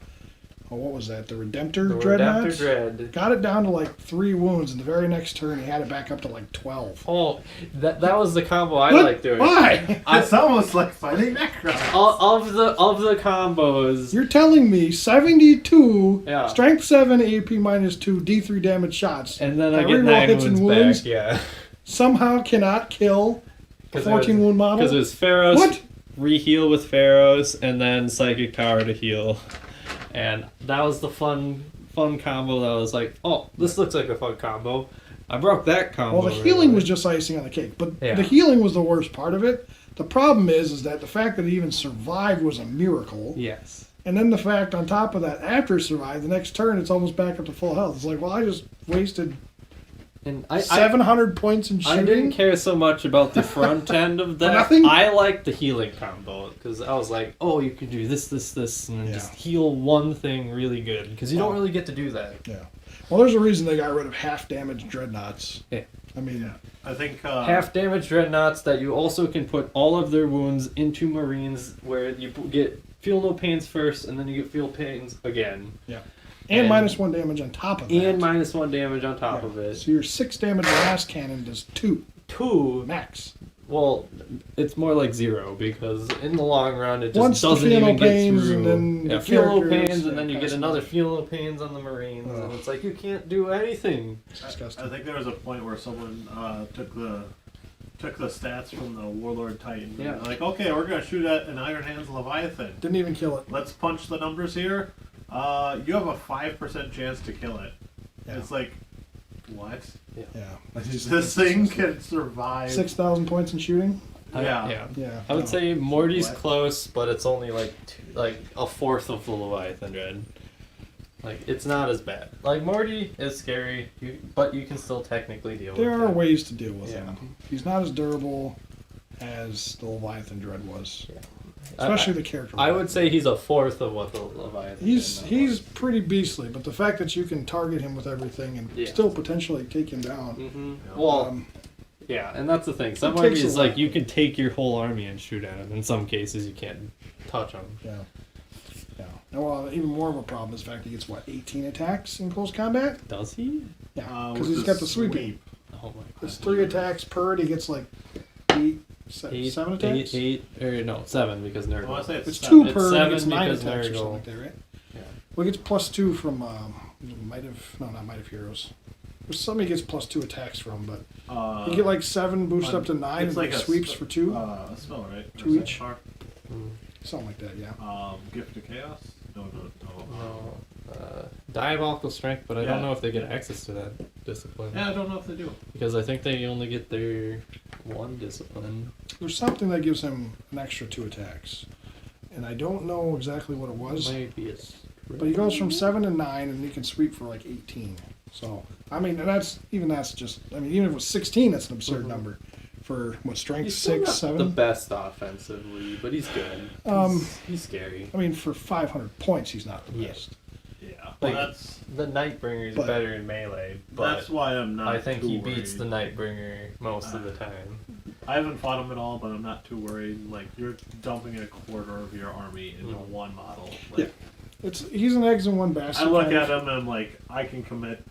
What was that? The Redemptor Dreadnoughts? Dread. Got it down to like 3 wounds, and the very next turn he had it back up to like 12. Oh, that was the combo I like doing. Why? It's almost like fighting Necrons. Of the combos. You're telling me 72, Yeah. strength 7, AP minus 2, D3 damage shots. And then I get 9 wounds back, yeah. Somehow cannot kill a 14 wound model? Because it was Pharaohs, What? re-heal with Pharaohs, and then Psychic Tower to heal. And that was the fun combo that was like, oh, this looks like a fun combo. I broke that combo. Well, the healing was just icing on the cake, but the healing was the worst part of it. The problem is that the fact that it even survived was a miracle. Yes. And then the fact on top of that, after it survived, the next turn it's almost back up to full health. It's like, well, I just wasted And 700 points in shooting. I didn't care so much about the front end of that. Nothing? I liked the healing combo because I was like, oh, you can do this, and then just heal one thing really good because you don't really get to do that. Yeah. Well, there's a reason they got rid of half damage dreadnoughts. Yeah. I mean, Yeah. I think Half damage dreadnoughts that you also can put all of their wounds into Marines where you get feel no pains first and then you get feel pains again. yeah. And -1 damage on top of that. And -1 damage on top of it. So your 6 damage last cannon does 2 2. max. Well, it's more like 0 because in the long run it just Once the doesn't feel no even get pains through. and then yeah, the feel no characters, pains and then you get pass another them. feel no pains on the Marines and it's like you can't do anything. It's disgusting. I think there was a point where someone took the stats from the Warlord Titan. Yeah. Like, okay, we're gonna shoot at an Iron Hands Leviathan. Didn't even kill it. Let's punch the numbers here. You have a 5% chance to kill it. Yeah. It's like, what? Yeah. This thing can survive. 6,000 points in shooting? Yeah. Yeah. I would no. say Morty's What? close, but it's only like a fourth of the Leviathan Dread. Like it's not as bad. Like Morty is scary, but you can still technically deal There with are it. ways to deal with Yeah. him. He's not as durable as the Leviathan Dread was. Yeah. Especially the character. I would say he's a fourth of what the Leviathan. He's Dread he's pretty beastly, but the fact that you can target him with everything and Yeah. still potentially take him down. Mm-hmm. Well, um, yeah, and that's the thing. Some It takes armies a like lot. you can take your whole army and shoot at him. In some cases, you can't touch him. yeah. Yeah. And well, even more of a problem is the fact he gets, 18 attacks in close combat? Does he? Yeah. With Because he's got the sweeping. Oh my It's god. 3 attacks per, and he gets 8, 7 attacks? Eight, or no, 7 because Nurgle. I want to say It's seven. 2 per, and he gets 9 because attacks or Nurgle. something like that, right? Yeah. Well, he gets +2 from, Might of Heroes. There's something he gets +2 attacks from, but you get 7, boost up to 9, it's and like a sweeps for 2. A spell, right? 2 Or each. Power? Something like that, yeah. Gift of Chaos? No. No. Diabolical Strength, but I Yeah. don't know if they get access to that discipline. Yeah, I don't know if they do. Because I think they only get their 1 discipline. There's something that gives him an extra 2 attacks. And I don't know exactly what it was. Might be a But he goes from 7 to 9, and he can sweep for 18. So, I mean, and even if it was 16, that's an absurd Mhm. number. For, strength He's still 6, not 7? the best offensively, but he's good. He's scary. I mean, for 500 points, he's not the Yeah. best. Yeah. Like, Well, that's The Nightbringer is But- better in melee, but that's why I'm not. I think too he beats the worried. Nightbringer most of the time. I haven't fought him at all, but I'm not too worried. Like, you're dumping a quarter of your army into one model. Like, He's an eggs in one basket. I look kind at of. him and I'm like, I can commit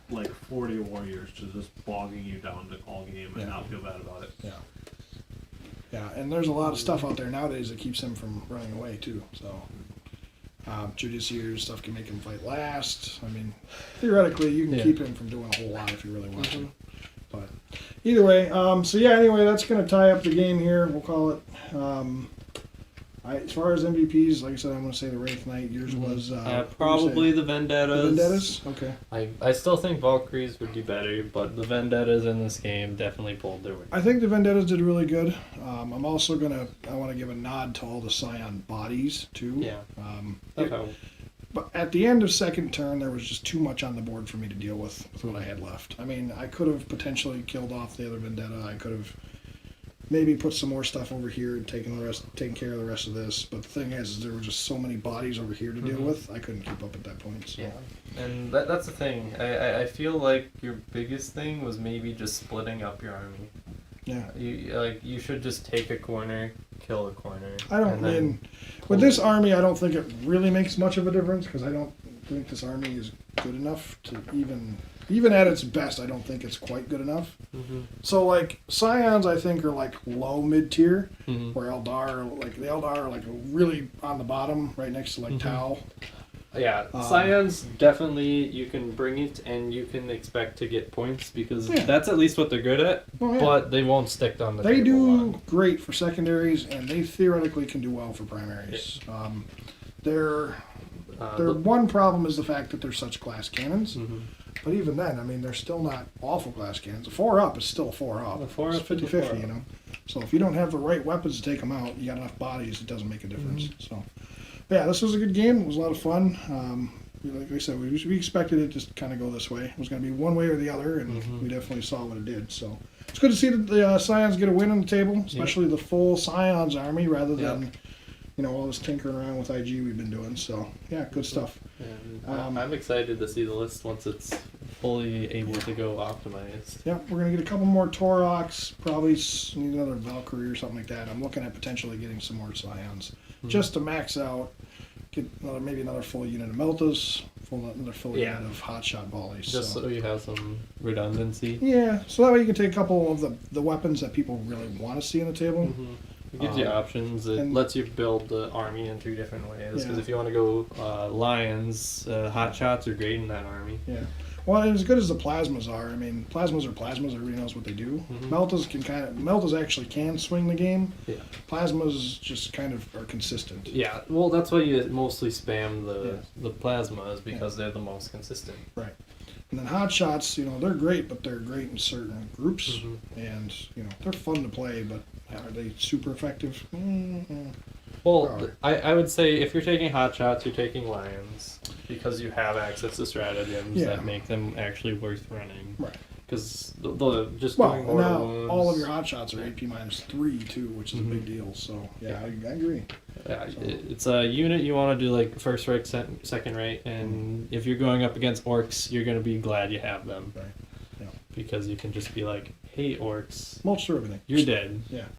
40 warriors to just bogging you down to all game and Yeah. not feel bad about it. Yeah, and there's a lot of stuff out there nowadays that keeps him from running away, too. So, Judiciary stuff can make him fight last. I mean, theoretically, you can Yeah. keep him from doing a whole lot if you really want Mhm. to. But either way, anyway, that's going to tie up the game here. We'll call it. As far as MVPs, like I said, I'm going to say the Wraith Knight. Yours was Probably the the Vendettas. Vendettas. Okay. I still think Valkyries would do better, but the Vendettas in this game definitely pulled their weight. I think the Vendettas did really good. I'm also I want to give a nod to all the Scion bodies too. Yeah. Okay. But at the end of second turn, there was just too much on the board for me to deal with what I had left. I mean, I could have potentially killed off the other Vendetta. I could have maybe put some more stuff over here and taken care of the rest of this. But the thing is there were just so many bodies over here to deal Mhm. with. I couldn't keep up at that point. So. Yeah, and that's the thing. I feel like your biggest thing was maybe just splitting up your army. Yeah. You should just take a corner, kill a corner. I don't and then mean with this army. I don't think it really makes much of a difference because I don't think this army is good enough to even at its best. I don't think it's quite good enough. Mhm. So Scions, I think are low mid tier, Mhm. where the Eldar are really on the bottom, right next to Mhm. Tau. Yeah, Um, Scions definitely you can bring it and you can expect to get points because Yeah. that's at least what they're good at. Oh, yeah. But they won't stick on the They table do long. great for secondaries, and they theoretically can do well for primaries. Their The- one problem is the fact that they're such glass cannons. Mhm. But even then, I mean, they're still not awful glass cannons. A 4-up is still a 4-up. A 4-up It's is a 50-50, 4-up. So if you don't have the right weapons to take them out, you got enough bodies, it doesn't make a difference. Mm-hmm. So, yeah, this was a good game. It was a lot of fun. Like I said, we expected it just kind of go this way. It was going to be one way or the other, and we definitely saw what it did. So it's good to see that the Scions get a win on the table, especially the full Scions army rather than all this tinkering around with IG we've been doing. So yeah, good stuff. And I'm excited to see the list once it's fully able to go optimized. Yeah, we're going to get a couple more Toroks, probably need another Valkyrie or something like that. I'm looking at potentially getting some more Scions just to max out. Get maybe another full unit of Meltas, another full unit of hotshot volleys. Just so you have some redundancy. Yeah, so that way you can take a couple of the weapons that people really want to see on the table. It gives you options. It lets you build the army in 3 different ways. Because if you want to go lions, hotshots are great in that army. Yeah. Well, and as good as the plasmas are, I mean, plasmas are plasmas. Everybody knows what they do. Meltas actually can swing the game. Yeah. Plasmas just kind of are consistent. Yeah. Well, that's why you mostly spam the plasmas because they're the most consistent. Right. And then hotshots, they're great, but they're great in certain groups, and they're fun to play. But are they super effective? Well, I would say if you're taking hotshots, you're taking lions because you have access to stratagems that make them actually worth running. Right. Because doing now wounds, all of your hotshots are AP -3 too, which is a big deal. So I agree. Yeah, it's a unit you want to do like first right, second right, and if you're going up against orcs, you're going to be glad you have them. Right. Yeah. Because you can just be like, hey orcs, Mulch through everything. you're dead. Yeah.